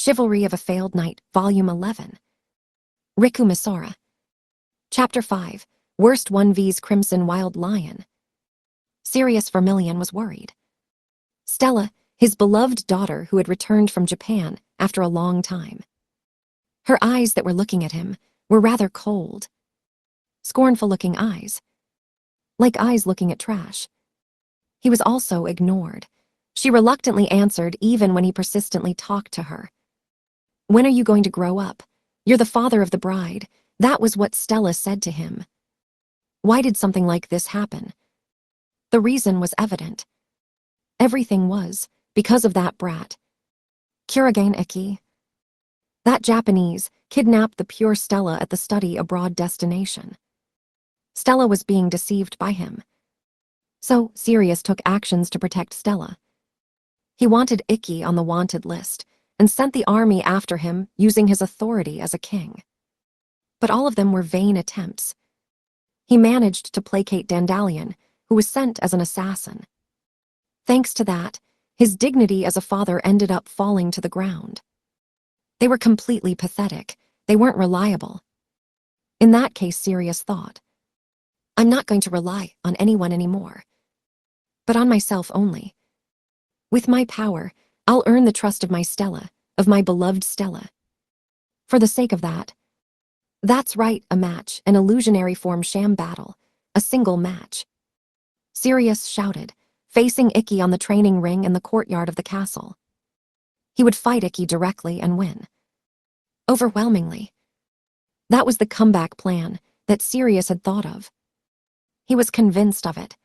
Chivalry of a Failed Knight, Volume 11. Riku Misora. Chapter 5. Worst 1v's Crimson Wild Lion. Sirius Vermilion was worried. Stella, his beloved daughter who had returned from Japan after a long time. Her eyes that were looking at him were rather cold. Scornful-looking eyes. Like eyes looking at trash. He was also ignored. She reluctantly answered even when he persistently talked to her. "When are you going to grow up? You're the father of the bride." That was what Stella said to him. Why did something like this happen? The reason was evident. Everything was because of that brat. Kurogane Iki. That Japanese kidnapped the pure Stella at the study abroad destination. Stella was being deceived by him. So Sirius took actions to protect Stella. He wanted Iki on the wanted list and sent the army after him using his authority as a king. But all of them were vain attempts. He managed to placate Dandelion, who was sent as an assassin. Thanks to that, his dignity as a father ended up falling to the ground. They were completely pathetic. They weren't reliable. In that case, Sirius thought, I'm not going to rely on anyone anymore, but on myself only. With my power, I'll earn the trust of my Stella, of my beloved Stella. For the sake of that. That's right, a match, an illusionary form sham battle, a single match. Sirius shouted, facing Iki on the training ring in the courtyard of the castle. He would fight Iki directly and win. Overwhelmingly. That was the comeback plan that Sirius had thought of. He was convinced of it.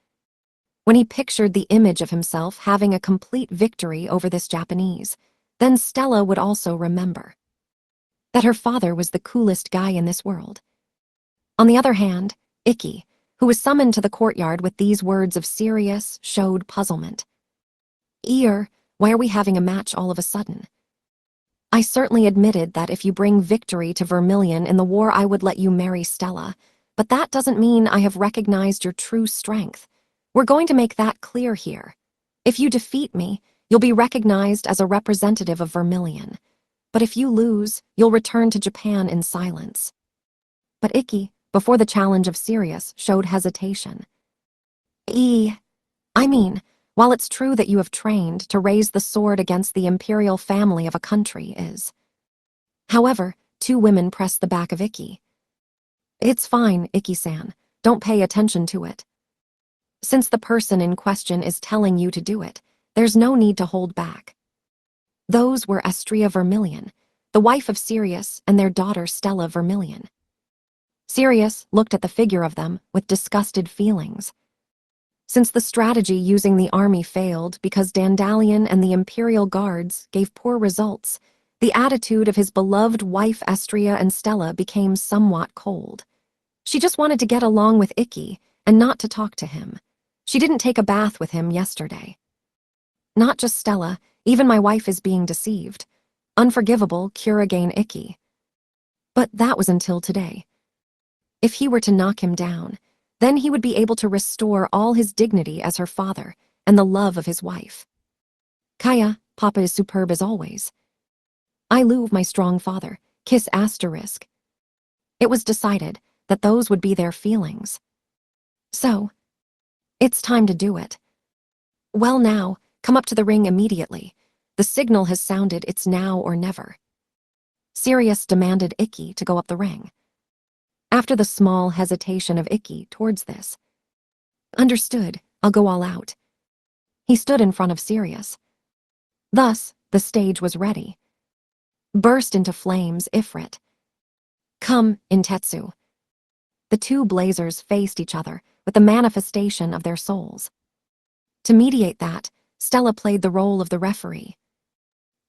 When he pictured the image of himself having a complete victory over this Japanese, then Stella would also remember that her father was the coolest guy in this world. On the other hand, Iki, who was summoned to the courtyard with these words of Sirius, showed puzzlement. Why are we having a match all of a sudden? I certainly admitted that if you bring victory to Vermilion in the war, I would let you marry Stella, but that doesn't mean I have recognized your true strength. We're going to make that clear here. If you defeat me, you'll be recognized as a representative of Vermilion. But if you lose, you'll return to Japan in silence. But Iki, before the challenge of Sirius, showed hesitation. While it's true that you have trained to raise the sword against the imperial family of a country is. However, two women pressed the back of Iki. It's fine, Iki-san. Don't pay attention to it. Since the person in question is telling you to do it, there's no need to hold back. Those were Astrea Vermilion, the wife of Sirius, and their daughter Stella Vermilion. Sirius looked at the figure of them with disgusted feelings. Since the strategy using the army failed because Dandelion and the Imperial Guards gave poor results, the attitude of his beloved wife Astrea and Stella became somewhat cold. She just wanted to get along with Iki and not to talk to him. She didn't take a bath with him yesterday. Not just Stella, even my wife is being deceived. Unforgivable Kurogane Iki. But that was until today. If he were to knock him down, then he would be able to restore all his dignity as her father and the love of his wife. Kaya, Papa is superb as always. I love my strong father, kiss asterisk. It was decided that those would be their feelings. So, it's time to do it. Well now, come up to the ring immediately. The signal has sounded, it's now or never. Sirius demanded Iki to go up the ring. After the small hesitation of Iki towards this. Understood, I'll go all out. He stood in front of Sirius. Thus, the stage was ready. Burst into flames, Ifrit. Come, Intetsu. The two blazers faced each other with the manifestation of their souls. To mediate that, Stella played the role of the referee.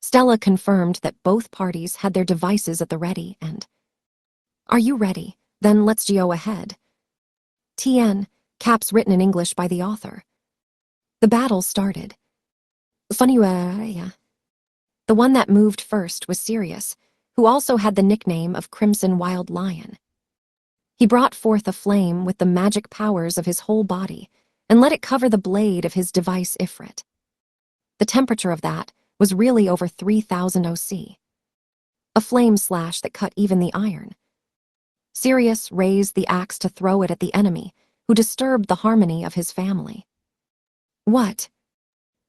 Stella confirmed that both parties had their devices at the ready and, Are you ready? Then let's go ahead. TN, caps written in English by the author. The battle started. The one that moved first was Sirius, who also had the nickname of Crimson Wild Lion. He brought forth a flame with the magic powers of his whole body and let it cover the blade of his device Ifrit. The temperature of that was really over 3000 OC. a flame slash that cut even the iron. Sirius raised the axe to throw it at the enemy, who disturbed the harmony of his family. What?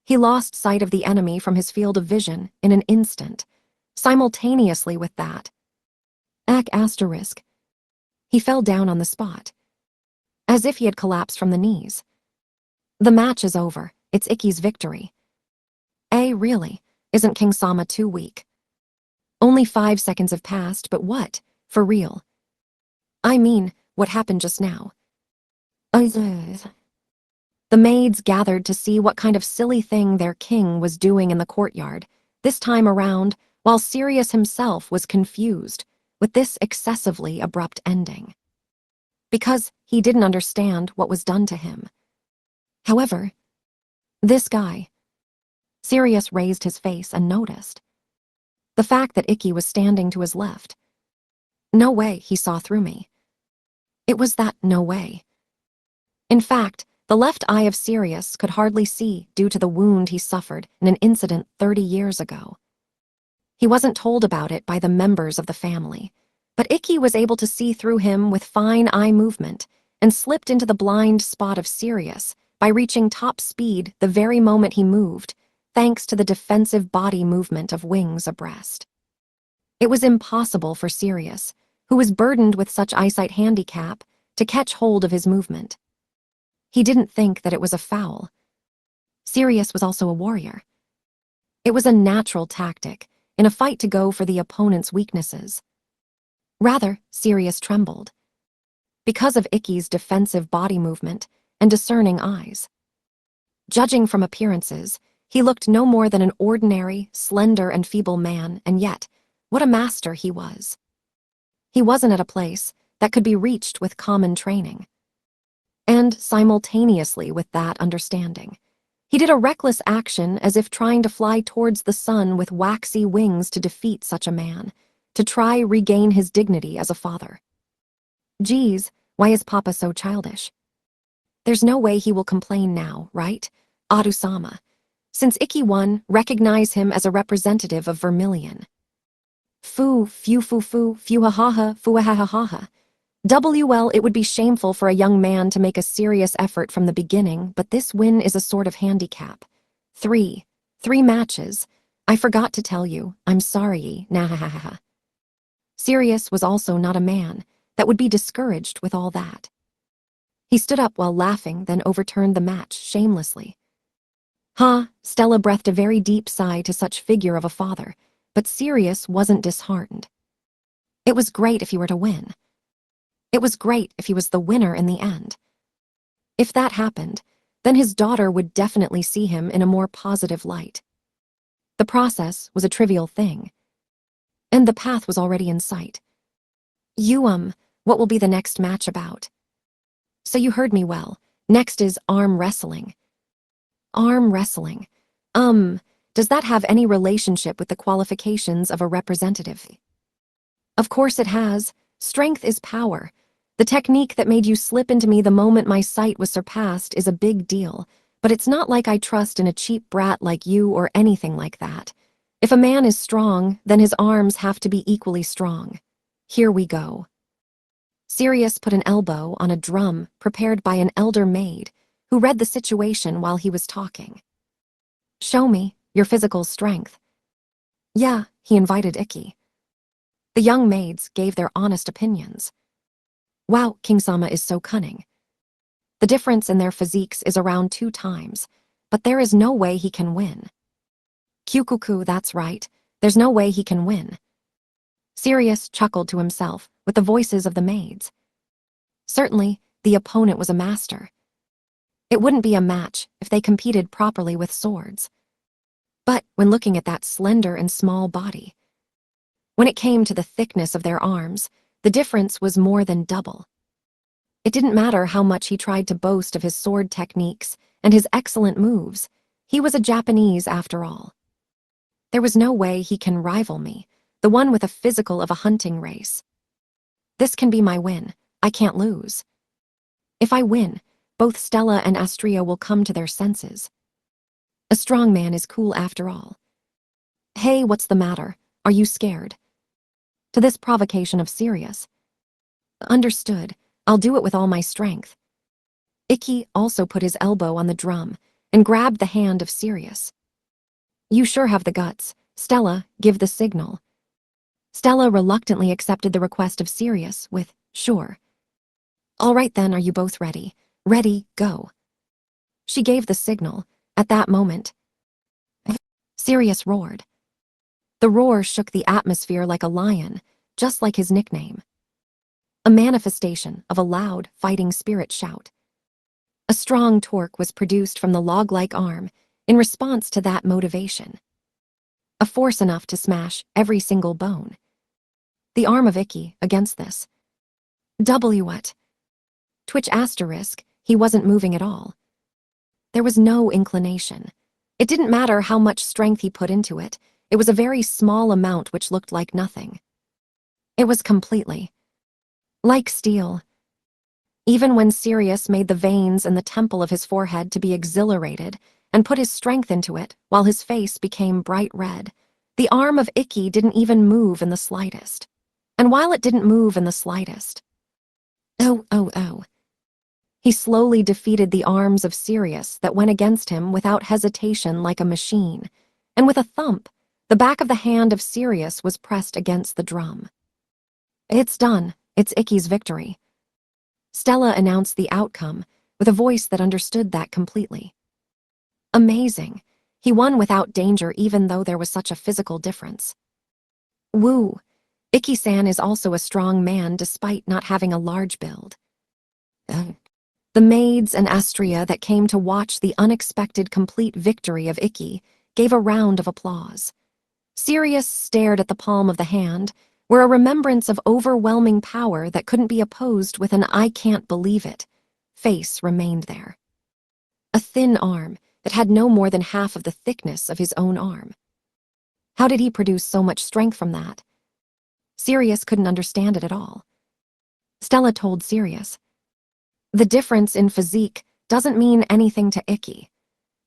He lost sight of the enemy from his field of vision in an instant. Simultaneously with that, **. He fell down on the spot, as if he had collapsed from the knees. The match is over. It's Ikki's victory. Really? Isn't King Sama too weak? Only 5 seconds have passed, but what? For real? I mean, what happened just now? The maids gathered to see what kind of silly thing their king was doing in the courtyard, this time around, while Sirius himself was confused with this excessively abrupt ending. Because he didn't understand what was done to him. However, this guy. Sirius raised his face and noticed the fact that Ikki was standing to his left. No way he saw through me. It was that no way. In fact, the left eye of Sirius could hardly see due to the wound he suffered in an incident 30 years ago. He wasn't told about it by the members of the family, but Ikki was able to see through him with fine eye movement and slipped into the blind spot of Sirius by reaching top speed the very moment he moved, thanks to the defensive body movement of wings abreast. It was impossible for Sirius, who was burdened with such eyesight handicap, to catch hold of his movement. He didn't think that it was a foul. Sirius was also a warrior. It was a natural tactic in a fight to go for the opponent's weaknesses. Rather, Sirius trembled because of Ikki's defensive body movement and discerning eyes. Judging from appearances, he looked no more than an ordinary, slender and feeble man, and yet, what a master he was. He wasn't at a place that could be reached with common training. And simultaneously with that understanding, he did a reckless action as if trying to fly towards the sun with waxy wings to defeat such a man, to try regain his dignity as a father. Geez, why is Papa so childish? There's no way he will complain now, right? Adu-sama. Since Ikki won, recognize him as a representative of Vermilion. Fu, ha ha ha, fu-ha-ha-ha-ha. Well, it would be shameful for a young man to make a serious effort from the beginning, but this win is a sort of handicap. 3 matches. I forgot to tell you. I'm sorry, nah-ha-ha-ha. Sirius was also not a man that would be discouraged with all that. He stood up while laughing, then overturned the match shamelessly. Stella breathed a very deep sigh to such figure of a father, but Sirius wasn't disheartened. It was great if he were to win. It was great if he was the winner in the end. If that happened, then his daughter would definitely see him in a more positive light. The process was a trivial thing, and the path was already in sight. What will be the next match about? So you heard me well. Next is arm wrestling. Arm wrestling. Does that have any relationship with the qualifications of a representative? Of course it has. Strength is power. The technique that made you slip into me the moment my sight was surpassed is a big deal, but it's not like I trust in a cheap brat like you or anything like that. If a man is strong, then his arms have to be equally strong. Here we go. Sirius put an elbow on a drum prepared by an elder maid, who read the situation while he was talking. Show me your physical strength. Yeah, he invited Ikki. The young maids gave their honest opinions. Wow, King Sama is so cunning. The difference in their physiques is around 2 times, but there is no way he can win. Kyukuku, that's right. There's no way he can win. Sirius chuckled to himself with the voices of the maids. Certainly, the opponent was a master. It wouldn't be a match if they competed properly with swords. But when looking at that slender and small body, when it came to the thickness of their arms, the difference was more than double. It didn't matter how much he tried to boast of his sword techniques and his excellent moves. He was a Japanese after all. There was no way he can rival me, the one with a physical of a hunting race. This can be my win. I can't lose. If I win, both Stella and Astria will come to their senses. A strong man is cool after all. Hey, what's the matter? Are you scared? to this provocation of Sirius. Understood. I'll do it with all my strength. Ikki also put his elbow on the drum and grabbed the hand of Sirius. You sure have the guts. Stella, give the signal. Stella reluctantly accepted the request of Sirius with, sure. All right then, are you both ready? Ready, go. She gave the signal. At that moment, Sirius roared. The roar shook the atmosphere like a lion, just like his nickname. A manifestation of a loud, fighting spirit shout. A strong torque was produced from the log-like arm in response to that motivation. A force enough to smash every single bone. The arm of Ikki against this. What? Twitch asterisk, he wasn't moving at all. There was no inclination. It didn't matter how much strength he put into it. It was a very small amount which looked like nothing. It was completely like steel. Even when Sirius made the veins in the temple of his forehead to be exhilarated and put his strength into it while his face became bright red, the arm of Ikki didn't even move in the slightest. And while it didn't move in the slightest, he slowly defeated the arms of Sirius that went against him without hesitation like a machine, and with a thump, the back of the hand of Sirius was pressed against the drum. It's done. It's Ikki's victory. Stella announced the outcome with a voice that understood that completely. Amazing. He won without danger even though there was such a physical difference. Woo. Ikki-san is also a strong man despite not having a large build. The maids and Astria that came to watch the unexpected complete victory of Ikki gave a round of applause. Sirius stared at the palm of the hand, where a remembrance of overwhelming power that couldn't be opposed with an I can't believe it face remained there. A thin arm that had no more than half of the thickness of his own arm. How did he produce so much strength from that? Sirius couldn't understand it at all. Stella told Sirius, the difference in physique doesn't mean anything to Ikki,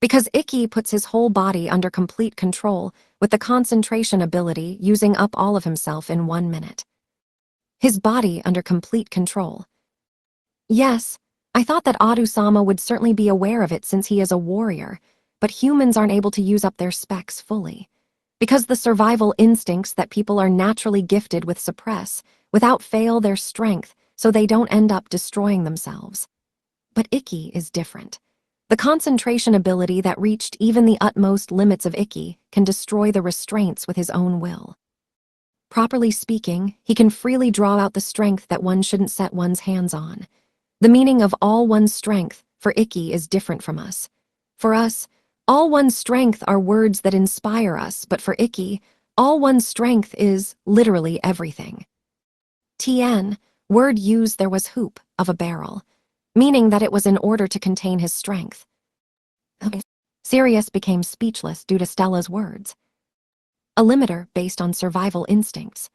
because Ikki puts his whole body under complete control with the concentration ability using up all of himself in 1 minute. His body under complete control. Yes, I thought that Adu-sama would certainly be aware of it since he is a warrior, but humans aren't able to use up their specs fully, because the survival instincts that people are naturally gifted with suppress, without fail their strength, so they don't end up destroying themselves. But Ikki is different. The concentration ability that reached even the utmost limits of Ikki can destroy the restraints with his own will. Properly speaking, he can freely draw out the strength that one shouldn't set one's hands on. The meaning of all one's strength for Ikki is different from us. For us, all one's strength are words that inspire us, but for Ikki, all one's strength is literally everything. Tien, word used there was hoop of a barrel, meaning that it was in order to contain his strength. Sirius became speechless due to Stella's words. A limiter based on survival instincts.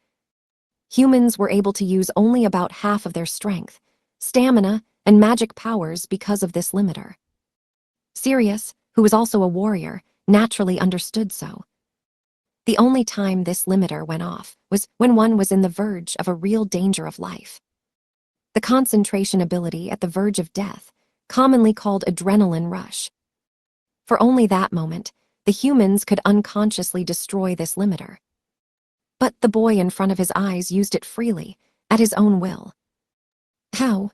Humans were able to use only about half of their strength, stamina, and magic powers because of this limiter. Sirius, who was also a warrior, naturally understood so. The only time this limiter went off was when one was in the verge of a real danger of life. The concentration ability at the verge of death, commonly called adrenaline rush. For only that moment, the humans could unconsciously destroy this limiter. But the boy in front of his eyes used it freely, at his own will. How?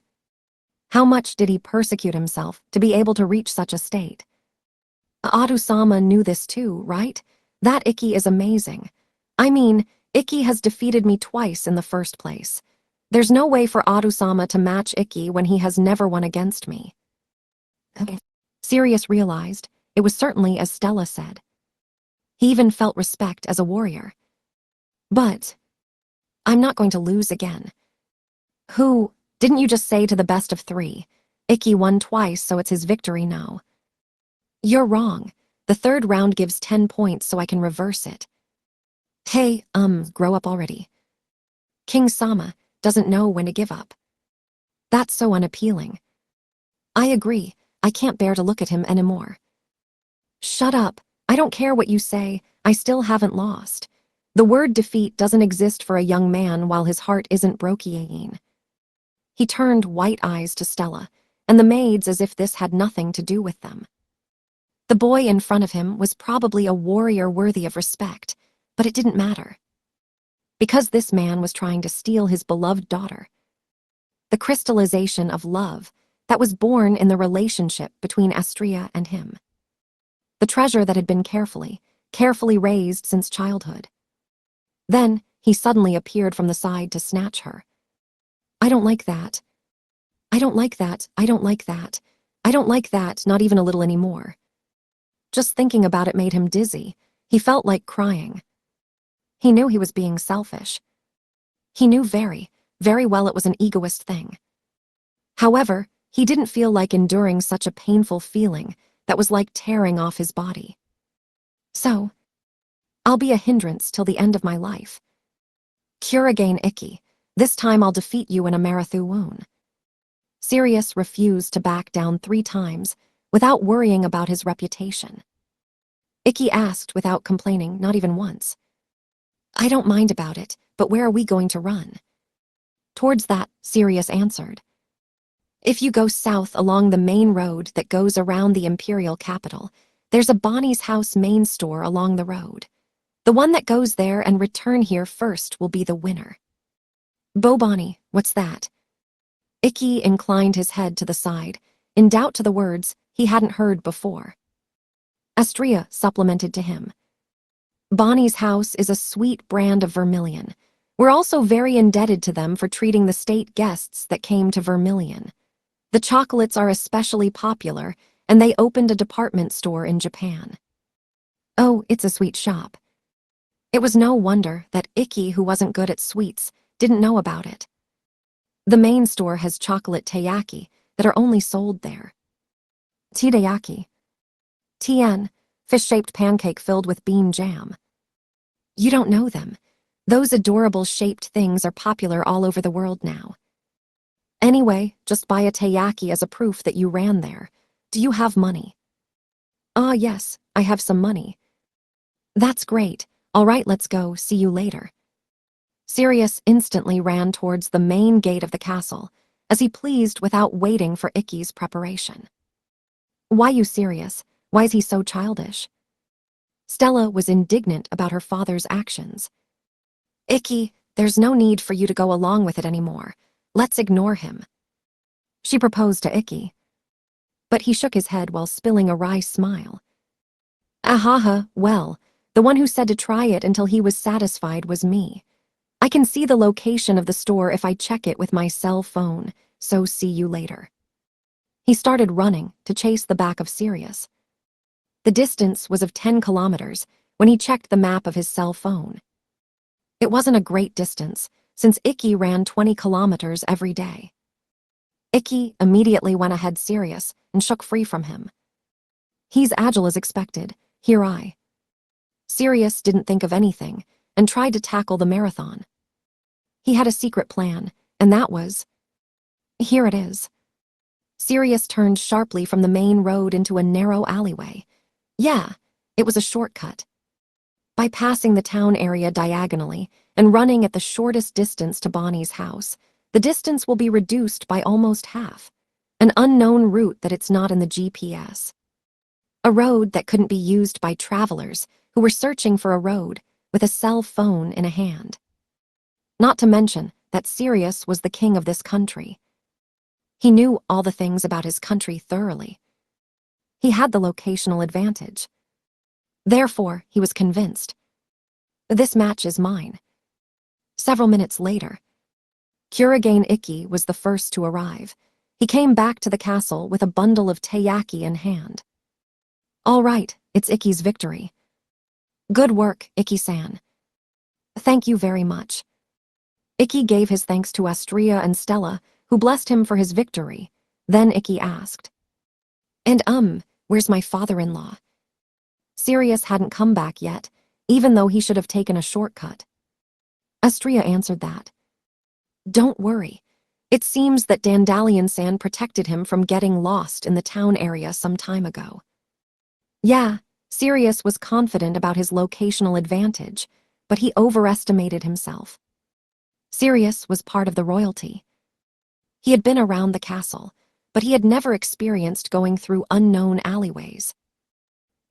How much did he persecute himself to be able to reach such a state? Adu-sama knew this too, right? That Ikki is amazing. I mean, Ikki has defeated me twice in the first place. There's no way for Adu-sama to match Ikki when he has never won against me. Sirius realized it was certainly as Stella said. He even felt respect as a warrior. But I'm not going to lose again. Who? Didn't you just say to the best of 3? Ikki won twice, so it's his victory now. You're wrong. The third round gives 10 points, so I can reverse it. Hey, grow up already. King Sama doesn't know when to give up. That's so unappealing. I agree. I can't bear to look at him anymore. Shut up. I don't care what you say. I still haven't lost. The word defeat doesn't exist for a young man while his heart isn't broken. He turned white eyes to Stella, and the maids as if this had nothing to do with them. The boy in front of him was probably a warrior worthy of respect, but it didn't matter. Because this man was trying to steal his beloved daughter. The crystallization of love that was born in the relationship between Astria and him. The treasure that had been carefully raised since childhood. Then, he suddenly appeared from the side to snatch her. I don't like that. I don't like that. I don't like that. I don't like that, not even a little anymore. Just thinking about it made him dizzy. He felt like crying. He knew he was being selfish. He knew very well it was an egoist thing. However, he didn't feel like enduring such a painful feeling that was like tearing off his body. So, I'll be a hindrance till the end of my life. Cure again, Icky. This time I'll defeat you in a marathon. Sirius refused to back down 3 times without worrying about his reputation. Icky asked without complaining, not even once. I don't mind about it, but where are we going to run? Towards that, Sirius answered. If you go south along the main road that goes around the Imperial capital, there's a Bonnie's House main store along the road. The one that goes there and return here first will be the winner. Bo Bonnie, what's that? Icky inclined his head to the side, in doubt to the words he hadn't heard before. Astria supplemented to him. Bonnie's House is a sweet brand of vermilion. We're also very indebted to them for treating the state guests that came to Vermilion. The chocolates are especially popular, and they opened a department store in Japan. Oh, it's a sweet shop. It was no wonder that Icky, who wasn't good at sweets, didn't know about it. The main store has chocolate taiyaki that are only sold there. Taiyaki. Tien, fish-shaped pancake filled with bean jam. You don't know them. Those adorable shaped things are popular all over the world now. Anyway, just buy a taiyaki as a proof that you ran there. Do you have money? Ah, yes, I have some money. That's great. All right, let's go. See you later. Sirius instantly ran towards the main gate of the castle, as he pleased without waiting for Icky's preparation. Why you Sirius? Why is he so childish? Stella was indignant about her father's actions. Icky, there's no need for you to go along with it anymore. Let's ignore him. She proposed to Icky. But he shook his head while spilling a wry smile. Ahaha, well, the one who said to try it until he was satisfied was me. I can see the location of the store if I check it with my cell phone, so see you later. He started running to chase the back of Sirius. The distance was of 10 kilometers when he checked the map of his cell phone. It wasn't a great distance, since Icky ran 20 kilometers every day. Icky immediately went ahead Sirius and shook free from him. He's agile as expected, here I. Sirius didn't think of anything and tried to tackle the marathon. He had a secret plan, and that was... Here it is. Sirius turned sharply from the main road into a narrow alleyway. Yeah, it was a shortcut. By passing the town area diagonally and running at the shortest distance to Bonnie's house, the distance will be reduced by almost half. An unknown route that it's not in the GPS. A road that couldn't be used by travelers who were searching for a road with a cell phone in a hand. Not to mention that Sirius was the king of this country. He knew all the things about his country thoroughly. He had the locational advantage. Therefore, he was convinced. This match is mine. Several minutes later, Kurigane Icky was the first to arrive. He came back to the castle with a bundle of taiyaki in hand. All right, it's Icky's victory. Good work, Icky-san. Thank you very much. Icky gave his thanks to Astria and Stella, who blessed him for his victory. Then Icky asked, And where's my father-in-law? Sirius hadn't come back yet, even though he should have taken a shortcut. Astria answered that. Don't worry. It seems that Dandalion-san protected him from getting lost in the town area some time ago. Yeah, Sirius was confident about his locational advantage, but he overestimated himself. Sirius was part of the royalty. He had been around the castle, but he had never experienced going through unknown alleyways.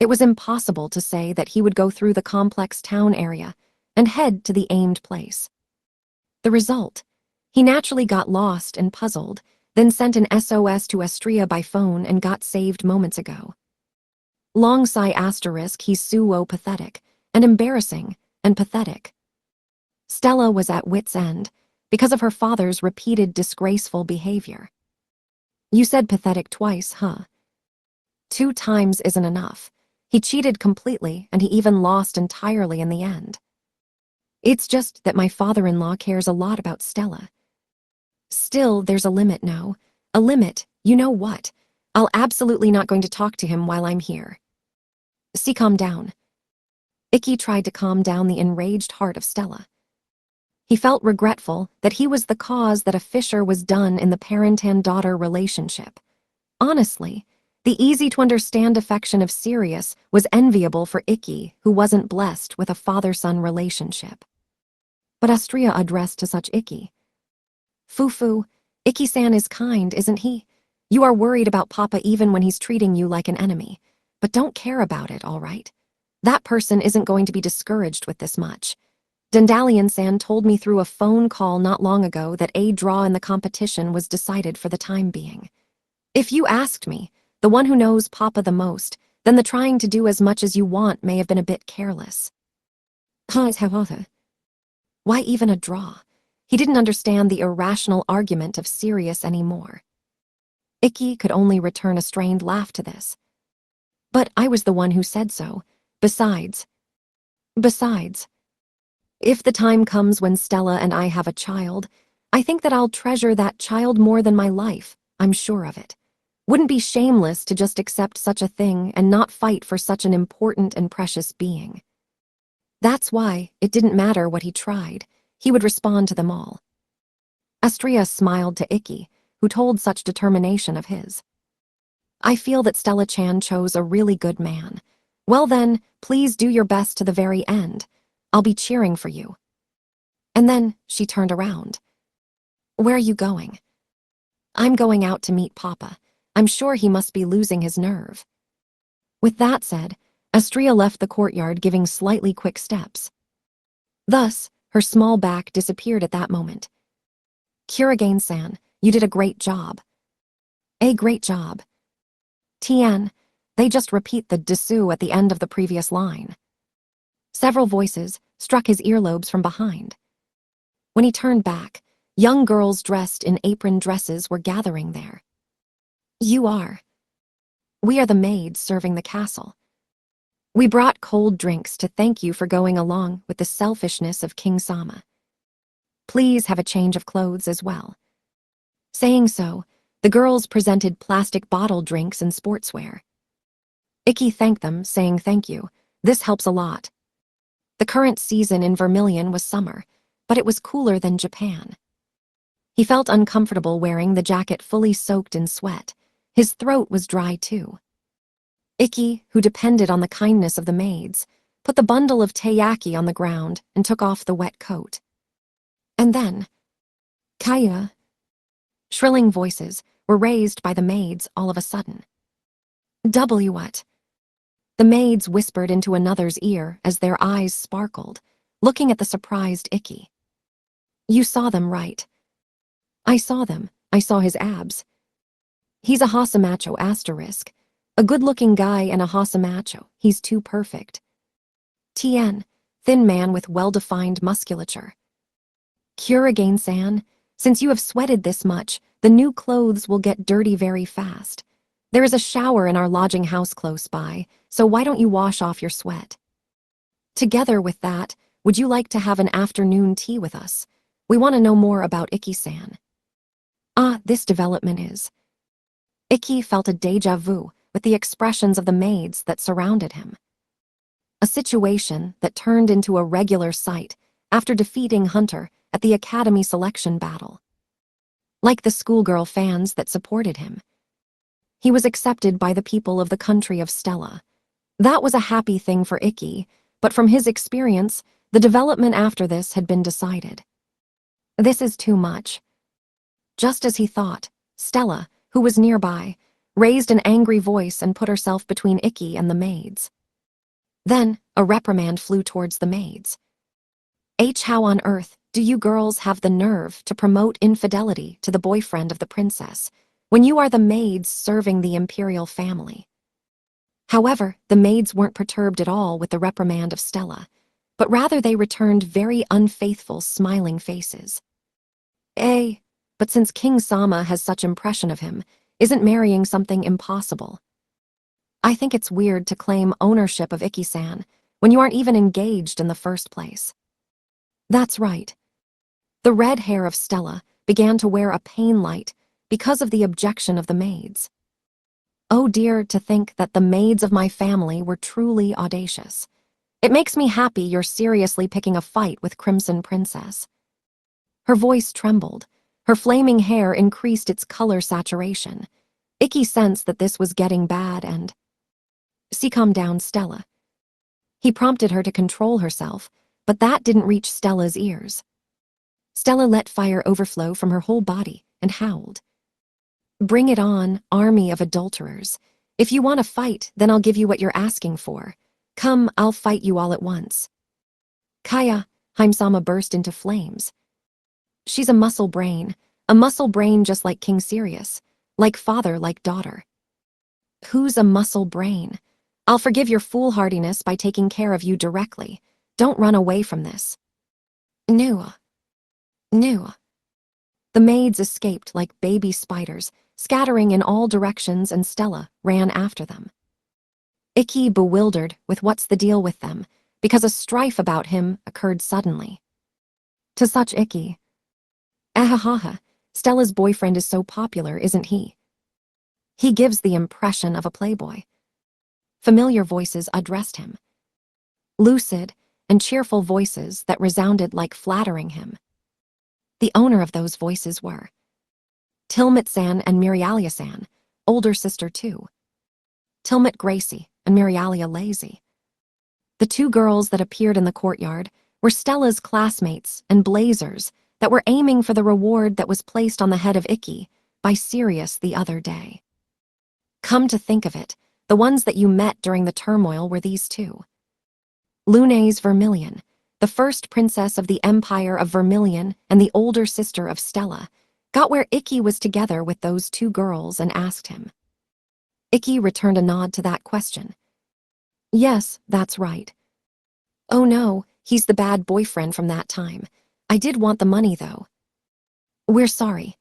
It was impossible to say that he would go through the complex town area and head to the aimed place. The result, he naturally got lost and puzzled, then sent an SOS to Astria by phone and got saved moments ago. Long sigh asterisk he's suo pathetic, and embarrassing, and pathetic. Stella was at wit's end because of her father's repeated disgraceful behavior. You said pathetic twice, huh? 2 times isn't enough. He cheated completely and he even lost entirely in the end. It's just that my father-in-law cares a lot about Stella. Still, there's a limit now. A limit, you know what? I'll absolutely not going to talk to him while I'm here. See, calm down. Icky tried to calm down the enraged heart of Stella. He felt regretful that he was the cause that a fissure was done in the parent and daughter relationship. Honestly, the easy-to-understand affection of Sirius was enviable for Icky, who wasn't blessed with a father-son relationship. But Astria addressed to such Icky. Fufu, Icky-san is kind, isn't he? You are worried about Papa even when he's treating you like an enemy. But don't care about it, all right? That person isn't going to be discouraged with this much. Dandalion-san told me through a phone call not long ago that a draw in the competition was decided for the time being. If you asked me, the one who knows Papa the most, then the trying to do as much as you want may have been a bit careless. Why even a draw? He didn't understand the irrational argument of Sirius anymore. Icky could only return a strained laugh to this. But I was the one who said so. Besides, if the time comes when Stella and I have a child, I think that I'll treasure that child more than my life, I'm sure of it. Wouldn't be shameless to just accept such a thing and not fight for such an important and precious being. That's why it didn't matter what he tried, he would respond to them all. Astria smiled to Icky, who told such determination of his. I feel that Stella-chan chose a really good man. Well then, please do your best to the very end. I'll be cheering for you. And then she turned around. Where are you going? I'm going out to meet Papa. I'm sure he must be losing his nerve. With that said, Astria left the courtyard giving slightly quick steps. Thus, her small back disappeared at that moment. Kurigane-san, you did a great job. A great job. Tien, they just repeat the desu at the end of the previous line. Several voices struck his earlobes from behind. When he turned back, young girls dressed in apron dresses were gathering there. You are. We are the maids serving the castle. We brought cold drinks to thank you for going along with the selfishness of King Sama. Please have a change of clothes as well. Saying so, the girls presented plastic bottle drinks and sportswear. Icky thanked them, saying thank you. This helps a lot. The current season in Vermilion was summer, but it was cooler than Japan. He felt uncomfortable wearing the jacket fully soaked in sweat. His throat was dry too. Icky, who depended on the kindness of the maids, put the bundle of teiyaki on the ground and took off the wet coat. And then, Kaya. Shrilling voices were raised by the maids all of a sudden. What? The maids whispered into another's ear as their eyes sparkled, looking at the surprised Icky. You saw them, right? I saw them. I saw his abs. He's a Hasamacho asterisk. A good-looking guy and a Hasamacho. He's too perfect. Tien, thin man with well-defined musculature. Kurigane-san, since you have sweated this much, the new clothes will get dirty very fast. There is a shower in our lodging house close by, so why don't you wash off your sweat? Together with that, would you like to have an afternoon tea with us? We want to know more about Icky-san. This development is. Icky felt a déjà vu with the expressions of the maids that surrounded him. A situation that turned into a regular sight after defeating Hunter at the Academy selection battle. Like the schoolgirl fans that supported him, he was accepted by the people of the country of Stella. That was a happy thing for Icky, but from his experience, The development after this had been decided. This is too much. Just as he thought, Stella, who was nearby, raised an angry voice and put herself between Icky and the maids. Then, a reprimand flew towards the maids. How on earth do you girls have the nerve to promote infidelity to the boyfriend of the princess, when you are the maids serving the imperial family? However, the maids weren't perturbed at all with the reprimand of Stella, but rather they returned very unfaithful, smiling faces. But since King Sama has such impression of him, isn't marrying something impossible? I think it's weird to claim ownership of Iki-san when you aren't even engaged in the first place. That's right. The red hair of Stella began to wear a pain light because of the objection of the maids. Oh dear, to think that the maids of my family were truly audacious. It makes me happy you're seriously picking a fight with Crimson Princess. Her voice trembled. Her flaming hair increased its color saturation. Icky sensed that this was getting bad and... Calm down, Stella. He prompted her to control herself, but that didn't reach Stella's ears. Stella let fire overflow from her whole body and howled. Bring it on, army of adulterers. If you want to fight, then I'll give you what you're asking for. Come, I'll fight you all at once. Kaya, Haim-sama burst into flames. She's a muscle brain just like King Sirius, like father, like daughter. Who's a muscle brain? I'll forgive your foolhardiness by taking care of you directly. Don't run away from this. No. The maids escaped like baby spiders, scattering in all directions, and Stella ran after them. Icky bewildered with what's the deal with them, because a strife about him occurred suddenly. To such Icky. Ahahaha, Stella's boyfriend is so popular, isn't he? He gives the impression of a playboy. Familiar voices addressed him. Lucid and cheerful voices that resounded like flattering him. The owner of those voices were Tilmit-san and Mirialia-san, older sister too. Tilmit Gracie and Mirialia Lazy. The two girls that appeared in the courtyard were Stella's classmates and blazers that were aiming for the reward that was placed on the head of Icky by Sirius the other day. Come to think of it, the ones that you met during the turmoil were these two. Lunae's Vermilion, the first princess of the Empire of Vermilion and the older sister of Stella, got where Icky was together with those two girls and asked him. Icky returned a nod to that question. Yes, that's right. Oh no, he's the bad boyfriend from that time. I did want the money though. We're sorry.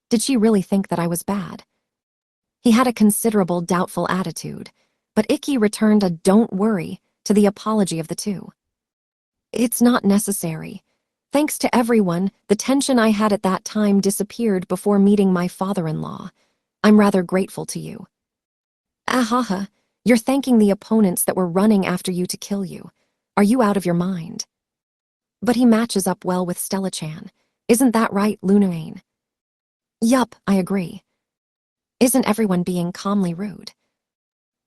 Did she really think that I was bad? He had a considerable doubtful attitude, but Icky returned a don't worry to the apology of the two. It's not necessary. Thanks to everyone, the tension I had at that time disappeared before meeting my father-in-law. I'm rather grateful to you. Ahaha, you're thanking the opponents that were running after you to kill you. Are you out of your mind? But he matches up well with Stella-chan. Isn't that right, Lunaane? Yup, I agree. Isn't everyone being calmly rude?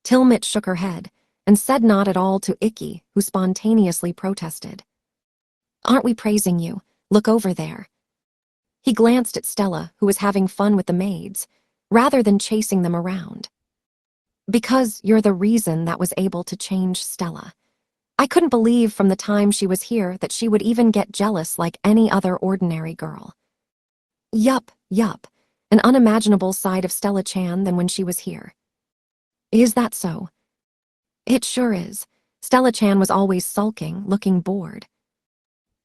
Tilmit shook her head and said not at all to Icky, who spontaneously protested. Aren't we praising you? Look over there. He glanced at Stella, who was having fun with the maids, rather than chasing them around. Because you're the reason that was able to change Stella. I couldn't believe from the time she was here that she would even get jealous like any other ordinary girl. Yup, an unimaginable side of Stella-chan than when she was here. Is that so? It sure is. Stella-chan was always sulking, looking bored.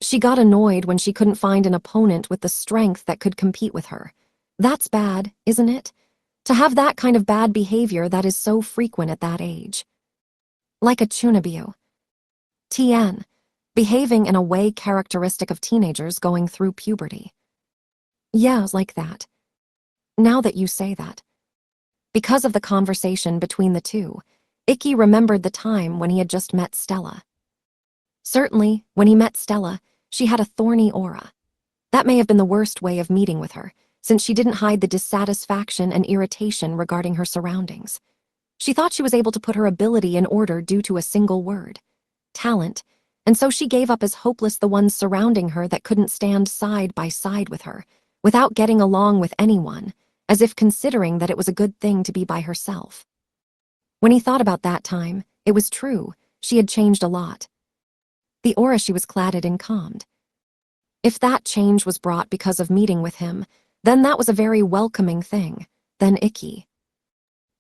She got annoyed when she couldn't find an opponent with the strength that could compete with her. That's bad, isn't it? To have that kind of bad behavior that is so frequent at that age. Like a chunibyo. Tien, behaving in a way characteristic of teenagers going through puberty. Yeah, like that. Now that you say that. Because of the conversation between the two, Icky remembered the time when he had just met Stella. Certainly, when he met Stella, she had a thorny aura. That may have been the worst way of meeting with her, since she didn't hide the dissatisfaction and irritation regarding her surroundings. She thought she was able to put her ability in order due to a single word. Talent, and so she gave up as hopeless the ones surrounding her that couldn't stand side by side with her, without getting along with anyone, as if considering that it was a good thing to be by herself. When he thought about that time, it was true, she had changed a lot. The aura she was cladded in calmed. If that change was brought because of meeting with him, then that was a very welcoming thing, then icky.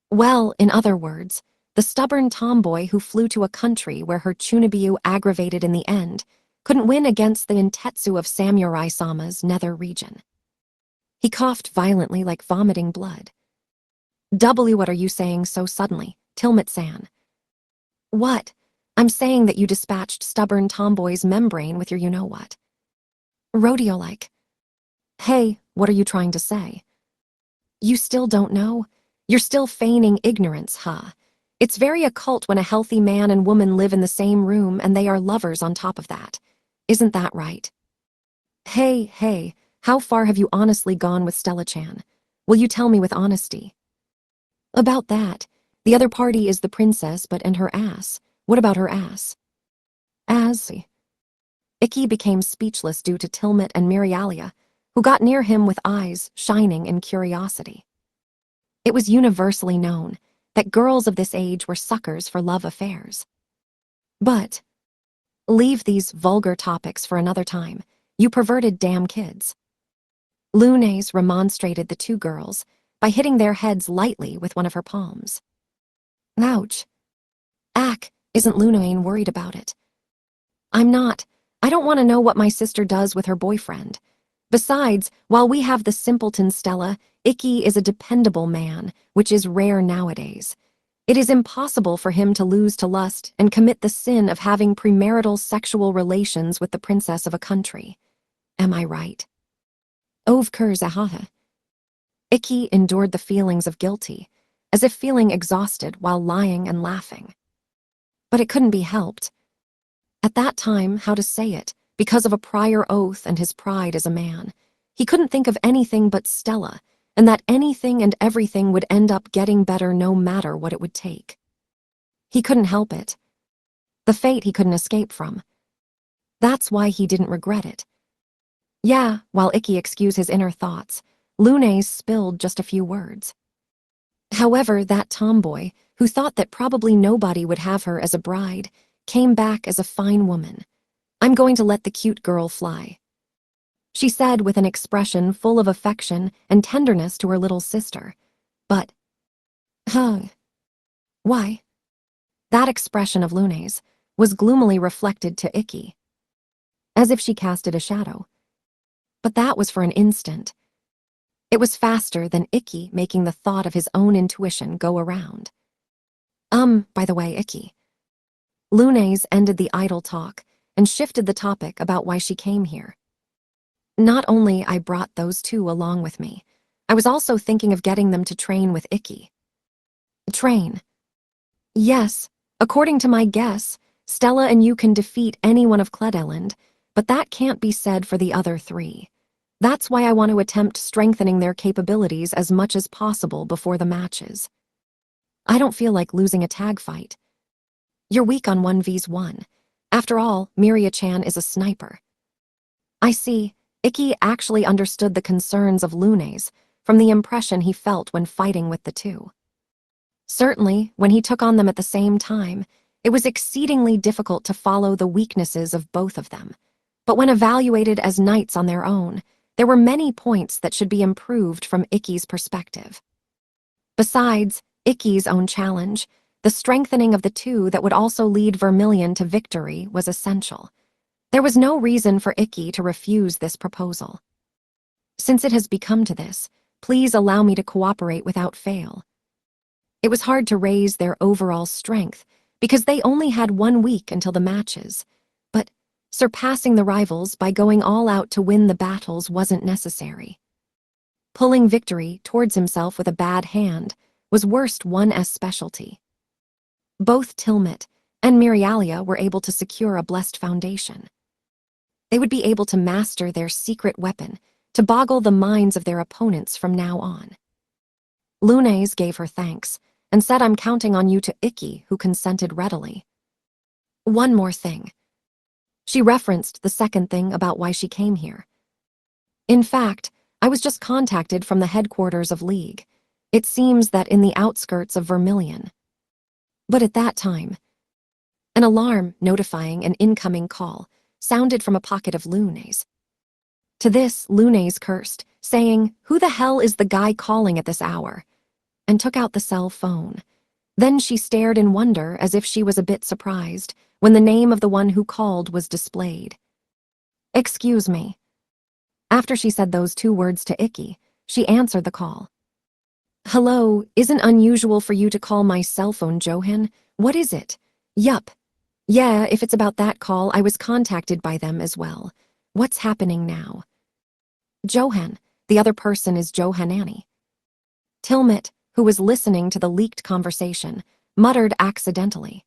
Well, in other words, the stubborn tomboy who flew to a country where her Chunibyu aggravated in the end couldn't win against the Intetsu of Samurai-sama's nether region. He coughed violently like vomiting blood. What are you saying so suddenly, Tilmit-san? What? I'm saying that you dispatched stubborn tomboy's membrane with your you-know-what. Rodeo-like. Hey, what are you trying to say? You still don't know? You're still feigning ignorance, huh? It's very occult when a healthy man and woman live in the same room and they are lovers on top of that. Isn't that right? Hey, how far have you honestly gone with Stella-chan? Will you tell me with honesty? About that, the other party is the princess, and her ass. What about her ass? As? Icky became speechless due to Tilmit and Mirialia, who got near him with eyes shining in curiosity. It was universally known that girls of this age were suckers for love affairs. But leave these vulgar topics for another time, you perverted damn kids. Lunes remonstrated the two girls by hitting their heads lightly with one of her palms. Ouch. Isn't Lunane worried about it? I'm not. I don't want to know what my sister does with her boyfriend. Besides, while we have the simpleton Stella, Icky is a dependable man, which is rare nowadays. It is impossible for him to lose to lust and commit the sin of having premarital sexual relations with the princess of a country. Am I right? Ovkur Zahaha. Icky endured the feelings of guilty, as if feeling exhausted while lying and laughing. But it couldn't be helped. At that time, how to say it, because of a prior oath and his pride as a man, he couldn't think of anything but Stella, and that anything and everything would end up getting better no matter what it would take. He couldn't help it. The fate he couldn't escape from. That's why he didn't regret it. Yeah, while Icky excused his inner thoughts, Lunes spilled just a few words. However, that tomboy, who thought that probably nobody would have her as a bride, came back as a fine woman. I'm going to let the cute girl fly, she said with an expression full of affection and tenderness to her little sister. But, why? That expression of Lunes was gloomily reflected to Icky, as if she casted a shadow. But that was for an instant. It was faster than Icky making the thought of his own intuition go around. By the way, Icky. Lunes ended the idle talk and shifted the topic about why she came here. Not only I brought those two along with me, I was also thinking of getting them to train with Icky. Train? Yes, according to my guess, Stella and you can defeat anyone of Kledeland, but that can't be said for the other three. That's why I want to attempt strengthening their capabilities as much as possible before the matches. I don't feel like losing a tag fight. You're weak on 1v1. After all, Miria-chan is a sniper. I see. Icky actually understood the concerns of Lunes from the impression he felt when fighting with the two. Certainly, when he took on them at the same time, it was exceedingly difficult to follow the weaknesses of both of them. But when evaluated as knights on their own, there were many points that should be improved from Icky's perspective. Besides Icky's own challenge, the strengthening of the two that would also lead Vermilion to victory was essential. There was no reason for Icky to refuse this proposal. Since it has become to this, please allow me to cooperate without fail. It was hard to raise their overall strength because they only had 1 week until the matches, but surpassing the rivals by going all out to win the battles wasn't necessary. Pulling victory towards himself with a bad hand was worst one as specialty. Both Tilmit and Mirialia were able to secure a blessed foundation. They would be able to master their secret weapon to boggle the minds of their opponents from now on. Lunes gave her thanks and said, I'm counting on you to Icky, who consented readily. One more thing. She referenced the second thing about why she came here. In fact, I was just contacted from the headquarters of League. It seems that in the outskirts of Vermilion. But at that time, an alarm notifying an incoming call sounded from a pocket of Lunes. To this, Lunes cursed, saying, "Who the hell is the guy calling at this hour?" and took out the cell phone. Then she stared in wonder as if she was a bit surprised when the name of the one who called was displayed. "Excuse me." After she said those two words to Icky, she answered the call. "Hello, isn't unusual for you to call my cell phone, Johan. What is it?" "Yup. Yeah, if it's about that call, I was contacted by them as well. What's happening now?" "Johan, the other person is Johanani." Tilmit, who was listening to the leaked conversation, muttered accidentally.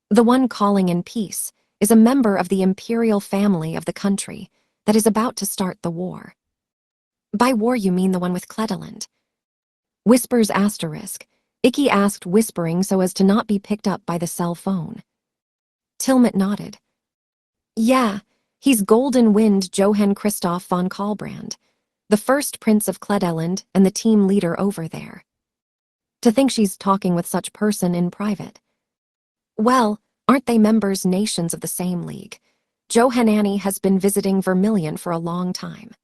"The one calling in peace is a member of the imperial family of the country that is about to start the war." "By war you mean the one with Cledeland?" Whispers asterisk. Icky asked, whispering so as to not be picked up by the cell phone. Tilmit nodded. "Yeah, he's Golden Wind Johann Christoph von Kalbrand, the first prince of Cledeland and the team leader over there." To think she's talking with such person in private. Well, aren't they members nations of the same league? Johanani has been visiting Vermilion for a long time.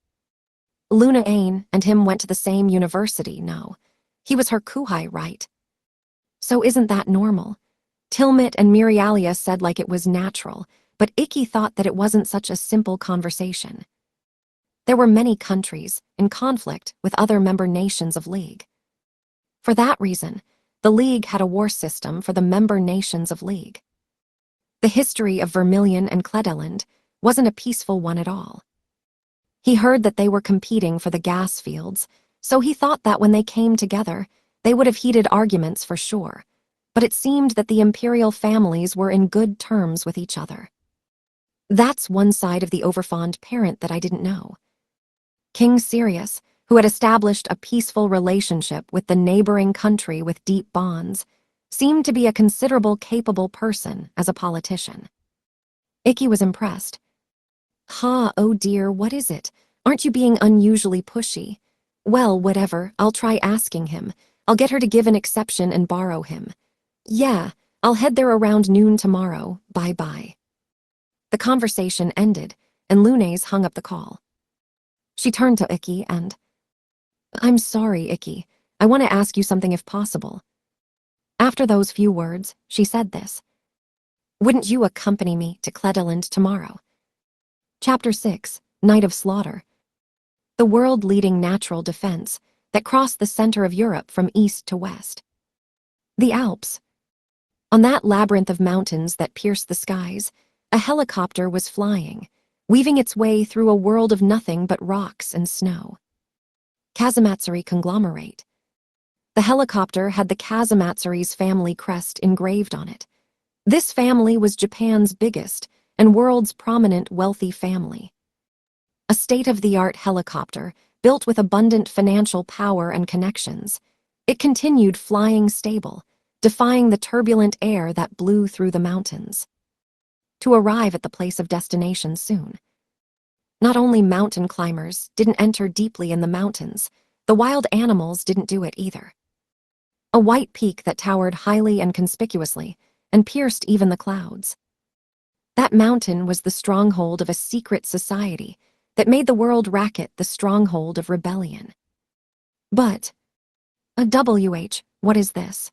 Luna Ain and him went to the same university, no. He was her kuhai, right? So isn't that normal? Tilmit and Mirialia said like it was natural, but Icky thought that it wasn't such a simple conversation. There were many countries in conflict with other member nations of League. For that reason, the League had a war system for the member nations of League. The history of Vermilion and Cledeland wasn't a peaceful one at all. He heard that they were competing for the gas fields, so he thought that when they came together, they would have heated arguments for sure, but it seemed that the imperial families were in good terms with each other. That's one side of the overfond parent that I didn't know. King Sirius, who had established a peaceful relationship with the neighboring country with deep bonds, seemed to be a considerable capable person as a politician. Icky was impressed. Oh dear, what is it? Aren't you being unusually pushy? Well, whatever, I'll try asking him. I'll get her to give an exception and borrow him. Yeah, I'll head there around noon tomorrow, bye-bye. The conversation ended, and Lunes hung up the call. She turned to Icky and, "I'm sorry, Icky. I want to ask you something if possible." After those few words, she said this. "Wouldn't you accompany me to Cledeland tomorrow?" Chapter 6, Night of Slaughter. The world-leading natural defense that crossed the center of Europe from east to west. The Alps. On that labyrinth of mountains that pierced the skies, a helicopter was flying, weaving its way through a world of nothing but rocks and snow. Kazamatsuri conglomerate. The helicopter had the Kazamatsuri's family crest engraved on it. This family was Japan's biggest and world's prominent wealthy family. A state-of-the-art helicopter built with abundant financial power and connections, it continued flying stable, defying the turbulent air that blew through the mountains. To arrive at the place of destination soon. Not only mountain climbers didn't enter deeply in the mountains, the wild animals didn't do it either. A white peak that towered highly and conspicuously and pierced even the clouds. That mountain was the stronghold of a secret society that made the world racket the stronghold of rebellion. But, what is this?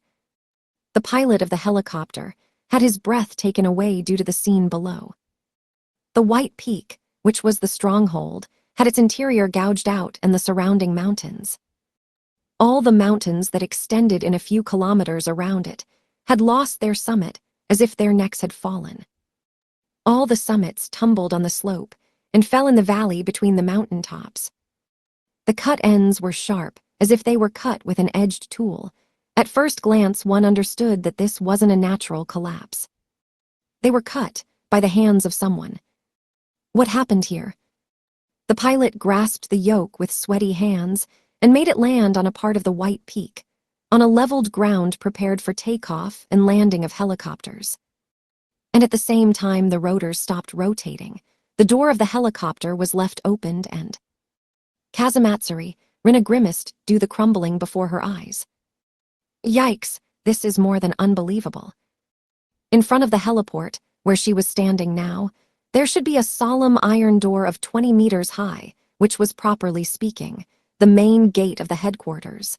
The pilot of the helicopter had his breath taken away due to the scene below. The white peak, which was the stronghold, had its interior gouged out and the surrounding mountains. All the mountains that extended in a few kilometers around it had lost their summit as if their necks had fallen. All the summits tumbled on the slope and fell in the valley between the mountain tops. The cut ends were sharp, as if they were cut with an edged tool. At first glance, one understood that this wasn't a natural collapse. They were cut by the hands of someone. What happened here? The pilot grasped the yoke with sweaty hands and made it land on a part of the white peak, on a leveled ground prepared for takeoff and landing of helicopters. And at the same time the rotors stopped rotating, the door of the helicopter was left opened and Kazamatsuri, Rina grimaced due the crumbling before her eyes. Yikes, this is more than unbelievable. In front of the heliport, where she was standing now, there should be a solemn iron door of 20 meters high, which was, properly speaking, the main gate of the headquarters.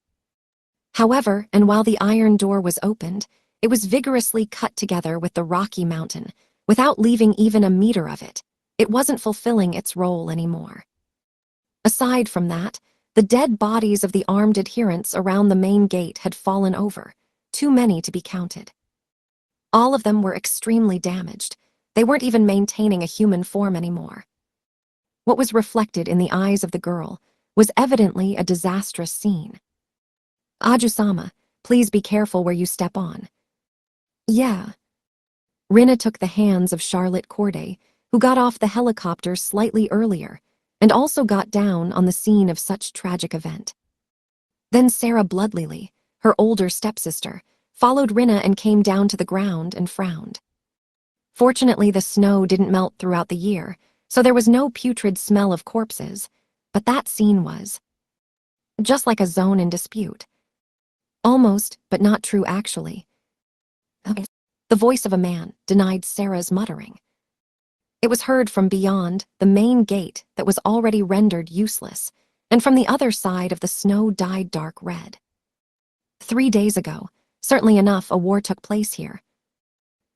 However, and while the iron door was opened, it was vigorously cut together with the rocky mountain, without leaving even a meter of it. It wasn't fulfilling its role anymore. Aside from that, the dead bodies of the armed adherents around the main gate had fallen over, too many to be counted. All of them were extremely damaged. They weren't even maintaining a human form anymore. What was reflected in the eyes of the girl was evidently a disastrous scene. Aju-sama, please be careful where you step on. Yeah. Rina took the hands of Charlotte Corday, who got off the helicopter slightly earlier, and also got down on the scene of such tragic event. Then Sarah Bloodlily, her older stepsister, followed Rina and came down to the ground and frowned. Fortunately, the snow didn't melt throughout the year, so there was no putrid smell of corpses, but that scene was just like a zone in dispute. Almost, but not true actually. The voice of a man denied Sarah's muttering. It was heard from beyond the main gate that was already rendered useless, and from the other side of the snow dyed dark red. 3 days ago, certainly enough, a war took place here.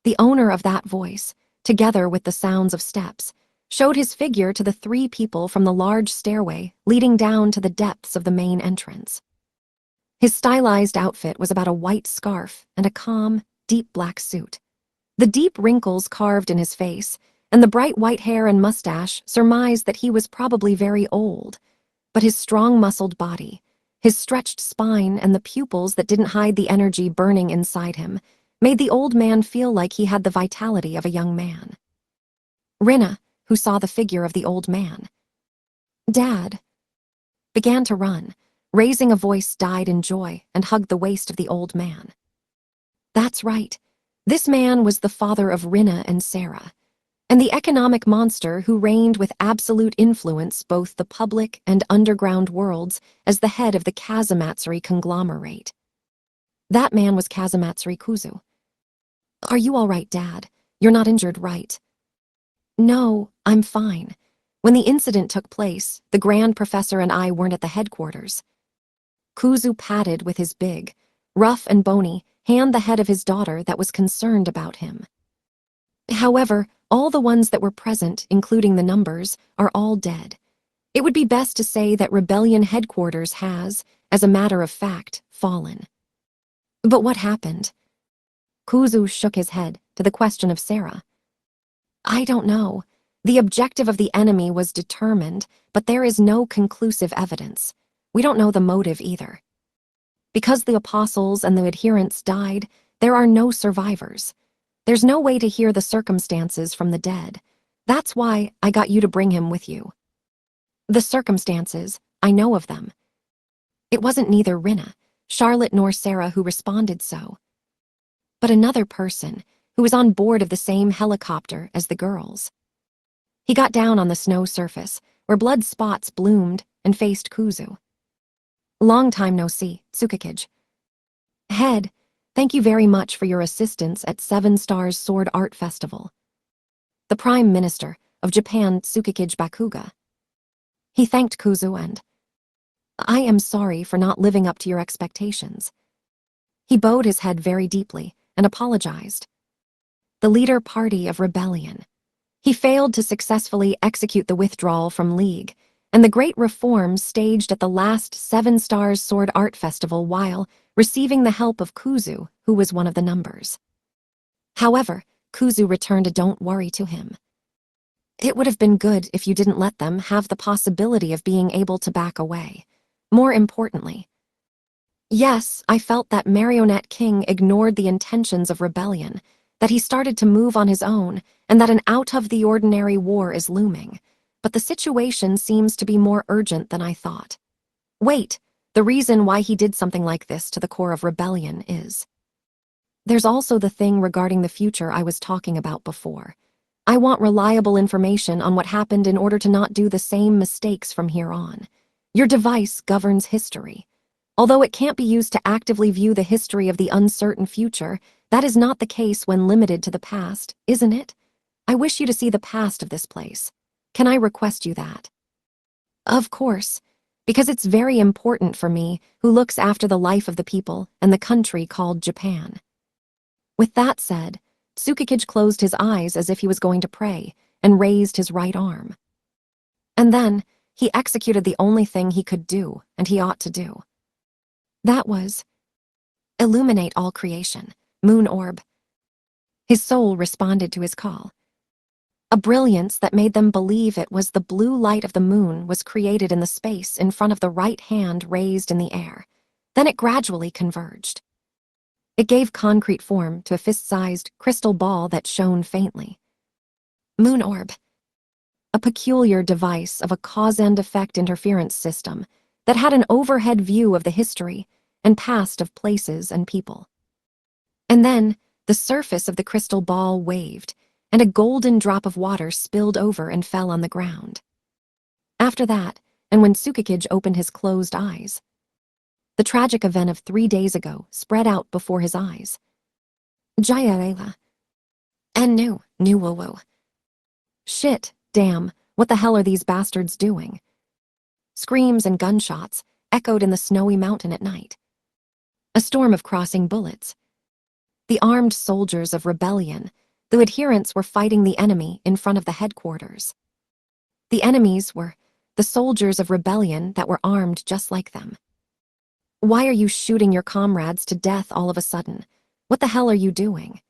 The owner of that voice, together with the sounds of steps, showed his figure to the 3 people from the large stairway leading down to the depths of the main entrance. His stylized outfit was about a white scarf and a calm, deep black suit. The deep wrinkles carved in his face and the bright white hair and mustache surmised that he was probably very old, but his strong muscled body, his stretched spine, and the pupils that didn't hide the energy burning inside him made the old man feel like he had the vitality of a young man. Rina, who saw the figure of the old man, Dad, began to run, raising a voice dyed in joy, and hugged the waist of the old man. That's right. This man was the father of Rina and Sarah, and the economic monster who reigned with absolute influence both the public and underground worlds as the head of the Kazamatsuri conglomerate. That man was Kazamatsuri Kuzu. Are you all right, Dad? You're not injured, right? No, I'm fine. When the incident took place, the Grand Professor and I weren't at the headquarters. Kuzu patted with his big, rough and bony hand the head of his daughter that was concerned about him. However, all the ones that were present, including the numbers, are all dead. It would be best to say that Rebellion headquarters has, as a matter of fact, fallen. But what happened? Kuzu shook his head to the question of Sarah. I don't know. The objective of the enemy was determined, but there is no conclusive evidence. We don't know the motive either. Because the apostles and the adherents died, there are no survivors. There's no way to hear the circumstances from the dead. That's why I got you to bring him with you. The circumstances, I know of them. It wasn't neither Rina, Charlotte nor Sarah who responded so, but another person who was on board of the same helicopter as the girls. He got down on the snow surface, where blood spots bloomed, and faced Kuzu. Long time no see, Tsukikage. Head, thank you very much for your assistance at 7 Stars Sword Art Festival. The Prime Minister of Japan, Tsukikage Bakuga. He thanked Kuzu and, I am sorry for not living up to your expectations. He bowed his head very deeply and apologized. The leader party of rebellion. He failed to successfully execute the withdrawal from League and the great reforms staged at the last 7 Stars Sword Art Festival while receiving the help of Kuzu, who was one of the numbers. However, Kuzu returned a don't worry to him. It would have been good if you didn't let them have the possibility of being able to back away. More importantly, yes, I felt that Marionette King ignored the intentions of rebellion, that he started to move on his own, and that an out-of-the-ordinary war is looming. But the situation seems to be more urgent than I thought. Wait, the reason why he did something like this to the core of rebellion is There's also the thing regarding the future I was talking about before. I want reliable information on what happened in order to not do the same mistakes from here on. Your device governs history. Although it can't be used to actively view the history of the uncertain future, that is not the case when limited to the past, isn't it? I wish you to see the past of this place. Can I request you that? Of course, because it's very important for me, who looks after the life of the people and the country called Japan. With that said, Tsukikage closed his eyes as if he was going to pray and raised his right arm. And then, he executed the only thing he could do and he ought to do. That was illuminate all creation, moon orb. His soul responded to his call. A brilliance that made them believe it was the blue light of the moon was created in the space in front of the right hand raised in the air. Then it gradually converged. It gave concrete form to a fist-sized crystal ball that shone faintly. Moon orb. A peculiar device of a cause-and-effect interference system that had an overhead view of the history and past of places and people. And then, the surface of the crystal ball waved, and a golden drop of water spilled over and fell on the ground. After that, and when Tsukikage opened his closed eyes, the tragic event of 3 days ago spread out before his eyes. Jayarela. And new woo-woo. Shit, damn, what the hell are these bastards doing? Screams and gunshots echoed in the snowy mountain at night. A storm of crossing bullets. The armed soldiers of rebellion, the adherents were fighting the enemy in front of the headquarters. The enemies were the soldiers of rebellion that were armed just like them. Why are you shooting your comrades to death all of a sudden? What the hell are you doing?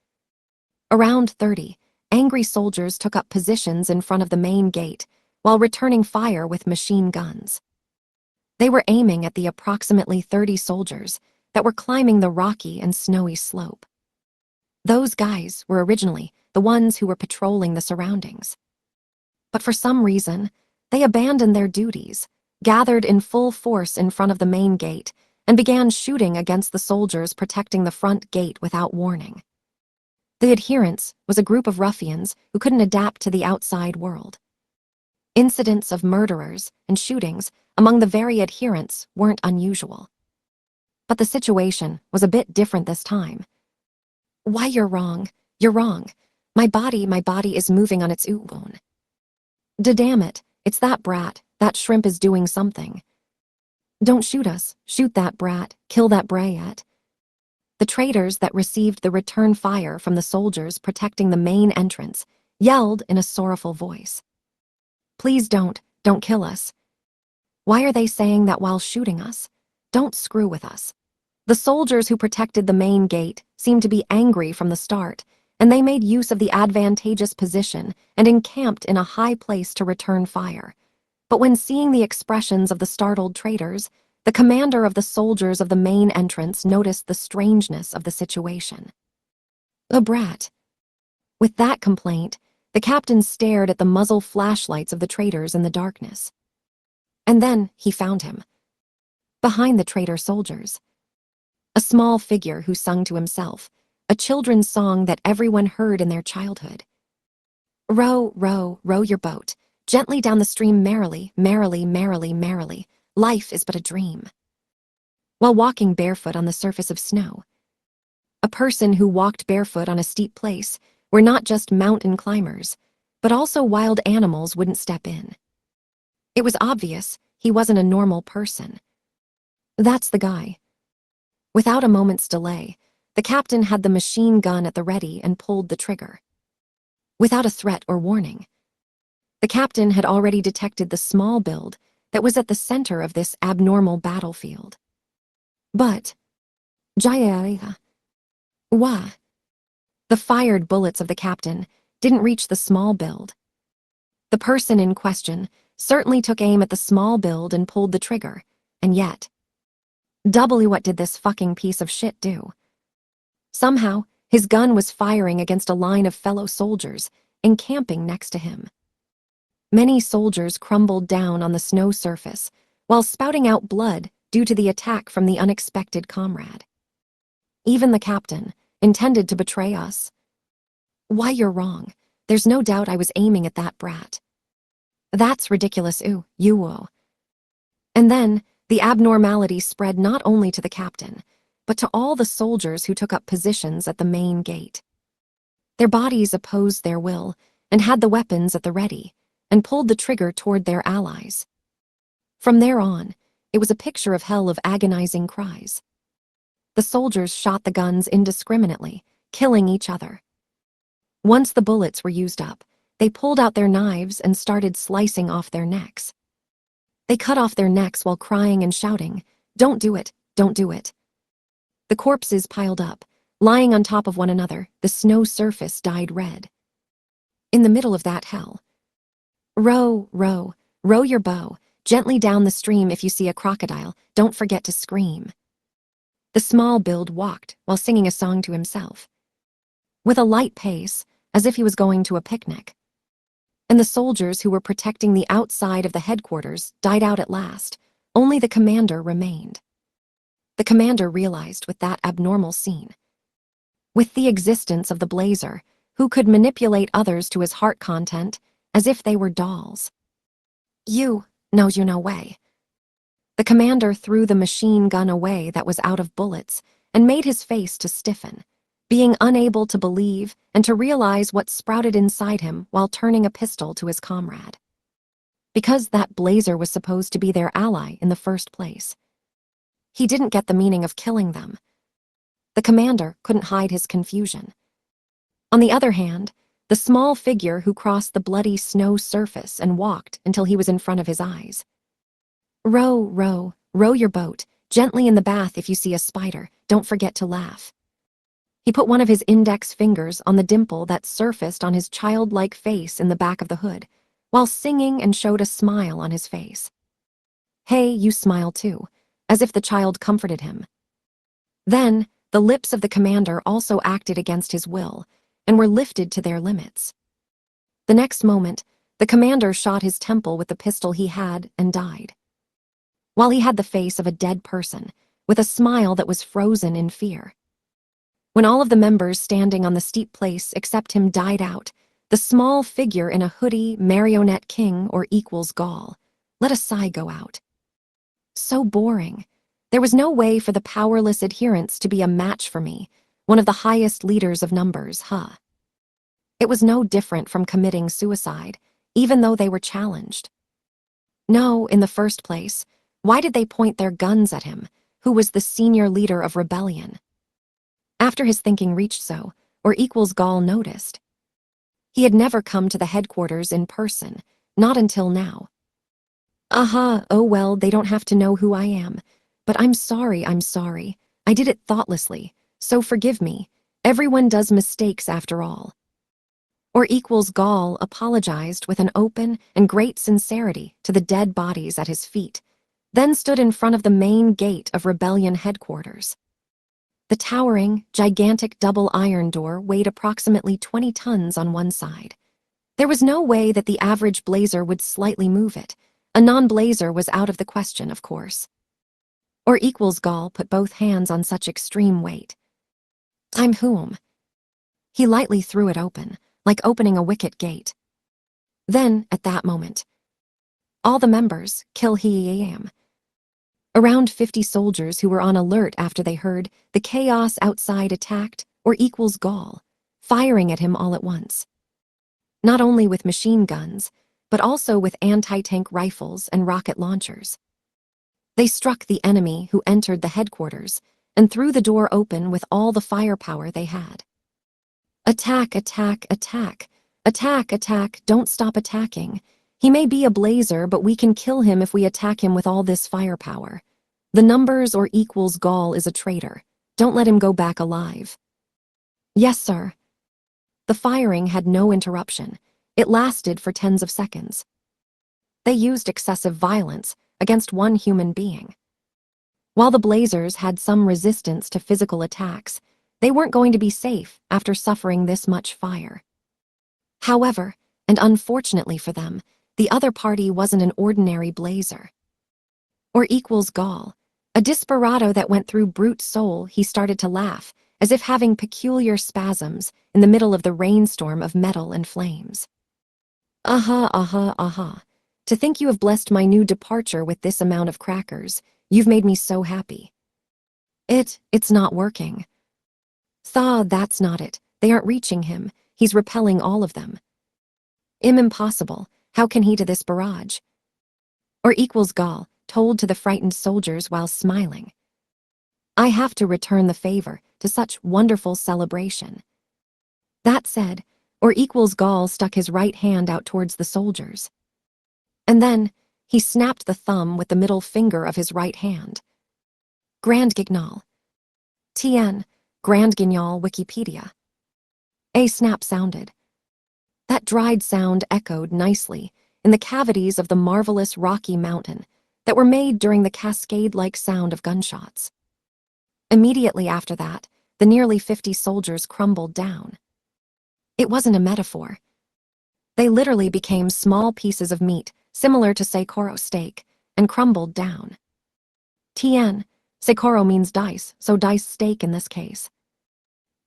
Around 30, angry soldiers took up positions in front of the main gate while returning fire with machine guns. They were aiming at the approximately 30 soldiers that were climbing the rocky and snowy slope. Those guys were originally the ones who were patrolling the surroundings. But for some reason, they abandoned their duties, gathered in full force in front of the main gate, and began shooting against the soldiers protecting the front gate without warning. The adherents was a group of ruffians who couldn't adapt to the outside world. Incidents of murderers and shootings among the very adherents weren't unusual. But the situation was a bit different this time. Why, you're wrong. You're wrong. My body is moving on its own. Damn it, it's that brat. That shrimp is doing something. Don't shoot us. Shoot that brat. Kill that brat. The traitors that received the return fire from the soldiers protecting the main entrance yelled in a sorrowful voice. Please don't kill us. Why are they saying that while shooting us? Don't screw with us. The soldiers who protected the main gate seemed to be angry from the start, and they made use of the advantageous position and encamped in a high place to return fire. But when seeing the expressions of the startled traitors, the commander of the soldiers of the main entrance noticed the strangeness of the situation. A brat. With that complaint, the captain stared at the muzzle flashlights of the traitors in the darkness. And then he found him. Behind the traitor soldiers. A small figure who sung to himself, a children's song that everyone heard in their childhood. Row, row, row your boat, gently down the stream merrily, merrily, merrily, merrily. Life is but a dream. While walking barefoot on the surface of snow. A person who walked barefoot on a steep place where not just mountain climbers, but also wild animals wouldn't step in. It was obvious he wasn't a normal person. That's the guy. Without a moment's delay, the captain had the machine gun at the ready and pulled the trigger. Without a threat or warning. The captain had already detected the small build that was at the center of this abnormal battlefield. But, Jaya, wah. The fired bullets of the captain didn't reach the small build. The person in question certainly took aim at the small build and pulled the trigger, and yet, what did this fucking piece of shit do? Somehow, his gun was firing against a line of fellow soldiers encamping next to him. Many soldiers crumbled down on the snow surface while spouting out blood due to the attack from the unexpected comrade. Even the captain, intended to betray us. Why, you're wrong. There's no doubt I was aiming at that brat. That's ridiculous, you will. And then, the abnormality spread not only to the captain, but to all the soldiers who took up positions at the main gate. Their bodies opposed their will, and had the weapons at the ready, and pulled the trigger toward their allies. From there on, it was a picture of hell of agonizing cries. The soldiers shot the guns indiscriminately, killing each other. Once the bullets were used up, they pulled out their knives and started slicing off their necks. They cut off their necks while crying and shouting, "Don't do it, don't do it." The corpses piled up, lying on top of one another, the snow surface dyed red. In the middle of that hell, row, row, row your bow gently down the stream. If you see a crocodile, don't forget to scream. The small build walked while singing a song to himself, with a light pace, as if he was going to a picnic. And the soldiers who were protecting the outside of the headquarters died out at last. Only the commander remained. The commander realized with that abnormal scene, with the existence of the blazer, who could manipulate others to his heart content as if they were dolls. You no way. The commander threw the machine gun away that was out of bullets and made his face to stiffen, being unable to believe and to realize what sprouted inside him while turning a pistol to his comrade. Because that blazer was supposed to be their ally in the first place. He didn't get the meaning of killing them. The commander couldn't hide his confusion. On the other hand, the small figure who crossed the bloody snow surface and walked until he was in front of his eyes. Row, row, row your boat gently in the bath. If you see a spider, don't forget to laugh. He put one of his index fingers on the dimple that surfaced on his childlike face in the back of the hood, while singing, and showed a smile on his face. Hey, you smile too, as if the child comforted him. Then, the lips of the commander also acted against his will, and were lifted to their limits. The next moment, the commander shot his temple with the pistol he had and died. While he had the face of a dead person, with a smile that was frozen in fear. When all of the members standing on the steep place except him died out, the small figure in a hoodie, marionette king or equals Gaul, let a sigh go out. So boring. There was no way for the powerless adherents to be a match for me, one of the highest leaders of numbers, huh? It was no different from committing suicide, even though they were challenged. No, in the first place, why did they point their guns at him, who was the senior leader of rebellion? After his thinking reached so, or equals Gaul noticed. He had never come to the headquarters in person, not until now. Oh well, they don't have to know who I am. But I'm sorry. I did it thoughtlessly, so forgive me. Everyone does mistakes after all. Or equals Gaul apologized with an open and great sincerity to the dead bodies at his feet, then stood in front of the main gate of rebellion headquarters. The towering, gigantic double iron door weighed approximately 20 tons on one side. There was no way that the average blazer would slightly move it. A non-blazer was out of the question, of course. Or equals Gaul put both hands on such extreme weight. I'm whom? He lightly threw it open, like opening a wicket gate. Then, at that moment, all the members, kill he am. Around 50 soldiers who were on alert after they heard the chaos outside attacked, or equals Gaul, firing at him all at once. Not only with machine guns, but also with anti-tank rifles and rocket launchers. They struck the enemy who entered the headquarters and threw the door open with all the firepower they had. Attack, attack, attack. Attack, attack, don't stop attacking. He may be a blazer, but we can kill him if we attack him with all this firepower. The numbers or equals Gaul is a traitor. Don't let him go back alive. Yes, sir. The firing had no interruption. It lasted for tens of seconds. They used excessive violence against one human being. While the blazers had some resistance to physical attacks, they weren't going to be safe after suffering this much fire. However, and unfortunately for them, the other party wasn't an ordinary blazer. Or equals Gaul, a desperado that went through brute soul. He started to laugh as if having peculiar spasms in the middle of the rainstorm of metal and flames. Aha, aha, aha. To think you have blessed my new departure with this amount of crackers. You've made me so happy. It's not working. Thaw, that's not it. They aren't reaching him. He's repelling all of them. Impossible. How can he to this barrage? Or equals Gaul, told to the frightened soldiers while smiling. I have to return the favor to such wonderful celebration. That said, or equals Gaul stuck his right hand out towards the soldiers. And then, he snapped the thumb with the middle finger of his right hand. Grand Guignol. TN, Grand Guignol Wikipedia. A snap sounded. That dried sound echoed nicely in the cavities of the marvelous rocky mountain that were made during the cascade-like sound of gunshots. Immediately after that, the nearly 50 soldiers crumbled down. It wasn't a metaphor. They literally became small pieces of meat, similar to Seikoro steak, and crumbled down. TN, Seikoro means dice, so dice steak in this case.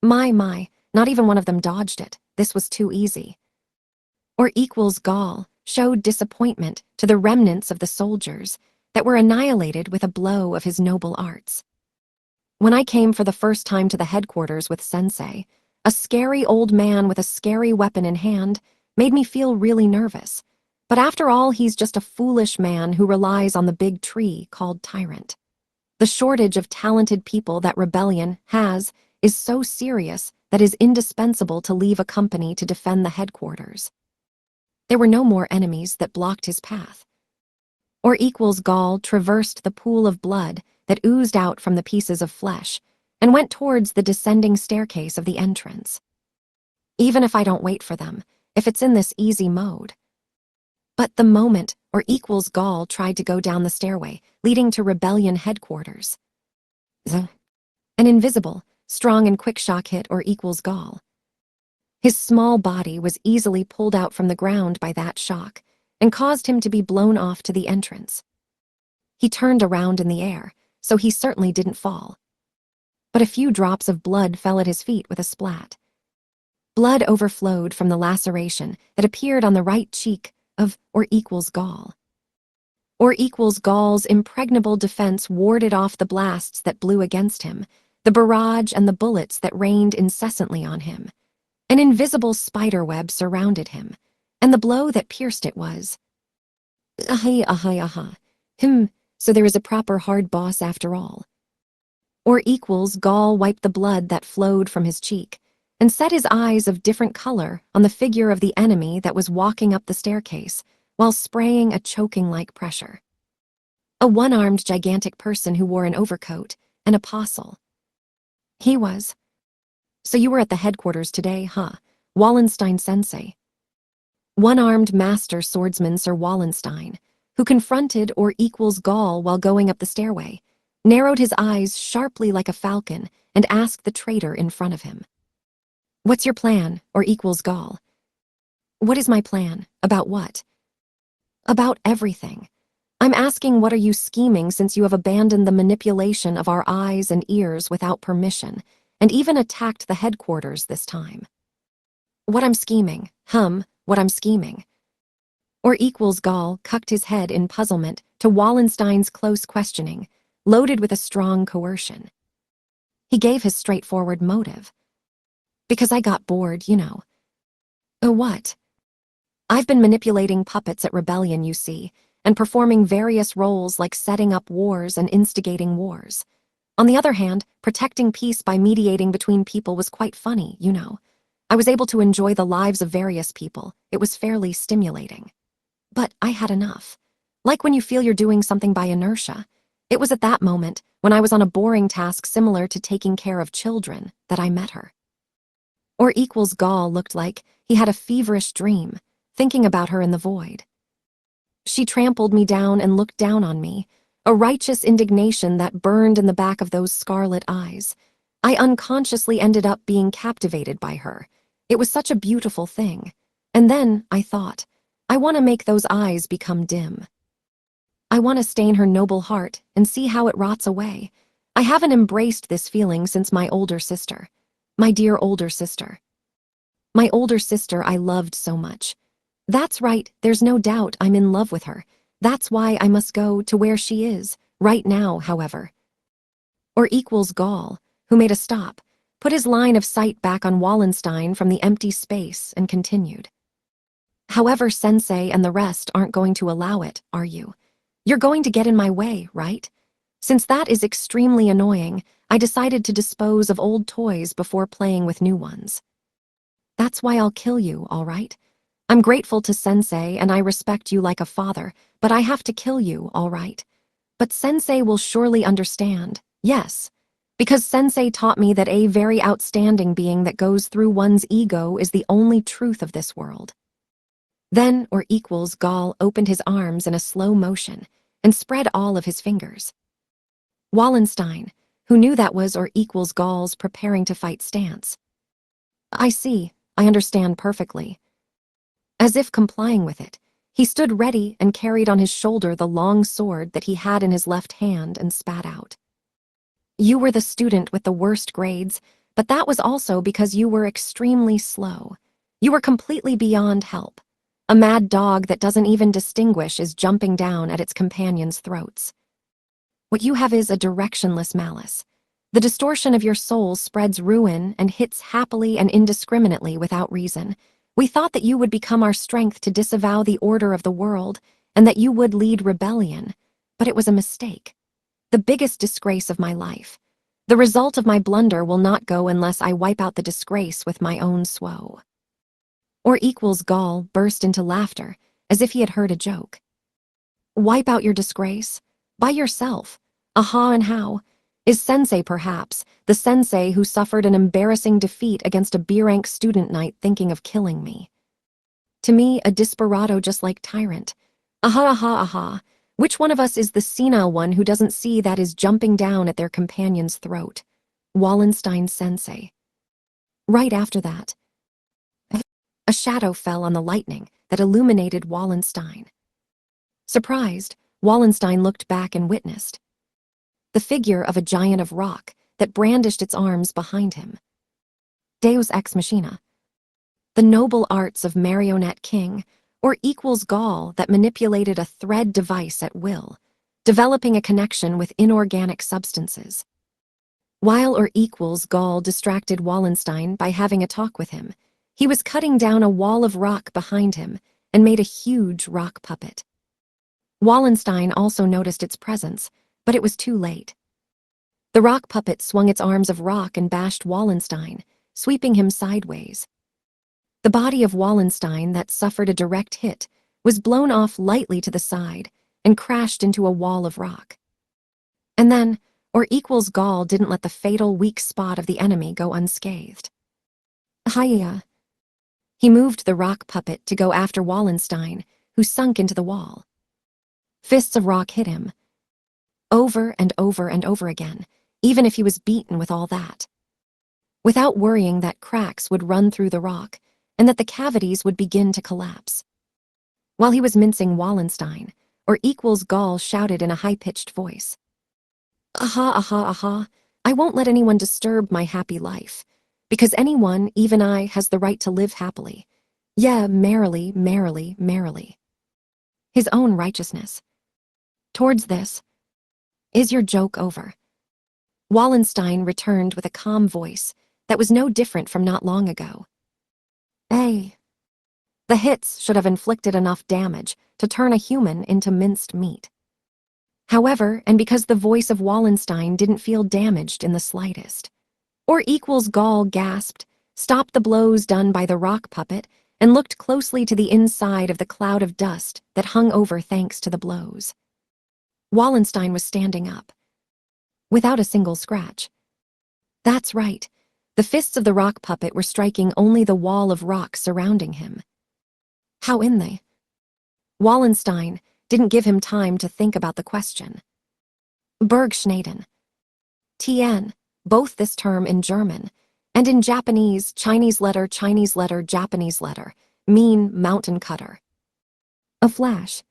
My, not even one of them dodged it. This was too easy. Or equals Gaul showed disappointment to the remnants of the soldiers that were annihilated with a blow of his noble arts. When I came for the first time to the headquarters with Sensei, a scary old man with a scary weapon in hand made me feel really nervous. But after all, he's just a foolish man who relies on the big tree called Tyrant. The shortage of talented people that rebellion has is so serious that it is indispensable to leave a company to defend the headquarters. There were no more enemies that blocked his path. Or equals Gaul traversed the pool of blood that oozed out from the pieces of flesh and went towards the descending staircase of the entrance. Even if I don't wait for them, if it's in this easy mode. But the moment or equals Gaul tried to go down the stairway leading to rebellion headquarters. An invisible, strong and quick shock hit or equals Gaul. His small body was easily pulled out from the ground by that shock and caused him to be blown off to the entrance. He turned around in the air, so he certainly didn't fall. But a few drops of blood fell at his feet with a splat. Blood overflowed from the laceration that appeared on the right cheek of or equals Gaul. Or equals Gaul's impregnable defense warded off the blasts that blew against him, the barrage and the bullets that rained incessantly on him. An invisible spider web surrounded him, and the blow that pierced it was, aha, so there is a proper hard boss after all. Or equals Gaul wiped the blood that flowed from his cheek, and set his eyes of different color on the figure of the enemy that was walking up the staircase, while spraying a choking-like pressure. A one-armed gigantic person who wore an overcoat, an apostle. He was. So you were at the headquarters today, huh? Wallenstein Sensei. One-armed master swordsman Sir Wallenstein, who confronted or equals Gaul while going up the stairway, narrowed his eyes sharply like a falcon and asked the traitor in front of him. What's your plan, or equals Gaul? What is my plan? About what? About everything. I'm asking, what are you scheming since you have abandoned the manipulation of our eyes and ears without permission, and even attacked the headquarters this time? What I'm scheming, what I'm scheming. Or equals Gaul cucked his head in puzzlement to Wallenstein's close questioning, loaded with a strong coercion. He gave his straightforward motive. Because I got bored, you know. Oh, what? I've been manipulating puppets at rebellion, you see, and performing various roles like setting up wars and instigating wars. On the other hand, protecting peace by mediating between people was quite funny, you know. I was able to enjoy the lives of various people. It was fairly stimulating. But I had enough. Like when you feel you're doing something by inertia. It was at that moment, when I was on a boring task similar to taking care of children, that I met her. Or equals Gaul looked like he had a feverish dream, thinking about her in the void. She trampled me down and looked down on me, a righteous indignation that burned in the back of those scarlet eyes. I unconsciously ended up being captivated by her. It was such a beautiful thing. And then, I thought, I want to make those eyes become dim. I want to stain her noble heart and see how it rots away. I haven't embraced this feeling since my older sister. My dear older sister. My older sister I loved so much. That's right, there's no doubt I'm in love with her. That's why I must go to where she is, right now, however. Or equals Gall, who made a stop, put his line of sight back on Wallenstein from the empty space and continued. However, Sensei and the rest aren't going to allow it, are you? You're going to get in my way, right? Since that is extremely annoying, I decided to dispose of old toys before playing with new ones. That's why I'll kill you, all right? I'm grateful to Sensei and I respect you like a father, but I have to kill you, all right? But Sensei will surely understand, yes. Because Sensei taught me that a very outstanding being that goes through one's ego is the only truth of this world. Then, or equals Gall opened his arms in a slow motion and spread all of his fingers. Wallenstein, who knew that was or equals Gall's preparing to fight stance. I see, I understand perfectly. As if complying with it, he stood ready and carried on his shoulder the long sword that he had in his left hand and spat out. You were the student with the worst grades, but that was also because you were extremely slow. You were completely beyond help. A mad dog that doesn't even distinguish is jumping down at its companions' throats. What you have is a directionless malice. The distortion of your soul spreads ruin and hits happily and indiscriminately without reason. We thought that you would become our strength to disavow the order of the world and that you would lead rebellion, but it was a mistake. The biggest disgrace of my life. The result of my blunder will not go unless I wipe out the disgrace with my own swow. Or equals Gall burst into laughter, as if he had heard a joke. Wipe out your disgrace? By yourself. Aha, and how? Is Sensei perhaps, the Sensei who suffered an embarrassing defeat against a B-rank student knight thinking of killing me? To me, a desperado just like Tyrant. Aha, aha, aha. Which one of us is the senile one who doesn't see that is jumping down at their companion's throat? Wallenstein Sensei. Right after that, a shadow fell on the lightning that illuminated Wallenstein. Surprised, Wallenstein looked back and witnessed the figure of a giant of rock that brandished its arms behind him. Deus ex machina. The noble arts of marionette king, or equals Gall that manipulated a thread device at will, developing a connection with inorganic substances. While or equals Gall distracted Wallenstein by having a talk with him, he was cutting down a wall of rock behind him and made a huge rock puppet. Wallenstein also noticed its presence, but it was too late. The rock puppet swung its arms of rock and bashed Wallenstein, sweeping him sideways. The body of Wallenstein that suffered a direct hit was blown off lightly to the side and crashed into a wall of rock. And then, or equals Gall didn't let the fatal weak spot of the enemy go unscathed. Hiya. He moved the rock puppet to go after Wallenstein, who sunk into the wall. Fists of rock hit him, over and over and over again, even if he was beaten with all that. Without worrying that cracks would run through the rock, and that the cavities would begin to collapse. While he was mincing Wallenstein, or equals Gall shouted in a high-pitched voice. Aha, aha, aha, I won't let anyone disturb my happy life, because anyone, even I, has the right to live happily. Yeah, merrily, merrily, merrily. His own righteousness. Towards this, is your joke over? Wallenstein returned with a calm voice that was no different from not long ago. Hey. The hits should have inflicted enough damage to turn a human into minced meat. However, and because the voice of Wallenstein didn't feel damaged in the slightest, or equals Gall gasped, stopped the blows done by the rock puppet, and looked closely to the inside of the cloud of dust that hung over thanks to the blows. Wallenstein was standing up, without a single scratch. That's right. The fists of the rock puppet were striking only the wall of rock surrounding him. How in the... Wallenstein didn't give him time to think about the question. Bergschneiden. TN, both this term in German, and in Japanese, Chinese letter, Japanese letter, mean mountain cutter. A flash.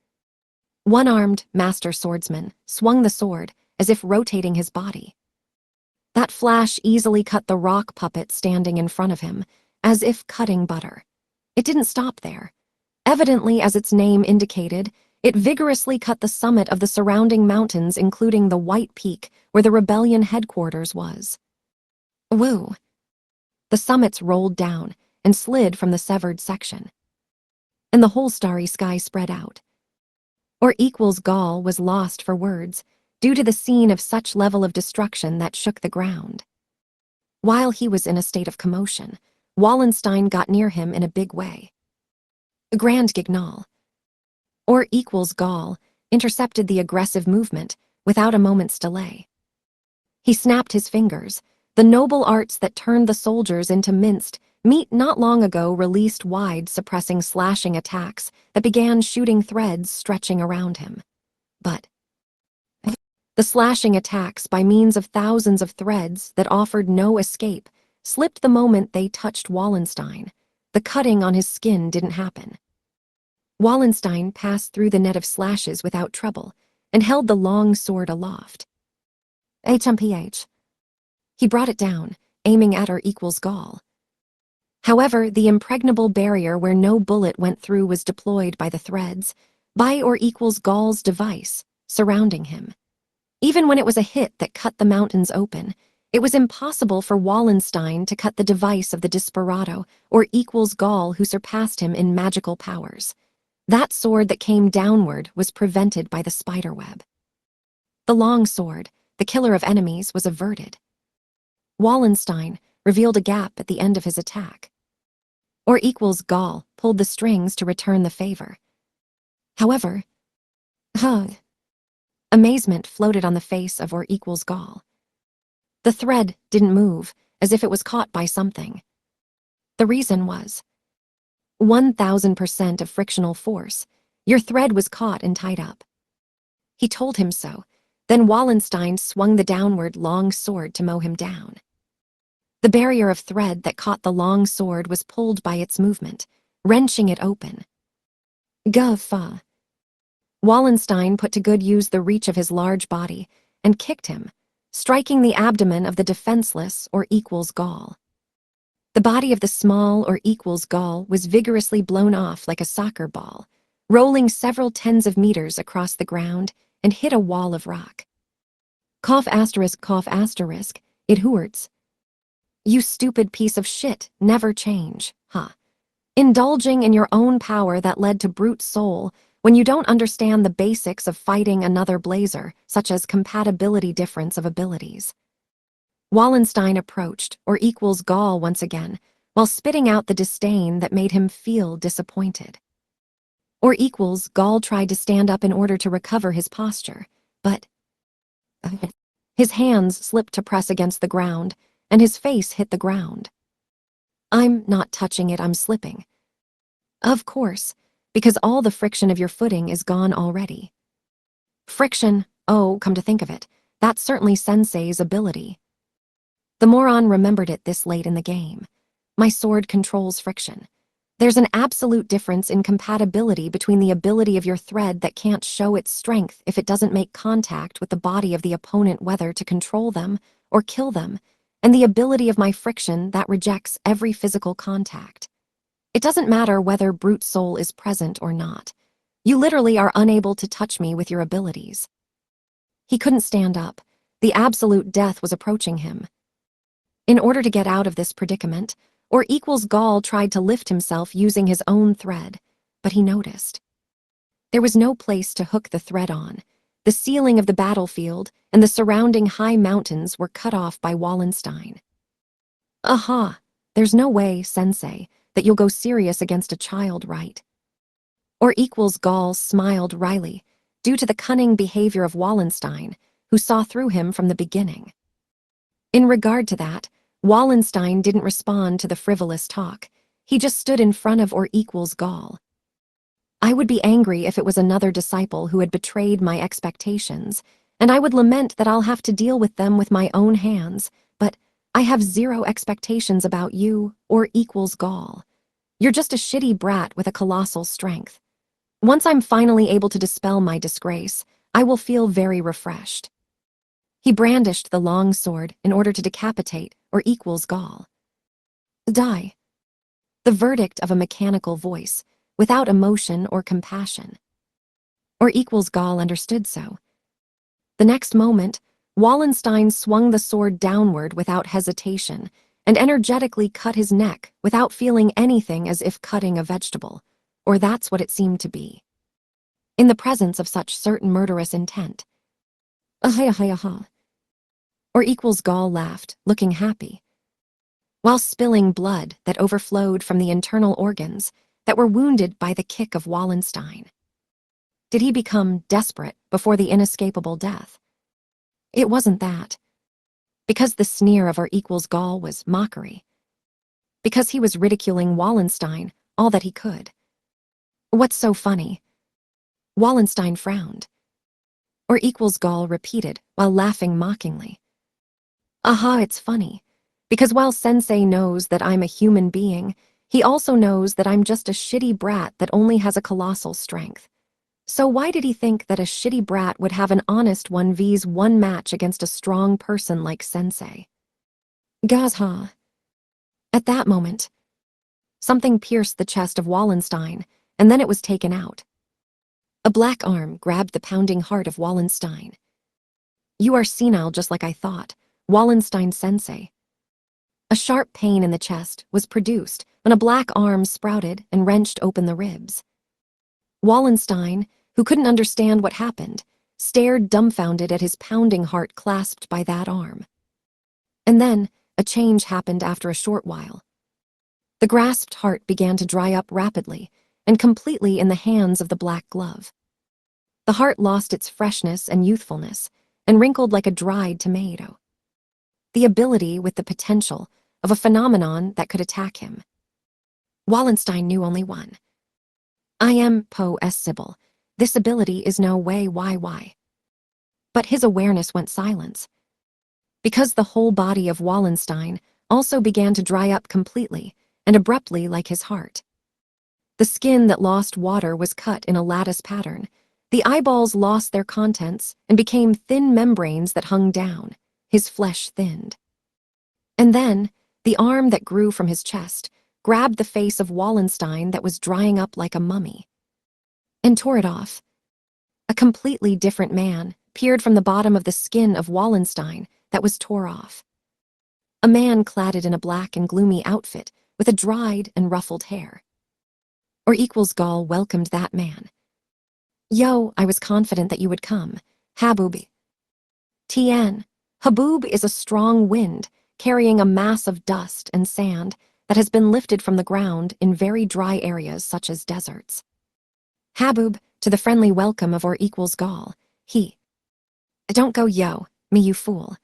One-armed master swordsman swung the sword as if rotating his body. That flash easily cut the rock puppet standing in front of him, as if cutting butter. It didn't stop there. Evidently, as its name indicated, it vigorously cut the summit of the surrounding mountains, including the White Peak, where the rebellion headquarters was. Woo! The summits rolled down and slid from the severed section, and the whole starry sky spread out. Or equals Gaul was lost for words, due to the scene of such level of destruction that shook the ground. While he was in a state of commotion, Wallenstein got near him in a big way. Grand Guignol, or equals Gaul, intercepted the aggressive movement without a moment's delay. He snapped his fingers. The noble arts that turned the soldiers into minced meat not long ago released wide, suppressing slashing attacks that began shooting threads stretching around him. But the slashing attacks, by means of thousands of threads that offered no escape, slipped the moment they touched Wallenstein. The cutting on his skin didn't happen. Wallenstein passed through the net of slashes without trouble and held the long sword aloft. HMPH. He brought it down, aiming at or equals Gaul. However, the impregnable barrier where no bullet went through was deployed by the threads, by or equals Gaul's device, surrounding him. Even when it was a hit that cut the mountains open, it was impossible for Wallenstein to cut the device of the desperado or equals Gaul who surpassed him in magical powers. That sword that came downward was prevented by the spiderweb. The long sword, the killer of enemies, was averted. Wallenstein revealed a gap at the end of his attack. Or equals Gaul pulled the strings to return the favor. However, amazement floated on the face of or equals Gaul. The thread didn't move, as if it was caught by something. The reason was 1000% of frictional force. Your thread was caught and tied up. He told him so. Then Wallenstein swung the downward long sword to mow him down. The barrier of thread that caught the long sword was pulled by its movement, wrenching it open. Guffa. Wallenstein put to good use the reach of his large body and kicked him, striking the abdomen of the defenseless or equals Gaul. The body of the small or equals Gaul was vigorously blown off like a soccer ball, rolling several tens of meters across the ground and hit a wall of rock. Cough asterisk, it hurts. You stupid piece of shit, never change, huh? Indulging in your own power that led to brute soul when you don't understand the basics of fighting another blazer, such as compatibility difference of abilities. Wallenstein approached, or equals Gaul once again, while spitting out the disdain that made him feel disappointed. Or equals Gaul tried to stand up in order to recover his posture, but his hands slipped to press against the ground, and his face hit the ground. I'm not touching it, I'm slipping. Of course, because all the friction of your footing is gone already. Friction, oh, come to think of it, that's certainly Sensei's ability. The moron remembered it this late in the game. My sword controls friction. There's an absolute difference in compatibility between the ability of your thread that can't show its strength if it doesn't make contact with the body of the opponent, whether to control them or kill them, and the ability of my friction that rejects every physical contact. It doesn't matter whether brute soul is present or not. You literally are unable to touch me with your abilities. He couldn't stand up. The absolute death was approaching him. In order to get out of this predicament, or equals Gaul tried to lift himself using his own thread, but he noticed there was no place to hook the thread on. The ceiling of the battlefield and the surrounding high mountains were cut off by Wallenstein. Aha, there's no way, Sensei, that you'll go serious against a child, right? Or equals Gaul smiled wryly, due to the cunning behavior of Wallenstein, who saw through him from the beginning. In regard to that, Wallenstein didn't respond to the frivolous talk. He just stood in front of or equals Gaul. I would be angry if it was another disciple who had betrayed my expectations, and I would lament that I'll have to deal with them with my own hands, but I have zero expectations about you or equals Gaul. You're just a shitty brat with a colossal strength. Once I'm finally able to dispel my disgrace, I will feel very refreshed. He brandished the long sword in order to decapitate or equals Gaul. Die. The verdict of a mechanical voice, without emotion or compassion. Or equals Gaul understood so. The next moment, Wallenstein swung the sword downward without hesitation and energetically cut his neck without feeling anything, as if cutting a vegetable, or that's what it seemed to be. In the presence of such certain murderous intent. Ahayahayaha. Or equals Gaul laughed, looking happy, while spilling blood that overflowed from the internal organs that were wounded by the kick of Wallenstein. Did he become desperate before the inescapable death? It wasn't that. Because the sneer of our equals Gaul was mockery. Because he was ridiculing Wallenstein all that he could. What's so funny? Wallenstein frowned. Or equals Gaul repeated while laughing mockingly. Aha, it's funny. Because while Sensei knows that I'm a human being, he also knows that I'm just a shitty brat that only has a colossal strength. So why did he think that a shitty brat would have an honest 1v1 match against a strong person like Sensei? Gazha. At that moment, something pierced the chest of Wallenstein, and then it was taken out. A black arm grabbed the pounding heart of Wallenstein. You are senile just like I thought, Wallenstein Sensei. A sharp pain in the chest was produced when a black arm sprouted and wrenched open the ribs. Wallenstein, who couldn't understand what happened, stared dumbfounded at his pounding heart clasped by that arm. And then, a change happened after a short while. The grasped heart began to dry up rapidly and completely in the hands of the black glove. The heart lost its freshness and youthfulness and wrinkled like a dried tomato. The ability with the potential of a phenomenon that could attack him. Wallenstein knew only one. I am Sibyl. This ability is no way why. But his awareness went silence. Because the whole body of Wallenstein also began to dry up completely and abruptly like his heart. The skin that lost water was cut in a lattice pattern. The eyeballs lost their contents and became thin membranes that hung down. His flesh thinned. And then, the arm that grew from his chest grabbed the face of Wallenstein that was drying up like a mummy, and tore it off. A completely different man peered from the bottom of the skin of Wallenstein that was tore off. A man cladded in a black and gloomy outfit with a dried and ruffled hair. Or equals Gaul welcomed that man. Yo, I was confident that you would come. Haboob. Tien. Haboob is a strong wind carrying a mass of dust and sand that has been lifted from the ground in very dry areas such as deserts. Haboob, to the friendly welcome of or equals Gaul, he. Don't go yo, me you fool.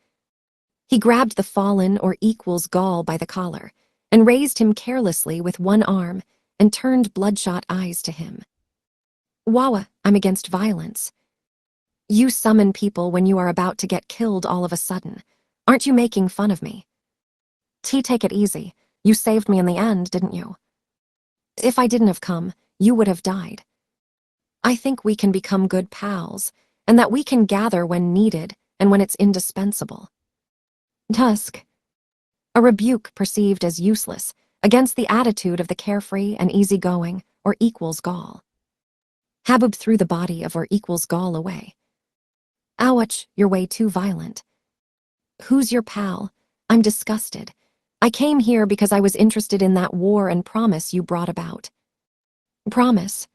He grabbed the fallen or equals Gaul by the collar and raised him carelessly with one arm and turned bloodshot eyes to him. Wawa, I'm against violence. You summon people when you are about to get killed all of a sudden. Aren't you making fun of me? Take it easy. You saved me in the end, didn't you? If I didn't have come, you would have died. I think we can become good pals, and that we can gather when needed and when it's indispensable. Tusk. A rebuke perceived as useless against the attitude of the carefree and easygoing or equals Gaul. Haboob threw the body of or equals Gaul away. Ouch, you're way too violent. Who's your pal? I'm disgusted. I came here because I was interested in that war and promise you brought about. Promise?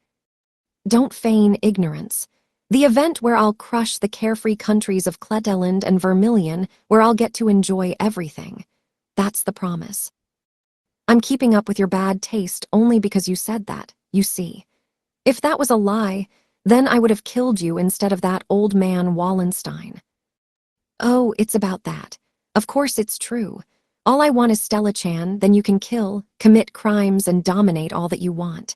Don't feign ignorance. The event where I'll crush the carefree countries of Kleteland and Vermilion, where I'll get to enjoy everything. That's the promise. I'm keeping up with your bad taste only because you said that, you see. If that was a lie, then I would have killed you instead of that old man Wallenstein. Oh, it's about that. Of course it's true. All I want is Stella-chan, then you can kill, commit crimes, and dominate all that you want.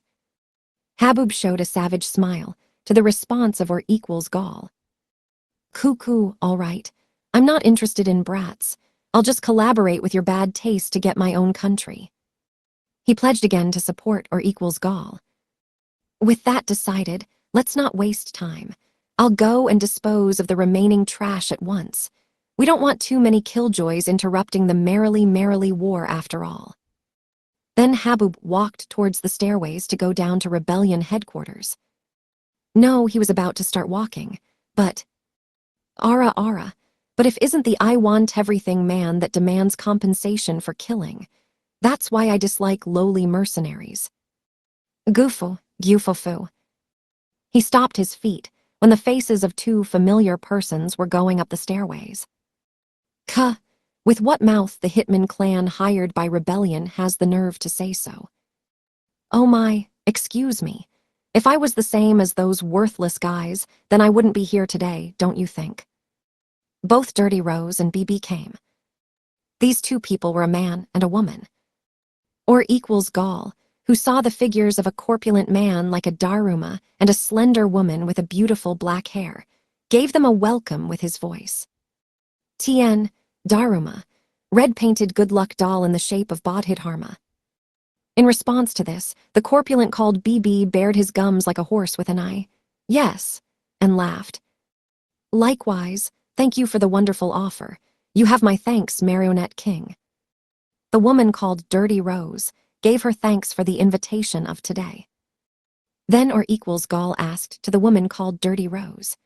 Haboob showed a savage smile to the response of or equals Gaul. Cuckoo, all right. I'm not interested in brats. I'll just collaborate with your bad taste to get my own country. He pledged again to support or equals Gaul. With that decided, let's not waste time. I'll go and dispose of the remaining trash at once. We don't want too many killjoys interrupting the merrily war after all. Then Habub walked towards the stairways to go down to rebellion headquarters. No, he was about to start walking, but... Ara, but if isn't the I want everything man that demands compensation for killing. That's why I dislike lowly mercenaries. Gufufu. He stopped his feet when the faces of two familiar persons were going up the stairways. With what mouth the Hitman clan hired by rebellion has the nerve to say so? Oh my, excuse me. If I was the same as those worthless guys, then I wouldn't be here today, don't you think? Both Dirty Rose and BB came. These two people were a man and a woman. Or equals Gaul, who saw the figures of a corpulent man like a Daruma and a slender woman with a beautiful black hair, gave them a welcome with his voice. Tien, Daruma, red-painted good luck doll in the shape of Bodhidharma. In response to this, the corpulent called BB bared his gums like a horse with an eye. Yes, and laughed. Likewise, thank you for the wonderful offer. You have my thanks, Marionette King. The woman called Dirty Rose gave her thanks for the invitation of today. Then or equals Gaul asked to the woman called Dirty Rose.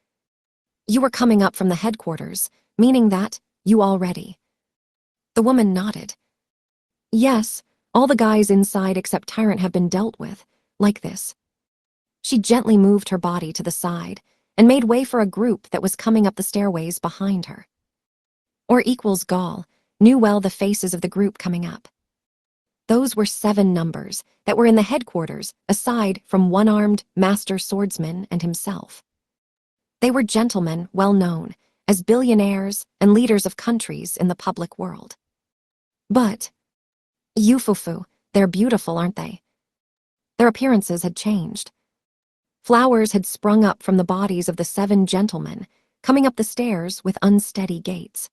You were coming up from the headquarters, meaning that you already. The woman nodded. Yes, all the guys inside except Tyrant have been dealt with, like this. She gently moved her body to the side and made way for a group that was coming up the stairways behind her. Or equals Gaul knew well the faces of the group coming up. Those were 7 numbers that were in the headquarters, aside from one-armed master swordsman and himself. They were gentlemen well known as billionaires and leaders of countries in the public world. But, Yufufu, they're beautiful, aren't they? Their appearances had changed. Flowers had sprung up from the bodies of the 7 gentlemen, coming up the stairs with unsteady gaits.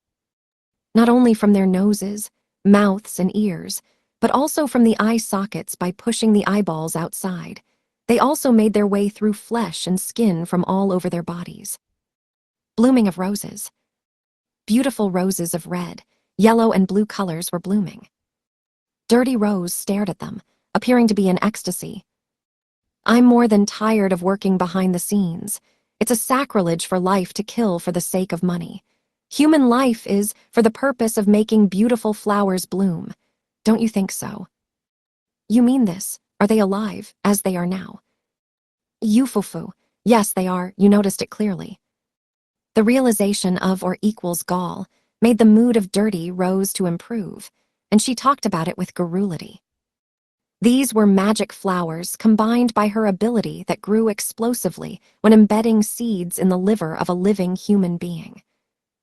Not only from their noses, mouths, and ears, but also from the eye sockets by pushing the eyeballs outside. They also made their way through flesh and skin from all over their bodies. Blooming of roses. Beautiful roses of red, yellow, and blue colors were blooming. Dirty Rose stared at them, appearing to be in ecstasy. I'm more than tired of working behind the scenes. It's a sacrilege for life to kill for the sake of money. Human life is for the purpose of making beautiful flowers bloom. Don't you think so? You mean this? Are they alive, as they are now? Yufufu. Yes, they are. You noticed it clearly. The realization of or equals Gaul made the mood of Dirty Rose to improve, and she talked about it with garrulity. These were magic flowers combined by her ability that grew explosively when embedding seeds in the liver of a living human being.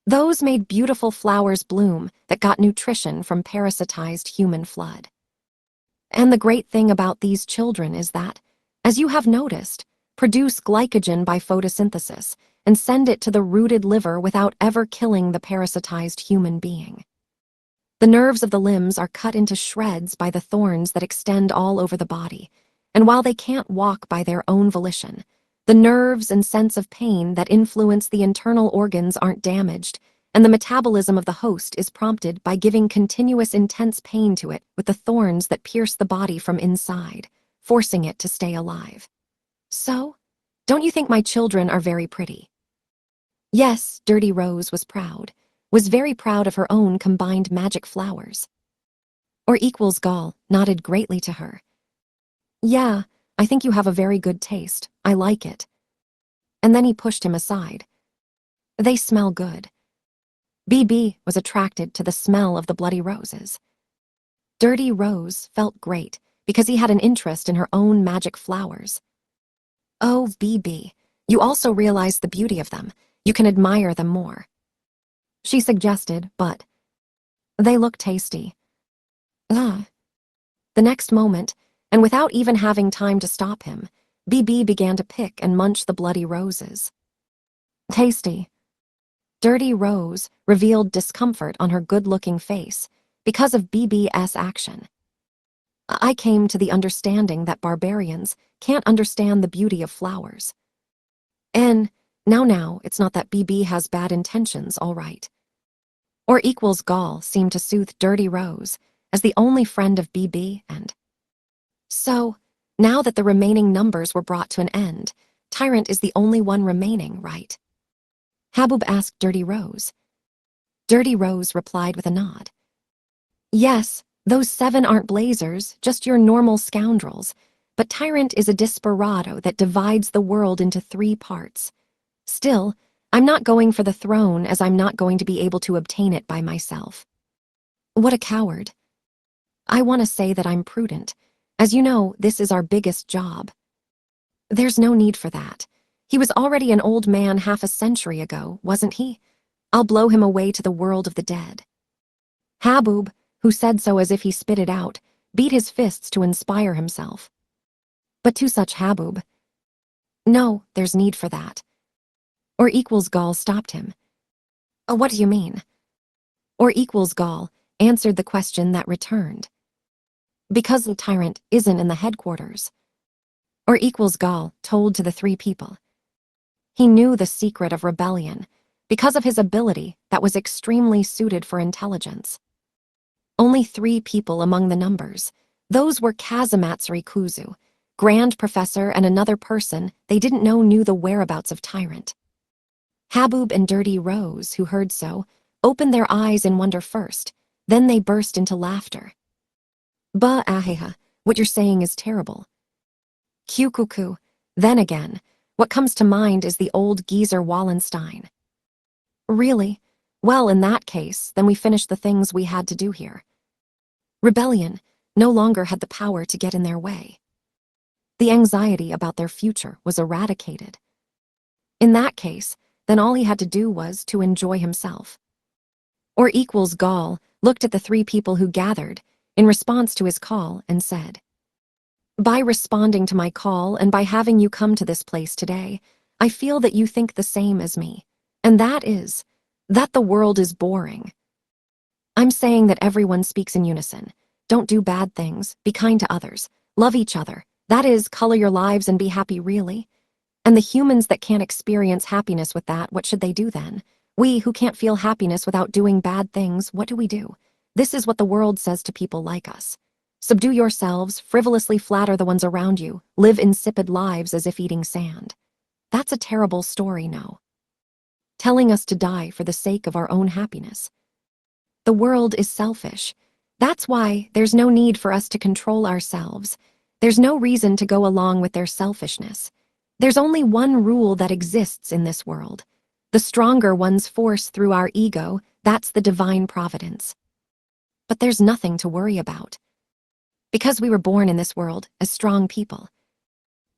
Those made beautiful flowers bloom that got nutrition from parasitized human flood. And the great thing about these children is that, as you have noticed, produce glycogen by photosynthesis and send it to the rooted liver without ever killing the parasitized human being. The nerves of the limbs are cut into shreds by the thorns that extend all over the body, and while they can't walk by their own volition, the nerves and sense of pain that influence the internal organs aren't damaged, and the metabolism of the host is prompted by giving continuous intense pain to it with the thorns that pierce the body from inside, forcing it to stay alive. So, don't you think my children are very pretty? Yes, Dirty Rose was proud, was very proud of her own combined magic flowers. Or equals Gaul nodded greatly to her. Yeah, I think you have a very good taste. I like it. And then he pushed him aside. They smell good. BB was attracted to the smell of the bloody roses. Dirty Rose felt great because he had an interest in her own magic flowers. Oh, BB, you also realize the beauty of them. You can admire them more. She suggested, but they look tasty. The next moment, and without even having time to stop him, BB began to pick and munch the bloody roses. Tasty. Dirty Rose revealed discomfort on her good-looking face because of BB's action. I came to the understanding that barbarians can't understand the beauty of flowers. And now, it's not that BB has bad intentions, all right. Or equals gall seemed to soothe Dirty Rose as the only friend of BB and... So, now that the remaining numbers were brought to an end, Tyrant is the only one remaining, right? Habub asked Dirty Rose. Dirty Rose replied with a nod. Yes, those 7 aren't blazers, just your normal scoundrels, but Tyrant is a desperado that divides the world into 3 parts. Still, I'm not going for the throne as I'm not going to be able to obtain it by myself. What a coward. I want to say that I'm prudent. As you know, this is our biggest job. There's no need for that. He was already an old man half a century ago, wasn't he? I'll blow him away to the world of the dead. Habub, who said so as if he spit it out, beat his fists to inspire himself. But to such Habub, no, there's need for that. Or equals gall stopped him. What do you mean? Or equals gall answered the question that returned. Because the Tyrant isn't in the headquarters. Or equals gall told to the 3 people. He knew the secret of rebellion because of his ability that was extremely suited for intelligence. Only 3 people among the numbers. Those were Kazumatsuri Kuzu, Grand Professor, and another person they didn't know knew the whereabouts of Tyrant. Habub and Dirty Rose, who heard so, opened their eyes in wonder first, then they burst into laughter. Bah aheha, what you're saying is terrible. Kukuku, then again, what comes to mind is the old geezer Wallenstein. Really? Well, in that case, then we finished the things we had to do here. Rebellion no longer had the power to get in their way. The anxiety about their future was eradicated. In that case, then all he had to do was to enjoy himself. Or equals gall looked at the 3 people who gathered in response to his call and said, by responding to my call and by having you come to this place today, I feel that you think the same as me, and that is, that the world is boring. I'm saying that everyone speaks in unison. Don't do bad things, be kind to others, love each other, that is, color your lives and be happy really. And the humans that can't experience happiness with that, what should they do then? We who can't feel happiness without doing bad things, what do? This is what the world says to people like us. Subdue yourselves, frivolously flatter the ones around you, live insipid lives as if eating sand. That's a terrible story, no? Telling us to die for the sake of our own happiness. The world is selfish. That's why there's no need for us to control ourselves. There's no reason to go along with their selfishness. There's only one rule that exists in this world. The stronger ones force through our ego, that's the divine providence. But there's nothing to worry about. Because we were born in this world as strong people.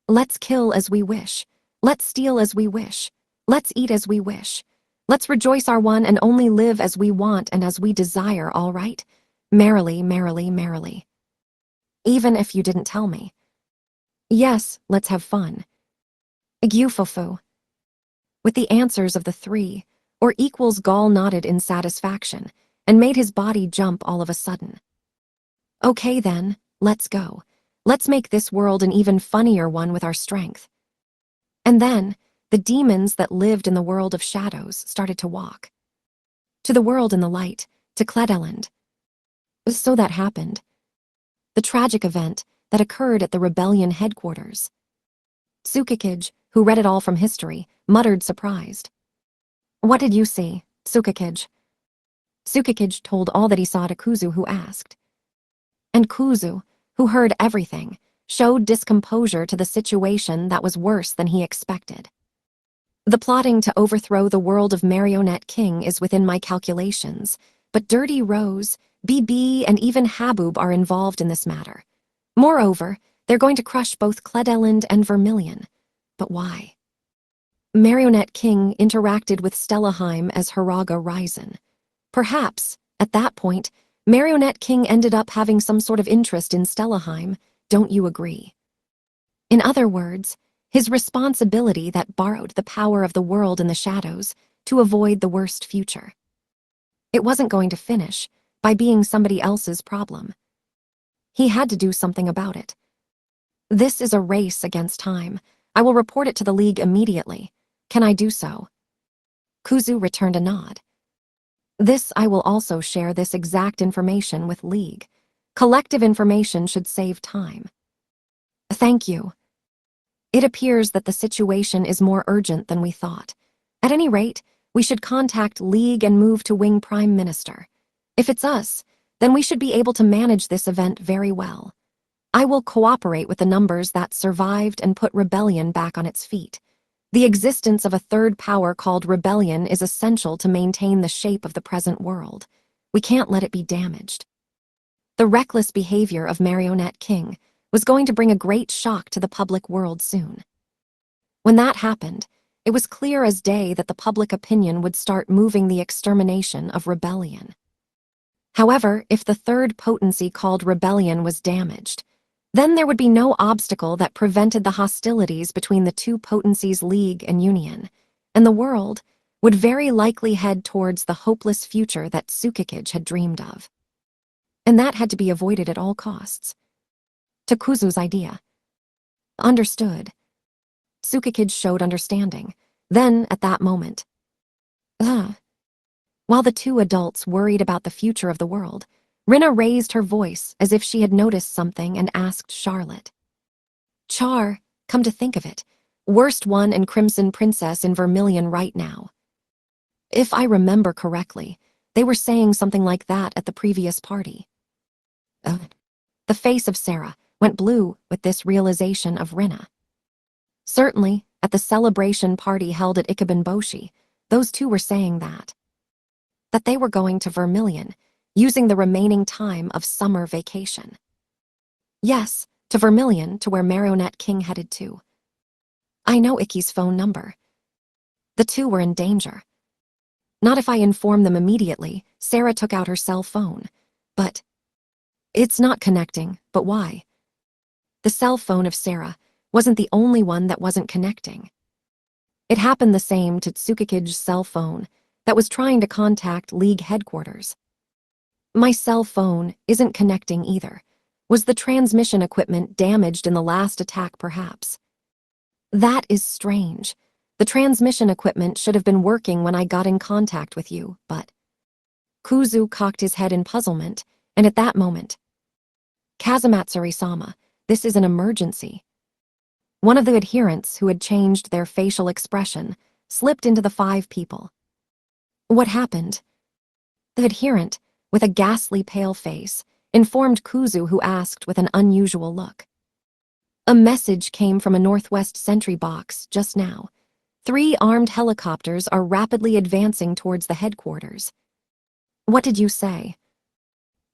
Let's kill as we wish. Let's steal as we wish. Let's eat as we wish. Let's rejoice our one and only live as we want and as we desire, all right? Merrily, merrily, merrily. Even if you didn't tell me. Yes, let's have fun. Gyufofu. With the answers of the 3, or equals gall nodded in satisfaction and made his body jump all of a sudden. Okay then, let's go. Let's make this world an even funnier one with our strength. And then, the demons that lived in the world of shadows started to walk. To the world in the light, to Kledeland. So that happened. The tragic event that occurred at the rebellion headquarters. Tsukikage, who read it all from history, muttered surprised. What did you see, Tsukikage? Tsukikage told all that he saw to Kuzu, who asked. And Kuzu, who heard everything, showed discomposure to the situation that was worse than he expected. The plotting to overthrow the world of Marionette King is within my calculations, but Dirty Rose, BB, and even Habub are involved in this matter. Moreover, they're going to crush both Kledeland and Vermilion. But why? Marionette King interacted with Stellaheim as Hiraga Ryzen. Perhaps, at that point, Marionette King ended up having some sort of interest in Stellaheim, don't you agree? In other words, his responsibility that borrowed the power of the world in the shadows to avoid the worst future. It wasn't going to finish by being somebody else's problem. He had to do something about it. This is a race against time. I will report it to the League immediately. Can I do so? Kuzu returned a nod. I will also share this exact information with League. Collective information should save time. Thank you. It appears that the situation is more urgent than we thought. At any rate, we should contact League and move to Wing Prime Minister. If it's us, then we should be able to manage this event very well. I will cooperate with the numbers that survived and put rebellion back on its feet. The existence of a third power called rebellion is essential to maintain the shape of the present world. We can't let it be damaged. The reckless behavior of Marionette King was going to bring a great shock to the public world soon. When that happened, it was clear as day that the public opinion would start moving the extermination of rebellion. However, if the third potency called rebellion was damaged, then there would be no obstacle that prevented the hostilities between the two potencies League and Union, and the world would very likely head towards the hopeless future that Tsukikage had dreamed of. And that had to be avoided at all costs. Takuzu's idea. Understood. Tsukikage showed understanding. Then, at that moment, while the two adults worried about the future of the world, Rina raised her voice as if she had noticed something and asked Charlotte. Char, come to think of it, Worst One and Crimson Princess in Vermilion right now. If I remember correctly, they were saying something like that at the previous party. The face of Sarah went blue with this realization of Rina. Certainly, at the celebration party held at Ikebanboshi, those two were saying that they were going to Vermilion, using the remaining time of summer vacation. Yes, to Vermilion, to where Marionette King headed to. I know Ikki's phone number. The two were in danger. Not if I inform them immediately. Sarah took out her cell phone. But it's not connecting, but why? The cell phone of Sarah wasn't the only one that wasn't connecting. It happened the same to Tsukikage's cell phone that was trying to contact League headquarters. My cell phone isn't connecting either. Was the transmission equipment damaged in the last attack, perhaps? That is strange. The transmission equipment should have been working when I got in contact with you, but... Kuzu cocked his head in puzzlement, and at that moment, Kazumatsuri-sama, this is an emergency. One of the adherents who had changed their facial expression slipped into the 5 people. What happened? The adherent, with a ghastly pale face, informed Kuzu, who asked with an unusual look. A message came from a Northwest sentry box just now. 3 armed helicopters are rapidly advancing towards the headquarters. What did you say?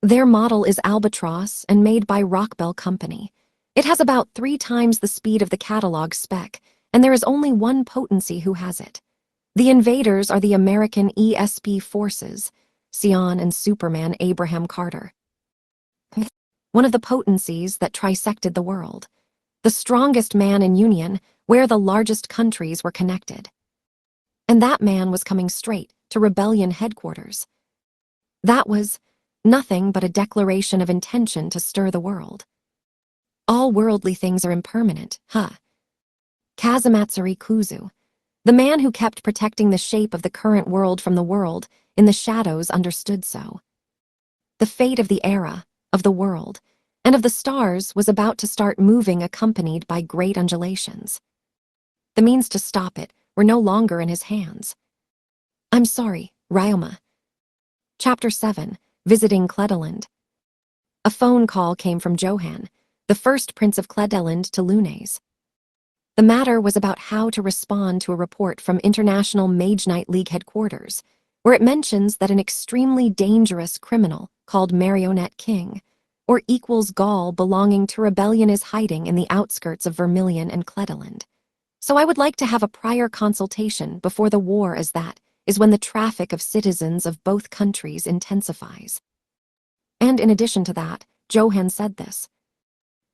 Their model is Albatross and made by Rockbell Company. It has about 3 times the speed of the catalog spec, and there is only one potency who has it. The invaders are the American ESP forces, Sion and Superman Abraham Carter. One of the potencies that trisected the world. The strongest man in Union, where the largest countries were connected. And that man was coming straight to Rebellion headquarters. That was nothing but a declaration of intention to stir the world. All worldly things are impermanent, huh? Kazumatsuri Kuzu, the man who kept protecting the shape of the current world from the world in the shadows, understood so. The fate of the era, of the world, and of the stars was about to start moving, accompanied by great undulations. The means to stop it were no longer in his hands. I'm sorry, Ryoma. Chapter 7, Visiting Kledeland. A phone call came from Johan, the first Prince of Kledeland, to Lunes. The matter was about how to respond to a report from International Mage Knight League headquarters, where it mentions that an extremely dangerous criminal called Marionette King, or equals Gaul belonging to Rebellion, is hiding in the outskirts of Vermilion and Kledeland. So I would like to have a prior consultation before the war, as that is when the traffic of citizens of both countries intensifies. And in addition to that, Johan said this.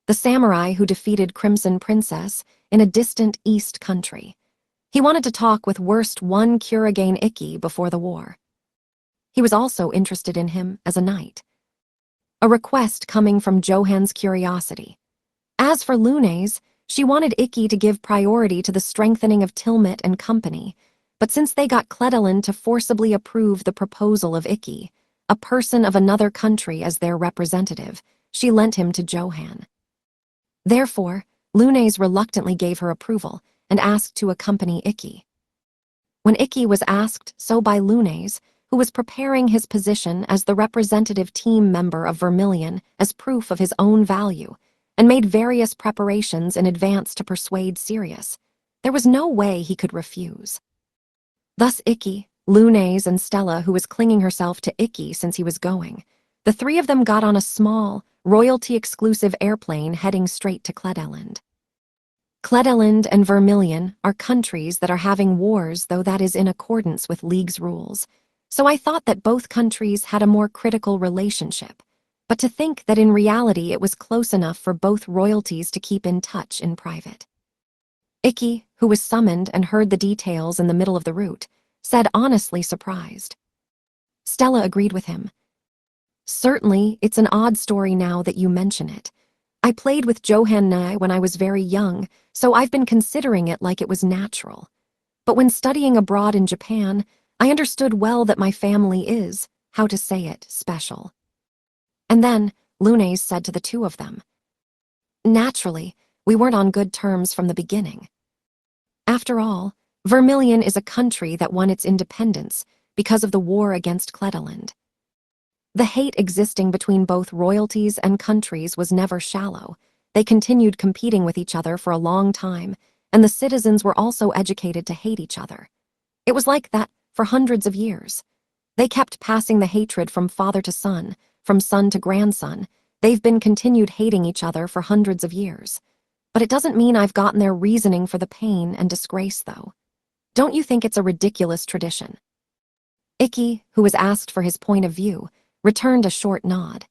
The samurai who defeated Crimson Princess in a distant east country. He wanted to talk with Worst One Kurigane Ikki before the war. He was also interested in him as a knight. A request coming from Johan's curiosity. As for Lunes, she wanted Ikki to give priority to the strengthening of Tilmet and company, But since they got Cledeland to forcibly approve the proposal of Ikki, a person of another country, as their representative, she lent him to Johann. Therefore, Lunes reluctantly gave her approval and asked to accompany Ikki. When Ikki was asked so by Lunes, who was preparing his position as the representative team member of Vermilion as proof of his own value, and made various preparations in advance to persuade Sirius, there was no way he could refuse. Thus Ikki, Lunes, and Stella, who was clinging herself to Ikki since he was going, the three of them got on a small, royalty-exclusive airplane heading straight to Cledeland. Cledeland and Vermilion are countries that are having wars, though that is in accordance with League's rules, so I thought that both countries had a more critical relationship, but to think that in reality it was close enough for both royalties to keep in touch in private. Ikki, who was summoned and heard the details in the middle of the route, said honestly surprised. Stella agreed with him. Certainly, it's an odd story now that you mention it. I played with Johann when I was very young, so I've been considering it like it was natural. But when studying abroad in Japan, I understood well that my family is, how to say it, special. And then, Lunes said to the two of them, naturally, we weren't on good terms from the beginning. After all, Vermilion is a country that won its independence because of the war against Cledeland. The hate existing between both royalties and countries was never shallow. They continued competing with each other for a long time, and the citizens were also educated to hate each other. It was like that for hundreds of years. They kept passing the hatred from father to son, from son to grandson. They've been continued hating each other for hundreds of years. But it doesn't mean I've gotten their reasoning for the pain and disgrace, though. Don't you think it's a ridiculous tradition? Ikki, who was asked for his point of view, returned a short nod.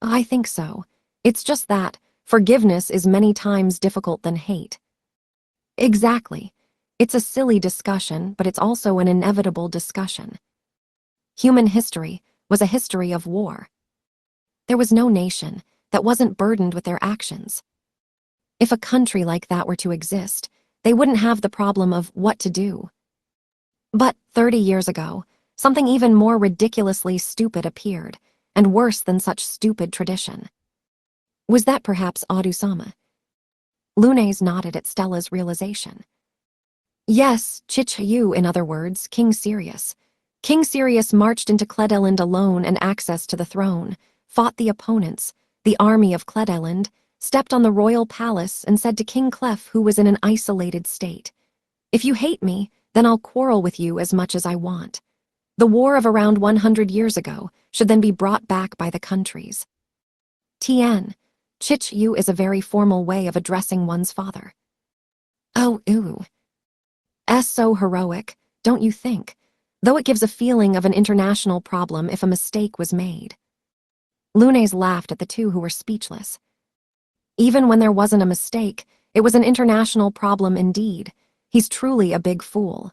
I think so. It's just that forgiveness is many times difficult than hate. Exactly. It's a silly discussion, but it's also an inevitable discussion. Human history was a history of war. There was no nation that wasn't burdened with their actions. If a country like that were to exist, they wouldn't have the problem of what to do. But 30 years ago, something even more ridiculously stupid appeared, and worse than such stupid tradition. Was that perhaps Adu-sama? Lunes nodded at Stella's realization. Yes, Chichayu, in other words, King Sirius. King Sirius marched into Cledeland alone and access to the throne, fought the opponents, the army of Cledeland, stepped on the royal palace and said to King Clef, who was in an isolated state, "If you hate me, then I'll quarrel with you as much as I want." The war of around 100 years ago should then be brought back by the countries. Tien, Chich-yu is a very formal way of addressing one's father. Oh, ooh. So heroic, don't you think? Though it gives a feeling of an international problem if a mistake was made. Lunes laughed at the two who were speechless. Even when there wasn't a mistake, it was an international problem indeed. He's truly a big fool.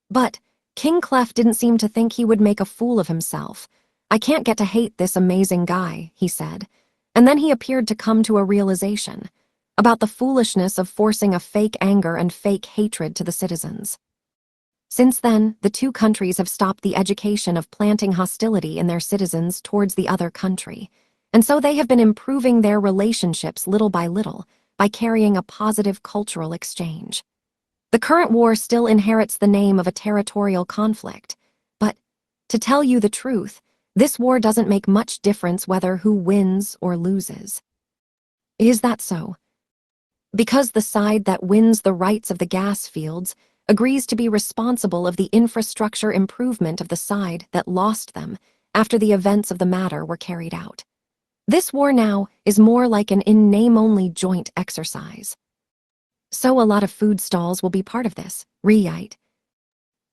But King Clef didn't seem to think he would make a fool of himself. I can't get to hate this amazing guy, he said. And then he appeared to come to a realization about the foolishness of forcing a fake anger and fake hatred to the citizens. Since then, the two countries have stopped the education of planting hostility in their citizens towards the other country, and so they have been improving their relationships little by little by carrying a positive cultural exchange. The current war still inherits the name of a territorial conflict, but, to tell you the truth, this war doesn't make much difference whether who wins or loses. Is that so? Because the side that wins the rights of the gas fields agrees to be responsible of the infrastructure improvement of the side that lost them after the events of the matter were carried out. This war now is more like an in-name-only joint exercise. So a lot of food stalls will be part of this, right?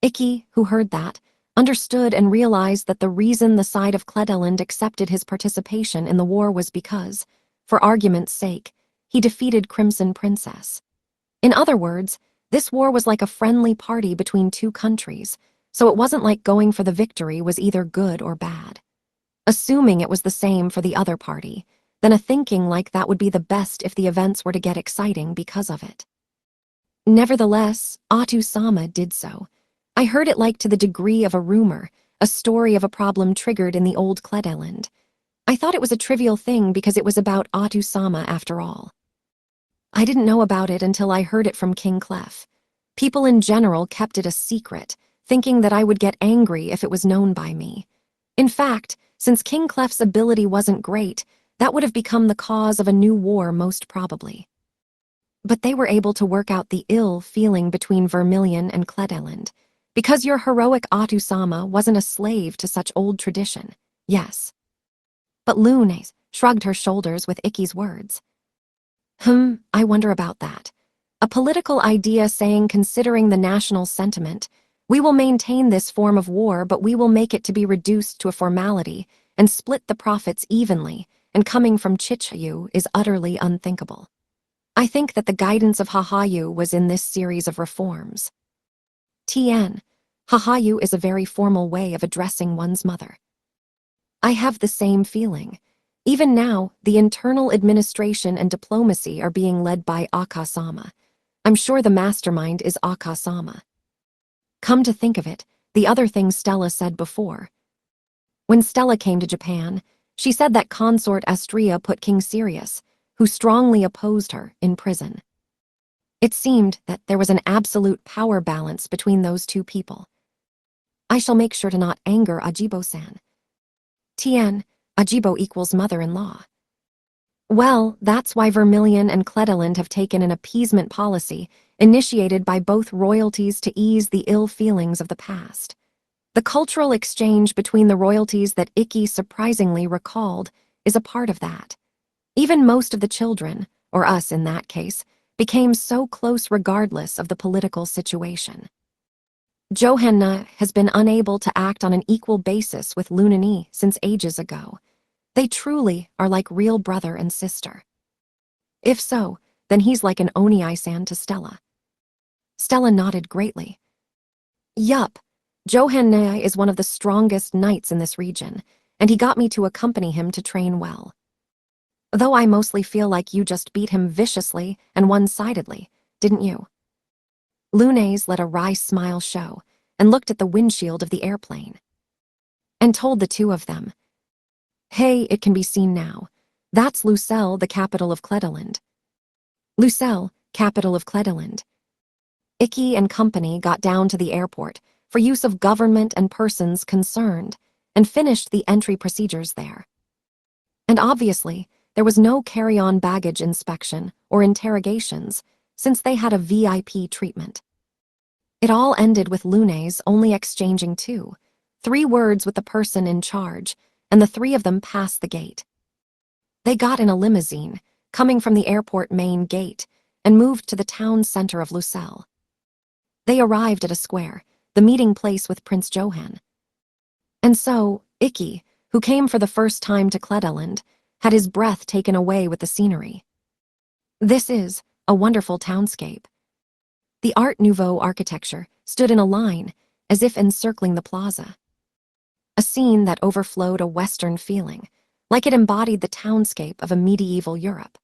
Ikki, who heard that, understood and realized that the reason the side of Cledeland accepted his participation in the war was because, for argument's sake, he defeated Crimson Princess. In other words, this war was like a friendly party between two countries, so it wasn't like going for the victory was either good or bad. Assuming it was the same for the other party, then a thinking like that would be the best if the events were to get exciting because of it. Nevertheless, Atu-sama did so, I heard it like to the degree of a rumor, a story of a problem triggered in the old Kledeland. I thought it was a trivial thing because it was about Atu-sama after all. I didn't know about it until I heard it from King Clef. People in general kept it a secret, thinking that I would get angry if it was known by me. In fact, since King Clef's ability wasn't great, that would have become the cause of a new war most probably. But they were able to work out the ill feeling between Vermilion and Kledeland, because your heroic Atu-sama wasn't a slave to such old tradition, yes. But Lunes shrugged her shoulders with Ikki's words. I wonder about that. A political idea saying, considering the national sentiment, we will maintain this form of war, but we will make it to be reduced to a formality and split the profits evenly, and coming from Chichayu is utterly unthinkable. I think that the guidance of Hahayu was in this series of reforms. Tien, Hahayu is a very formal way of addressing one's mother. I have the same feeling. Even now, the internal administration and diplomacy are being led by Aka-sama. I'm sure the mastermind is Aka-sama. Come to think of it, the other thing Stella said before. When Stella came to Japan, she said that consort Astria put King Sirius, who strongly opposed her, in prison. It seemed that there was an absolute power balance between those two people. I shall make sure to not anger Ajibo-san. Tien, Ajibo equals mother-in-law. Well, that's why Vermilion and Kledeland have taken an appeasement policy initiated by both royalties to ease the ill feelings of the past. The cultural exchange between the royalties that Ikki surprisingly recalled is a part of that. Even most of the children, or us in that case, became so close regardless of the political situation. Johanna has been unable to act on an equal basis with Lunani since ages ago. They truly are like real brother and sister. If so, then he's like an Oni-san to Stella. Stella nodded greatly. Yup, Johanna is one of the strongest knights in this region, and he got me to accompany him to train well. Though I mostly feel like you just beat him viciously and one-sidedly, didn't you? Lunes let a wry smile show and looked at the windshield of the airplane. And told the two of them, "Hey, it can be seen now. That's Lucelle, the capital of Kledeland." Lucelle, capital of Kledeland. Ikki and company got down to the airport for use of government and persons concerned and finished the entry procedures there. And obviously, there was no carry-on baggage inspection or interrogations since they had a VIP treatment. It all ended with Lunes only exchanging three words with the person in charge, and the three of them passed the gate. They got in a limousine, coming from the airport main gate, and moved to the town center of Lucelle. They arrived at a square, the meeting place with Prince Johann. And so, Ikki, who came for the first time to Kledeland, had his breath taken away with the scenery. This is a wonderful townscape. The Art Nouveau architecture stood in a line, as if encircling the plaza. A scene that overflowed a Western feeling, like it embodied the townscape of a medieval Europe.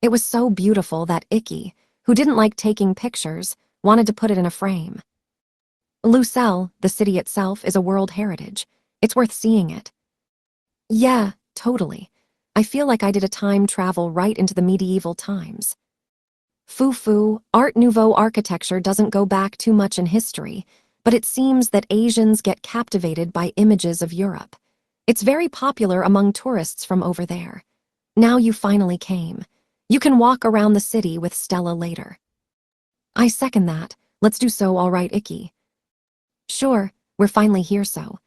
It was so beautiful that Ikki, who didn't like taking pictures, wanted to put it in a frame. Lucelle, the city itself, is a world heritage. It's worth seeing it. Yeah, totally. I feel like I did a time travel right into the medieval times. Foo-foo, Art Nouveau architecture doesn't go back too much in history, but it seems that Asians get captivated by images of Europe. It's very popular among tourists from over there. Now you finally came. You can walk around the city with Stella later. I second that. Let's do so, all right, Ikki. Sure, we're finally here so.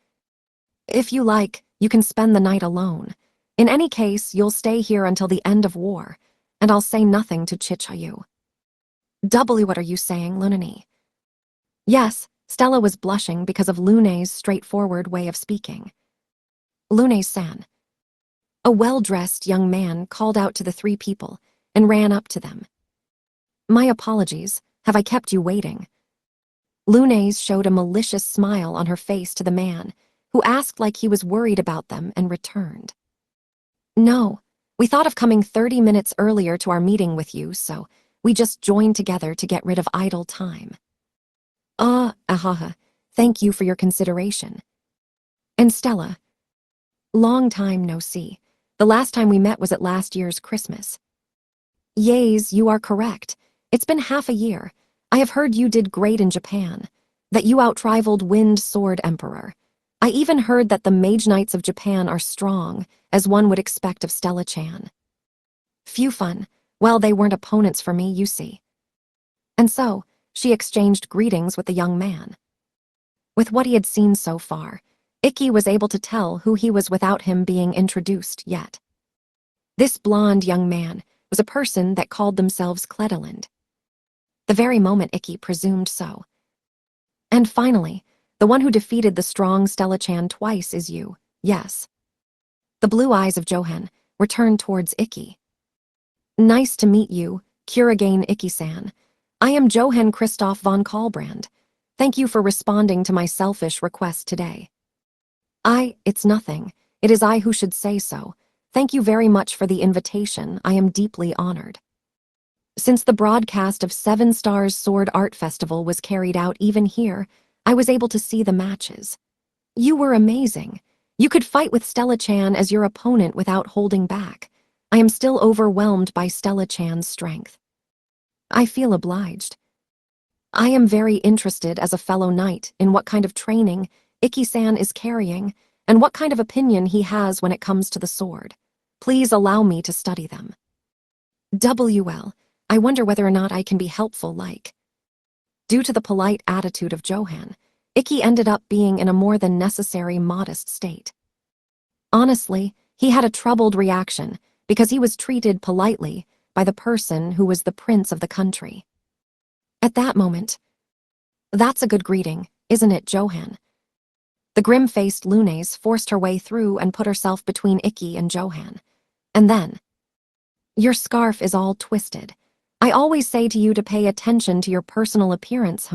If you like, you can spend the night alone. In any case, you'll stay here until the end of war, and I'll say nothing to Chichayu. What are you saying, Lunani? Yes, Stella was blushing because of Lune's straightforward way of speaking. Lune-san. A well-dressed young man called out to the three people and ran up to them. My apologies, have I kept you waiting? Lunes showed a malicious smile on her face to the man, who asked like he was worried about them and returned. No, we thought of coming 30 minutes earlier to our meeting with you, so we just joined together to get rid of idle time. Ahaha, thank you for your consideration. And Stella, long time no see. The last time we met was at last year's Christmas. Yays, you are correct. It's been half a year. I have heard you did great in Japan, that you outrivaled Wind Sword Emperor. I even heard that the Mage Knights of Japan are strong, as one would expect of Stella-chan. Phew fun. Well, they weren't opponents for me, you see. And so, she exchanged greetings with the young man. With what he had seen so far, Ikki was able to tell who he was without him being introduced yet. This blonde young man was a person that called themselves Cledeland. The very moment Ikki presumed so. And finally, the one who defeated the strong Stella-chan twice is you, yes. The blue eyes of Johan were turned towards Ikki. Nice to meet you, Kurigane Ikki-san. I am Johann Christoph von Kahlbrand. Thank you for responding to my selfish request today. It's nothing. It is I who should say so. Thank you very much for the invitation. I am deeply honored. Since the broadcast of 7 Stars Sword Art Festival was carried out even here, I was able to see the matches. You were amazing. You could fight with Stella-chan as your opponent without holding back. I am still overwhelmed by Stella-chan's strength. I feel obliged. I am very interested as a fellow knight in what kind of training Ikki-san is carrying and what kind of opinion he has when it comes to the sword. Please allow me to study them. WL, I wonder whether or not I can be helpful like. Due to the polite attitude of Johan, Ikki ended up being in a more than necessary modest state. Honestly, he had a troubled reaction because he was treated politely by the person who was the prince of the country. At that moment, that's a good greeting, isn't it, Johan? The grim-faced Lunes forced her way through and put herself between Ikki and Johan. And then, your scarf is all twisted. I always say to you to pay attention to your personal appearance,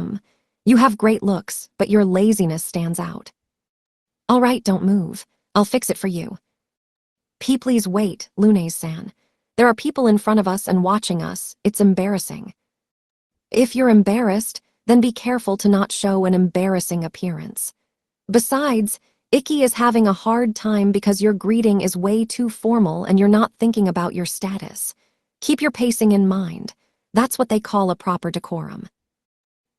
You have great looks, but your laziness stands out. All right, don't move. I'll fix it for you. Please wait, Lunes-san. There are people in front of us and watching us. It's embarrassing. If you're embarrassed, then be careful to not show an embarrassing appearance. Besides, Ikki is having a hard time because your greeting is way too formal and you're not thinking about your status. Keep your pacing in mind. That's what they call a proper decorum.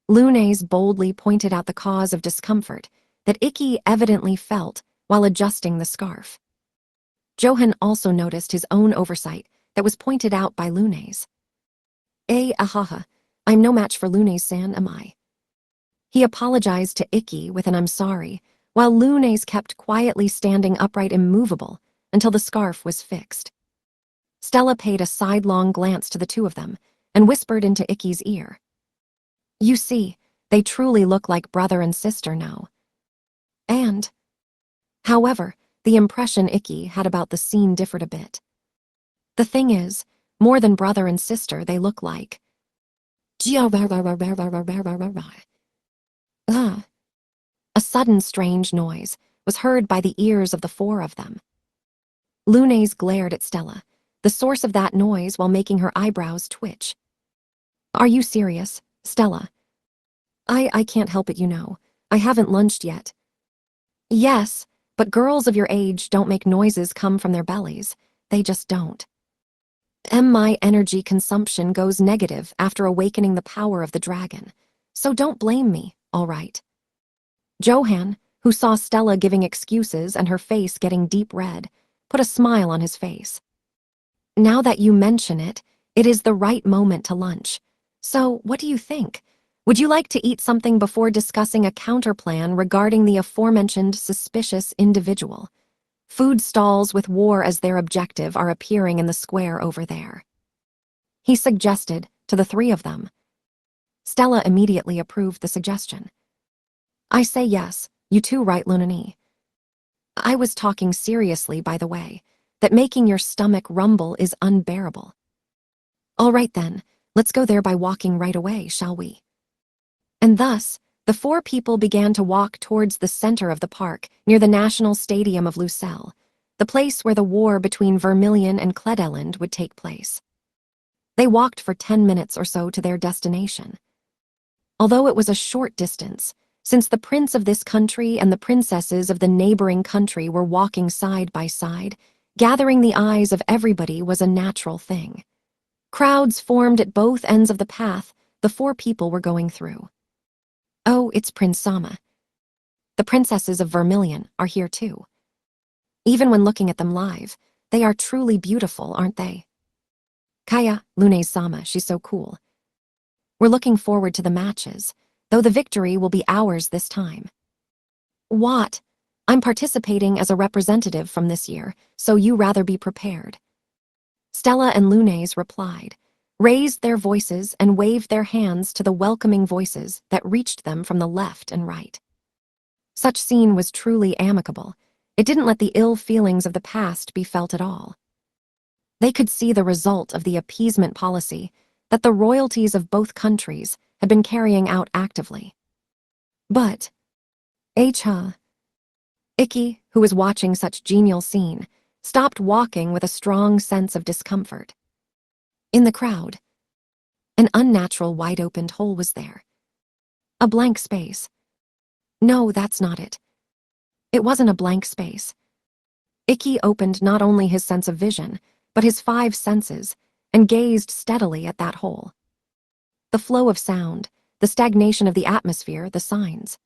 Lunes boldly pointed out the cause of discomfort that Ikki evidently felt while adjusting the scarf. Johan also noticed his own oversight that was pointed out by Lunes. Ahaha, I'm no match for Lunes-san, am I? He apologized to Ikki with an I'm sorry, while Lunes kept quietly standing upright immovable until the scarf was fixed. Stella paid a sidelong glance to the two of them and whispered into Ikki's ear. You see, they truly look like brother and sister now. And, however, the impression Ikki had about the scene differed a bit. The thing is, more than brother and sister they look like. A sudden strange noise was heard by the ears of the 4 of them. Lunes glared at Stella, the source of that noise while making her eyebrows twitch. Are you serious, Stella? I can't help it, you know. I haven't lunched yet. Yes, but girls of your age don't make noises come from their bellies. They just don't. My energy consumption goes negative after awakening the power of the dragon, so don't blame me, all right? Johan, who saw Stella giving excuses and her face getting deep red, put a smile on his face. Now that you mention it, it is the right moment to lunch. So, what do you think? Would you like to eat something before discussing a counterplan regarding the aforementioned suspicious individual? Food stalls with war as their objective are appearing in the square over there. He suggested to the 3 of them. Stella immediately approved the suggestion. I say yes, you too, right, Lunani? I was talking seriously, by the way, that making your stomach rumble is unbearable. All right then, let's go there by walking right away, shall we? And thus, the 4 people began to walk towards the center of the park near the National Stadium of Lucelle, the place where the war between Vermilion and Cledeland would take place. They walked for 10 minutes or so to their destination. Although it was a short distance, since the prince of this country and the princesses of the neighboring country were walking side by side, gathering the eyes of everybody was a natural thing. Crowds formed at both ends of the path the four people were going through. Oh, it's Prince Sama. The princesses of Vermilion are here too. Even when looking at them live, they are truly beautiful, aren't they? Kaya, Lune's Sama, she's so cool. We're looking forward to the matches, though the victory will be ours this time. What? I'm participating as a representative from this year, so you rather be prepared. Stella and Lune's replied, raised their voices and waved their hands to the welcoming voices that reached them from the left and right. Such scene was truly amicable. It didn't let the ill feelings of the past be felt at all. They could see the result of the appeasement policy that the royalties of both countries had been carrying out actively. But Ikki, who was watching such genial scene, stopped walking with a strong sense of discomfort. In the crowd, an unnatural wide-opened hole was there. A blank space. No, that's not it. It wasn't a blank space. Ikki opened not only his sense of vision, but his 5 senses, and gazed steadily at that hole. The flow of sound, the stagnation of the atmosphere, the signs.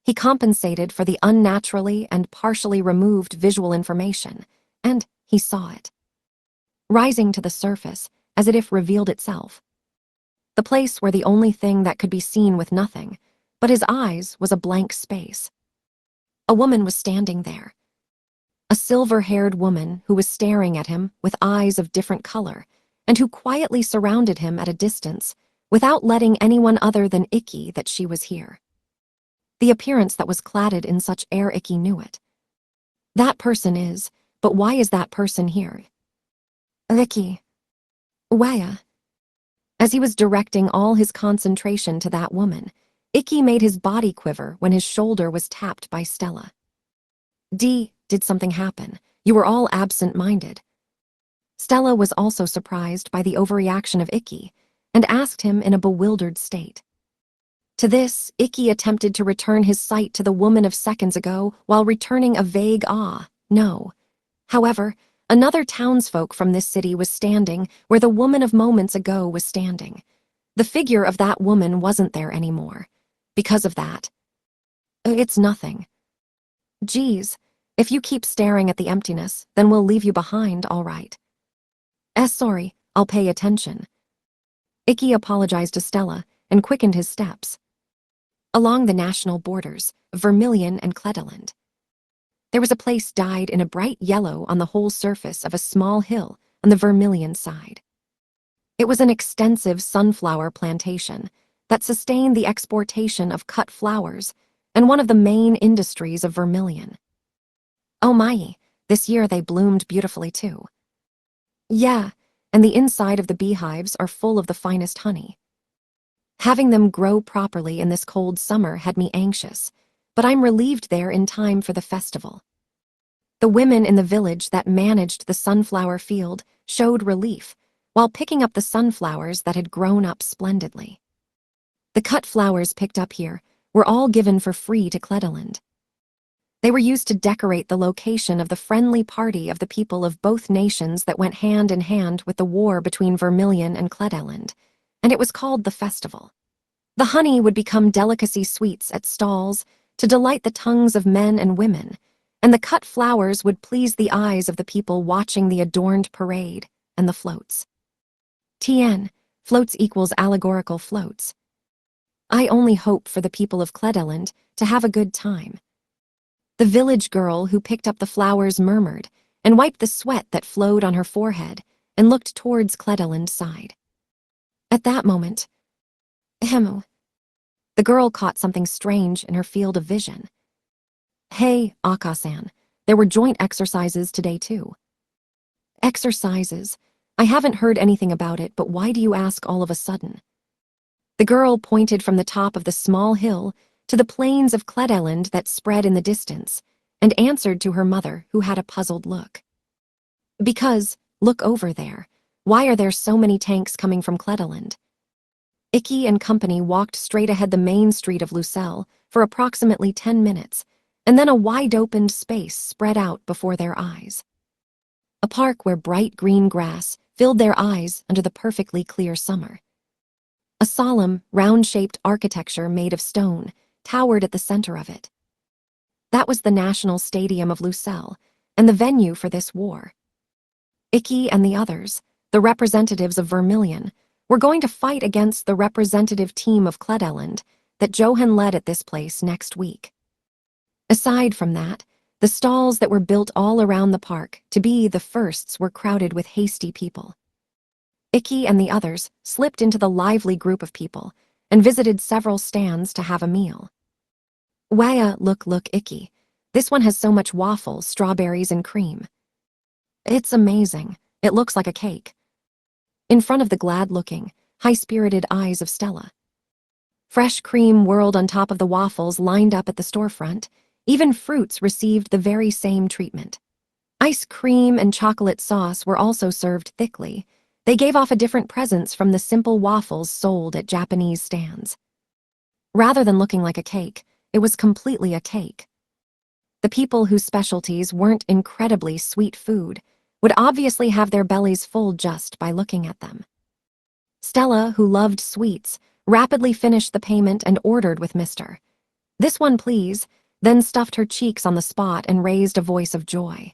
He compensated for the unnaturally and partially removed visual information, and he saw it. Rising to the surface, as it if revealed itself. The place where the only thing that could be seen with nothing, but his eyes, was a blank space. A woman was standing there. A silver-haired woman who was staring at him with eyes of different color, and who quietly surrounded him at a distance, without letting anyone other than Ikki that she was here. The appearance that was cladded in such air, Ikki knew it. That person is, but why is that person here? Ikki. Waya. As he was directing all his concentration to that woman, Ikki made his body quiver when his shoulder was tapped by Stella. Did something happen? You were all absent-minded. Stella was also surprised by the overreaction of Ikki, and asked him in a bewildered state. To this, Ikki attempted to return his sight to the woman of seconds ago while returning a vague no. However, another townsfolk from this city was standing where the woman of moments ago was standing. The figure of that woman wasn't there anymore. Because of that. It's nothing. Geez, if you keep staring at the emptiness, then we'll leave you behind, all right. Sorry, I'll pay attention. Ikki apologized to Stella and quickened his steps. Along the national borders of Vermilion and Cledeland, there was a place dyed in a bright yellow on the whole surface of a small hill on the Vermilion side. It was an extensive sunflower plantation that sustained the exportation of cut flowers and one of the main industries of Vermilion. Oh my, this year they bloomed beautifully too. Yeah, and the inside of the beehives are full of the finest honey. Having them grow properly in this cold summer had me anxious, but I'm relieved they're in time for the festival. The women in the village that managed the sunflower field showed relief while picking up the sunflowers that had grown up splendidly. The cut flowers picked up here were all given for free to Cledeland. They were used to decorate the location of the friendly party of the people of both nations that went hand in hand with the war between Vermilion and Cledeland, and it was called the festival. The honey would become delicacy sweets at stalls to delight the tongues of men and women, and the cut flowers would please the eyes of the people watching the adorned parade and the floats. TN, floats equals allegorical floats. I only hope for the people of Cledeland to have a good time. The village girl who picked up the flowers murmured and wiped the sweat that flowed on her forehead and looked towards Cledeland's side. At that moment, the girl caught something strange in her field of vision. Hey, Akasan, there were joint exercises today too. Exercises? I haven't heard anything about it, but why do you ask all of a sudden? The girl pointed from the top of the small hill to the plains of Cledeland that spread in the distance, and answered to her mother, who had a puzzled look. Because, look over there, why are there so many tanks coming from Cledeland? Icky and company walked straight ahead the main street of Lucelle for approximately 10 minutes, and then a wide-opened space spread out before their eyes. A park where bright green grass filled their eyes under the perfectly clear summer. A solemn, round-shaped architecture made of stone towered at the center of it. That was the National Stadium of Lucelle, and the venue for this war. Icky and the others, the representatives of Vermilion, were going to fight against the representative team of Cledeland that Johan led at this place next week. Aside from that, the stalls that were built all around the park to be the firsts were crowded with hasty people. Icky and the others slipped into the lively group of people and visited several stands to have a meal. Waya, look, Icky. This one has so much waffles, strawberries, and cream. It's amazing. It looks like a cake. In front of the glad-looking, high-spirited eyes of Stella. Fresh cream whirled on top of the waffles lined up at the storefront. Even fruits received the very same treatment. Ice cream and chocolate sauce were also served thickly. They gave off a different presence from the simple waffles sold at Japanese stands. Rather than looking like a cake, it was completely a cake. The people whose specialties weren't incredibly sweet food would obviously have their bellies full just by looking at them. Stella, who loved sweets, rapidly finished the payment and ordered with Mr. "This one, please," then stuffed her cheeks on the spot and raised a voice of joy.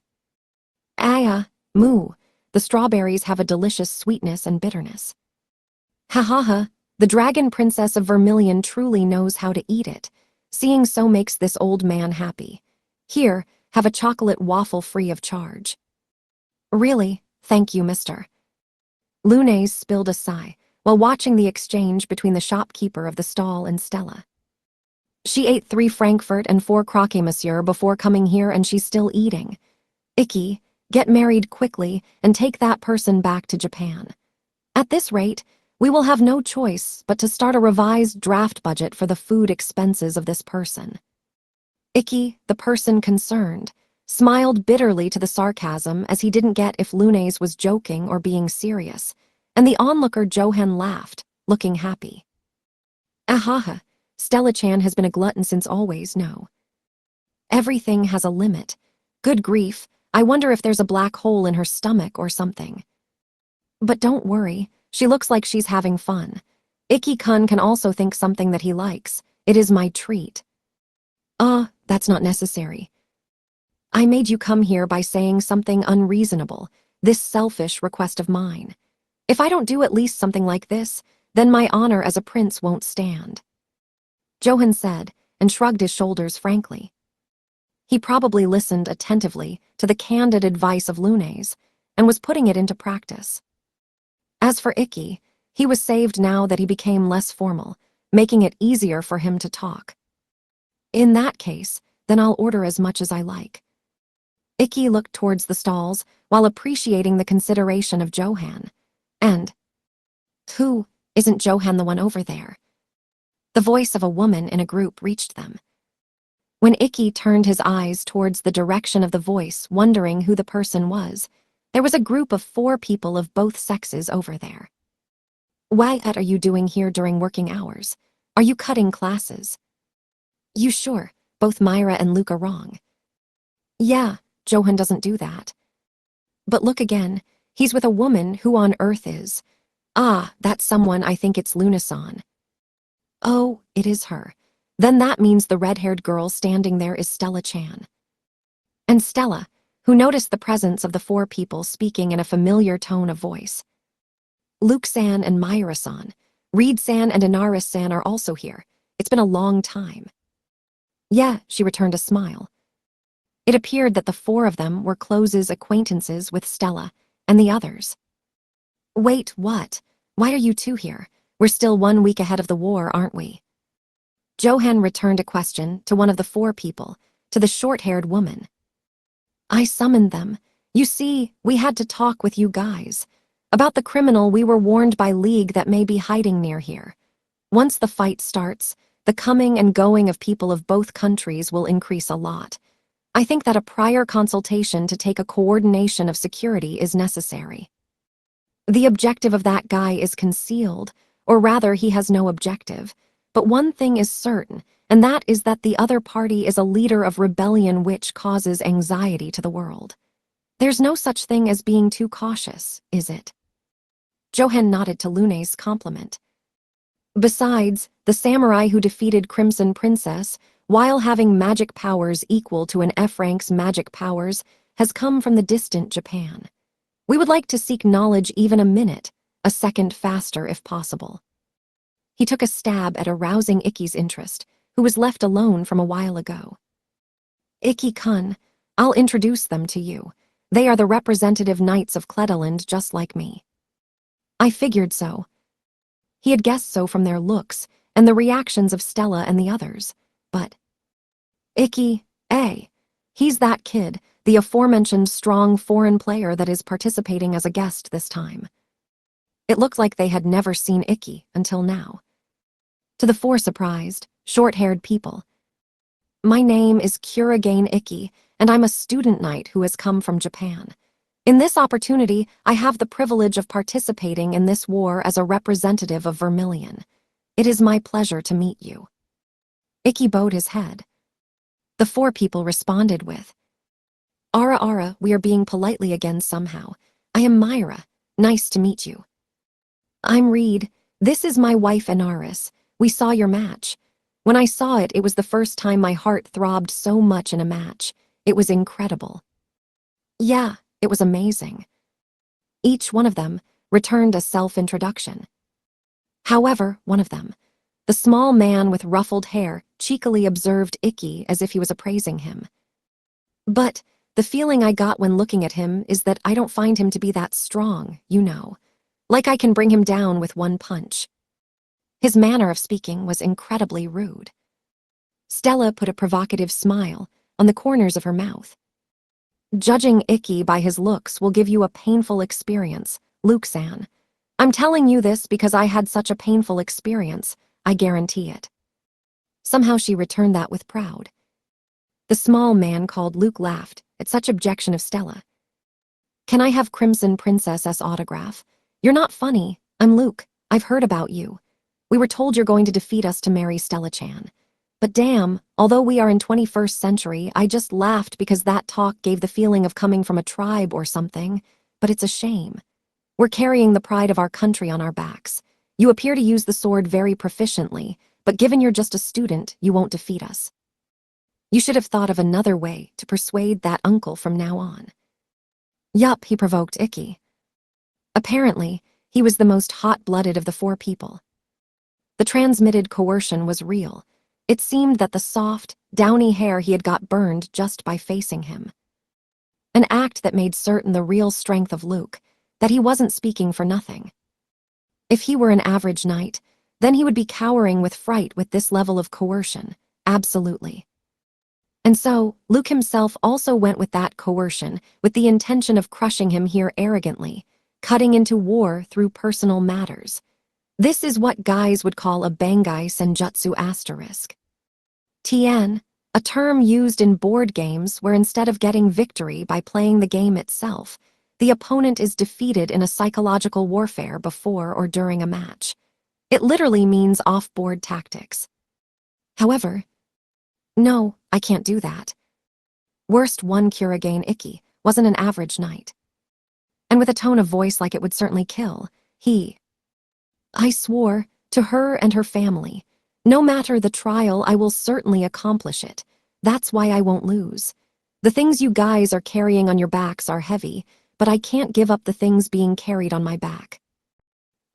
"Aya, moo, the strawberries have a delicious sweetness and bitterness. Ha ha ha, the dragon princess of Vermilion truly knows how to eat it. Seeing so makes this old man happy. Here, have a chocolate waffle free of charge." "Really, thank you, mister." Lunes spilled a sigh while watching the exchange between the shopkeeper of the stall and Stella. She ate 3 Frankfurt and 4 croquet monsieur before coming here, and she's still eating. Icky, get married quickly and take that person back to Japan. At this rate, we will have no choice but to start a revised draft budget for the food expenses of this person. Icky, the person concerned, smiled bitterly to the sarcasm as he didn't get if Lunes was joking or being serious, and the onlooker Johan laughed, looking happy. Ahaha, Stella-chan has been a glutton since always, no. Everything has a limit. Good grief, I wonder if there's a black hole in her stomach or something. But don't worry, she looks like she's having fun. Icky-kun can also think something that he likes. It is my treat. That's not necessary. I made you come here by saying something unreasonable, this selfish request of mine. If I don't do at least something like this, then my honor as a prince won't stand. Johan said, and shrugged his shoulders frankly. He probably listened attentively to the candid advice of Lunes, and was putting it into practice. As for Icky, he was saved now that he became less formal, making it easier for him to talk. In that case, then I'll order as much as I like. Icky looked towards the stalls while appreciating the consideration of Johan. And, who, isn't Johan the one over there? The voice of a woman in a group reached them. When Icky turned his eyes towards the direction of the voice, wondering who the person was, there was a group of 4 people of both sexes over there. "What are you doing here during working hours? Are you cutting classes?" "You sure, both Myra and Luke are wrong." "Yeah, Johan doesn't do that." "But look again, he's with a woman. Who on earth is?" "Ah, that's someone. I think it's Lunasan." "Oh, it is her. Then that means the red-haired girl standing there is Stella-chan." And Stella, who noticed the presence of the 4 people speaking in a familiar tone of voice. "Luke-san and Myra-san, Reed-san and Inaris-san are also here. It's been a long time." "Yeah," she returned a smile. It appeared that the 4 of them were close acquaintances with Stella and the others. "Wait, what? Why are you 2 here? We're still 1 week ahead of the war, aren't we?" Johan returned a question to one of the 4 people, to the short-haired woman. "I summoned them. You see, we had to talk with you guys. About the criminal we were warned by League that may be hiding near here. Once the fight starts, the coming and going of people of both countries will increase a lot. I think that a prior consultation to take a coordination of security is necessary. The objective of that guy is concealed, or rather he has no objective. But one thing is certain, and that is that the other party is a leader of rebellion which causes anxiety to the world. There's no such thing as being too cautious, is it? Johan nodded to Lune's compliment. Besides, the samurai who defeated Crimson Princess, while having magic powers equal to an F-rank's magic powers, has come from the distant Japan. We would like to seek knowledge even a second faster if possible. He took a stab at arousing Ikki's interest, who was left alone from a while ago. Ikki-kun, I'll introduce them to you. They are the representative knights of Kledaland just like me. I figured so. He had guessed so from their looks and the reactions of Stella and the others, but... Ikki, he's that kid, the aforementioned strong foreign player that is participating as a guest this time. It looked like they had never seen Ikki until now. To the four surprised, short-haired people. My name is Kurogane Ikki, and I'm a student knight who has come from Japan. In this opportunity, I have the privilege of participating in this war as a representative of Vermilion. It is my pleasure to meet you. Ikki bowed his head. The four people responded with, Ara, we are being politely again somehow. I am Myra. Nice to meet you. I'm Reed. This is my wife Inaris. We saw your match. When I saw it, it was the first time my heart throbbed so much in a match. It was incredible. Yeah, it was amazing. Each one of them returned a self-introduction. However, one of them, the small man with ruffled hair, cheekily observed Ikki as if he was appraising him. But the feeling I got when looking at him is that I don't find him to be that strong, you know. Like I can bring him down with one punch. His manner of speaking was incredibly rude. Stella put a provocative smile on the corners of her mouth. Judging Ikki by his looks will give you a painful experience, Luke-san. I'm telling you this because I had such a painful experience, I guarantee it. Somehow she returned that with pride. The small man called Luke laughed at such objection of Stella. Can I have Crimson Princess's autograph? You're not funny. I'm Luke. I've heard about you. We were told you're going to defeat us to marry Stella-chan. But damn, although we are in 21st century, I just laughed because that talk gave the feeling of coming from a tribe or something. But it's a shame. We're carrying the pride of our country on our backs. You appear to use the sword very proficiently, but given you're just a student, you won't defeat us. You should have thought of another way to persuade that uncle from now on. Yup, he provoked Ikki. Apparently, he was the most hot-blooded of the four people. The transmitted coercion was real. It seemed that the soft, downy hair he had got burned just by facing him. An act that made certain the real strength of Luke, that he wasn't speaking for nothing. If he were an average knight, then he would be cowering with fright with this level of coercion, absolutely. And so, Luke himself also went with that coercion, with the intention of crushing him here arrogantly, cutting into war through personal matters. This is what guys would call a Bangai Senjutsu asterisk. Tien, a term used in board games where instead of getting victory by playing the game itself, the opponent is defeated in a psychological warfare before or during a match. It literally means off-board tactics. However, no, I can't do that. Worst one Kurogane Ikki wasn't an average knight. And with a tone of voice like it would certainly kill, I swore to her and her family. No matter the trial, I will certainly accomplish it. That's why I won't lose. The things you guys are carrying on your backs are heavy, but I can't give up the things being carried on my back.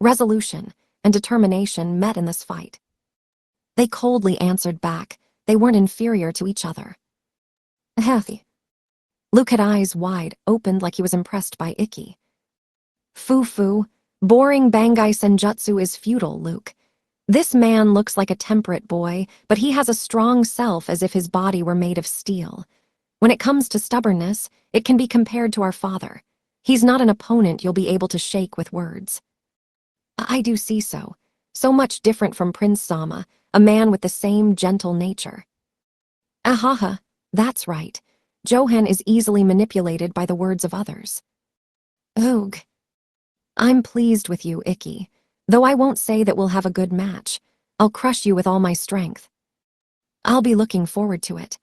Resolution and determination met in this fight. They coldly answered back. They weren't inferior to each other. Healthy. Luke had eyes wide, opened like he was impressed by Ikki. Foo-foo. Boring Bangai Senjutsu is futile, Luke. This man looks like a temperate boy, but he has a strong self as if his body were made of steel. When it comes to stubbornness, it can be compared to our father. He's not an opponent you'll be able to shake with words. I do see so. So much different from Prince Sama, a man with the same gentle nature. Ahaha, that's right. Johan is easily manipulated by the words of others. Oog. I'm pleased with you, Ikki. Though I won't say that we'll have a good match. I'll crush you with all my strength. I'll be looking forward to it."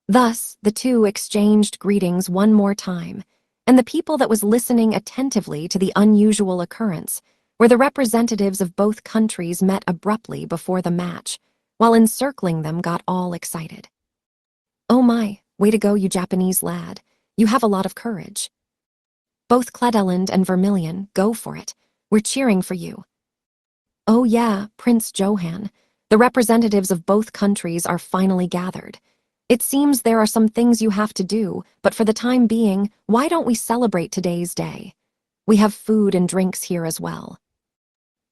Thus, the two exchanged greetings one more time, and the people that was listening attentively to the unusual occurrence were the representatives of both countries met abruptly before the match, while encircling them got all excited. "Oh my, way to go, you Japanese lad. You have a lot of courage. Both Cledeland and Vermilion, go for it. We're cheering for you." "Oh yeah, Prince Johann. The representatives of both countries are finally gathered. It seems there are some things you have to do, but for the time being, why don't we celebrate today's day? We have food and drinks here as well."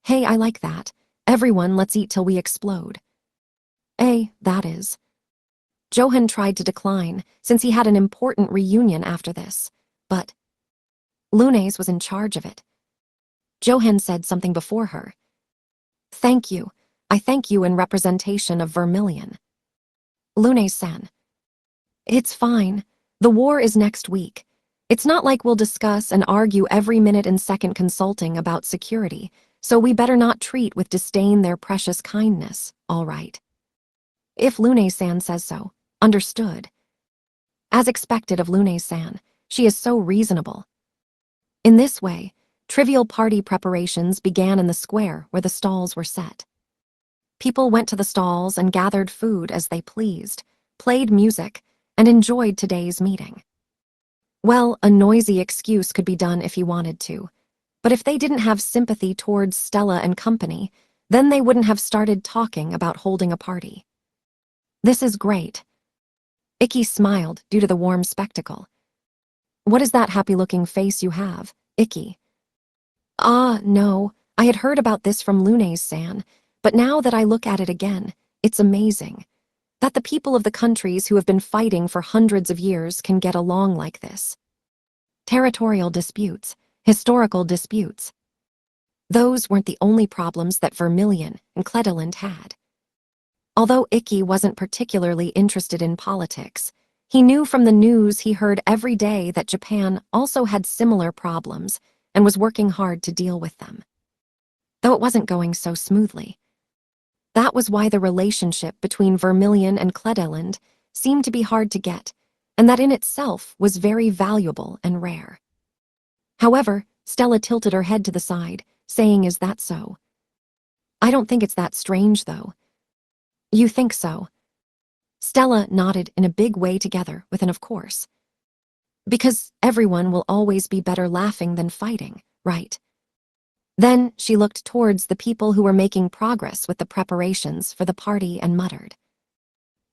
"Hey, I like that. Everyone, let's eat till we explode." That is. Johann tried to decline, since he had an important reunion after this, but Lunes was in charge of it. Johann said something before her. "Thank you. I thank you in representation of Vermilion." Lunes-san. "It's fine. The war is next week. It's not like we'll discuss and argue every minute and second consulting about security, so we better not treat with disdain their precious kindness, all right?" "If Lunes-san says so. Understood." As expected of Lunes-san, she is so reasonable. In this way, trivial party preparations began in the square where the stalls were set. People went to the stalls and gathered food as they pleased, played music, and enjoyed today's meeting. Well, a noisy excuse could be done if you wanted to, but if they didn't have sympathy towards Stella and company, then they wouldn't have started talking about holding a party. "This is great." Ikki smiled due to the warm spectacle. "What is that happy-looking face you have, Ikki?" No, I had heard about this from Lunes-san, but now that I look at it again, it's amazing. That the people of the countries who have been fighting for hundreds of years can get along like this. Territorial disputes, historical disputes. Those weren't the only problems that Vermilion and Cledeland had. Although Ikki wasn't particularly interested in politics, he knew from the news he heard every day that Japan also had similar problems and was working hard to deal with them. Though it wasn't going so smoothly. That was why the relationship between Vermilion and Cledeland seemed to be hard to get, and that in itself was very valuable and rare. However, Stella tilted her head to the side, saying, "Is that so?" "I don't think it's that strange, though." "You think so?" Stella nodded in a big way together with an "of course." "Because everyone will always be better laughing than fighting, right?" Then she looked towards the people who were making progress with the preparations for the party and muttered,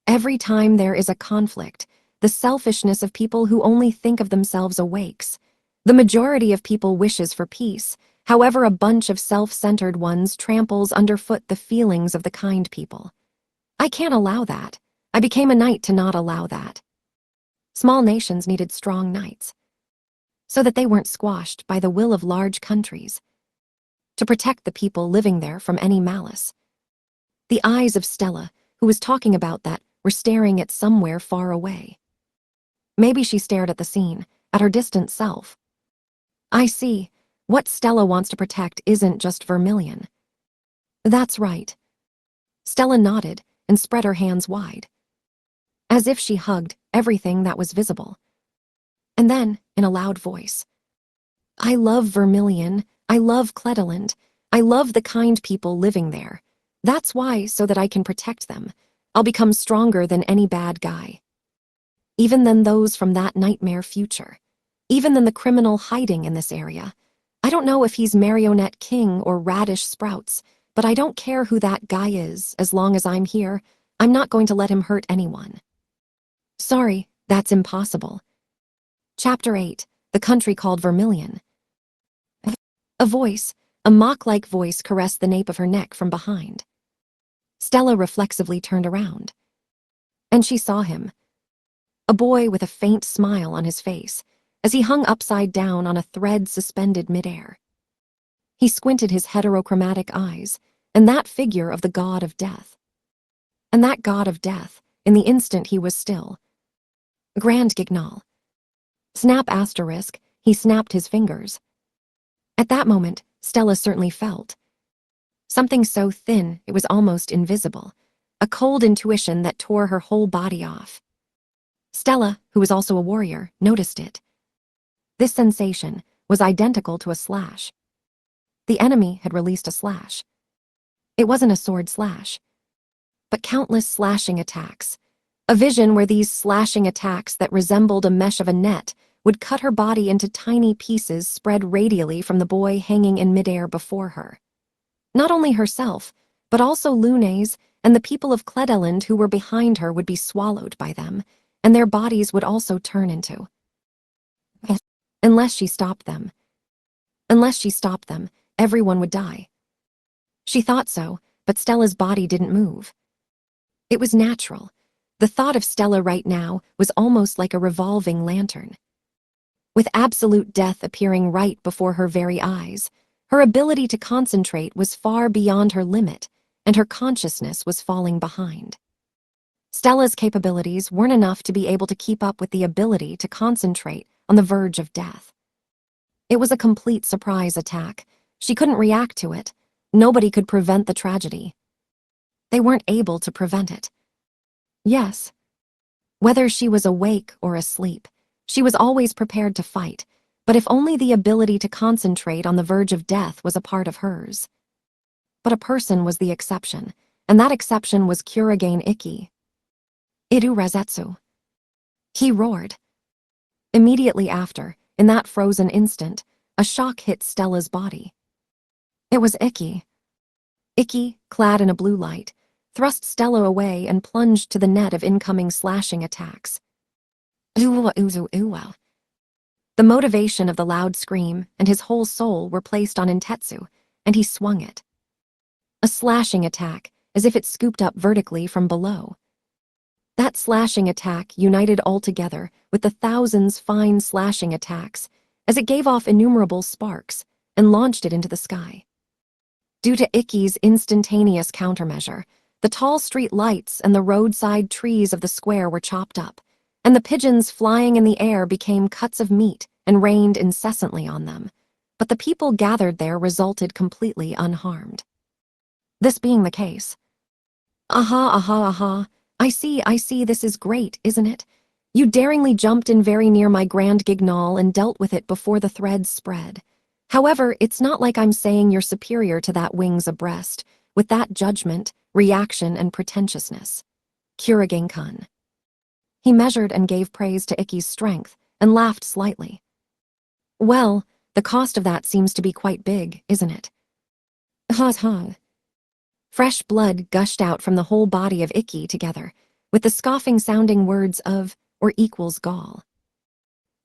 "Every time there is a conflict, the selfishness of people who only think of themselves awakes. The majority of people wishes for peace, however a bunch of self-centered ones tramples underfoot the feelings of the kind people. I can't allow that. I became a knight to not allow that." Small nations needed strong knights, so that they weren't squashed by the will of large countries, to protect the people living there from any malice. The eyes of Stella, who was talking about that, were staring at somewhere far away. Maybe she stared at the scene, at her distant self. "I see. What Stella wants to protect isn't just Vermilion." "That's right." Stella nodded and spread her hands wide, as if she hugged everything that was visible. And then, in a loud voice, "I love Vermilion. I love Cledeland. I love the kind people living there. That's why, so that I can protect them, I'll become stronger than any bad guy. Even than those from that nightmare future. Even than the criminal hiding in this area. I don't know if he's Marionette King or Radish Sprouts, but I don't care who that guy is, as long as I'm here. I'm not going to let him hurt anyone." "Sorry, that's impossible." Chapter 8, The Country Called Vermilion. A voice, a mock-like voice, caressed the nape of her neck from behind. Stella reflexively turned around, and she saw him. A boy with a faint smile on his face, as he hung upside down on a thread suspended midair. He squinted his heterochromatic eyes, and that figure of the god of death. And that god of death, in the instant he was still. Grand Gignal. Snap asterisk, he snapped his fingers. At that moment, Stella certainly felt, Something so thin it was almost invisible, a cold intuition that tore her whole body off. Stella, who was also a warrior, noticed it. This sensation was identical to a slash. The enemy had released a slash. It wasn't a sword slash, but countless slashing attacks. A vision where these slashing attacks that resembled a mesh of a net would cut her body into tiny pieces spread radially from the boy hanging in midair before her. Not only herself, but also Lunes and the people of Cledeland who were behind her would be swallowed by them, and their bodies would also turn into. Unless she stopped them. Unless she stopped them, everyone would die. She thought so, but Stella's body didn't move. It was natural. The thought of Stella right now was almost like a revolving lantern. With absolute death appearing right before her very eyes, her ability to concentrate was far beyond her limit, and her consciousness was falling behind. Stella's capabilities weren't enough to be able to keep up with the ability to concentrate on the verge of death. It was a complete surprise attack. She couldn't react to it. Nobody could prevent the tragedy. They weren't able to prevent it. Yes. Whether she was awake or asleep, she was always prepared to fight, but if only the ability to concentrate on the verge of death was a part of hers. But a person was the exception, and that exception was Kurogane Ikki. Iru Rezetsu. He roared. Immediately after, in that frozen instant, a shock hit Stella's body. It was Ikki. Ikki, clad in a blue light, thrust Stella away and plunged to the net of incoming slashing attacks. The motivation of the loud scream and his whole soul were placed on Intetsu, and he swung it. A slashing attack, as if it scooped up vertically from below. That slashing attack united altogether with the thousands fine slashing attacks as it gave off innumerable sparks and launched it into the sky. Due to Ikki's instantaneous countermeasure, the tall street lights and the roadside trees of the square were chopped up, and the pigeons flying in the air became cuts of meat and rained incessantly on them, but the people gathered there resulted completely unharmed. This being the case, aha, I see, this is great, isn't it? You daringly jumped in very near my grand guignol and dealt with it before the threads spread. However, it's not like I'm saying you're superior to that wings abreast, with that judgment, reaction, and pretentiousness. Kurogane-kun. He measured and gave praise to Ikki's strength and laughed slightly. Well, the cost of that seems to be quite big, isn't it? Ha. Fresh blood gushed out from the whole body of Ikki together, with the scoffing-sounding words of, or equals gall.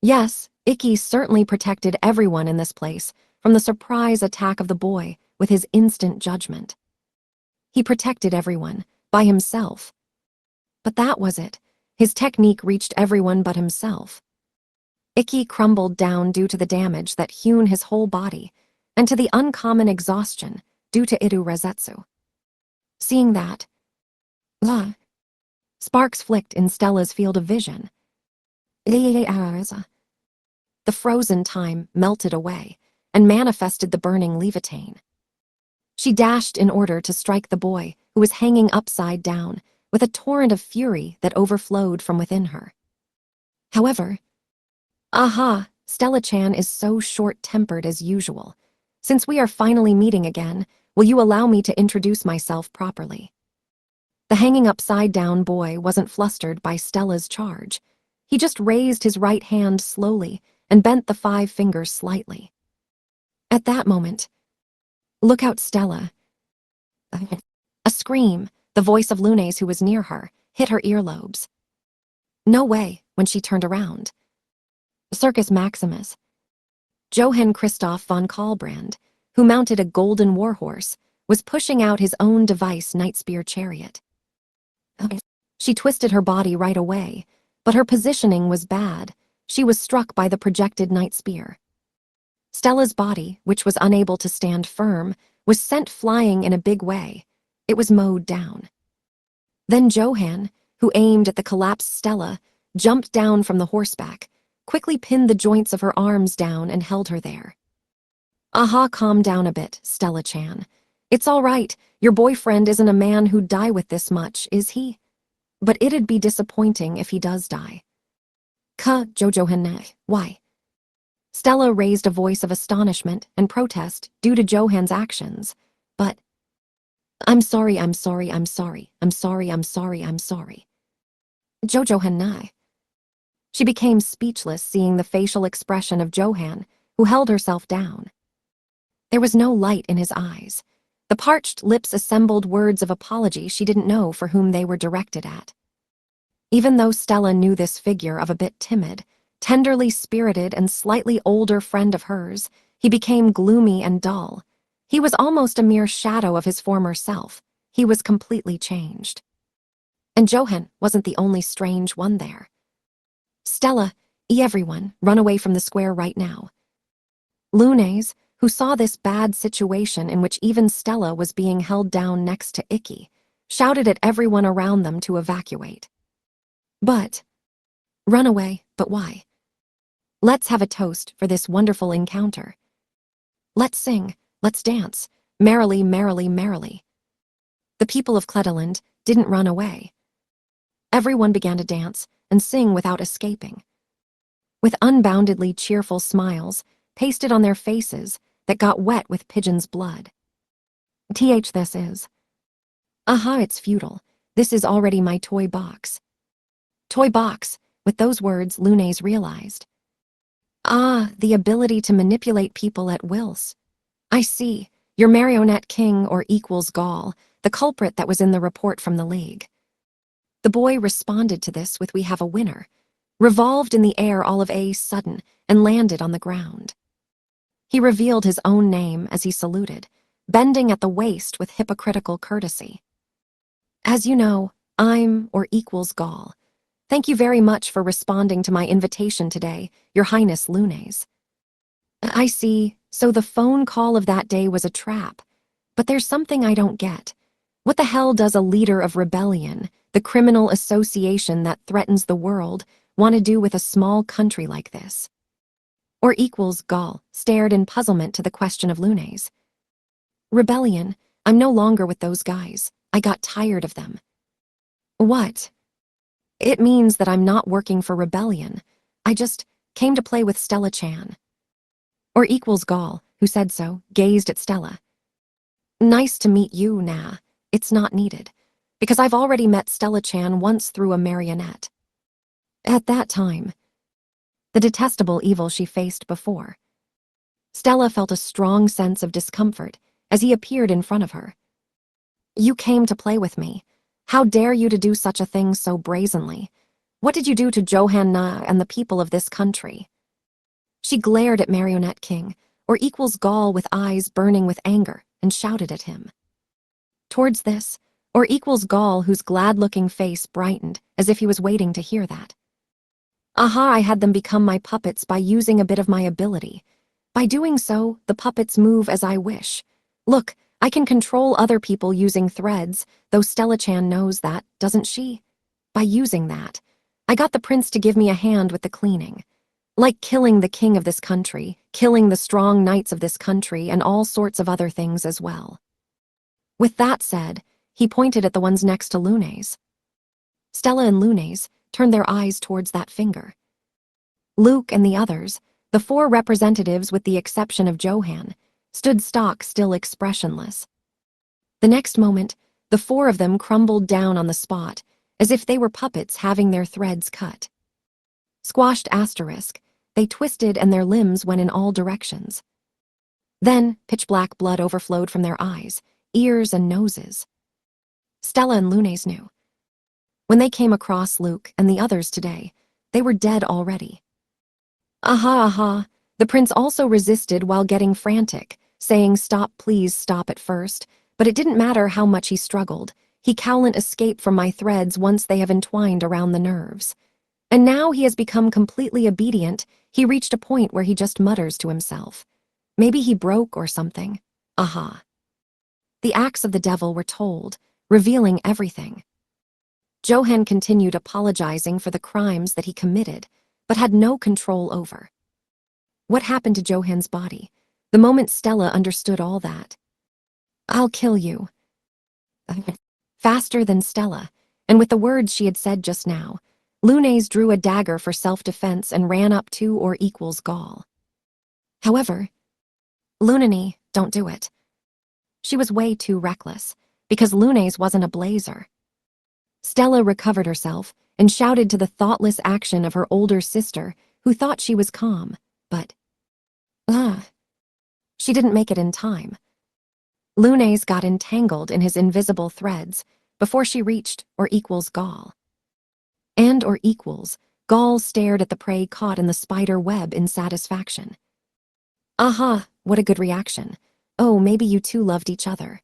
Yes, Ikki certainly protected everyone in this place from the surprise attack of the boy with his instant judgment. He protected everyone, by himself. But that was it. His technique reached everyone but himself. Ikki crumbled down due to the damage that hewn his whole body, and to the uncommon exhaustion due to Iru Rezetsu. Seeing that, sparks flicked in Stella's field of vision. The frozen time melted away and manifested the burning Levitane. She dashed in order to strike the boy, who was hanging upside down, with a torrent of fury that overflowed from within her. However, Stella-chan is so short-tempered as usual. Since we are finally meeting again, will you allow me to introduce myself properly? The hanging upside-down boy wasn't flustered by Stella's charge. He just raised his right hand slowly and bent the 5 fingers slightly. At that moment, "Look out, Stella." A scream, the voice of Lunes who was near her, hit her earlobes. No way, when she turned around. Circus Maximus. Johann Christoph von Kahlbrand, who mounted a golden warhorse, was pushing out his own device Nightspear chariot. She twisted her body right away, but her positioning was bad. She was struck by the projected Nightspear. Stella's body, which was unable to stand firm, was sent flying in a big way. It was mowed down. Then Johann, who aimed at the collapsed Stella, jumped down from the horseback, quickly pinned the joints of her arms down and held her there. Calm down a bit, Stella-chan. It's all right, your boyfriend isn't a man who'd die with this much, is he? But it'd be disappointing if he does die. Johanne, why? Stella raised a voice of astonishment and protest due to Johan's actions, but I'm sorry. Johanne. She became speechless seeing the facial expression of Johan, who held herself down. There was no light in his eyes. The parched lips assembled words of apology she didn't know for whom they were directed at. Even though Stella knew this figure of a bit timid, tenderly spirited and slightly older friend of hers, he became gloomy and dull. He was almost a mere shadow of his former self. He was completely changed. And Johan wasn't the only strange one there. Stella, everyone, run away from the square right now. Lunes, who saw this bad situation in which even Stella was being held down next to Icky, shouted at everyone around them to evacuate. But, run away, but why? Let's have a toast for this wonderful encounter. Let's sing, let's dance, merrily. The people of Cledeland didn't run away. Everyone began to dance and sing without escaping. With unboundedly cheerful smiles pasted on their faces that got wet with pigeon's blood. This is. It's futile. This is already my toy box. Toy box, with those words Lunes realized. The ability to manipulate people at wills. I see, your marionette king or equals Gaul, the culprit that was in the report from the League. The boy responded to this with "We have a winner," revolved in the air all of a sudden and landed on the ground. He revealed his own name as he saluted, bending at the waist with hypocritical courtesy. As you know, I'm or equals Gaul. Thank you very much for responding to my invitation today, Your Highness Lunes. I see, so the phone call of that day was a trap. But there's something I don't get. What the hell does a leader of rebellion, the criminal association that threatens the world, want to do with a small country like this? Or equals Gaul stared in puzzlement to the question of Lunes. Rebellion, I'm no longer with those guys. I got tired of them. What? It means that I'm not working for rebellion. I just came to play with Stella Chan. Or equals Gaul, who said so, gazed at Stella. Nice to meet you, nah. It's not needed, because I've already met Stella Chan once through a marionette. At that time, the detestable evil she faced before. Stella felt a strong sense of discomfort as he appeared in front of her. You came to play with me. How dare you to do such a thing so brazenly? What did you do to Johanna and the people of this country? She glared at Marionette King, or equals Gaul with eyes burning with anger, and shouted at him. Towards this, or equals Gaul whose glad-looking face brightened as if he was waiting to hear that. I had them become my puppets by using a bit of my ability. By doing so, the puppets move as I wish. Look, I can control other people using threads, though Stella-chan knows that, doesn't she? By using that, I got the prince to give me a hand with the cleaning. Like killing the king of this country, killing the strong knights of this country, and all sorts of other things as well. With that said, he pointed at the ones next to Lunes. Stella and Lunes turned their eyes towards that finger. Luke and the others, the 4 representatives with the exception of Johan, stood stock still expressionless. The next moment, the 4 of them crumbled down on the spot, as if they were puppets having their threads cut. Squashed asterisk, they twisted and their limbs went in all directions. Then, pitch-black blood overflowed from their eyes, ears and noses. Stella and Lunes knew. When they came across Luke and the others today, they were dead already. The prince also resisted while getting frantic, saying stop please stop at first, but it didn't matter how much he struggled. He can't escape from my threads once they have entwined around the nerves. And now he has become completely obedient. He reached a point where he just mutters to himself. Maybe he broke or something. The acts of the devil were told, revealing everything. Johan continued apologizing for the crimes that he committed, but had no control over. What happened to Johan's body, the moment Stella understood all that? I'll kill you. Faster than Stella, and with the words she had said just now, Lunes drew a dagger for self-defense and ran up to or equals Gaul. However, Lunini, don't do it. She was way too reckless, because Lunes wasn't a blazer. Stella recovered herself and shouted to the thoughtless action of her older sister, who thought she was calm, but she didn't make it in time. Lunes got entangled in his invisible threads before she reached or equals Gaul. And or equals, Gaul stared at the prey caught in the spider web in satisfaction. Aha, what a good reaction. Oh, maybe you two loved each other.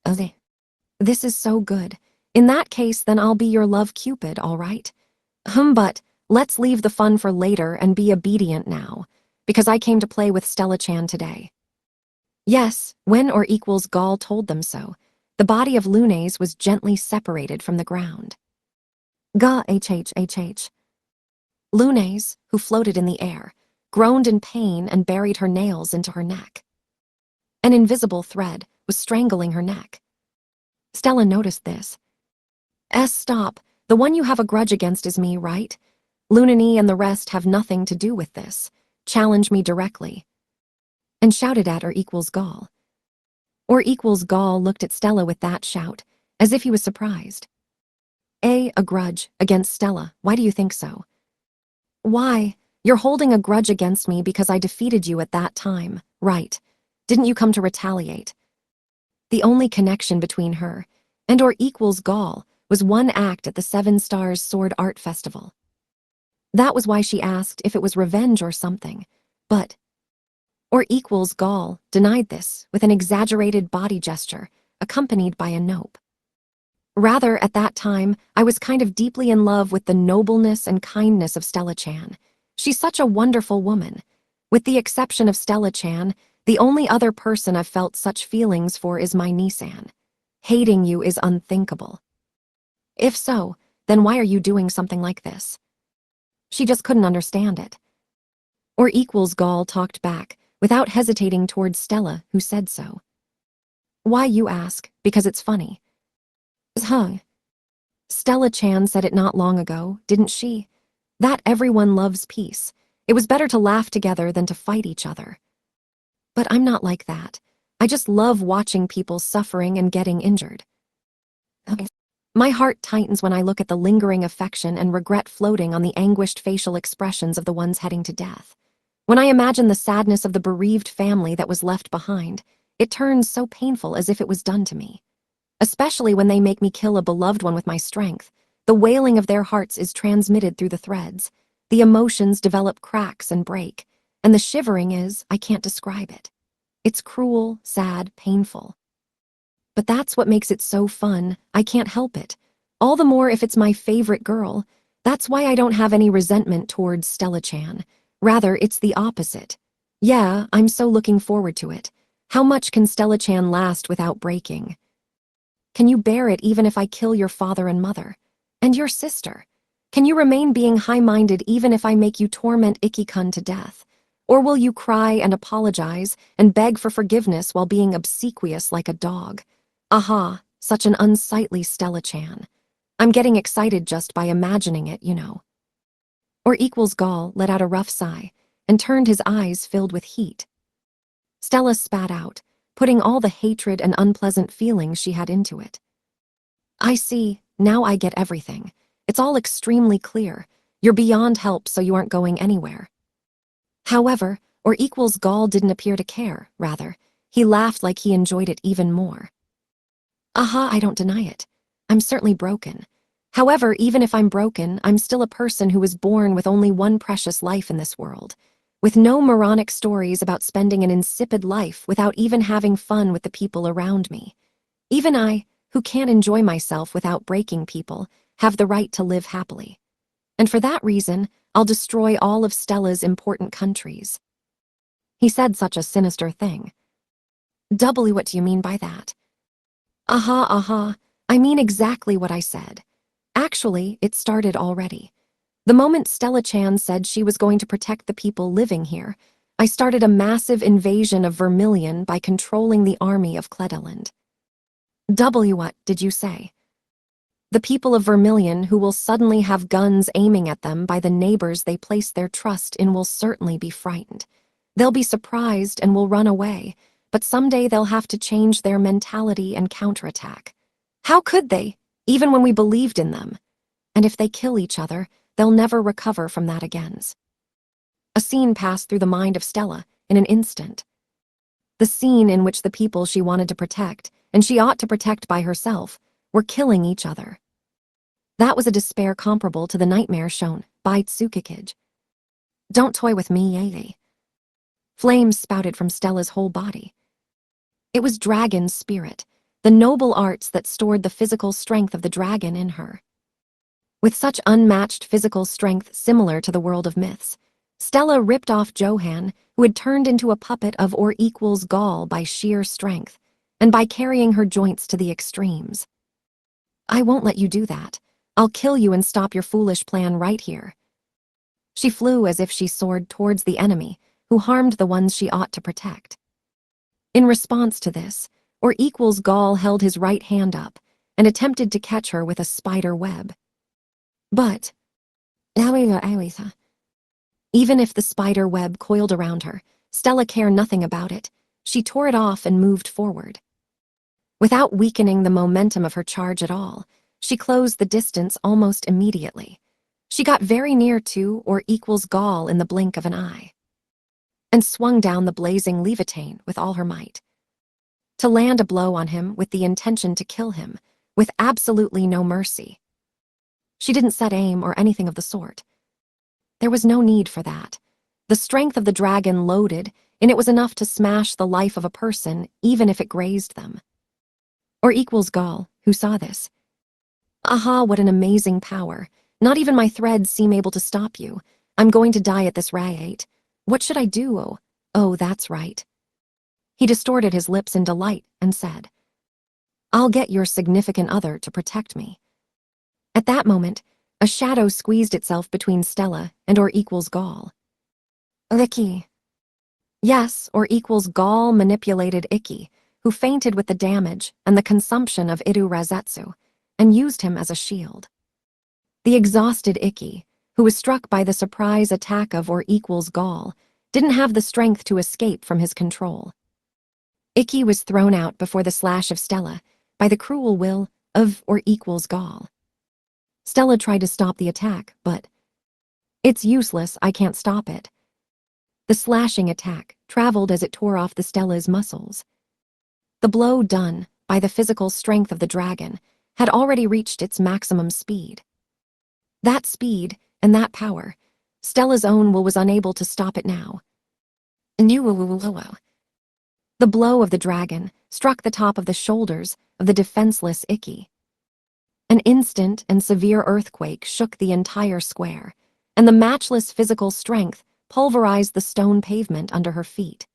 Okay. This is so good. In that case, then I'll be your love Cupid, all right? But let's leave the fun for later and be obedient now, because I came to play with Stella-chan today. Yes, when or equals Gaul told them so, the body of Lunes was gently separated from the ground. Ga hhhh. Lunes, who floated in the air, groaned in pain and buried her nails into her neck. An invisible thread was strangling her neck. Stella noticed this. Stop. The one you have a grudge against is me, right? Lunini and the rest have nothing to do with this. Challenge me directly. And shouted at or equals Gaul. Or equals Gaul looked at Stella with that shout, as if he was surprised. A grudge against Stella. Why do you think so? Why? You're holding a grudge against me because I defeated you at that time, right? Didn't you come to retaliate? The only connection between her and or equals Gaul was one act at the Seven Stars Sword Art Festival. That was why she asked if it was revenge or something, but or equals Gaul denied this with an exaggerated body gesture accompanied by a nope. Rather, at that time, I was kind of deeply in love with the nobleness and kindness of Stella-chan. She's such a wonderful woman. With the exception of Stella-chan, the only other person I've felt such feelings for is my Nissan. Hating you is unthinkable. If so, then why are you doing something like this? She just couldn't understand it. Or equals Gaul talked back, without hesitating towards Stella, who said so. Why, you ask? Because it's funny. Stella-chan said it not long ago, didn't she? That everyone loves peace. It was better to laugh together than to fight each other. But I'm not like that. I just love watching people suffering and getting injured. My heart tightens when I look at the lingering affection and regret floating on the anguished facial expressions of the ones heading to death. When I imagine the sadness of the bereaved family that was left behind, it turns so painful as if it was done to me. Especially when they make me kill a beloved one with my strength. The wailing of their hearts is transmitted through the threads. The emotions develop cracks and break. And the shivering is, I can't describe it. It's cruel, sad, painful. But that's what makes it so fun. I can't help it. All the more if it's my favorite girl. That's why I don't have any resentment towards Stella-chan. Rather, it's the opposite. Yeah, I'm so looking forward to it. How much can Stella-chan last without breaking? Can you bear it even if I kill your father and mother? And your sister? Can you remain being high-minded even if I make you torment Ikki-kun to death? Or will you cry and apologize and beg for forgiveness while being obsequious like a dog? Aha, such an unsightly Stella-chan. I'm getting excited just by imagining it, you know. Or equals Gaul let out a rough sigh and turned his eyes filled with heat. Stella spat out, putting all the hatred and unpleasant feelings she had into it. I see, now I get everything. It's all extremely clear. You're beyond help, so you aren't going anywhere. However, or equals Gaul didn't appear to care, rather. He laughed like he enjoyed it even more. Aha, I don't deny it. I'm certainly broken. However, even if I'm broken, I'm still a person who was born with only one precious life in this world. With no moronic stories about spending an insipid life without even having fun with the people around me. Even I, who can't enjoy myself without breaking people, have the right to live happily. And for that reason, I'll destroy all of Stella's important countries. He said such a sinister thing. What do you mean by that? Aha, I mean exactly what I said. Actually, it started already. The moment Stella-chan said she was going to protect the people living here, I started a massive invasion of Vermilion by controlling the army of Cledeland. What did you say? The people of Vermilion who will suddenly have guns aiming at them by the neighbors they place their trust in will certainly be frightened. They'll be surprised and will run away, but someday they'll have to change their mentality and counterattack. How could they, even when we believed in them? And if they kill each other, they'll never recover from that again. A scene passed through the mind of Stella in an instant. The scene in which the people she wanted to protect, and she ought to protect by herself, were killing each other. That was a despair comparable to the nightmare shown by Tsukikage. Don't toy with me, Yei. Flames spouted from Stella's whole body. It was dragon's spirit, the noble arts that stored the physical strength of the dragon in her. With such unmatched physical strength similar to the world of myths, Stella ripped off Johan, who had turned into a puppet of or equals Gaul by sheer strength, and by carrying her joints to the extremes. I won't let you do that. I'll kill you and stop your foolish plan right here. She flew as if she soared towards the enemy, who harmed the ones she ought to protect. In response to this, or equals Gaul held his right hand up and attempted to catch her with a spider web. But, even if the spider web coiled around her, Stella cared nothing about it. She tore it off and moved forward. Without weakening the momentum of her charge at all, she closed the distance almost immediately. She got very near to or equals Gaul in the blink of an eye, and swung down the blazing leviatane with all her might, to land a blow on him with the intention to kill him, with absolutely no mercy. She didn't set aim or anything of the sort. There was no need for that. The strength of the dragon loaded, and it was enough to smash the life of a person, even if it grazed them. Or equals Gaul, who saw this. Aha, what an amazing power. Not even my threads seem able to stop you. I'm going to die at this rate. What should I do? Oh, that's right. He distorted his lips in delight and said, I'll get your significant other to protect me. At that moment, a shadow squeezed itself between Stella and or equals Gaul. Icky. Yes, or equals Gaul manipulated Icky, who fainted with the damage and the consumption of Idu Razetsu, and used him as a shield. The exhausted Icky, who was struck by the surprise attack of or equals Gaul, didn't have the strength to escape from his control. Icky was thrown out before the slash of Stella by the cruel will of or equals Gaul. Stella tried to stop the attack, but it's useless, I can't stop it. The slashing attack traveled as it tore off the Stella's muscles. The blow done by the physical strength of the dragon had already reached its maximum speed. That speed and that power, Stella's own will was unable to stop it now. The blow of the dragon struck the top of the shoulders of the defenseless Icky. An instant and severe earthquake shook the entire square, and the matchless physical strength pulverized the stone pavement under her feet.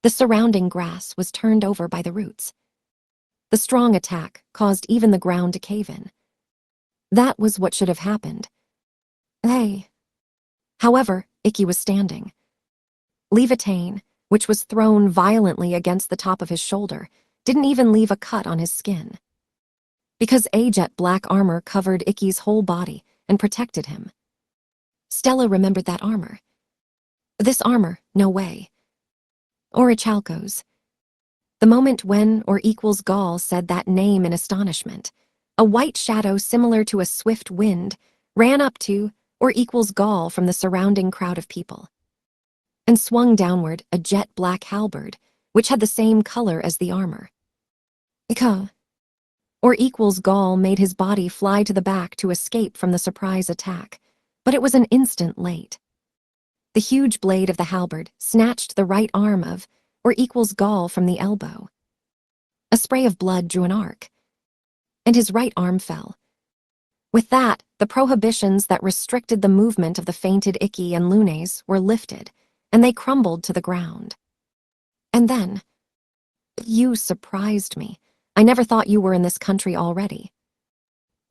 The surrounding grass was turned over by the roots. The strong attack caused even the ground to cave in. That was what should have happened. Hey. However, Icky was standing. Leviatane, which was thrown violently against the top of his shoulder, didn't even leave a cut on his skin. Because jet black armor covered Icky's whole body and protected him. Stella remembered that armor. This armor, no way. Orichalco's. The moment when or equals Gaul said that name in astonishment, a white shadow similar to a swift wind ran up to or equals Gaul from the surrounding crowd of people, and swung downward a jet black halberd, which had the same color as the armor. Ika. Or equals Gaul made his body fly to the back to escape from the surprise attack, but it was an instant late. The huge blade of the halberd snatched the right arm of or equals Gaul from the elbow. A spray of blood drew an arc, and his right arm fell. With that, the prohibitions that restricted the movement of the fainted Icky and Lunes were lifted, and they crumbled to the ground. And then, you surprised me. I never thought you were in this country already.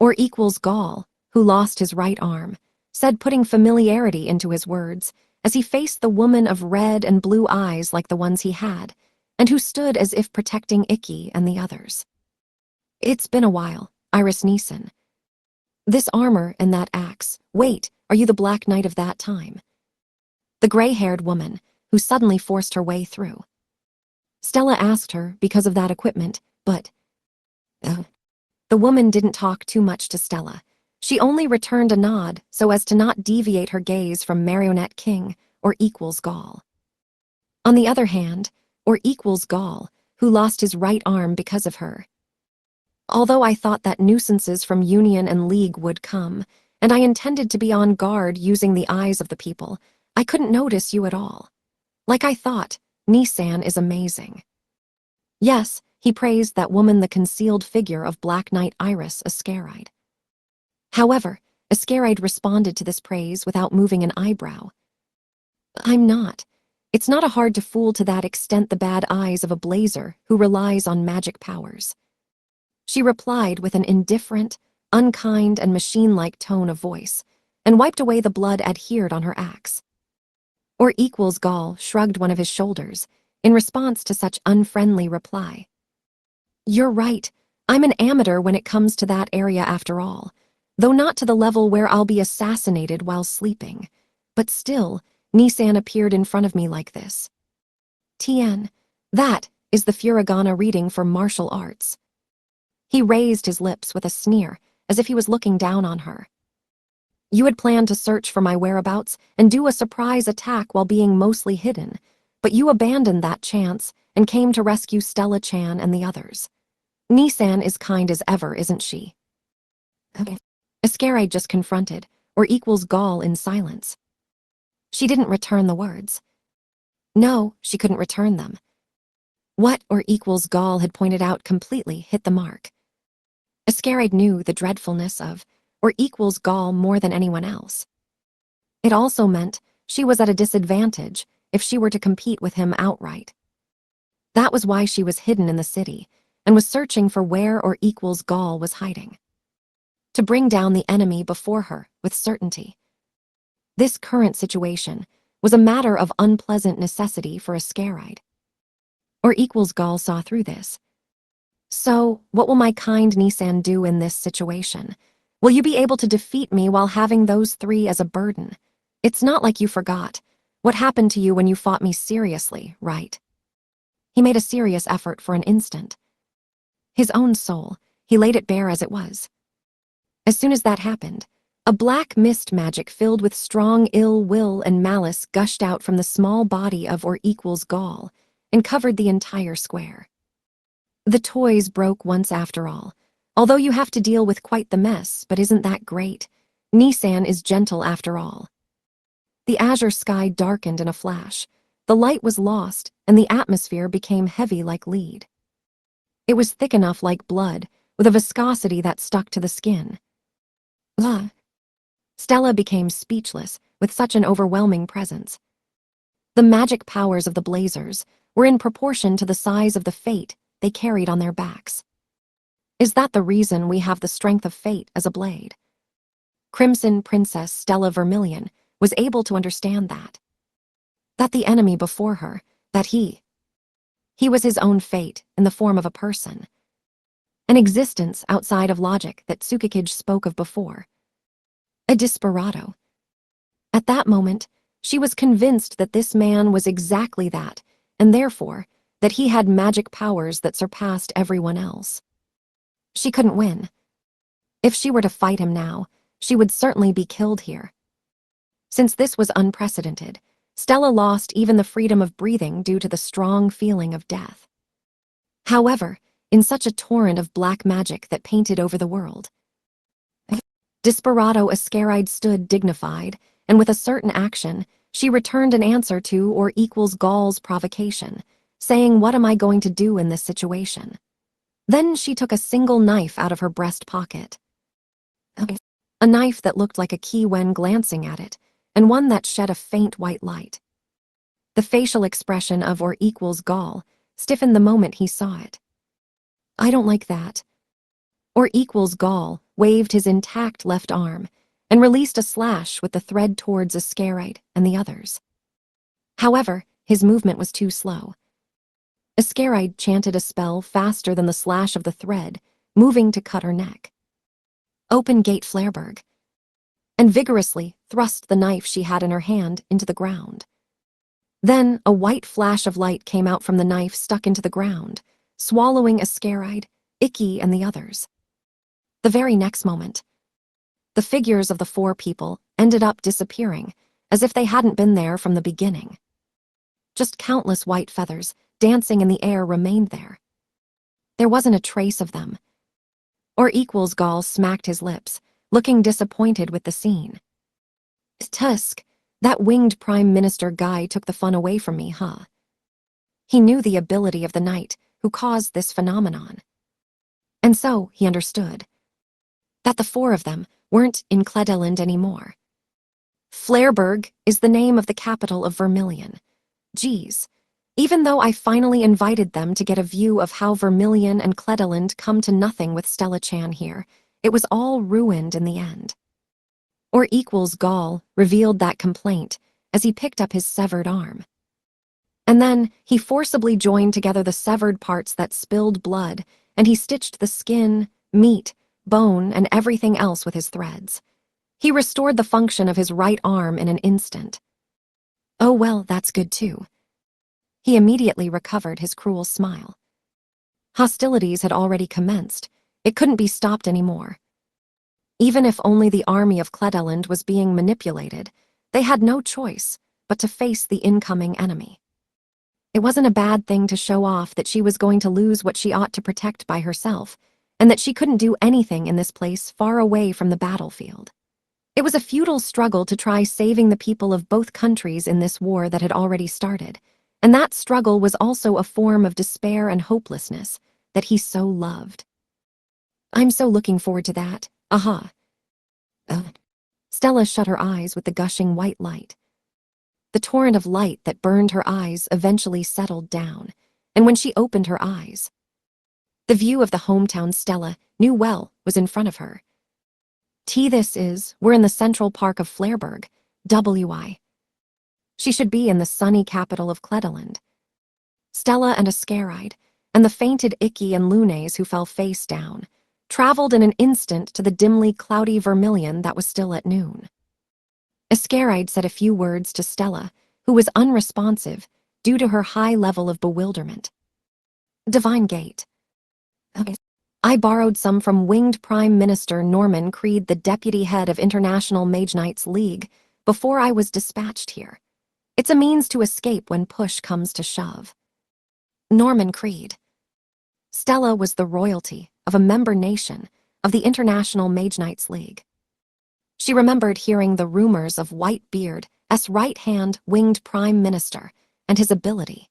Or equals Gaul, who lost his right arm, said, putting familiarity into his words, as he faced the woman of red and blue eyes like the ones he had, and who stood as if protecting Ikki and the others. It's been a while, Iris Neeson. This armor and that axe. Wait, are you the Black Knight of that time? The gray-haired woman, who suddenly forced her way through. Stella asked her because of that equipment, but... The woman didn't talk too much to Stella. She only returned a nod so as to not deviate her gaze from Marionette King, or Equals Gaul. On the other hand, or Equals Gaul, who lost his right arm because of her. Although I thought that nuisances from Union and League would come, and I intended to be on guard using the eyes of the people, I couldn't notice you at all. Like I thought, Nissan is amazing. Yes, he praised that woman, the concealed figure of Black Knight Iris Ascaride. However, Ascaride responded to this praise without moving an eyebrow. I'm not. It's not a hard to fool to that extent the bad eyes of a blazer who relies on magic powers. She replied with an indifferent, unkind and machine-like tone of voice, and wiped away the blood adhered on her axe. Or Equals Gaul shrugged one of his shoulders in response to such unfriendly reply. You're right, I'm an amateur when it comes to that area after all, though not to the level where I'll be assassinated while sleeping. But still, Nissan appeared in front of me like this. Tien, that is the furigana reading for martial arts. He raised his lips with a sneer, as if he was looking down on her. You had planned to search for my whereabouts and do a surprise attack while being mostly hidden, but you abandoned that chance and came to rescue Stella Chan and the others. Nissan is kind as ever, isn't she? Ascaride just confronted, or Equals Gaul in silence. She didn't return the words. No, she couldn't return them. What or Equals Gaul had pointed out completely hit the mark. Ascaride knew the dreadfulness of or Equals Gaul more than anyone else. It also meant she was at a disadvantage if she were to compete with him outright. That was why she was hidden in the city and was searching for where or Equals Gaul was hiding. To bring down the enemy before her with certainty. This current situation was a matter of unpleasant necessity for Ascaride. Or Equals Gaul saw through this. So, what will my kind Nissan do in this situation? Will you be able to defeat me while having those three as a burden? It's not like you forgot what happened to you when you fought me seriously, right? He made a serious effort for an instant. His own soul, he laid it bare as it was. As soon as that happened, a black mist magic filled with strong ill will and malice gushed out from the small body of or Equals Gaul and covered the entire square. The toys broke once after all. Although you have to deal with quite the mess, but isn't that great? Nissan is gentle after all. The azure sky darkened in a flash. The light was lost, and the atmosphere became heavy like lead. It was thick enough like blood, with a viscosity that stuck to the skin. Blah. Stella became speechless with such an overwhelming presence. The magic powers of the Blazers were in proportion to the size of the fate they carried on their backs. Is that the reason we have the strength of fate as a blade? Crimson Princess Stella Vermilion was able to understand that. That the enemy before her, that he was his own fate in the form of a person. An existence outside of logic that Tsukikage spoke of before. A desperado. At that moment, she was convinced that this man was exactly that, and therefore, that he had magic powers that surpassed everyone else. She couldn't win. If she were to fight him now, she would certainly be killed here. Since this was unprecedented, Stella lost even the freedom of breathing due to the strong feeling of death. However, in such a torrent of black magic that painted over the world, Desperado Ascaride stood dignified, and with a certain action, she returned an answer to or Equals Gaul's provocation, saying, "What am I going to do in this situation?" Then she took a single knife out of her breast pocket. A knife that looked like a key when glancing at it, and one that shed a faint white light. The facial expression of or Equals Gaul stiffened the moment he saw it. I don't like that. Or Equals Gaul waved his intact left arm and released a slash with the thread towards Ascaride and the others. However, his movement was too slow. Ascaride chanted a spell faster than the slash of the thread, moving to cut her neck. "Open gate, Flairberg," and vigorously thrust the knife she had in her hand into the ground. Then a white flash of light came out from the knife stuck into the ground, swallowing Ascaride, Icky, and the others. The very next moment, the figures of the 4 people ended up disappearing, as if they hadn't been there from the beginning. Just countless white feathers dancing in the air remained there. There wasn't a trace of them. Or equals Gall smacked his lips, looking disappointed with the scene. "Tusk, that winged Prime Minister guy took the fun away from me, huh?" He knew the ability of the knight who caused this phenomenon. And so he understood that the 4 of them weren't in Cledeland anymore. Flairberg is the name of the capital of Vermilion. Geez, even though I finally invited them to get a view of how Vermilion and Cledeland come to nothing with Stella Chan here, it was all ruined in the end. Or equals Gall revealed that complaint as he picked up his severed arm. And then he forcibly joined together the severed parts that spilled blood, and he stitched the skin, meat, bone, and everything else with his threads. He restored the function of his right arm in an instant. Oh well, that's good too. He immediately recovered his cruel smile. Hostilities had already commenced. It couldn't be stopped anymore. Even if only the army of Cledeland was being manipulated, they had no choice but to face the incoming enemy. It wasn't a bad thing to show off that she was going to lose what she ought to protect by herself, and that she couldn't do anything in this place far away from the battlefield. It was a futile struggle to try saving the people of both countries in this war that had already started, and that struggle was also a form of despair and hopelessness that he so loved. "I'm so looking forward to that. Aha." Stella shut her eyes with the gushing white light. The torrent of light that burned her eyes eventually settled down, and when she opened her eyes, the view of the hometown Stella knew well was in front of her. We're in the central park of Flairberg, WI. She should be in the sunny capital of Cledeland. Stella and Ascaride, and the fainted Icky and Lunes who fell face down, traveled in an instant to the dimly cloudy Vermilion that was still at noon. Ascaride said a few words to Stella, who was unresponsive due to her high level of bewilderment. "Divine Gate. Okay. I borrowed some from Winged Prime Minister Norman Creed, the deputy head of International Mage Knights League, before I was dispatched here. It's a means to escape when push comes to shove." Norman Creed. Stella was the royalty of a member nation of the International Mage Knights League. She remembered hearing the rumors of Whitebeard's right-hand winged prime minister and his ability.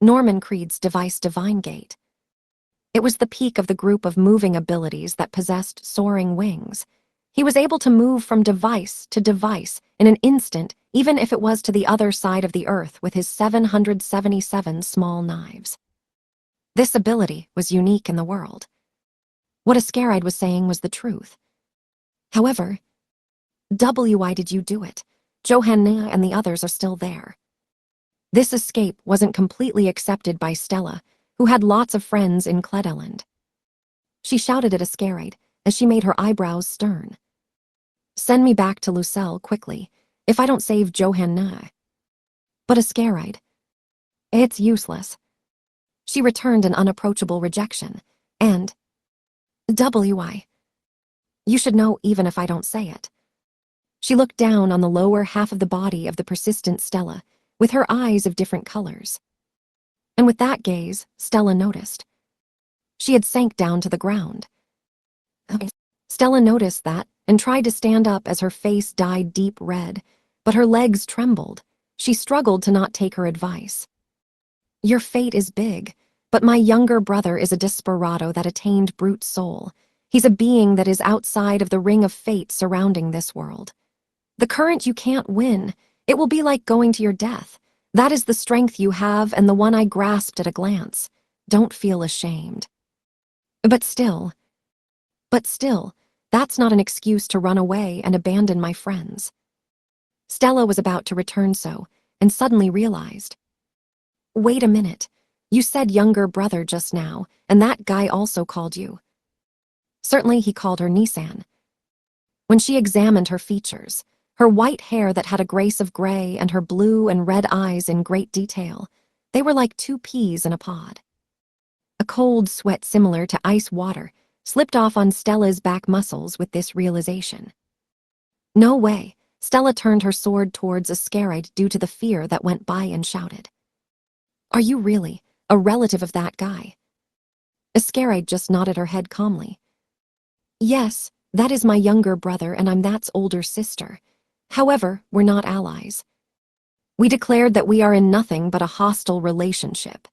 Norman Creed's device Divine Gate. It was the peak of the group of moving abilities that possessed soaring wings. He was able to move from device to device in an instant, even if it was to the other side of the earth with his 777 small knives. This ability was unique in the world. What Ascaride was saying was the truth. However, why did you do it? Johanna and the others are still there. This escape wasn't completely accepted by Stella, who had lots of friends in Cledeland. She shouted at Ascaride as she made her eyebrows stern. "Send me back to Lucelle quickly, if I don't save Johanna." But Ascaride, "It's useless." She returned an unapproachable rejection, and "Why? You should know even if I don't say it." She looked down on the lower half of the body of the persistent Stella, with her eyes of different colors. And with that gaze, Stella noticed. She had sank down to the ground. Stella noticed that and tried to stand up as her face dyed deep red, but her legs trembled. She struggled to not take her advice. "Your fate is big, but my younger brother is a desperado that attained brute soul. He's a being that is outside of the ring of fate surrounding this world. The current you can't win. It will be like going to your death. That is the strength you have and the one I grasped at a glance. Don't feel ashamed." But still, that's not an excuse to run away and abandon my friends." Stella was about to return so, and suddenly realized. Wait a minute. You said younger brother just now, and that guy also called you. Certainly he called her Nissan. When she examined her features, her white hair that had a grace of gray and her blue and red eyes in great detail, they were like two peas in a pod. A cold sweat similar to ice water slipped off on Stella's back muscles with this realization. No way. Stella turned her sword towards Ascaride due to the fear that went by and shouted. Are you really a relative of that guy? Ascaride just nodded her head calmly. Yes, that is my younger brother and I'm that's older sister. However, we're not allies. We declared that we are in nothing but a hostile relationship.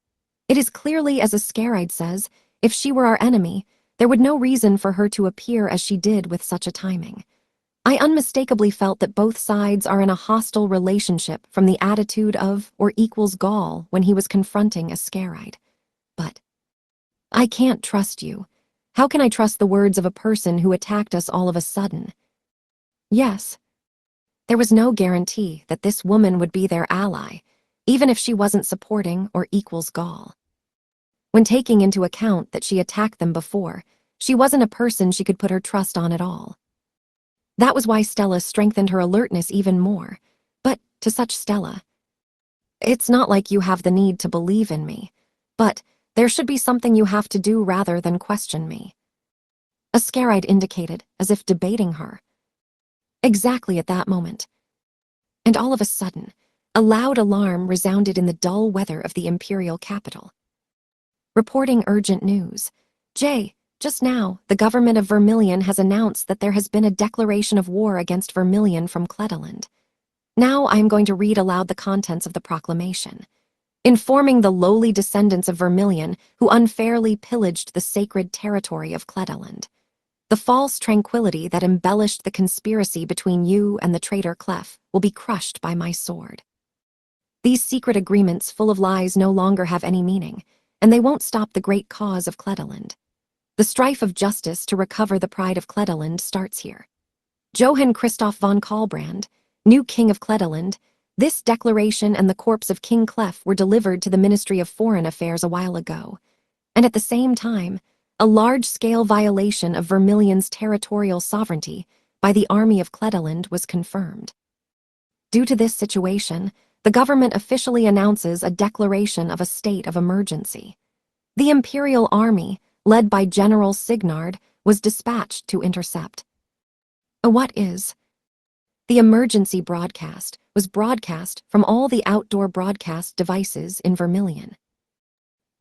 It is clearly as Ascaride says, if she were our enemy, there would no reason for her to appear as she did with such a timing. I unmistakably felt that both sides are in a hostile relationship from the attitude of or equals Gaul when he was confronting Ascaride. But I can't trust you. How can I trust the words of a person who attacked us all of a sudden? Yes. There was no guarantee that this woman would be their ally, even if she wasn't supporting or equals Gaul. When taking into account that she attacked them before, she wasn't a person she could put her trust on at all. That was why Stella strengthened her alertness even more. But to such Stella, it's not like you have the need to believe in me, but there should be something you have to do rather than question me. Ascaride indicated, as if debating her. Exactly at that moment. And all of a sudden, a loud alarm resounded in the dull weather of the imperial capital. Reporting urgent news. Just now, the government of Vermilion has announced that there has been a declaration of war against Vermilion from Cledeland. Now I am going to read aloud the contents of the proclamation. Informing the lowly descendants of Vermilion who unfairly pillaged the sacred territory of Cledeland. The false tranquility that embellished the conspiracy between you and the traitor Clef will be crushed by my sword. These secret agreements full of lies no longer have any meaning, and they won't stop the great cause of Cledeland. The strife of justice to recover the pride of Cledeland starts here. Johann Christoph von Kalbrand, new king of Cledeland, this declaration and the corpse of King Clef were delivered to the Ministry of Foreign Affairs a while ago, and at the same time, a large-scale violation of Vermilion's territorial sovereignty by the army of Cledeland was confirmed. Due to this situation, the government officially announces a declaration of a state of emergency. The Imperial Army, led by General Signard, was dispatched to intercept. What is? The emergency broadcast was broadcast from all the outdoor broadcast devices in Vermilion.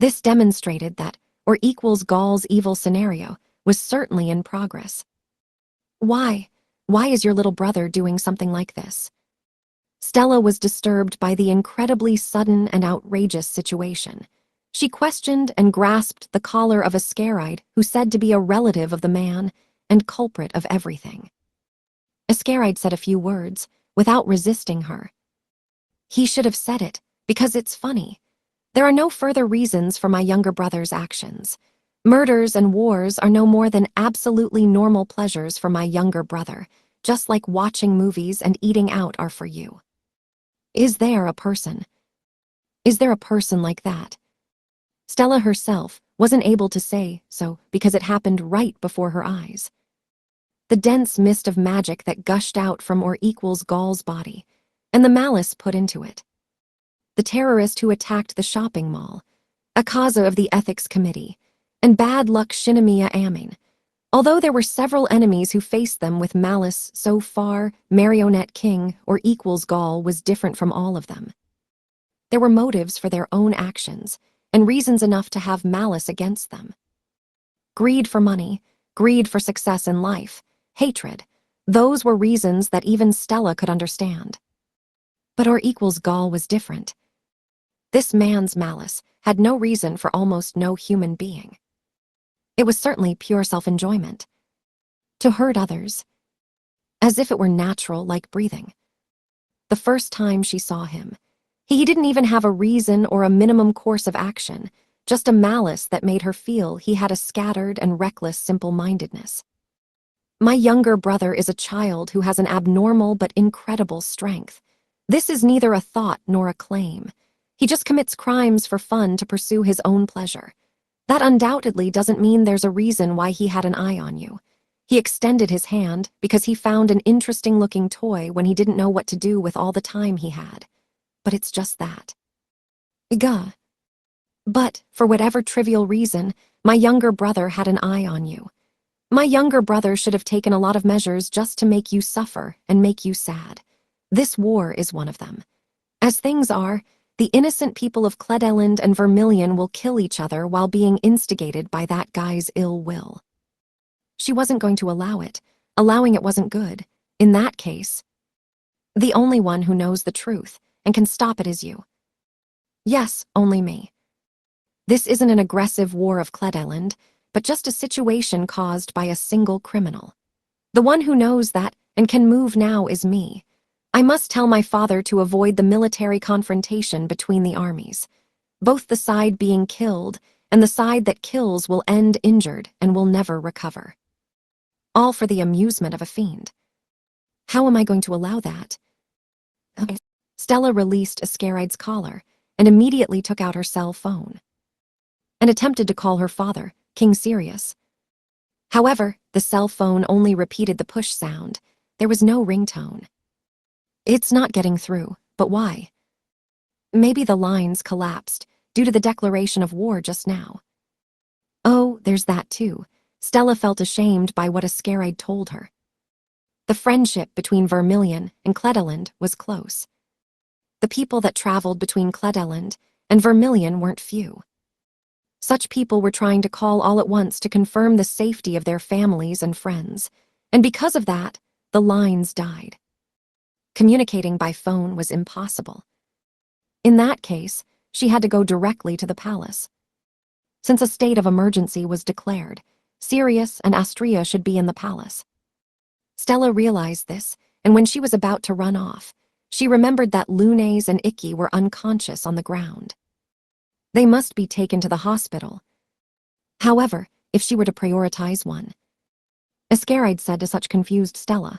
This demonstrated that, or equals Gaul's evil scenario, was certainly in progress. Why? Why is your little brother doing something like this? Stella was disturbed by the incredibly sudden and outrageous situation. She questioned and grasped the collar of Ascaride, who said to be a relative of the man and culprit of everything. Ascaride said a few words, without resisting her. He should have said it, because it's funny. There are no further reasons for my younger brother's actions. Murders and wars are no more than absolutely normal pleasures for my younger brother, just like watching movies and eating out are for you. Is there a person? Is there a person like that? Stella herself wasn't able to say so because it happened right before her eyes. The dense mist of magic that gushed out from or equals Gaul's body, and the malice put into it. The terrorist who attacked the shopping mall, Akaza of the Ethics Committee, and bad luck Shinomiya Amin. Although there were several enemies who faced them with malice so far, Marionette King or equals Gaul was different from all of them. There were motives for their own actions, and reasons enough to have malice against them. Greed for money, greed for success in life, hatred, those were reasons that even Stella could understand. But or equals Gaul was different. This man's malice had no reason for almost no human being. It was certainly pure self-enjoyment. To hurt others. As if it were natural like breathing. The first time she saw him, he didn't even have a reason or a minimum course of action, just a malice that made her feel he had a scattered and reckless simple-mindedness. My younger brother is a child who has an abnormal but incredible strength. This is neither a thought nor a claim. He just commits crimes for fun to pursue his own pleasure. That undoubtedly doesn't mean there's a reason why he had an eye on you. He extended his hand because he found an interesting-looking toy when he didn't know what to do with all the time he had. But it's just that. Gah. But, for whatever trivial reason, my younger brother had an eye on you. My younger brother should have taken a lot of measures just to make you suffer and make you sad. This war is one of them. As things are, the innocent people of Cledeland and Vermilion will kill each other while being instigated by that guy's ill will. She wasn't going to allow it. Allowing it wasn't good. In that case, the only one who knows the truth and can stop it is you. Yes, only me. This isn't an aggressive war of Cledeland, but just a situation caused by a single criminal. The one who knows that and can move now is me. I must tell my father to avoid the military confrontation between the armies. Both the side being killed and the side that kills will end injured and will never recover. All for the amusement of a fiend. How am I going to allow that? Okay. Stella released Ascaride's collar and immediately took out her cell phone and attempted to call her father, King Sirius. However, the cell phone only repeated the push sound. There was no ringtone. It's not getting through, but why? Maybe the lines collapsed due to the declaration of war just now. Oh, there's that too. Stella felt ashamed by what Ascaride told her. The friendship between Vermilion and Cledeland was close. The people that traveled between Cledeland and Vermilion weren't few. Such people were trying to call all at once to confirm the safety of their families and friends, and because of that, the lines died. Communicating by phone was impossible. In that case, she had to go directly to the palace. Since a state of emergency was declared, Sirius and Astria should be in the palace. Stella realized this, and when she was about to run off, she remembered that Lunes and Icky were unconscious on the ground. They must be taken to the hospital. However, if she were to prioritize one, Ascaride said to such confused Stella,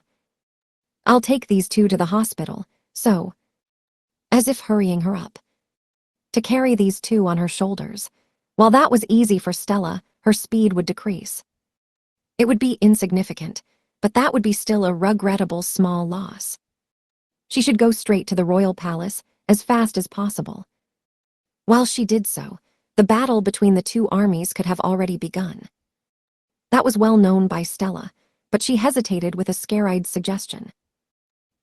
"I'll take these two to the hospital, so," as if hurrying her up, to carry these two on her shoulders. While that was easy for Stella, her speed would decrease. It would be insignificant, but that would be still a regrettable small loss. She should go straight to the royal palace as fast as possible. While she did so, the battle between the two armies could have already begun. That was well known by Stella, but she hesitated with Ascaride's suggestion.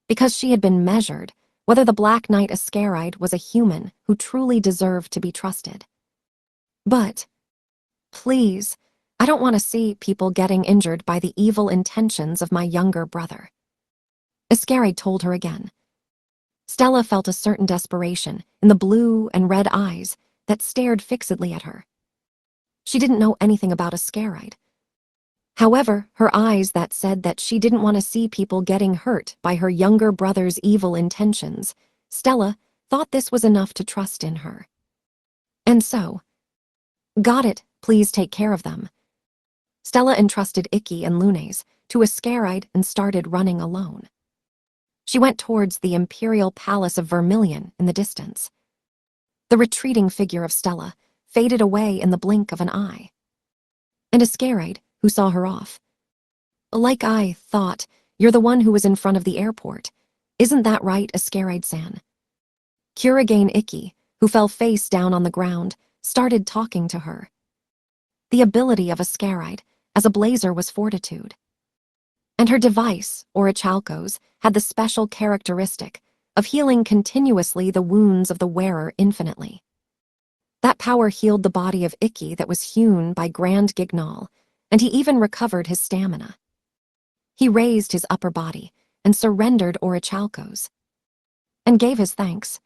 Because she had been measured, whether the Black Knight Ascaride was a human who truly deserved to be trusted. But, please, I don't want to see people getting injured by the evil intentions of my younger brother. Ascaride told her again. Stella felt a certain desperation in the blue and red eyes that stared fixedly at her. She didn't know anything about Ascaride. However, her eyes that said that she didn't want to see people getting hurt by her younger brother's evil intentions, Stella thought this was enough to trust in her. And so, "Got it, please take care of them." Stella entrusted Icky and Lunes to Ascaride and started running alone. She went towards the imperial palace of Vermilion in the distance. The retreating figure of Stella faded away in the blink of an eye. And Ascaride, who saw her off. "Like I thought, you're the one who was in front of the airport. Isn't that right, Ascaride-san?" Kurigane Icky, who fell face down on the ground, started talking to her. The ability of Ascaride as a blazer was fortitude. And her device, Orichalco's, had the special characteristic of healing continuously the wounds of the wearer infinitely. That power healed the body of Icky that was hewn by Grand Gignal, and he even recovered his stamina. He raised his upper body and surrendered Orichalco's, and gave his thanks.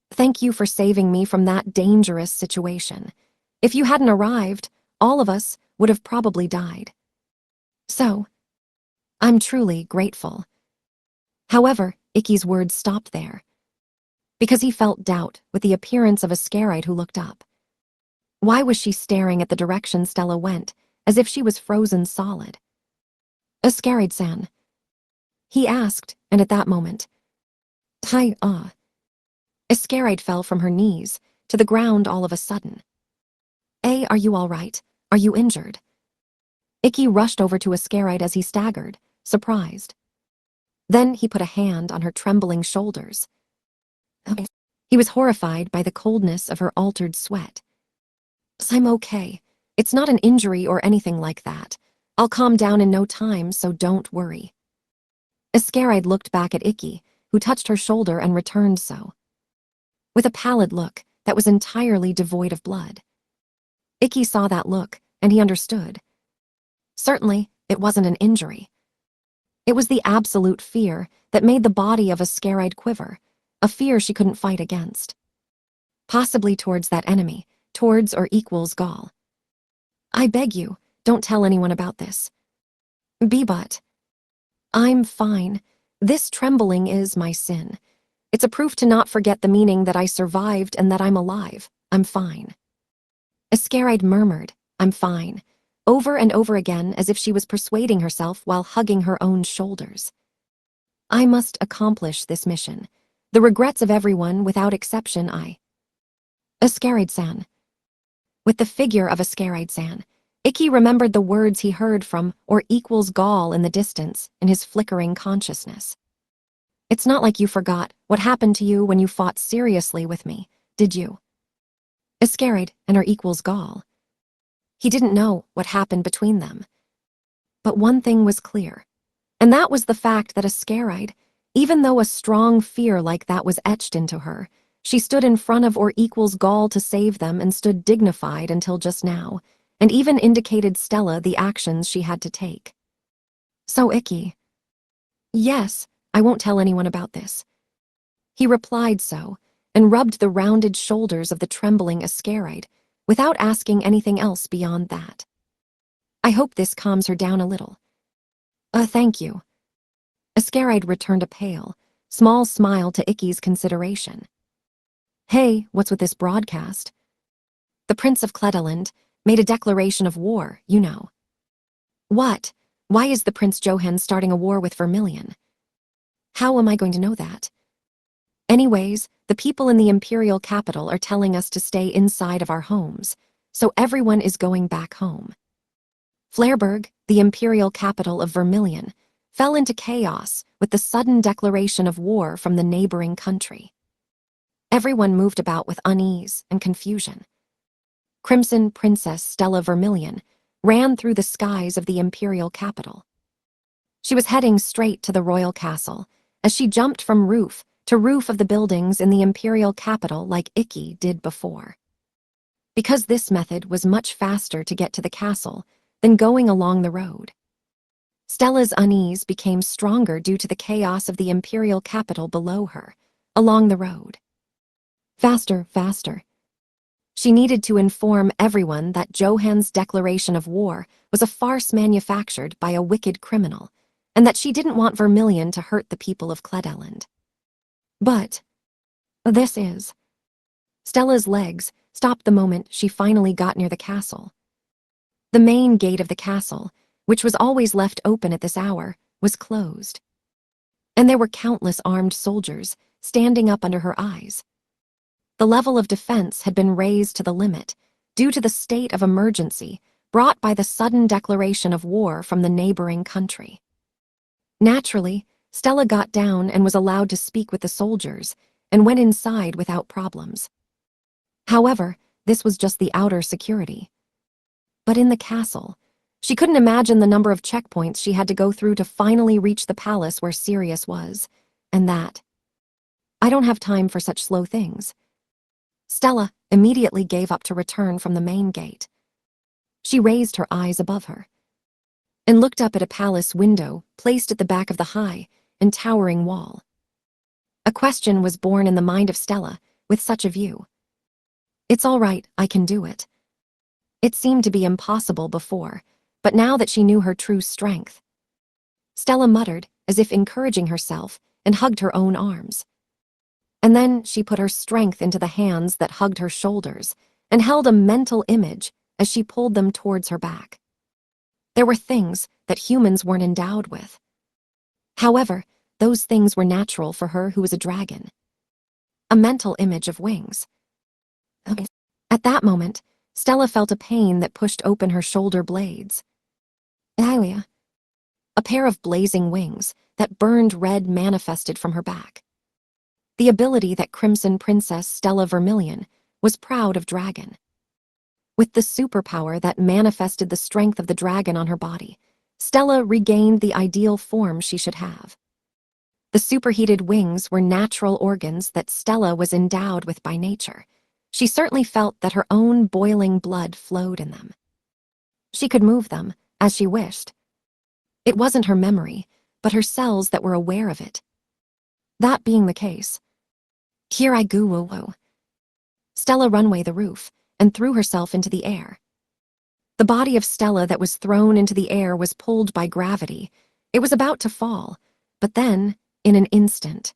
"Thank you for saving me from that dangerous situation. If you hadn't arrived, all of us would have probably died. So, I'm truly grateful." However, Icky's words stopped there, because he felt doubt with the appearance of Ascaride who looked up. Why was she staring at the direction Stella went, as if she was frozen solid? "Ascaride-san," he asked, and at that moment, Hi, Iscaride fell from her knees, to the ground all of a sudden. Are you all right? Are you injured? Icky rushed over to Iscaride as he staggered, surprised. Then he put a hand on her trembling shoulders. He was horrified by the coldness of her altered sweat. I'm okay. It's not an injury or anything like that. I'll calm down in no time, so don't worry. Iscaride looked back at Icky, who touched her shoulder and returned so, with a pallid look that was entirely devoid of blood. Icky saw that look, and he understood. Certainly, it wasn't an injury. It was the absolute fear that made the body of Iscaride quiver, a fear she couldn't fight against. Possibly towards that enemy, towards or equals Gaul. I beg you, don't tell anyone about this. But I'm fine. This trembling is my sin. It's a proof to not forget the meaning that I survived and that I'm alive. I'm fine. Iscaride murmured, I'm fine, over and over again as if she was persuading herself while hugging her own shoulders. I must accomplish this mission. The regrets of everyone, without exception, Iscaride-san. With the figure of Iscaride-san, Icky remembered the words he heard from or equals Gaul in the distance in his flickering consciousness. It's not like you forgot what happened to you when you fought seriously with me, did you? Iscaride and her equals Gaul. He didn't know what happened between them. But one thing was clear, and that was the fact that Iscaride, even though a strong fear like that was etched into her, she stood in front of or equals Gaul to save them and stood dignified until just now, and even indicated Stella the actions she had to take. So Icky. Yes, I won't tell anyone about this. He replied so, and rubbed the rounded shoulders of the trembling Iscaride, without asking anything else beyond that. I hope this calms her down a little. Thank you. Iscaride returned a pale, small smile to Icky's consideration. Hey, what's with this broadcast? The Prince of Cledeland made a declaration of war, you know. What? Why is the Prince Johann starting a war with Vermilion? How am I going to know that? Anyways, the people in the imperial capital are telling us to stay inside of our homes, so everyone is going back home. Flairburg, the imperial capital of Vermilion, fell into chaos with the sudden declaration of war from the neighboring country. Everyone moved about with unease and confusion. Crimson Princess Stella Vermilion ran through the skies of the imperial capital. She was heading straight to the royal castle as she jumped from roof to roof of the buildings in the imperial capital like Icky did before. Because this method was much faster to get to the castle than going along the road. Stella's unease became stronger due to the chaos of the imperial capital below her, along the road. Faster, faster. She needed to inform everyone that Johann's declaration of war was a farce manufactured by a wicked criminal, and that she didn't want Vermilion to hurt the people of Cledeland. But this is... Stella's legs stopped the moment she finally got near the castle. The main gate of the castle, which was always left open at this hour, was closed. And there were countless armed soldiers standing up under her eyes. The level of defense had been raised to the limit due to the state of emergency brought by the sudden declaration of war from the neighboring country. Naturally, Stella got down and was allowed to speak with the soldiers and went inside without problems. However, this was just the outer security. But in the castle, she couldn't imagine the number of checkpoints she had to go through to finally reach the palace where Sirius was, and that. I don't have time for such slow things. Stella immediately gave up to return from the main gate. She raised her eyes above her and looked up at a palace window placed at the back of the high and towering wall. A question was born in the mind of Stella with such a view. It's all right, I can do it. It seemed to be impossible before, but now that she knew her true strength. Stella muttered, as if encouraging herself, and hugged her own arms. And then she put her strength into the hands that hugged her shoulders and held a mental image as she pulled them towards her back. There were things that humans weren't endowed with. However, those things were natural for her who was a dragon. A mental image of wings. Okay. At that moment, Stella felt a pain that pushed open her shoulder blades. Alia. A pair of blazing wings that burned red manifested from her back. The ability that Crimson Princess Stella Vermilion was proud of dragon. With the superpower that manifested the strength of the dragon on her body, Stella regained the ideal form she should have. The superheated wings were natural organs that Stella was endowed with by nature. She certainly felt that her own boiling blood flowed in them. She could move them, as she wished. It wasn't her memory, but her cells that were aware of it. That being the case, here I go woo-woo. Stella runway the roof and threw herself into the air. The body of Stella that was thrown into the air was pulled by gravity. It was about to fall, but then, in an instant,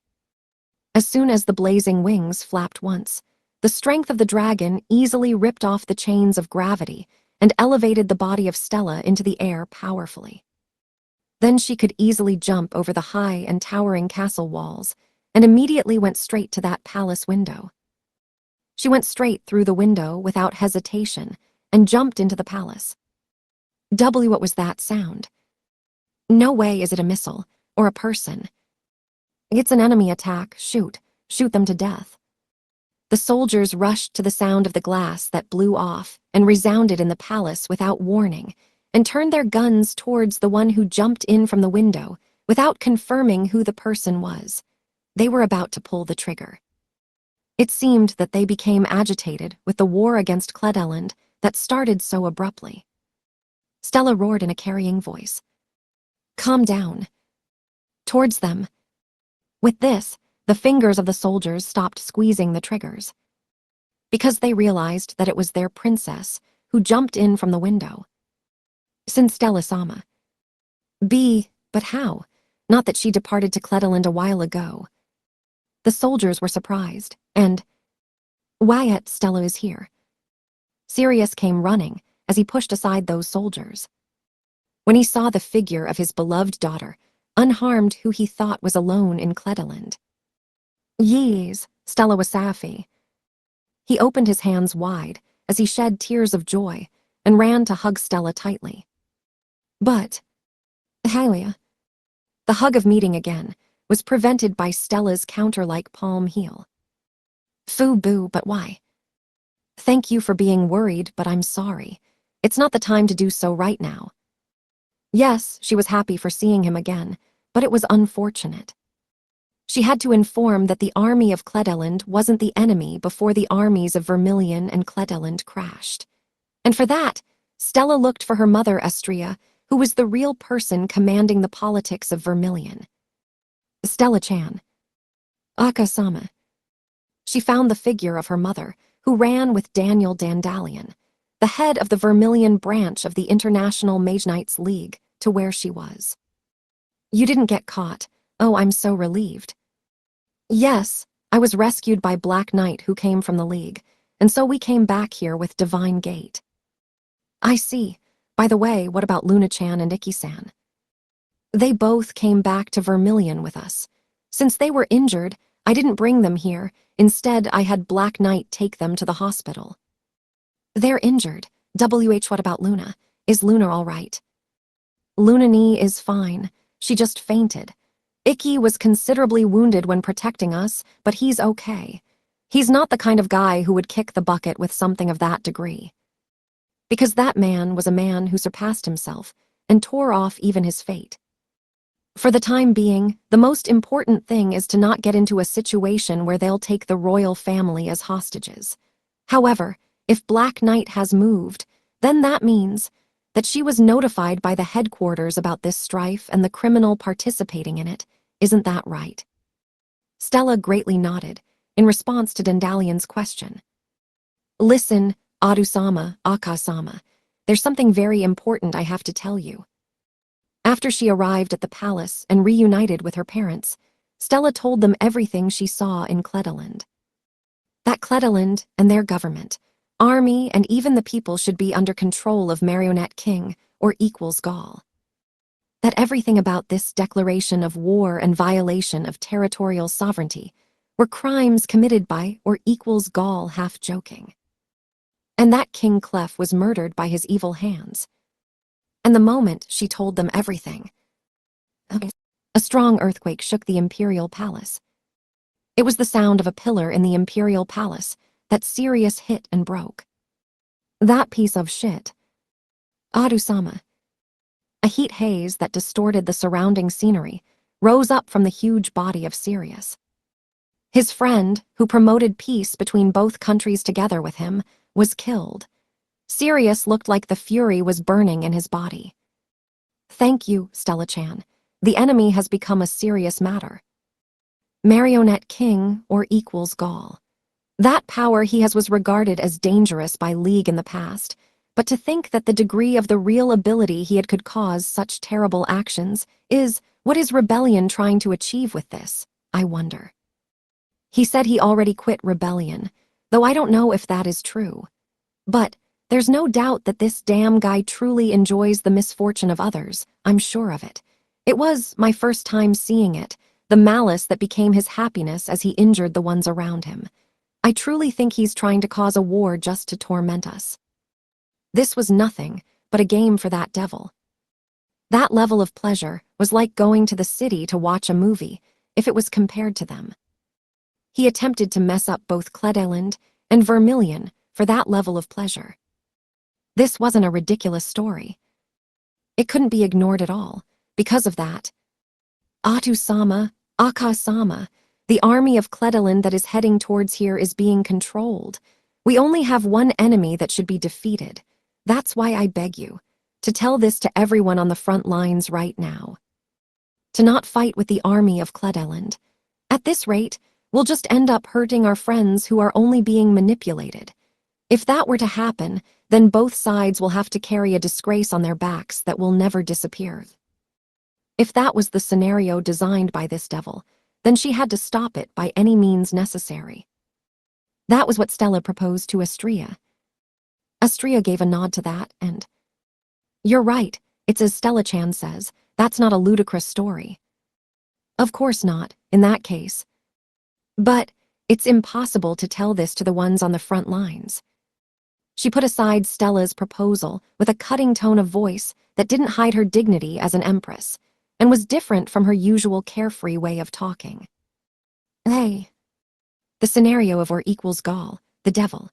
as soon as the blazing wings flapped once, the strength of the dragon easily ripped off the chains of gravity and elevated the body of Stella into the air powerfully. Then she could easily jump over the high and towering castle walls and immediately went straight to that palace window. She went straight through the window without hesitation and jumped into the palace. What was that sound? No way is it a missile or a person. It's an enemy attack. Shoot them to death. The soldiers rushed to the sound of the glass that blew off and resounded in the palace without warning, and turned their guns towards the one who jumped in from the window without confirming who the person was. They were about to pull the trigger. It seemed that they became agitated with the war against Cledeland that started so abruptly. Stella roared in a carrying voice. Calm down. Towards them. With this, the fingers of the soldiers stopped squeezing the triggers, because they realized that it was their princess who jumped in from the window. Since Stella-sama. But how? Not that she departed to Cledeland a while ago. The soldiers were surprised, and Wyatt, Stella is here. Sirius came running as he pushed aside those soldiers. When he saw the figure of his beloved daughter, unharmed, who he thought was alone in Cledeland. Yees, Stella was Safi. He opened his hands wide as he shed tears of joy and ran to hug Stella tightly. But, Hylia, the hug of meeting again was prevented by Stella's counter-like palm heel. Boo, but why? Thank you for being worried, but I'm sorry. It's not the time to do so right now. Yes, she was happy for seeing him again, but it was unfortunate. She had to inform that the army of Cledeland wasn't the enemy before the armies of Vermilion and Cledeland crashed. And for that, Stella looked for her mother Estria, who was the real person commanding the politics of Vermilion. Stella-chan. Aka-sama. She found the figure of her mother, who ran with Daniel Dandalion, the head of the Vermilion branch of the International Mage Knights League, to where she was. You didn't get caught. Oh, I'm so relieved. Yes, I was rescued by Black Knight who came from the League, and so we came back here with Divine Gate. I see. By the way, what about Luna-chan and Iki-san? They both came back to Vermilion with us. Since they were injured, I didn't bring them here. Instead, I had Black Knight take them to the hospital. They're injured. What about Luna? Is Luna all right? Lunani is fine. She just fainted. Iki was considerably wounded when protecting us, but he's okay. He's not the kind of guy who would kick the bucket with something of that degree. Because that man was a man who surpassed himself and tore off even his fate. For the time being, the most important thing is to not get into a situation where they'll take the royal family as hostages. However, if Black Knight has moved, then that means that she was notified by the headquarters about this strife and the criminal participating in it. Isn't that right? Stella greatly nodded, in response to Dandalion's question. Listen, Adu-sama, Aka-sama, there's something very important I have to tell you. After she arrived at the palace and reunited with her parents, Stella told them everything she saw in Cledeland. That Cledeland and their government, army, and even the people should be under control of Marionette King or equals Gaul. that everything about this declaration of war and violation of territorial sovereignty were crimes committed by or equals Gaul half-joking. And that King Clef was murdered by his evil hands. And the moment she told them everything, a strong earthquake shook the imperial palace. It was the sound of a pillar in the imperial palace that Sirius hit and broke. That piece of shit. Adu-sama. A heat haze that distorted the surrounding scenery rose up from the huge body of Sirius. His friend, who promoted peace between both countries together with him, was killed. Sirius looked like the fury was burning in his body. Thank you, Stella-chan. The enemy has become a serious matter. Marionette King or equals Gaul. That power he has was regarded as dangerous by League in the past, but to think that the degree of the real ability he had could cause such terrible actions is what is Rebellion trying to achieve with this, I wonder. He said he already quit Rebellion, though I don't know if that is true. But there's no doubt that this damn guy truly enjoys the misfortune of others, I'm sure of it. It was my first time seeing it, the malice that became his happiness as he injured the ones around him. I truly think he's trying to cause a war just to torment us. This was nothing but a game for that devil. That level of pleasure was like going to the city to watch a movie, if it was compared to them. He attempted to mess up both Cledeland and Vermilion for that level of pleasure. This wasn't a ridiculous story. It couldn't be ignored at all, because of that. Atu-sama, Aka-sama, the army of Cledeland that is heading towards here is being controlled. We only have one enemy that should be defeated. That's why I beg you, to tell this to everyone on the front lines right now. To not fight with the army of Cledeland. At this rate, we'll just end up hurting our friends who are only being manipulated. If that were to happen, then both sides will have to carry a disgrace on their backs that will never disappear. If that was the scenario designed by this devil, then she had to stop it by any means necessary. That was what Stella proposed to Astrea. Astrea gave a nod to that, and... You're right, it's as Stella-chan says, that's not a ludicrous story. Of course not, in that case. But it's impossible to tell this to the ones on the front lines. She put aside Stella's proposal with a cutting tone of voice that didn't hide her dignity as an empress, and was different from her usual carefree way of talking. Hey. The scenario of or equals Gaul, the devil.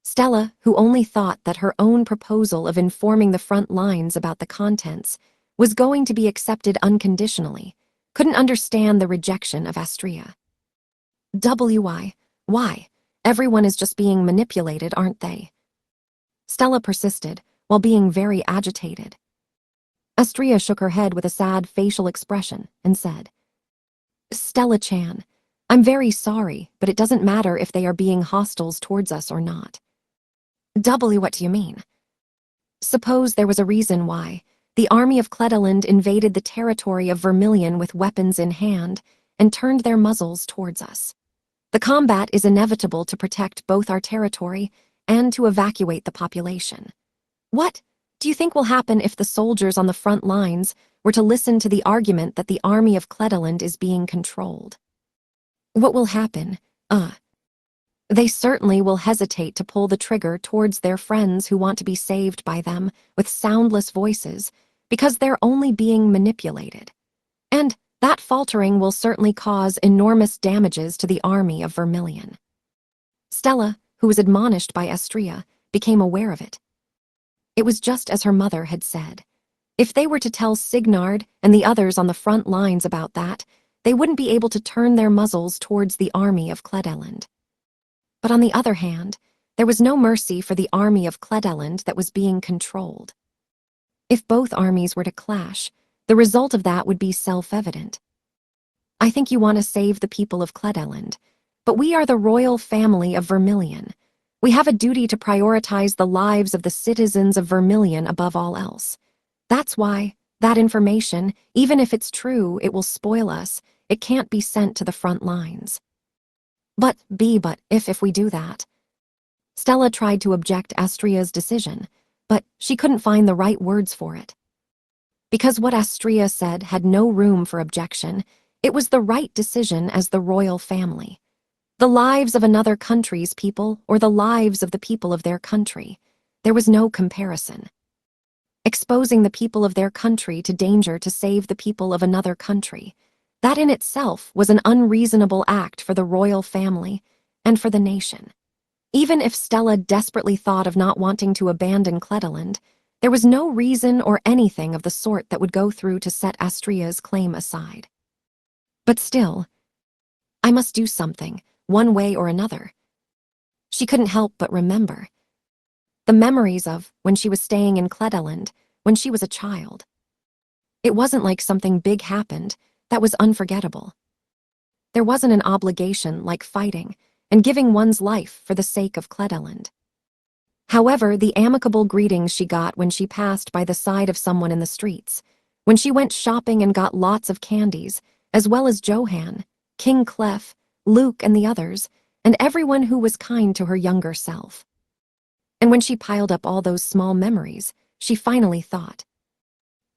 Stella, who only thought that her own proposal of informing the front lines about the contents was going to be accepted unconditionally, couldn't understand the rejection of Astrea. Why? Everyone is just being manipulated, aren't they? Stella persisted, while being very agitated. Astrea shook her head with a sad facial expression and said, Stella-chan, I'm very sorry, but it doesn't matter if they are being hostiles towards us or not. What do you mean? Suppose there was a reason why the army of Cledeland invaded the territory of Vermilion with weapons in hand and turned their muzzles towards us. The combat is inevitable to protect both our territory and to evacuate the population. What do you think will happen if the soldiers on the front lines were to listen to the argument that the army of Cledeland is being controlled? What will happen? They certainly will hesitate to pull the trigger towards their friends who want to be saved by them with soundless voices because they're only being manipulated. And that faltering will certainly cause enormous damages to the army of Vermilion. Stella, who was admonished by Astrea, became aware of it. It was just as her mother had said. If they were to tell Signard and the others on the front lines about that, they wouldn't be able to turn their muzzles towards the army of Cledeland. But on the other hand, there was no mercy for the army of Cledeland that was being controlled. If both armies were to clash, the result of that would be self-evident. I think you want to save the people of Cledeland, but we are the royal family of Vermilion. We have a duty to prioritize the lives of the citizens of Vermilion above all else. That's why that information, even if it's true, it will spoil us. It can't be sent to the front lines. But if we do that. Stella tried to object Astrea's decision, but she couldn't find the right words for it. Because what Astrea said had no room for objection. It was the right decision as the royal family. The lives of another country's people or the lives of the people of their country. There was no comparison. Exposing the people of their country to danger to save the people of another country. That in itself was an unreasonable act for the royal family and for the nation. Even if Stella desperately thought of not wanting to abandon Cledeland, there was no reason or anything of the sort that would go through to set Astrea's claim aside. But still, I must do something, one way or another. She couldn't help but remember the memories of when she was staying in Cledeland, when she was a child. It wasn't like something big happened that was unforgettable. There wasn't an obligation like fighting and giving one's life for the sake of Cledeland. However, the amicable greetings she got when she passed by the side of someone in the streets, when she went shopping and got lots of candies, as well as Johann, King Clef, Luke and the others, and everyone who was kind to her younger self. And when she piled up all those small memories, she finally thought,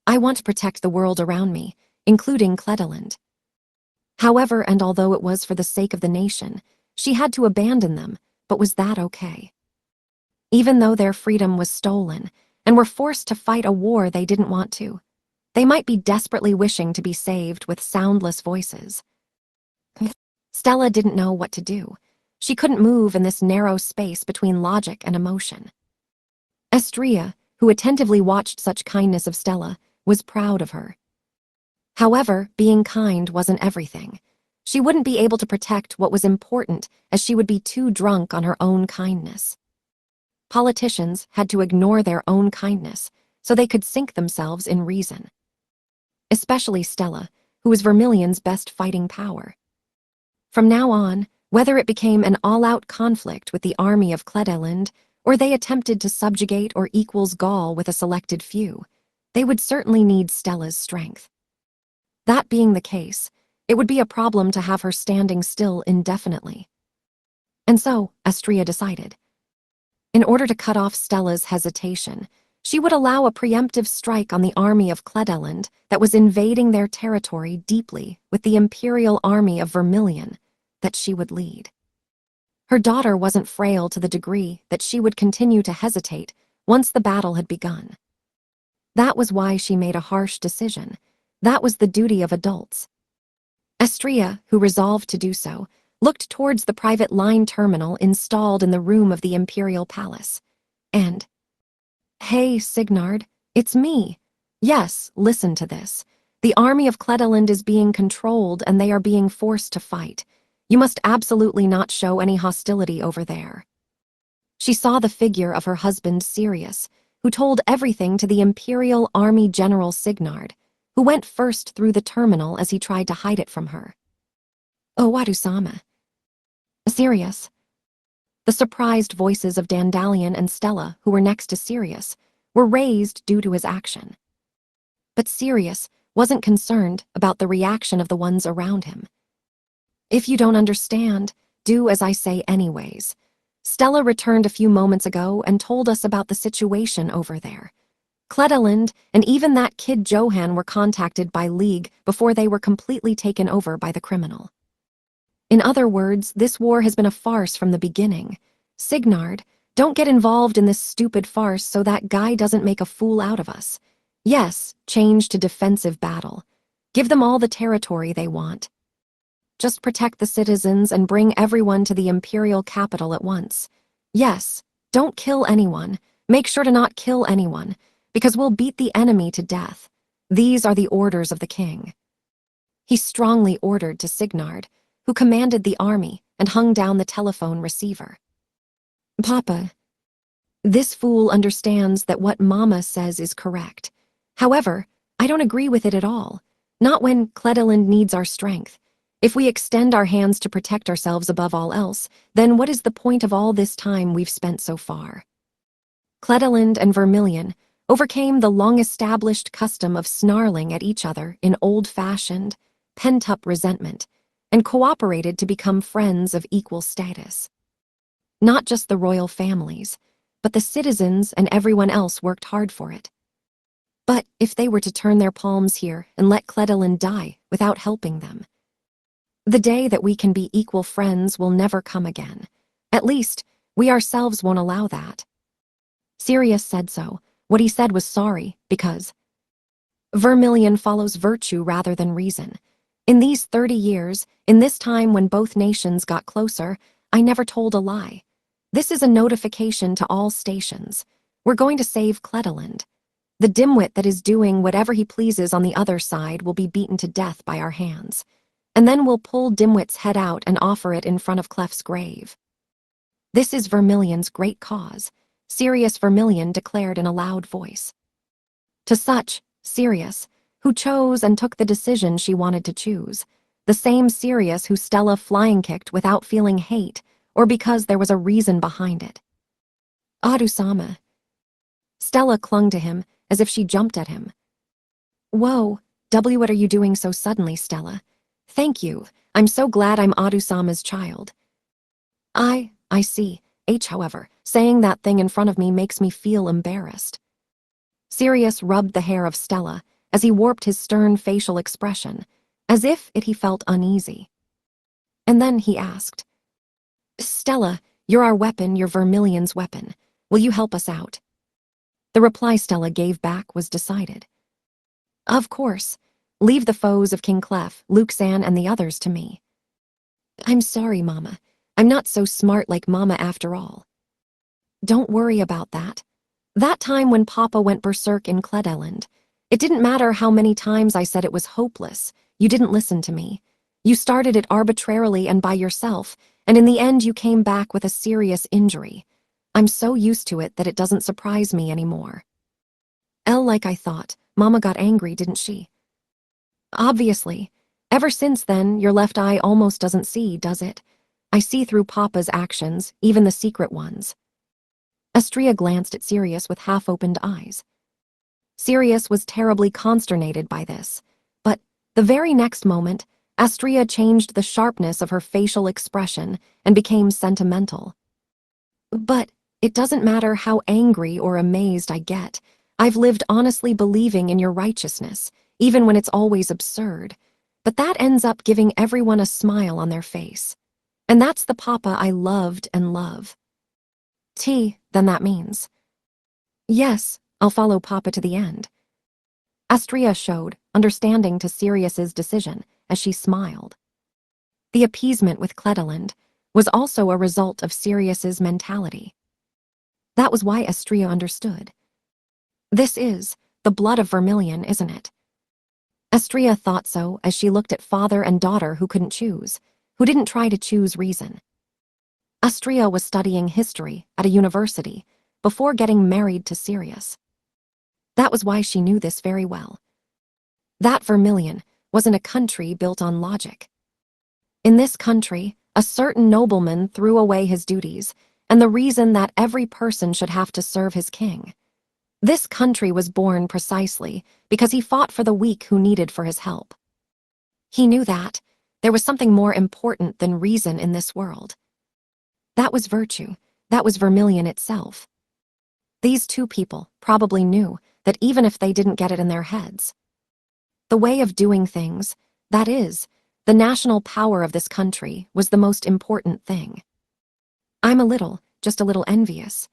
I want to protect the world around me, including Cledeland. However, and although it was for the sake of the nation, she had to abandon them, but was that okay? Even though their freedom was stolen and were forced to fight a war they didn't want to, they might be desperately wishing to be saved with soundless voices. Stella didn't know what to do. She couldn't move in this narrow space between logic and emotion. Astrea, who attentively watched such kindness of Stella, was proud of her. However, being kind wasn't everything. She wouldn't be able to protect what was important as she would be too drunk on her own kindness. Politicians had to ignore their own kindness so they could sink themselves in reason. Especially Stella, who was Vermilion's best fighting power. From now on, whether it became an all-out conflict with the army of Cledeland or they attempted to subjugate or equals Gaul with a selected few, they would certainly need Stella's strength. That being the case, it would be a problem to have her standing still indefinitely. And so, Astrea decided. In order to cut off Stella's hesitation, she would allow a preemptive strike on the army of Cledeland that was invading their territory deeply with the imperial army of Vermilion that she would lead. Her daughter wasn't frail to the degree that she would continue to hesitate once the battle had begun. That was why she made a harsh decision. That was the duty of adults. Astrea, who resolved to do so, looked towards the private line terminal installed in the room of the imperial palace, and, Hey, Signard, it's me. Yes, listen to this. The army of Cledeland is being controlled and they are being forced to fight. You must absolutely not show any hostility over there. She saw the figure of her husband Sirius, who told everything to the Imperial Army General Signard, who went first through the terminal as he tried to hide it from her. Oh, Wadu-sama. Sirius. The surprised voices of Dandalion and Stella, who were next to Sirius, were raised due to his action. But Sirius wasn't concerned about the reaction of the ones around him. If you don't understand, do as I say anyways. Stella returned a few moments ago and told us about the situation over there. Cledeland and even that kid Johann were contacted by League before they were completely taken over by the criminal. In other words, this war has been a farce from the beginning. Signard, don't get involved in this stupid farce so that guy doesn't make a fool out of us. Yes, change to defensive battle. Give them all the territory they want. Just protect the citizens and bring everyone to the imperial capital at once. Yes, don't kill anyone. Make sure to not kill anyone, because we'll beat the enemy to death. These are the orders of the king. He strongly ordered to Signard, who commanded the army and hung down the telephone receiver. Papa, this fool understands that what Mama says is correct. However, I don't agree with it at all. Not when Cledeland needs our strength. If we extend our hands to protect ourselves above all else, then what is the point of all this time we've spent so far? Cledeland and Vermilion overcame the long-established custom of snarling at each other in old-fashioned, pent-up resentment, and cooperated to become friends of equal status. Not just the royal families, but the citizens and everyone else worked hard for it. But if they were to turn their palms here and let Cledeland die without helping them, the day that we can be equal friends will never come again. At least, we ourselves won't allow that. Sirius said so. What he said was sorry, because Vermilion follows virtue rather than reason. In these 30 years, in this time when both nations got closer, I never told a lie. This is a notification to all stations. We're going to save Cledeland. The dimwit that is doing whatever he pleases on the other side will be beaten to death by our hands. And then we'll pull Dimwit's head out and offer it in front of Clef's grave. This is Vermilion's great cause, Sirius Vermilion declared in a loud voice. To such, Sirius, who chose and took the decision she wanted to choose, the same Sirius who Stella flying-kicked without feeling hate or because there was a reason behind it. Adu-sama. Stella clung to him as if she jumped at him. Whoa, what are you doing so suddenly, Stella? Thank you. I'm so glad I'm Adu-sama's child. I see. However, saying that thing in front of me makes me feel embarrassed. Sirius rubbed the hair of Stella as he warped his stern facial expression, as if he felt uneasy. And then he asked, Stella, you're our weapon, you're Vermilion's weapon. Will you help us out? The reply Stella gave back was decided. Of course. Leave the foes of King Clef, Luxan, and the others to me. I'm sorry, Mama. I'm not so smart like Mama after all. Don't worry about that. That time when Papa went berserk in Cledeland, it didn't matter how many times I said it was hopeless. You didn't listen to me. You started it arbitrarily and by yourself, and in the end you came back with a serious injury. I'm so used to it that it doesn't surprise me anymore. Like I thought, Mama got angry, didn't she? Obviously. Ever since then, your left eye almost doesn't see, does it? I see through Papa's actions, even the secret ones. Astria glanced at Sirius with half-opened eyes. Sirius was terribly consternated by this, but the very next moment, Astria changed the sharpness of her facial expression and became sentimental. But it doesn't matter how angry or amazed I get. I've lived honestly believing in your righteousness, even when it's always absurd. But that ends up giving everyone a smile on their face. And that's the Papa I loved and love. Then that means. Yes, I'll follow Papa to the end. Astria showed understanding to Sirius's decision as she smiled. The appeasement with Cledeland was also a result of Sirius's mentality. That was why Astria understood. This is the blood of Vermilion, isn't it? Astria thought so as she looked at father and daughter who couldn't choose, who didn't try to choose reason. Astria was studying history at a university before getting married to Sirius. That was why she knew this very well. That Vermilion wasn't a country built on logic. In this country, a certain nobleman threw away his duties and the reason that every person should have to serve his king. This country was born precisely because he fought for the weak who needed for his help. He knew that there was something more important than reason in this world. That was virtue. That was Vermilion itself. These two people probably knew that even if they didn't get it in their heads, the way of doing things, that is, the national power of this country, was the most important thing. I'm just a little envious.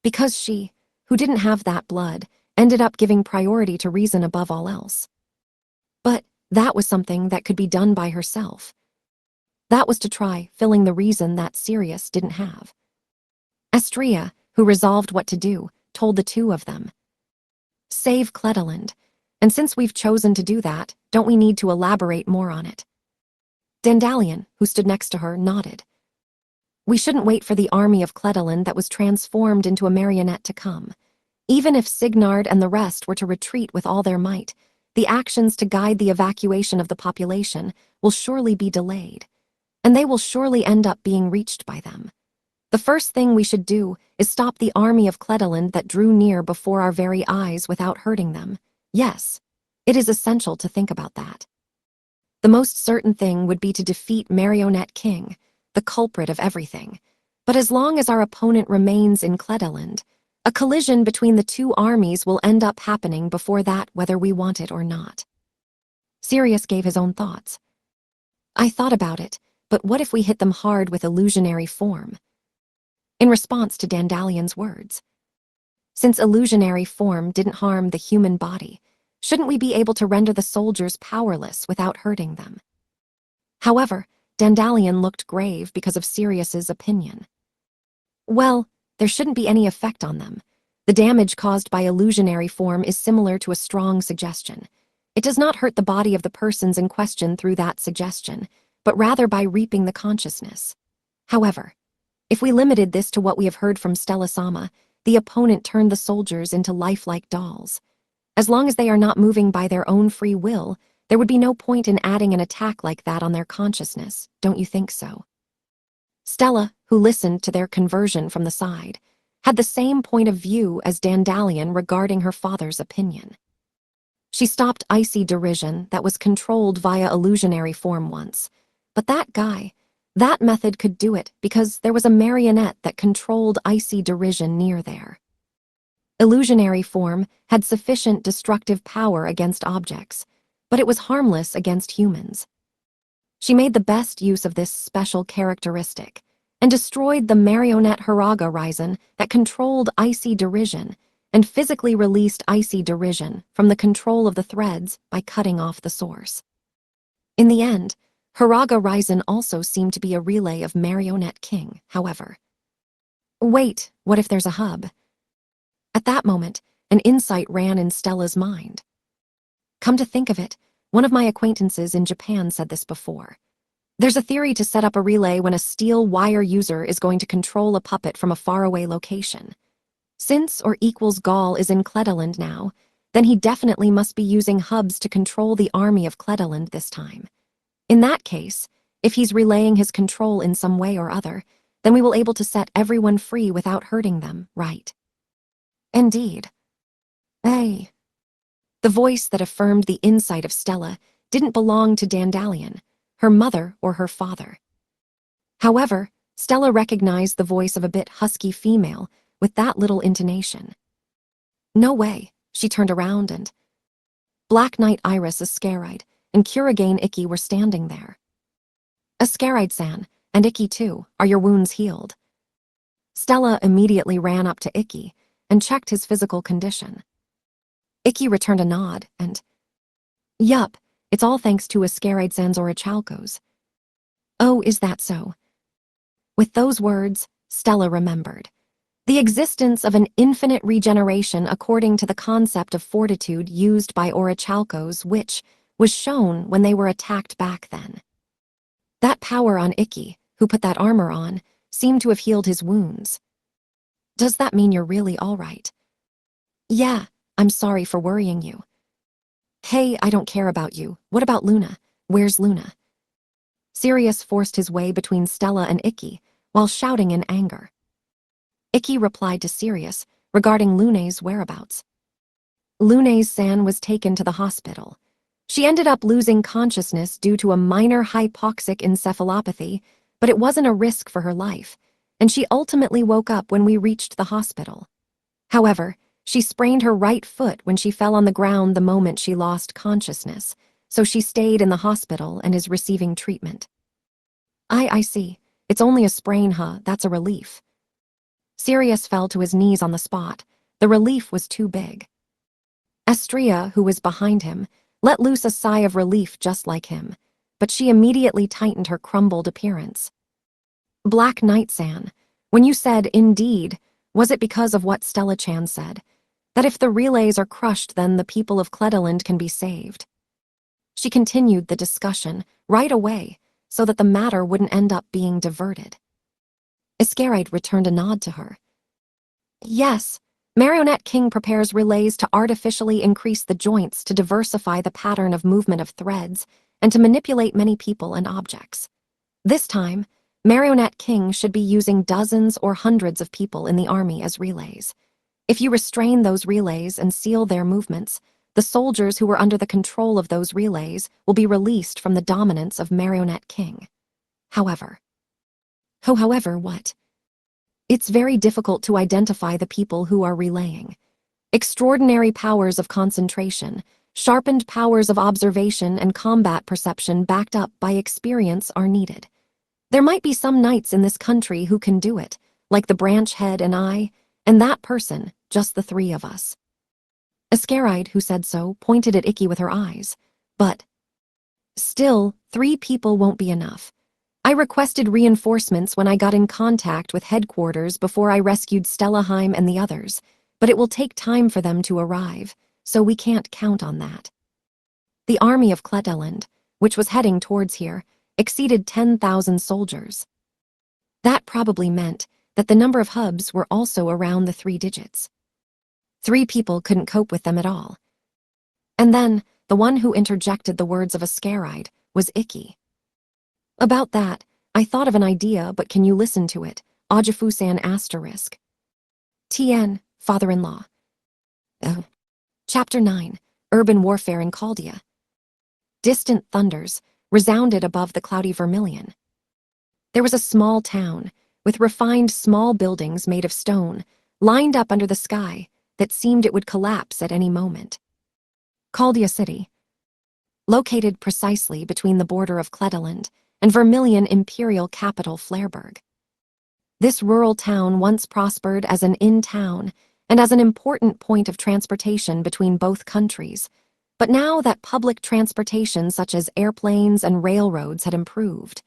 Because she, who didn't have that blood, ended up giving priority to reason above all else. But that was something that could be done by herself. That was to try filling the reason that Sirius didn't have. Astria, who resolved what to do, told the two of them. Save Cledeland, and since we've chosen to do that, don't we need to elaborate more on it? Dandelion, who stood next to her, nodded. We shouldn't wait for the army of Cledeland that was transformed into a marionette to come. Even if Signard and the rest were to retreat with all their might, the actions to guide the evacuation of the population will surely be delayed, and they will surely end up being reached by them. The first thing we should do is stop the army of Cledeland that drew near before our very eyes without hurting them. Yes, it is essential to think about that. The most certain thing would be to defeat Marionette King, the culprit of everything. But as long as our opponent remains in Cledeland, A collision between the two armies will end up happening before that, whether we want it or not. Sirius gave his own thoughts. I thought about it, but what if we hit them hard with illusionary form? In response to Dandalion's words. Since illusionary form didn't harm the human body, shouldn't we be able to render the soldiers powerless without hurting them? However, Dandalion looked grave because of Sirius's opinion. Well, there shouldn't be any effect on them. The damage caused by illusionary form is similar to a strong suggestion. It does not hurt the body of the persons in question through that suggestion, but rather by reaping the consciousness. However, if we limited this to what we have heard from Stella-sama, the opponent turned the soldiers into lifelike dolls. As long as they are not moving by their own free will, there would be no point in adding an attack like that on their consciousness, don't you think so? Stella, who listened to their conversion from the side, had the same point of view as Dandalion regarding her father's opinion. She stopped icy derision that was controlled via illusionary form once, but that method could do it because there was a marionette that controlled icy derision near there. Illusionary form had sufficient destructive power against objects, but it was harmless against humans. She made the best use of this special characteristic and destroyed the marionette Hiraga Raizen that controlled icy derision and physically released icy derision from the control of the threads by cutting off the source. In the end, Hiraga Raizen also seemed to be a relay of Marionette King, however. Wait, what if there's a hub? At that moment, an insight ran in Stella's mind. Come to think of it, one of my acquaintances in Japan said this before. There's a theory to set up a relay when a steel wire user is going to control a puppet from a faraway location. Since or equals Gaul is in Kledaland now, then he definitely must be using hubs to control the army of Kledaland this time. In that case, if he's relaying his control in some way or other, then we will able to set everyone free without hurting them, right? Indeed. Hey. The voice that affirmed the insight of Stella didn't belong to Dandalion, her mother or her father. However, Stella recognized the voice of a bit husky female with that little intonation. No way, she turned around and Black Knight Iris Ascaride and Kurigane Ikki were standing there. Ascaride-san, and Ikki too, are your wounds healed? Stella immediately ran up to Ikki and checked his physical condition. Ikki returned a nod and, Yup, it's all thanks to Ascaride-san's orichalcos. Oh, is that so? With those words, Stella remembered. The existence of an infinite regeneration according to the concept of fortitude used by orichalcos, which was shown when they were attacked back then. That power on Ikki, who put that armor on, seemed to have healed his wounds. Does that mean you're really all right? Yeah, I'm sorry for worrying you. Hey, I don't care about you. What about Luna? Where's Luna? Sirius forced his way between Stella and Ikki while shouting in anger. Ikki replied to Sirius regarding Luna's whereabouts. Luna's-san was taken to the hospital. She ended up losing consciousness due to a minor hypoxic encephalopathy, but it wasn't a risk for her life, and she ultimately woke up when we reached the hospital. However, she sprained her right foot when she fell on the ground the moment she lost consciousness, so she stayed in the hospital and is receiving treatment. I see. It's only a sprain, huh? That's a relief. Sirius fell to his knees on the spot. The relief was too big. Astria, who was behind him, let loose a sigh of relief just like him, but she immediately tightened her crumbled appearance. Black Knight-san, when you said indeed, was it because of what Stella-chan said? That if the relays are crushed, then the people of Kledaland can be saved. She continued the discussion right away so that the matter wouldn't end up being diverted. Ascaride returned a nod to her. Yes, Marionette King prepares relays to artificially increase the joints to diversify the pattern of movement of threads and to manipulate many people and objects. This time, Marionette King should be using dozens or hundreds of people in the army as relays. If you restrain those relays and seal their movements, the soldiers who were under the control of those relays will be released from the dominance of Marionette King. However what? It's very difficult to identify the people who are relaying. Extraordinary powers of concentration, sharpened powers of observation and combat perception backed up by experience are needed. There might be some knights in this country who can do it, like the branch head and I, and that person, just the three of us. Ascaride, who said so, pointed at Icky with her eyes. But still, 3 people won't be enough. I requested reinforcements when I got in contact with headquarters before I rescued Stellaheim and the others, but it will take time for them to arrive, so we can't count on that. The army of Kleteland, which was heading towards here, exceeded 10,000 soldiers. That probably meant that the number of hubs were also around the 3 digits. 3 people couldn't cope with them at all. And then, the one who interjected the words of Ascaride was Icky. About that, I thought of an idea, but can you listen to it? Ajifusan **. TN, father-in-law. Chapter 9, Urban Warfare in Chaldea. Distant thunders resounded above the cloudy vermilion. There was a small town, with refined small buildings made of stone, lined up under the sky, that seemed it would collapse at any moment. Chaldea City, located precisely between the border of Kleteland and Vermilion imperial capital Flairburg. This rural town once prospered as an in-town and as an important point of transportation between both countries, but now that public transportation such as airplanes and railroads had improved,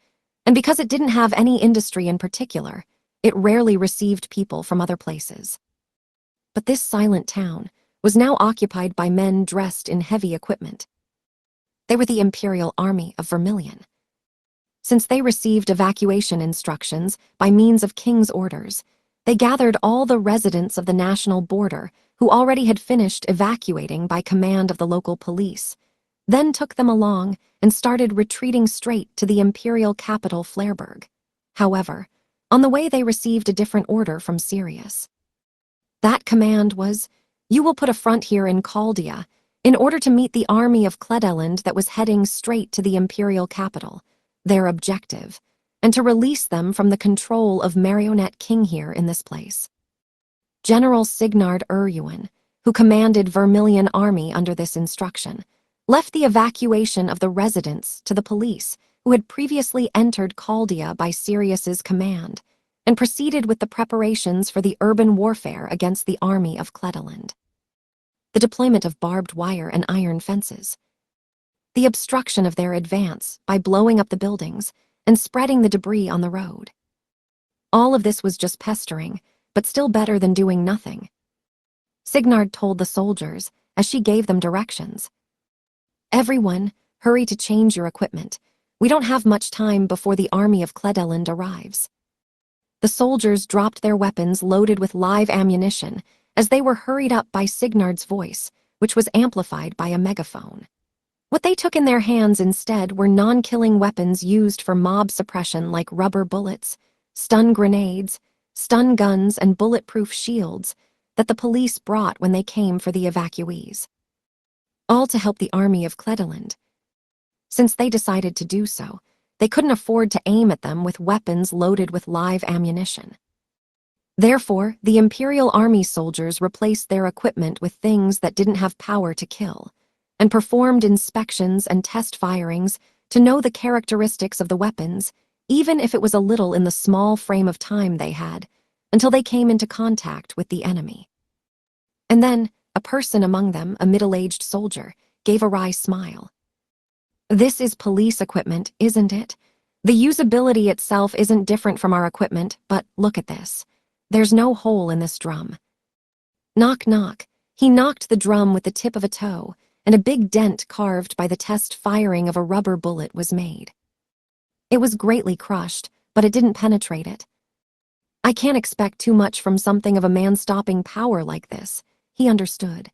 and because it didn't have any industry in particular, it rarely received people from other places. But this silent town was now occupied by men dressed in heavy equipment. They were the Imperial Army of Vermilion. Since they received evacuation instructions by means of king's orders, they gathered all the residents of the national border who already had finished evacuating by command of the local police, then took them along and started retreating straight to the imperial capital Flairburg. However, on the way they received a different order from Sirius. That command was, "You will put a front here in Chaldea in order to meet the army of Kleteland that was heading straight to the imperial capital, their objective, and to release them from the control of Marionette King here in this place." General Signard Uruin, who commanded Vermilion Army under this instruction, left the evacuation of the residents to the police who had previously entered Chaldea by Sirius's command, and proceeded with the preparations for the urban warfare against the army of Kleteland. The deployment of barbed wire and iron fences, the obstruction of their advance by blowing up the buildings and spreading the debris on the road. All of this was just pestering, but still better than doing nothing. Signard told the soldiers as she gave them directions. "Everyone, hurry to change your equipment. We don't have much time before the army of Kleteland arrives." The soldiers dropped their weapons loaded with live ammunition as they were hurried up by Signard's voice, which was amplified by a megaphone. What they took in their hands instead were non-killing weapons used for mob suppression like rubber bullets, stun grenades, stun guns, and bulletproof shields that the police brought when they came for the evacuees. All to help the army of Kleteland. Since they decided to do so, they couldn't afford to aim at them with weapons loaded with live ammunition. Therefore, the Imperial Army soldiers replaced their equipment with things that didn't have power to kill, and performed inspections and test firings to know the characteristics of the weapons, even if it was a little in the small frame of time they had, until they came into contact with the enemy. And then, a person among them, a middle-aged soldier, gave a wry smile. "This is police equipment, isn't it? The usability itself isn't different from our equipment, but look at this. There's no hole in this drum." Knock, knock. He knocked the drum with the tip of a toe, and a big dent carved by the test firing of a rubber bullet was made. It was greatly crushed, but it didn't penetrate it. "I can't expect too much from something of a man-stopping power like this," he understood.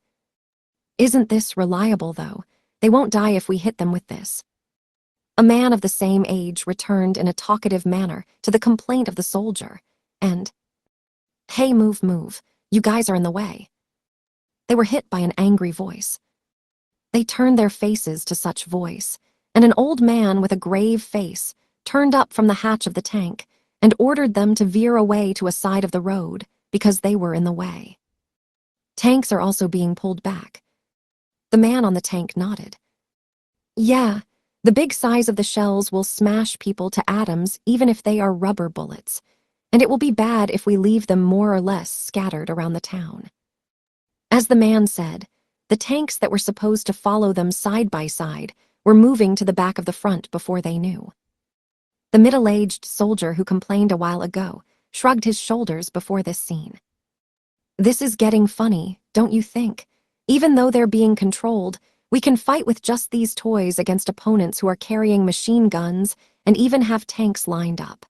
"Isn't this reliable, though? They won't die if we hit them with this." A man of the same age returned in a talkative manner to the complaint of the soldier, and, "Hey, move, move. You guys are in the way." They were hit by an angry voice. They turned their faces to such voice, and an old man with a grave face turned up from the hatch of the tank and ordered them to veer away to a side of the road because they were in the way. Tanks are also being pulled back. The man on the tank nodded. Yeah, the big size of the shells will smash people to atoms even if they are rubber bullets, and it will be bad if we leave them more or less scattered around the town. As the man said, the tanks that were supposed to follow them side by side were moving to the back of the front before they knew. The middle-aged soldier who complained a while ago shrugged his shoulders before this scene. This is getting funny, don't you think? Even though they're being controlled, we can fight with just these toys against opponents who are carrying machine guns and even have tanks lined up.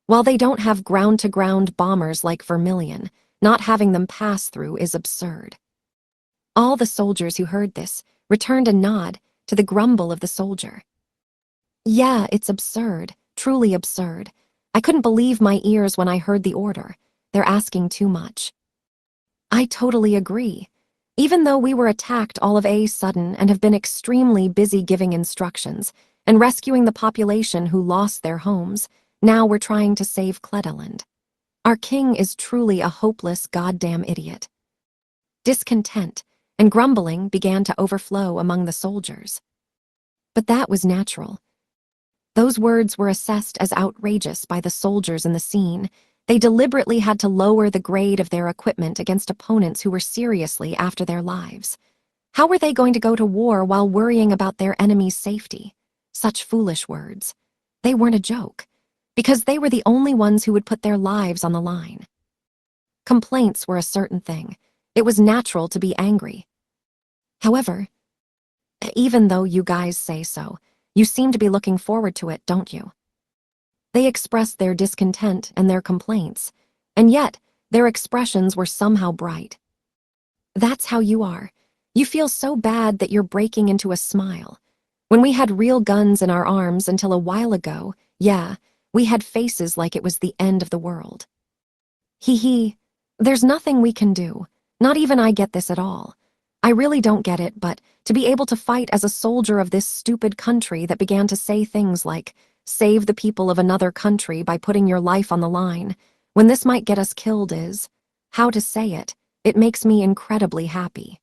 While they don't have ground-to-ground bombers like Vermilion, not having them pass through is absurd. All the soldiers who heard this returned a nod to the grumble of the soldier. Yeah, it's absurd, truly absurd. I couldn't believe my ears when I heard the order. They're asking too much. I totally agree. Even though we were attacked all of a sudden and have been extremely busy giving instructions and rescuing the population who lost their homes, now we're trying to save Cledeland. Our king is truly a hopeless goddamn idiot. Discontent and grumbling began to overflow among the soldiers. But that was natural. Those words were assessed as outrageous by the soldiers in the scene. They deliberately had to lower the grade of their equipment against opponents who were seriously after their lives. How were they going to go to war while worrying about their enemy's safety? Such foolish words. They weren't a joke, because they were the only ones who would put their lives on the line. Complaints were a certain thing. It was natural to be angry. However, even though you guys say so, you seem to be looking forward to it, don't you? They expressed their discontent and their complaints, and yet their expressions were somehow bright. That's how you are. You feel so bad that you're breaking into a smile. When we had real guns in our arms until a while ago, yeah, we had faces like it was the end of the world. Hee hee, there's nothing we can do. Not even I get this at all. I really don't get it, but to be able to fight as a soldier of this stupid country that began to say things like, save the people of another country by putting your life on the line, when this might get us killed is, how to say it, it makes me incredibly happy.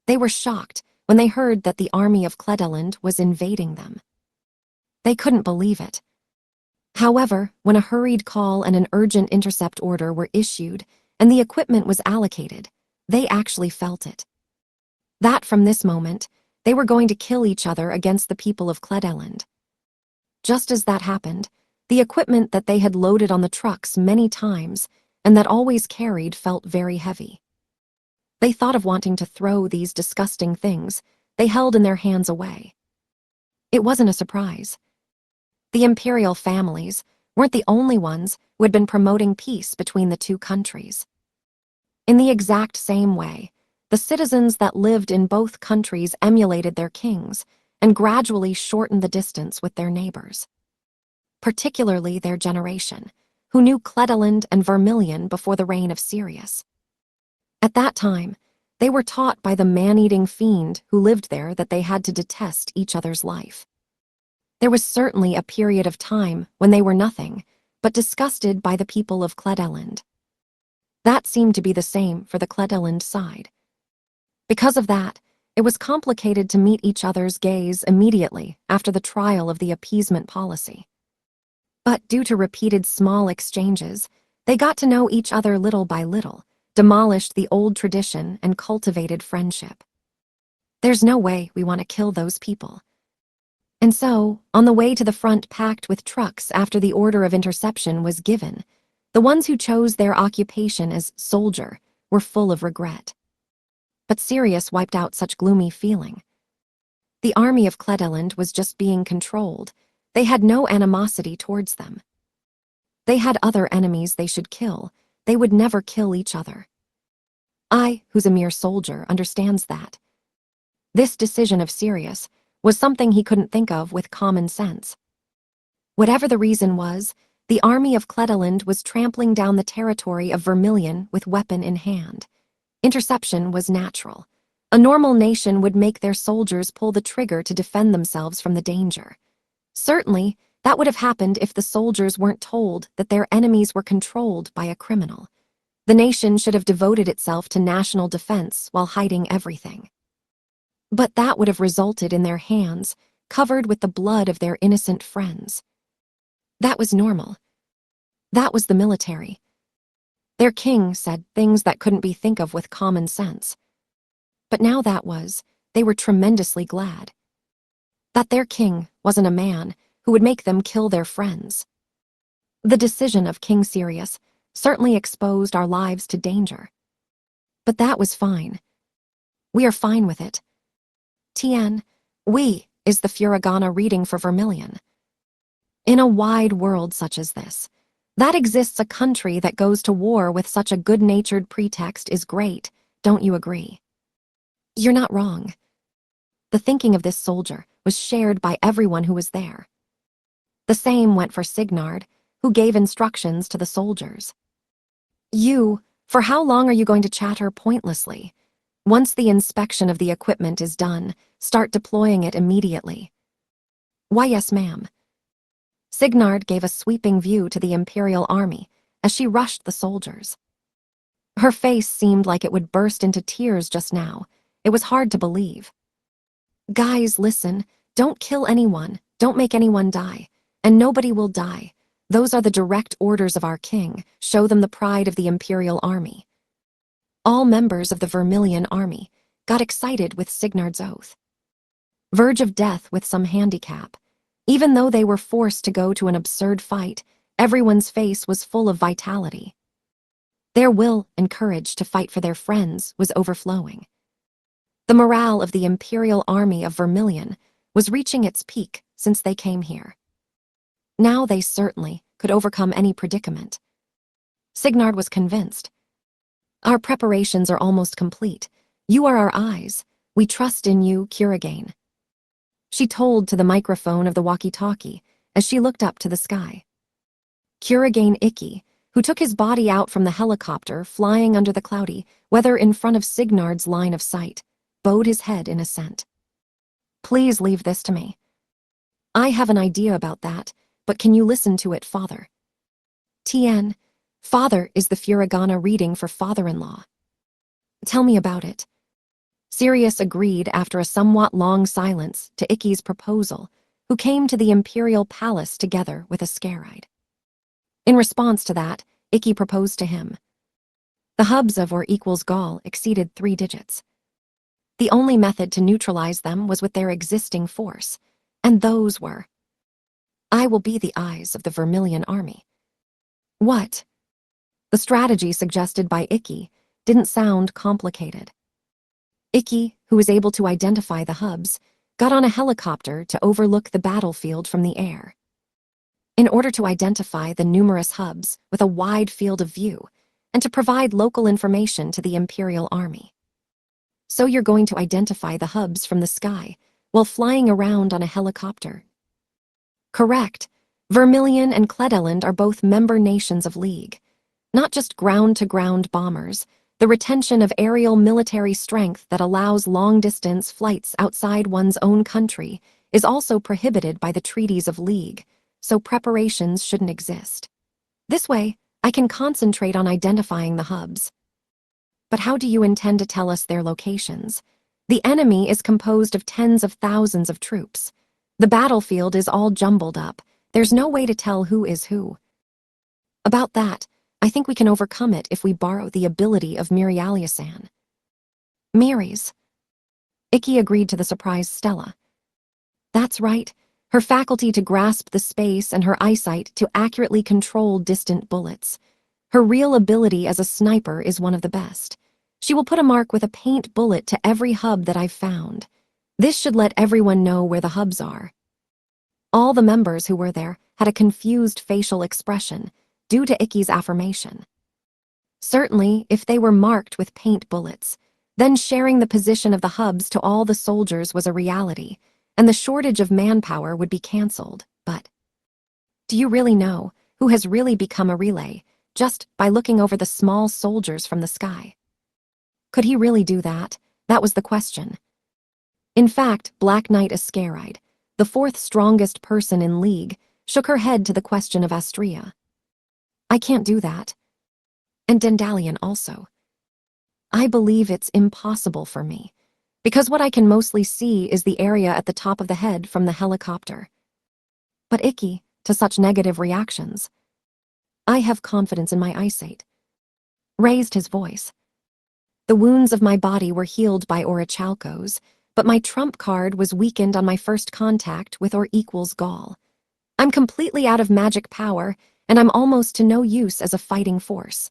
They were shocked when they heard that the army of Cledeland was invading them. They couldn't believe it. However, when a hurried call and an urgent intercept order were issued and the equipment was allocated, they actually felt it. That from this moment, they were going to kill each other against the people of Cledeland. Just as that happened, the equipment that they had loaded on the trucks many times and that always carried felt very heavy. They thought of wanting to throw these disgusting things they held in their hands away. It wasn't a surprise. The imperial families weren't the only ones who had been promoting peace between the two countries. In the exact same way, the citizens that lived in both countries emulated their kings and gradually shortened the distance with their neighbors. Particularly their generation, who knew Cledeland and Vermilion before the reign of Sirius. At that time, they were taught by the man-eating fiend who lived there that they had to detest each other's life. There was certainly a period of time when they were nothing but disgusted by the people of Cledeland. That seemed to be the same for the Cledeland side. Because of that, it was complicated to meet each other's gaze immediately after the trial of the appeasement policy. But due to repeated small exchanges, they got to know each other little by little, demolished the old tradition, and cultivated friendship. There's no way we want to kill those people. And so, on the way to the front packed with trucks after the order of interception was given, the ones who chose their occupation as soldier were full of regret. But Sirius wiped out such gloomy feeling. The army of Cledeland was just being controlled. They had no animosity towards them. They had other enemies they should kill. They would never kill each other. I, who's a mere soldier, understands that. This decision of Sirius was something he couldn't think of with common sense. Whatever the reason was, the army of Cledeland was trampling down the territory of Vermilion with weapon in hand. Interception was natural. A normal nation would make their soldiers pull the trigger to defend themselves from the danger. Certainly, That would have happened if the soldiers weren't told that their enemies were controlled by a criminal. The nation should have devoted itself to national defense while hiding everything. But that would have resulted in their hands covered with the blood of their innocent friends. That was normal. That was the military. Their king said things that couldn't be thought of with common sense. But now they were tremendously glad. That their king wasn't a man who would make them kill their friends. The decision of King Sirius certainly exposed our lives to danger. But that was fine. We are fine with it. Tien, we is the furigana reading for Vermilion. In a wide world such as this, that exists a country that goes to war with such a good-natured pretext is great, don't you agree? You're not wrong. The thinking of this soldier was shared by everyone who was there. The same went for Signard, who gave instructions to the soldiers. For how long are you going to chatter pointlessly? Once the inspection of the equipment is done, start deploying it immediately. Why, yes, ma'am. Signard gave a sweeping view to the Imperial Army as she rushed the soldiers. Her face seemed like it would burst into tears just now. It was hard to believe. Guys, listen, don't kill anyone, don't make anyone die, and nobody will die. Those are the direct orders of our king. Show them the pride of the Imperial Army. All members of the Vermilion Army got excited with Signard's oath. Verge of death with some handicap. Even though they were forced to go to an absurd fight, everyone's face was full of vitality. Their will and courage to fight for their friends was overflowing. The morale of the Imperial Army of Vermilion was reaching its peak since they came here. Now they certainly could overcome any predicament. Signard was convinced. Our preparations are almost complete. You are our eyes. We trust in you, Kuragain. She told to the microphone of the walkie-talkie as she looked up to the sky. Kuragain Ikki, who took his body out from the helicopter flying under the cloudy weather in front of Signard's line of sight, bowed his head in assent. Please leave this to me. I have an idea about that, but can you listen to it, Father? Tien, Father is the furigana reading for father-in-law. Tell me about it. Sirius agreed after a somewhat long silence to Ikki's proposal, who came to the Imperial Palace together with a scaride. In response to that, Ikki proposed to him. The hubs of or equals Gaul exceeded 3 digits. The only method to neutralize them was with their existing force, and those were, I will be the eyes of the Vermilion Army. What? The strategy suggested by Ikki didn't sound complicated. Ikki, who was able to identify the hubs, got on a helicopter to overlook the battlefield from the air. In order to identify the numerous hubs with a wide field of view and to provide local information to the Imperial Army. So you're going to identify the hubs from the sky while flying around on a helicopter. Correct. Vermilion and Kledeland are both member nations of League. Not just ground-to-ground bombers, the retention of aerial military strength that allows long-distance flights outside one's own country is also prohibited by the treaties of League, so preparations shouldn't exist. This way, I can concentrate on identifying the hubs. But how do you intend to tell us their locations? The enemy is composed of tens of thousands of troops. The battlefield is all jumbled up. There's no way to tell who is who. About that, I think we can overcome it if we borrow the ability of Mirialia-san. Miris. Ikki agreed to the surprised Stella. That's right. Her faculty to grasp the space and her eyesight to accurately control distant bullets. Her real ability as a sniper is one of the best. She will put a mark with a paint bullet to every hub that I've found. This should let everyone know where the hubs are. All the members who were there had a confused facial expression due to Ikki's affirmation. Certainly, if they were marked with paint bullets, then sharing the position of the hubs to all the soldiers was a reality, and the shortage of manpower would be cancelled. But do you really know who has really become a relay just by looking over the small soldiers from the sky? Could he really do that? That was the question. In fact, Black Knight Ascaride, the 4th strongest person in League, shook her head to the question of Astria. I can't do that. And Dandalion also. I believe it's impossible for me, because what I can mostly see is the area at the top of the head from the helicopter. But Icky, to such negative reactions. I have confidence in my eyesight. Raised his voice. The wounds of my body were healed by orichalcos, but my trump card was weakened on my first contact with or equals Gaul. I'm completely out of magic power, and I'm almost to no use as a fighting force.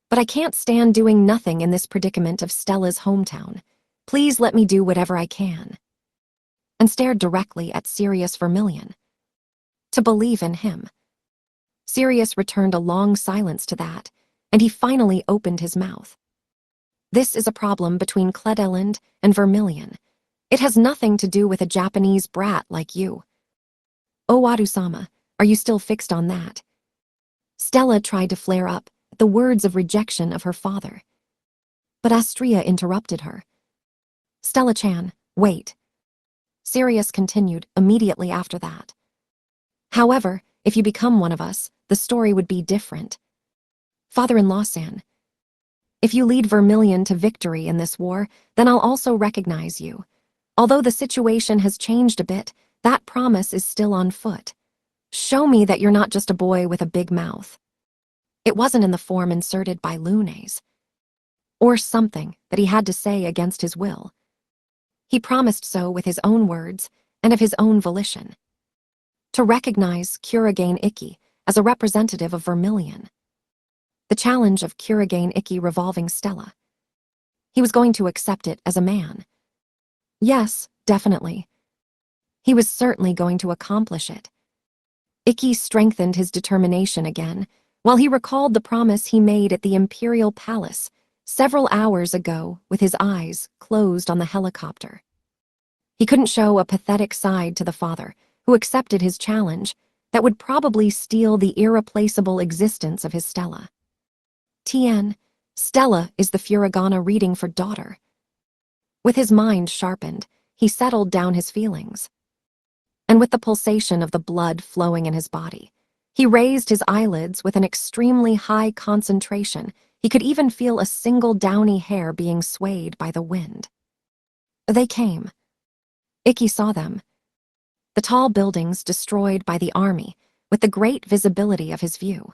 But I can't stand doing nothing in this predicament of Stella's hometown. Please let me do whatever I can. And stared directly at Sirius Vermilion. To believe in him. Sirius returned a long silence to that, and he finally opened his mouth. This is a problem between Cledeland and Vermilion. It has nothing to do with a Japanese brat like you. Owadu-sama, are you still fixed on that? Stella tried to flare up at the words of rejection of her father. But Astria interrupted her. Stella-chan, wait. Sirius continued immediately after that. However, if you become one of us, the story would be different. Father-in-law-san, if you lead Vermilion to victory in this war, then I'll also recognize you. Although the situation has changed a bit, that promise is still on foot. Show me that you're not just a boy with a big mouth. It wasn't in the form inserted by Lunes. Or something that he had to say against his will. He promised so with his own words and of his own volition. To recognize Kurogane Ikki as a representative of Vermilion. The challenge of Kurogane Ikki revolving Stella. He was going to accept it as a man. Yes, definitely. He was certainly going to accomplish it. Ikki strengthened his determination again, while he recalled the promise he made at the Imperial Palace several hours ago with his eyes closed on the helicopter. He couldn't show a pathetic side to the father, who accepted his challenge, that would probably steal the irreplaceable existence of his Stella. Tien, Stella is the furigana reading for daughter. With his mind sharpened, he settled down his feelings. And with the pulsation of the blood flowing in his body, he raised his eyelids with an extremely high concentration. He could even feel a single downy hair being swayed by the wind. They came. Ikki saw them. The tall buildings destroyed by the army, with the great visibility of his view.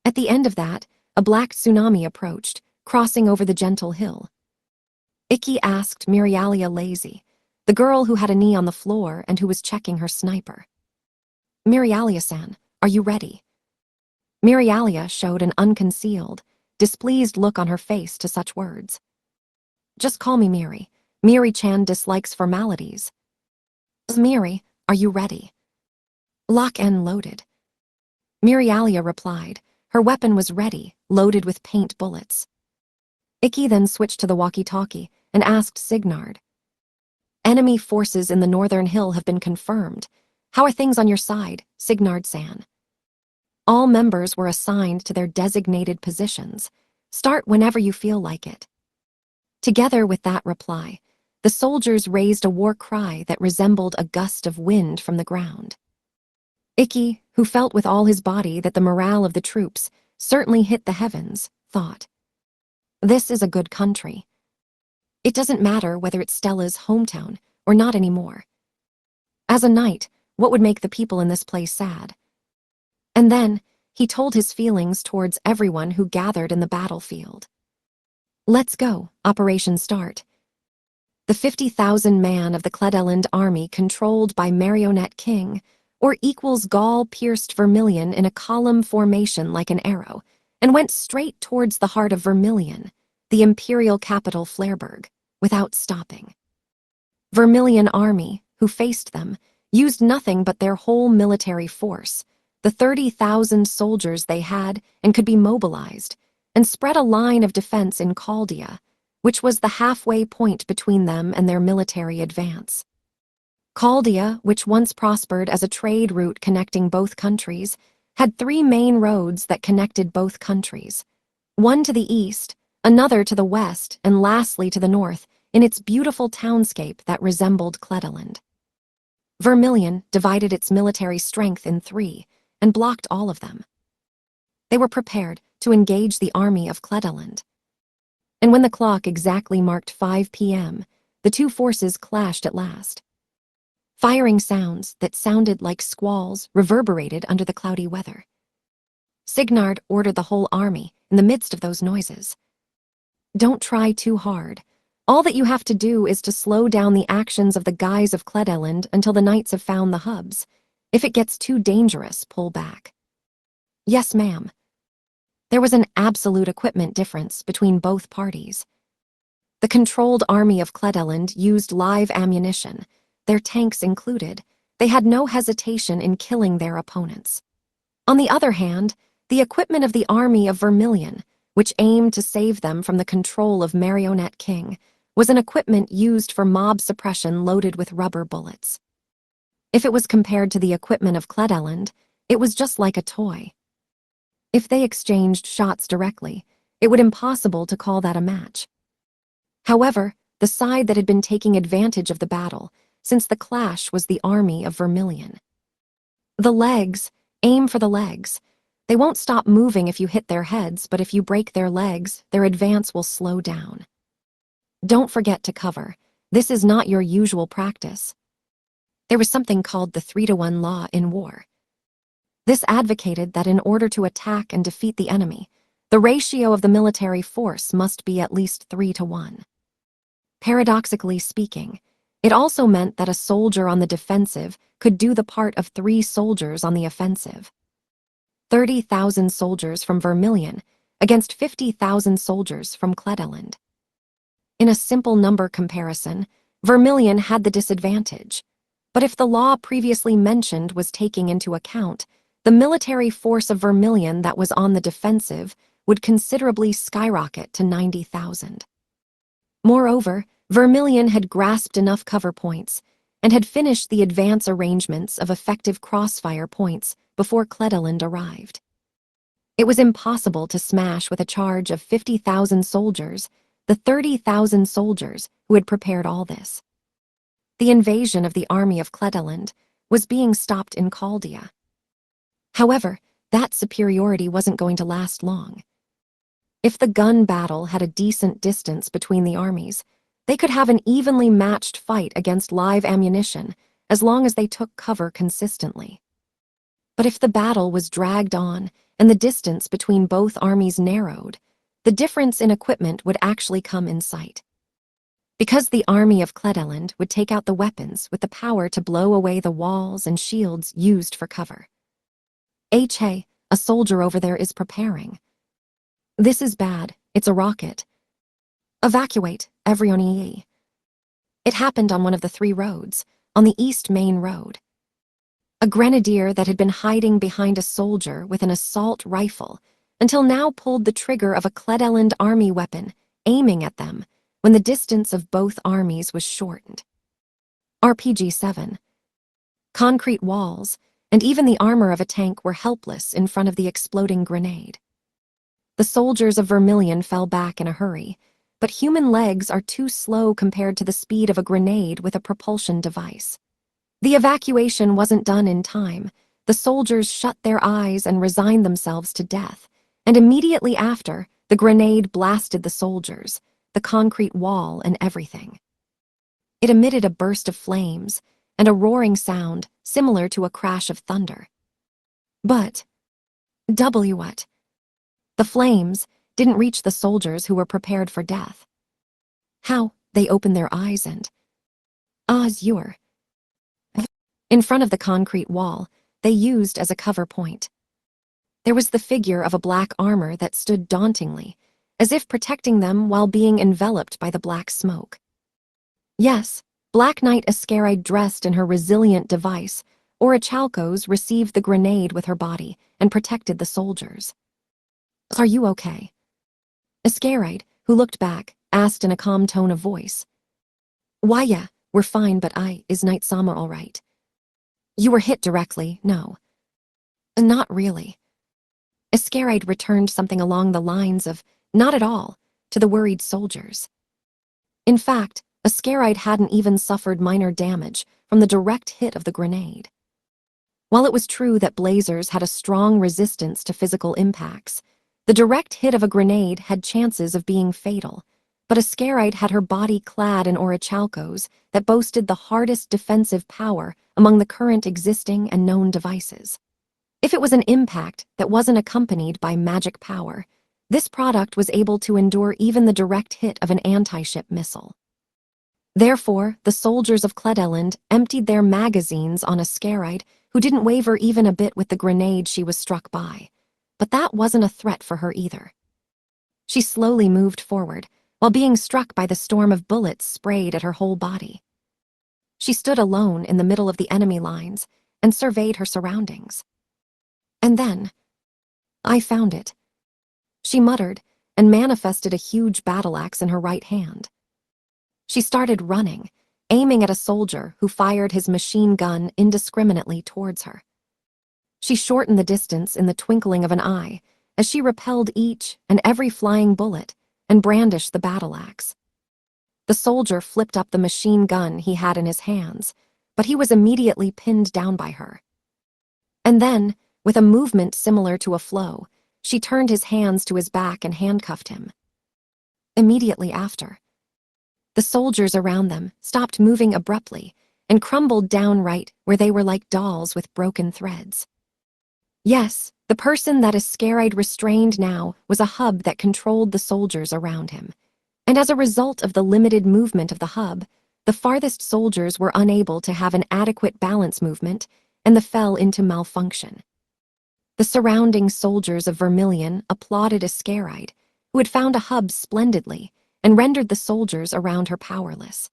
At the end of that, a black tsunami approached, crossing over the gentle hill. Ikki asked Mirialia Lazy, the girl who had a knee on the floor and who was checking her sniper. Mirialia-san, are you ready? Mirialia showed an unconcealed, displeased look on her face to such words. Just call me Miri. Miri-chan dislikes formalities. Miri, are you ready? Lock-en loaded. Mirialia replied. Her weapon was ready, loaded with paint bullets. Ikki then switched to the walkie-talkie and asked Signard. Enemy forces in the northern hill have been confirmed. How are things on your side, Signard-san? All members were assigned to their designated positions. Start whenever you feel like it. Together with that reply, the soldiers raised a war cry that resembled a gust of wind from the ground. Ikki, who felt with all his body that the morale of the troops certainly hit the heavens, thought, this is a good country. It doesn't matter whether it's Stella's hometown or not anymore. As a knight, what would make the people in this place sad? And then, he told his feelings towards everyone who gathered in the battlefield. Let's go, Operation Start. The 50,000 man of the Cledeland army controlled by Marionette King, or equals Gaul pierced Vermilion in a column formation like an arrow, and went straight towards the heart of Vermilion, the imperial capital Flairburg, without stopping. Vermilion army, who faced them, used nothing but their whole military force, the 30,000 soldiers they had and could be mobilized, and spread a line of defense in Chaldia, which was the halfway point between them and their military advance. Chaldia, which once prospered as a trade route connecting both countries, had 3 main roads that connected both countries, one to the east, another to the west, and lastly to the north, in its beautiful townscape that resembled Cledeland. Vermilion divided its military strength in three and blocked all of them. They were prepared to engage the army of Cledeland. And when the clock exactly marked 5 p.m., the two forces clashed at last. Firing sounds that sounded like squalls reverberated under the cloudy weather. Signard ordered the whole army in the midst of those noises. Don't try too hard. All that you have to do is to slow down the actions of the guys of Cledeland until the knights have found the hubs. If it gets too dangerous, pull back. Yes, ma'am. There was an absolute equipment difference between both parties. The controlled army of Cledeland used live ammunition, their tanks included. They had no hesitation in killing their opponents. On the other hand, the equipment of the army of Vermilion, which aimed to save them from the control of Marionette King, was an equipment used for mob suppression loaded with rubber bullets. If it was compared to the equipment of Cledeland, it was just like a toy. If they exchanged shots directly, it would be impossible to call that a match. However, the side that had been taking advantage of the battle, since the clash, was the army of Vermilion. The legs, aim for the legs. They won't stop moving if you hit their heads, but if you break their legs, their advance will slow down. Don't forget to cover. This is not your usual practice. There was something called the 3-to-1 law in war. This advocated that in order to attack and defeat the enemy, the ratio of the military force must be at least 3-to-1. Paradoxically speaking, it also meant that a soldier on the defensive could do the part of 3 soldiers on the offensive. 30,000 soldiers from Vermilion against 50,000 soldiers from Cledeland. In a simple number comparison, Vermilion had the disadvantage, but if the law previously mentioned was taken into account, the military force of Vermilion that was on the defensive would considerably skyrocket to 90,000. Moreover, Vermilion had grasped enough cover points and had finished the advance arrangements of effective crossfire points before Cledeland arrived. It was impossible to smash with a charge of 50,000 soldiers the 30,000 soldiers who had prepared all this. The invasion of the army of Cledeland was being stopped in Chaldea. However, that superiority wasn't going to last long. If the gun battle had a decent distance between the armies, they could have an evenly matched fight against live ammunition as long as they took cover consistently. But if the battle was dragged on and the distance between both armies narrowed, the difference in equipment would actually come in sight. Because the army of Cledeland would take out the weapons with the power to blow away the walls and shields used for cover. Hey, a soldier over there is preparing. This is bad, it's a rocket. Evacuate, everyone. It happened on one of the 3 roads, on the East Main Road. A grenadier that had been hiding behind a soldier with an assault rifle until now pulled the trigger of a Cledeland army weapon, aiming at them when the distance of both armies was shortened. RPG-7. Concrete walls, and even the armor of a tank were helpless in front of the exploding grenade. The soldiers of Vermilion fell back in a hurry, but human legs are too slow compared to the speed of a grenade with a propulsion device. The evacuation wasn't done in time. The soldiers shut their eyes and resigned themselves to death, and immediately after, the grenade blasted the soldiers, the concrete wall, and everything. It emitted a burst of flames and a roaring sound similar to a crash of thunder. But, what? The flames didn't reach the soldiers who were prepared for death. How? They opened their eyes and... Azure. In front of the concrete wall, they used as a cover point. There was the figure of a black armor that stood dauntingly, as if protecting them while being enveloped by the black smoke. Yes, Black Knight Ascaride dressed in her resilient device, Orichalcos received the grenade with her body and protected the soldiers. Are you okay? Ascaride, who looked back, asked in a calm tone of voice. Why, yeah, we're fine, but is Knight-sama all right? You were hit directly, no. Not really. Ascaride returned something along the lines of, not at all, to the worried soldiers. In fact, Ascaride hadn't even suffered minor damage from the direct hit of the grenade. While it was true that blazers had a strong resistance to physical impacts, the direct hit of a grenade had chances of being fatal, but Ascaride had her body clad in orichalcos that boasted the hardest defensive power among the current existing and known devices. If it was an impact that wasn't accompanied by magic power, this product was able to endure even the direct hit of an anti-ship missile. Therefore, the soldiers of Cledeland emptied their magazines on Ascaride, who didn't waver even a bit with the grenade she was struck by. But that wasn't a threat for her either. She slowly moved forward, while being struck by the storm of bullets sprayed at her whole body. She stood alone in the middle of the enemy lines and surveyed her surroundings. And then, I found it, she muttered and manifested a huge battle axe in her right hand. She started running, aiming at a soldier who fired his machine gun indiscriminately towards her. She shortened the distance in the twinkling of an eye as she repelled each and every flying bullet and brandished the battle axe. The soldier flipped up the machine gun he had in his hands, but he was immediately pinned down by her. And then, with a movement similar to a flow, she turned his hands to his back and handcuffed him. Immediately after, the soldiers around them stopped moving abruptly and crumbled down right where they were like dolls with broken threads. Yes, the person that Ascaride restrained now was a hub that controlled the soldiers around him, and as a result of the limited movement of the hub, the farthest soldiers were unable to have an adequate balance movement and the fell into malfunction. The surrounding soldiers of Vermilion applauded Ascaride, who had found a hub splendidly and rendered the soldiers around her powerless.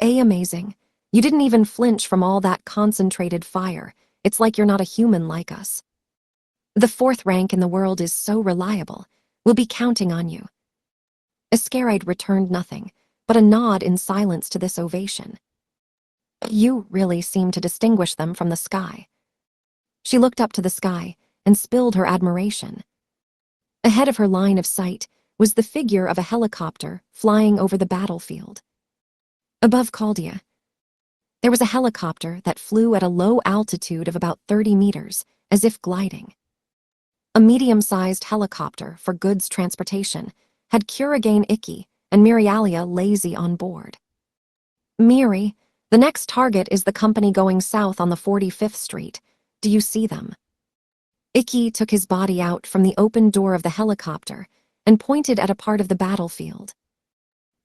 Amazing. You didn't even flinch from all that concentrated fire. It's like you're not a human like us. The 4th rank in the world is so reliable. We'll be counting on you. Ascaride returned nothing, but a nod in silence to this ovation. You really seem to distinguish them from the sky. She looked up to the sky and spilled her admiration. Ahead of her line of sight was the figure of a helicopter flying over the battlefield. Above Chaldea, there was a helicopter that flew at a low altitude of about 30 meters, as if gliding. A medium-sized helicopter for goods transportation had Kurigane Iki and Mirialia lazy on board. Miri, the next target is the company going south on the 45th Street. Do you see them? Iki took his body out from the open door of the helicopter and pointed at a part of the battlefield.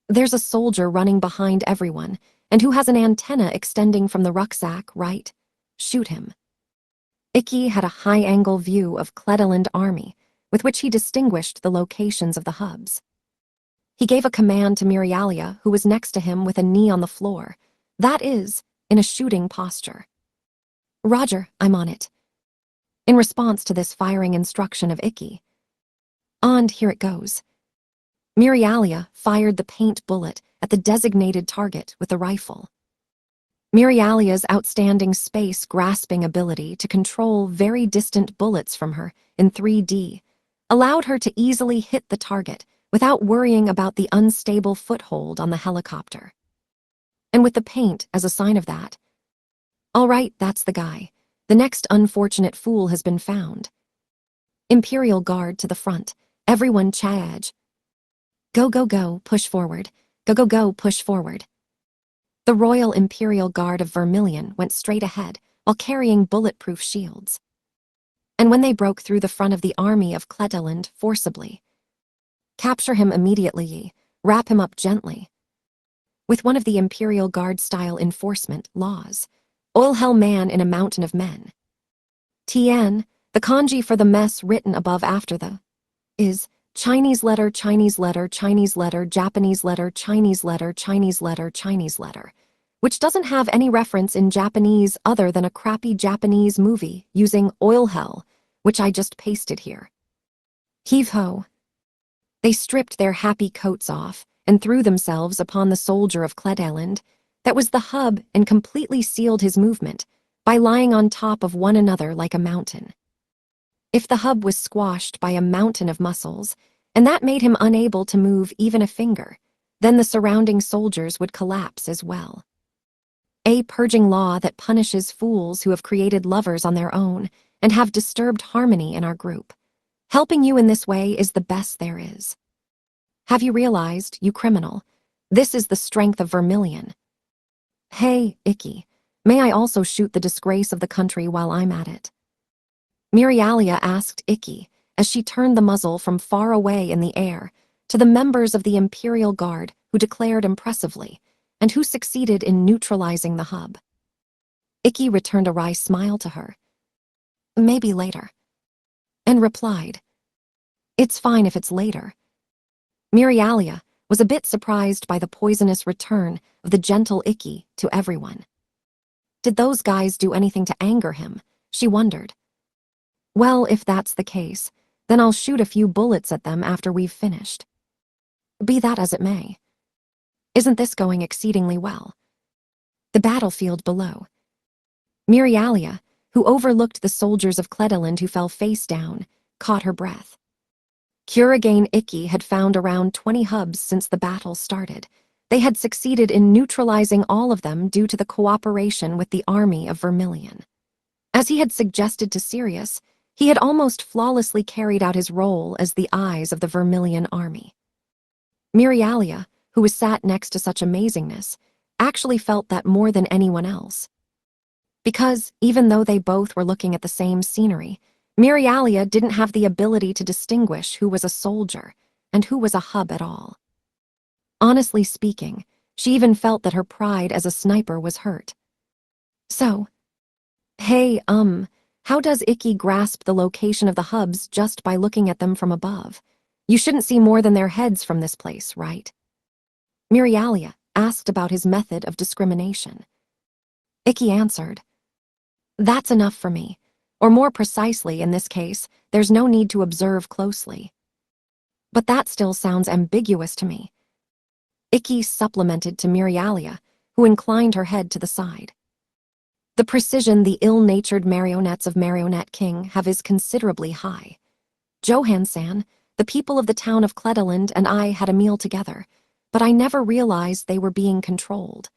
There's a soldier running behind everyone and who has an antenna extending from the rucksack, right? Shoot him. Iki had a high-angle view of Cledeland Army, with which he distinguished the locations of the hubs. He gave a command to Mirialia, who was next to him with a knee on the floor, that is, in a shooting posture. Roger, I'm on it. In response to this firing instruction of Iki, and here it goes. Mirialia fired the paint bullet at the designated target with the rifle. Mirialia's outstanding space-grasping ability to control very distant bullets from her in 3D allowed her to easily hit the target without worrying about the unstable foothold on the helicopter. And with the paint as a sign of that, all right, that's the guy. The next unfortunate fool has been found. Imperial Guard to the front. Everyone charge. Go, go, go, push forward. Go, go, go, push forward. The Royal Imperial Guard of Vermilion went straight ahead while carrying bulletproof shields. And when they broke through the front of the army of Cledeland forcibly, capture him immediately, wrap him up gently. With one of the Imperial Guard-style enforcement laws, oil hell man in a mountain of men. Tien, the kanji for the mess written above after the, is Chinese letter, Chinese letter, Chinese letter, Japanese letter, Chinese letter, Chinese letter, Chinese letter, which doesn't have any reference in Japanese other than a crappy Japanese movie using oil hell, which I just pasted here. Heave-ho. They stripped their happy coats off and threw themselves upon the soldier of Cledeland that was the hub and completely sealed his movement by lying on top of one another like a mountain. If the hub was squashed by a mountain of muscles, and that made him unable to move even a finger, then the surrounding soldiers would collapse as well. A purging law that punishes fools who have created lovers on their own and have disturbed harmony in our group. Helping you in this way is the best there is. Have you realized, you criminal? This is the strength of Vermilion. Hey, Icky, may I also shoot the disgrace of the country while I'm at it? Mirialia asked Icky as she turned the muzzle from far away in the air to the members of the Imperial Guard who declared impressively and who succeeded in neutralizing the hub. Icky returned a wry smile to her. Maybe later. And replied, It's fine if it's later. Mirialia was a bit surprised by the poisonous return of the gentle Icky to everyone. Did those guys do anything to anger him? She wondered. Well, if that's the case, then I'll shoot a few bullets at them after we've finished. Be that as it may. Isn't this going exceedingly well? The battlefield below. Mirialia, who overlooked the soldiers of Cledeland who fell face down, caught her breath. Kuragain Icky had found around 20 hubs since the battle started. They had succeeded in neutralizing all of them due to the cooperation with the army of Vermilion. As he had suggested to Sirius, he had almost flawlessly carried out his role as the eyes of the Vermilion army. Mirialia, who was sat next to such amazingness, actually felt that more than anyone else. Because, even though they both were looking at the same scenery, Mirialia didn't have the ability to distinguish who was a soldier and who was a hub at all. Honestly speaking, she even felt that her pride as a sniper was hurt. So, hey, how does Icky grasp the location of the hubs just by looking at them from above? You shouldn't see more than their heads from this place, right? Mirialia asked about his method of discrimination. Icky answered, That's enough for me. Or more precisely, in this case, there's no need to observe closely. But that still sounds ambiguous to me. Icky supplemented to Mirialia, who inclined her head to the side. The precision the ill-natured marionettes of Marionette King have is considerably high. Johansan, the people of the town of Cledeland and I had a meal together, but I never realized they were being controlled.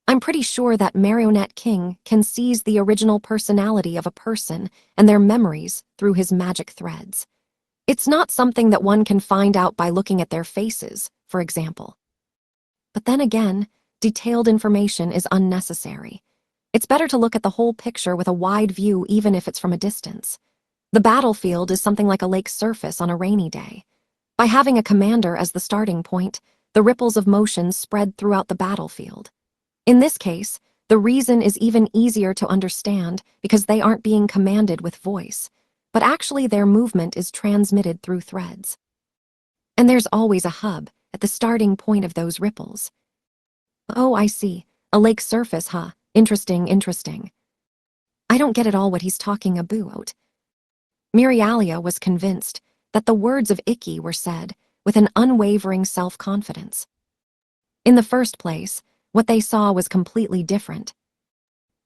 I'm pretty sure that Marionette King can seize the original personality of a person and their memories through his magic threads. It's not something that one can find out by looking at their faces, for example. But then again, detailed information is unnecessary. It's better to look at the whole picture with a wide view even if it's from a distance. The battlefield is something like a lake's surface on a rainy day. By having a commander as the starting point, the ripples of motion spread throughout the battlefield. In this case, the reason is even easier to understand because they aren't being commanded with voice, but actually their movement is transmitted through threads. And there's always a hub at the starting point of those ripples. Oh, I see. A lake surface, huh? Interesting. I don't get at all what he's talking about. Mirialia was convinced that the words of Icky were said with an unwavering self-confidence. In the first place, what they saw was completely different.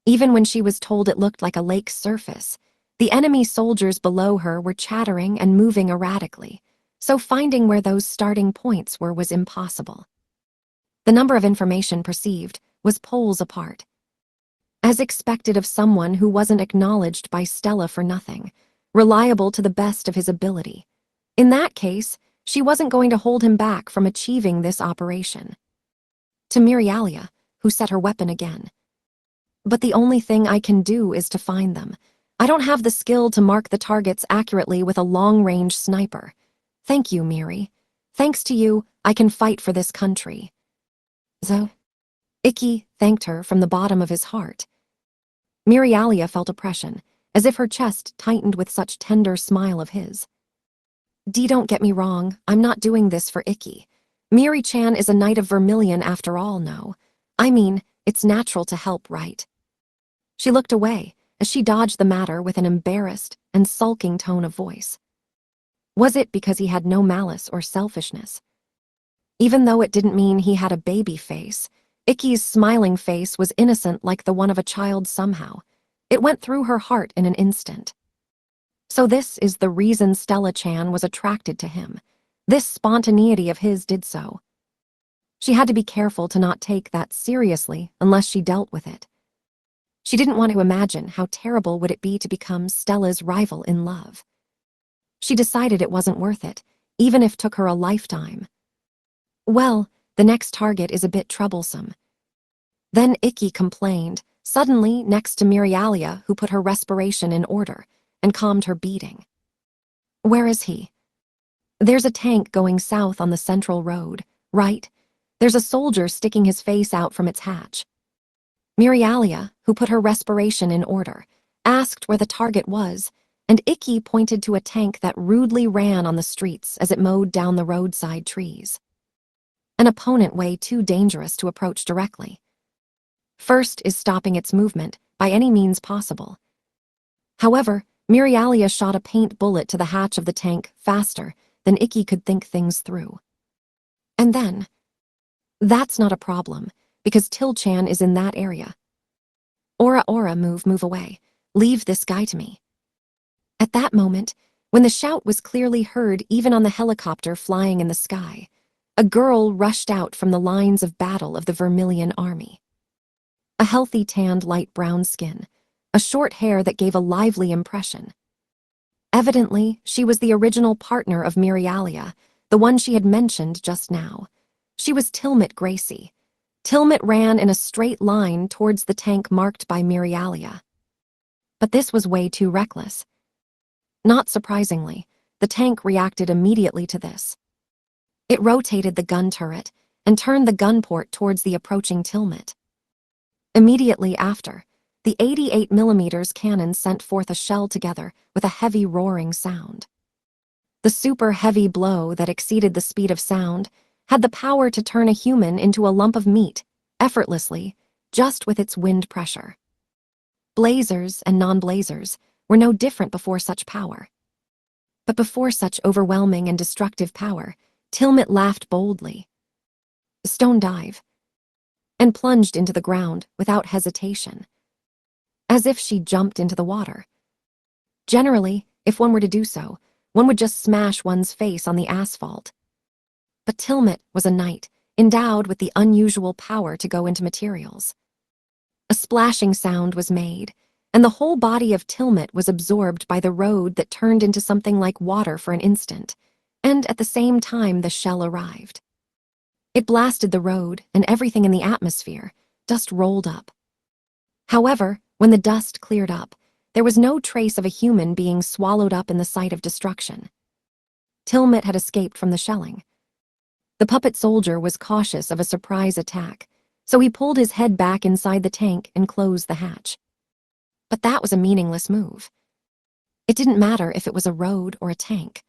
Even when she was told it looked like a lake's surface, the enemy soldiers below her were chattering and moving erratically, so finding where those starting points were was impossible. The number of information perceived was poles apart. As expected of someone who wasn't acknowledged by Stella for nothing, reliable to the best of his ability. In that case, she wasn't going to hold him back from achieving this operation. To Mirialia, who set her weapon again. But the only thing I can do is to find them. I don't have the skill to mark the targets accurately with a long-range sniper. Thank you, Miri. Thanks to you, I can fight for this country. So, Icky thanked her from the bottom of his heart. Mirialia felt oppression, as if her chest tightened with such tender smile of his. Don't get me wrong, I'm not doing this for Icky. Miri-chan is a knight of Vermilion after all, no. I mean, it's natural to help, right? She looked away as she dodged the matter with an embarrassed and sulking tone of voice. Was it because he had no malice or selfishness? Even though it didn't mean he had a baby face, Icky's smiling face was innocent like the one of a child somehow. It went through her heart in an instant. So this is the reason Stella-chan was attracted to him. This spontaneity of his did so. She had to be careful to not take that seriously unless she dealt with it. She didn't want to imagine how terrible would it be to become Stella's rival in love. She decided it wasn't worth it, even if it took her a lifetime. Well, the next target is a bit troublesome. Then Ikki complained, suddenly next to Mirialia, who put her respiration in order and calmed her beating. Where is he? There's a tank going south on the central road, right? There's a soldier sticking his face out from its hatch. Mirialia, who put her respiration in order, asked where the target was, and Ikki pointed to a tank that rudely ran on the streets as it mowed down the roadside trees. An opponent way too dangerous to approach directly. First is stopping its movement by any means possible. However, Mirialia shot a paint bullet to the hatch of the tank faster than Ikki could think things through. And then, that's not a problem, because Til-chan is in that area. Ora, move away. Leave this guy to me. At that moment, when the shout was clearly heard even on the helicopter flying in the sky, a girl rushed out from the lines of battle of the Vermilion army. A healthy tanned light brown skin, a short hair that gave a lively impression. Evidently, she was the original partner of Mirialia, the one she had mentioned just now. She was Tilmit Gracie. Tilmit ran in a straight line towards the tank marked by Mirialia. But this was way too reckless. Not surprisingly, the tank reacted immediately to this. It rotated the gun turret and turned the gun port towards the approaching Tilmit. Immediately after, the 88mm cannon sent forth a shell together with a heavy roaring sound. The super heavy blow that exceeded the speed of sound had the power to turn a human into a lump of meat, effortlessly, just with its wind pressure. Blazers and non-blazers were no different before such power. But before such overwhelming and destructive power, Tilmit laughed boldly. Stone dive. And plunged into the ground without hesitation. As if she jumped into the water. Generally, if one were to do so, one would just smash one's face on the asphalt. But Tilmit was a knight, endowed with the unusual power to go into materials. A splashing sound was made, and the whole body of Tilmit was absorbed by the road that turned into something like water for an instant, and at the same time the shell arrived. It blasted the road and everything in the atmosphere, dust rolled up. However, when the dust cleared up, there was no trace of a human being swallowed up in the sight of destruction. Tilmit had escaped from the shelling. The puppet soldier was cautious of a surprise attack, so he pulled his head back inside the tank and closed the hatch. But that was a meaningless move. It didn't matter if it was a road or a tank.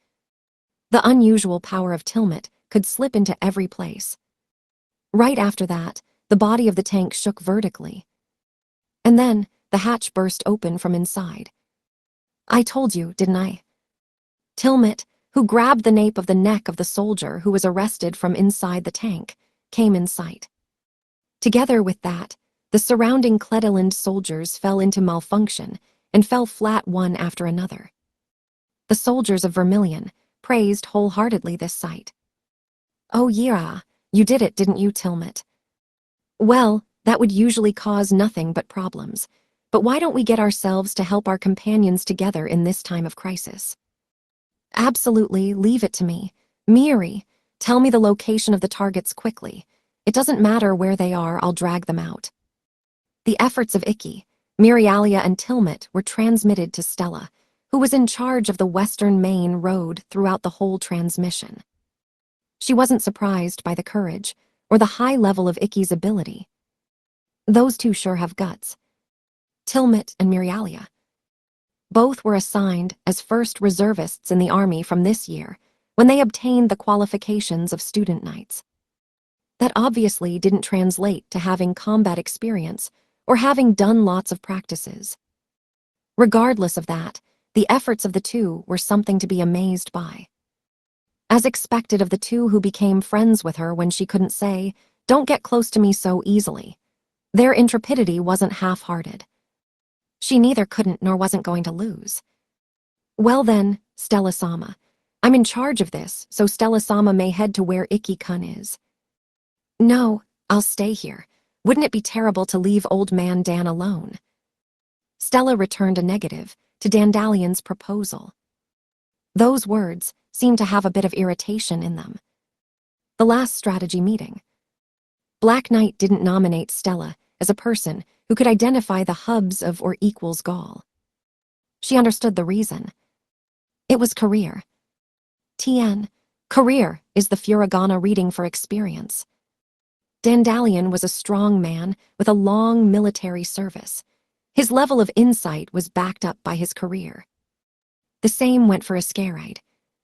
The unusual power of Tilmit could slip into every place. Right after that, the body of the tank shook vertically. And then, the hatch burst open from inside. I told you, didn't I? Tilmit, who grabbed the nape of the neck of the soldier who was arrested from inside the tank, came in sight. Together with that, the surrounding Cledeland soldiers fell into malfunction and fell flat one after another. The soldiers of Vermilion praised wholeheartedly this sight. Oh yeah, you did it, didn't you, Tilmit? Well, that would usually cause nothing but problems, but why don't we get ourselves to help our companions together in this time of crisis? Absolutely, leave it to me. Miri, tell me the location of the targets quickly. It doesn't matter where they are, I'll drag them out. The efforts of Ikki, Mirialia and Tilmit were transmitted to Stella, who was in charge of the Western Main Road throughout the whole transmission. She wasn't surprised by the courage or the high level of Ikki's ability. Those two sure have guts. Tilmit and Mirialia. Both were assigned as first reservists in the army from this year, when they obtained the qualifications of student knights. That obviously didn't translate to having combat experience or having done lots of practices. Regardless of that, the efforts of the two were something to be amazed by. As expected of the two who became friends with her when she couldn't say, "Don't get close to me so easily," their intrepidity wasn't half-hearted. She neither couldn't nor wasn't going to lose. Well then, Stella-sama, I'm in charge of this, so Stella-sama may head to where Ikki-kun is. No, I'll stay here. Wouldn't it be terrible to leave old man Dan alone? Stella returned a negative to Dandalion's proposal. Those words seemed to have a bit of irritation in them. The last strategy meeting. Black Knight didn't nominate Stella as a person who could identify the hubs of or equals Gaul. She understood the reason. It was career. TN. Career is the furigana reading for experience. Dandalion was a strong man with a long military service. His level of insight was backed up by his career. The same went for Iscaride.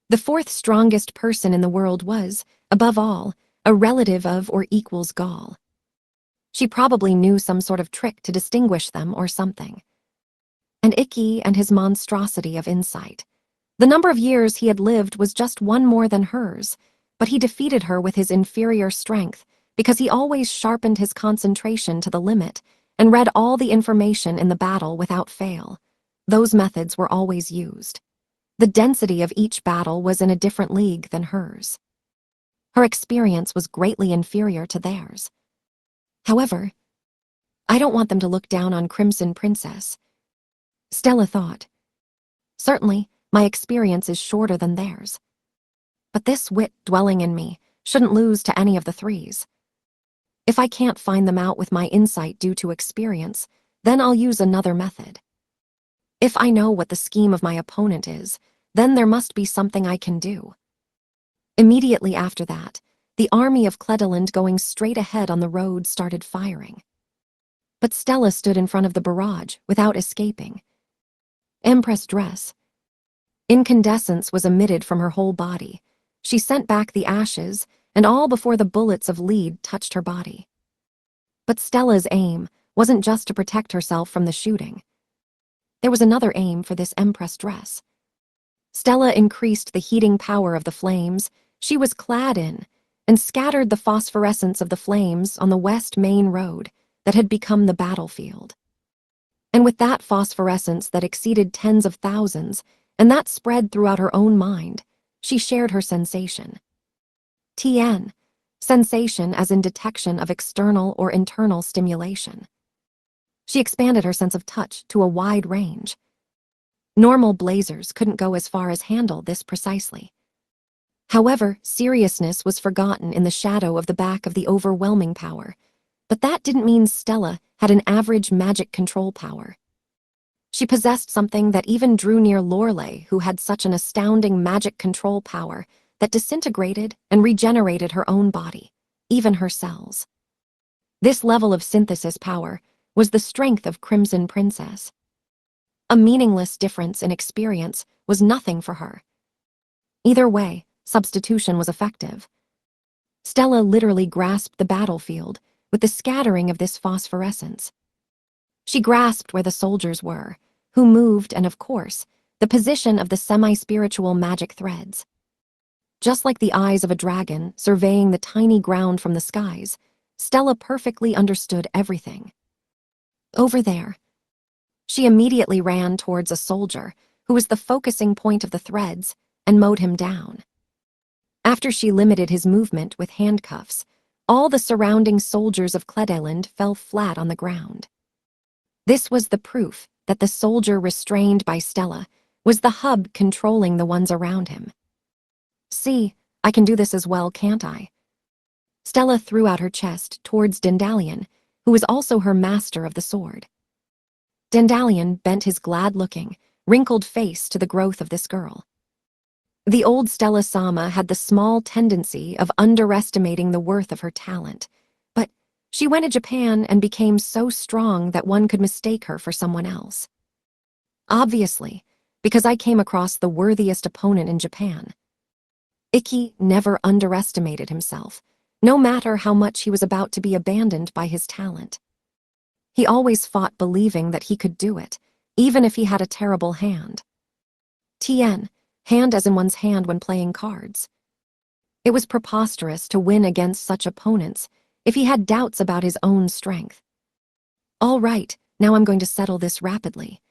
The fourth strongest person in the world was, above all, a relative of or equals Gaul. She probably knew some sort of trick to distinguish them or something. And Icky and his monstrosity of insight. The number of years he had lived was just one more than hers, but he defeated her with his inferior strength because he always sharpened his concentration to the limit and read all the information in the battle without fail. Those methods were always used. The density of each battle was in a different league than hers. Her experience was greatly inferior to theirs. However, I don't want them to look down on Crimson Princess. Stella thought. Certainly, my experience is shorter than theirs. But this wit dwelling in me shouldn't lose to any of the threes. If I can't find them out with my insight due to experience, then I'll use another method. If I know what the scheme of my opponent is, then there must be something I can do. Immediately after that, the army of Cledeland going straight ahead on the road started firing. But Stella stood in front of the barrage without escaping. Empress dress. Incandescence was emitted from her whole body. She sent back the ashes, and all before the bullets of lead touched her body. But Stella's aim wasn't just to protect herself from the shooting. There was another aim for this Empress dress. Stella increased the heating power of the flames she was clad in and scattered the phosphorescence of the flames on the West Main Road that had become the battlefield. And with that phosphorescence that exceeded tens of thousands, and that spread throughout her own mind, she shared her sensation. TN, sensation as in detection of external or internal stimulation. She expanded her sense of touch to a wide range. Normal blazers couldn't go as far as handle this precisely. However, seriousness was forgotten in the shadow of the back of the overwhelming power, but that didn't mean Stella had an average magic control power. She possessed something that even drew near Lorelei, who had such an astounding magic control power that disintegrated and regenerated her own body, even her cells. This level of synthesis power was the strength of Crimson Princess. A meaningless difference in experience was nothing for her. Either way, substitution was effective. Stella literally grasped the battlefield with the scattering of this phosphorescence. She grasped where the soldiers were, who moved, and of course, the position of the semi-spiritual magic threads. Just like the eyes of a dragon surveying the tiny ground from the skies, Stella perfectly understood everything. Over there. She immediately ran towards a soldier who was the focusing point of the threads and mowed him down. After she limited his movement with handcuffs, all the surrounding soldiers of Cledeland fell flat on the ground. This was the proof that the soldier restrained by Stella was the hub controlling the ones around him. See, I can do this as well, can't I? Stella threw out her chest towards Dandalion, who was also her master of the sword. Dandalion bent his glad-looking, wrinkled face to the growth of this girl. The old Stella Sama had the small tendency of underestimating the worth of her talent, but she went to Japan and became so strong that one could mistake her for someone else. Obviously, because I came across the worthiest opponent in Japan. Icky never underestimated himself, no matter how much he was about to be abandoned by his talent. He always fought believing that he could do it, even if he had a terrible hand. TN, hand as in one's hand when playing cards. It was preposterous to win against such opponents if he had doubts about his own strength. All right, now I'm going to settle this rapidly.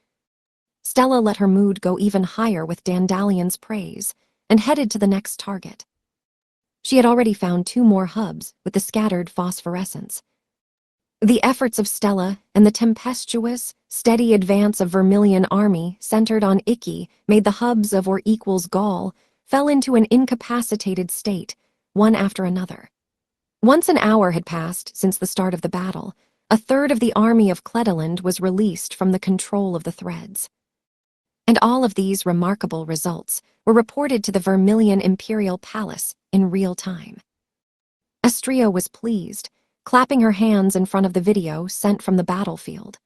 Stella let her mood go even higher with Dandalion's praise and headed to the next target. She had already found 2 more hubs with the scattered phosphorescence. The efforts of Stella and the tempestuous, steady advance of Vermilion army centered on Ikki made the hubs of or equals Gaul fell into an incapacitated state, one after another. Once an hour had passed since the start of the battle, a third of the army of Cledeland was released from the control of the threads. And all of these remarkable results were reported to the Vermilion Imperial Palace in real time. Astrea was pleased, clapping her hands in front of the video sent from the battlefield.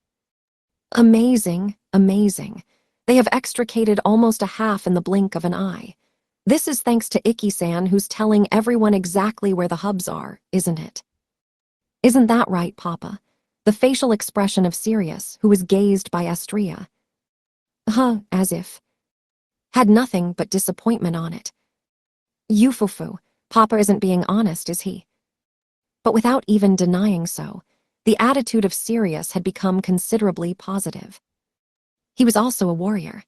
Amazing, amazing. They have extricated almost a half in the blink of an eye. This is thanks to Ikki-san, who's telling everyone exactly where the hubs are, isn't it? Isn't that right, Papa? The facial expression of Sirius, who was gazed by Astrea. As if. Had nothing but disappointment on it. Yufufu, Papa isn't being honest, is he? But without even denying so, the attitude of Sirius had become considerably positive. He was also a warrior.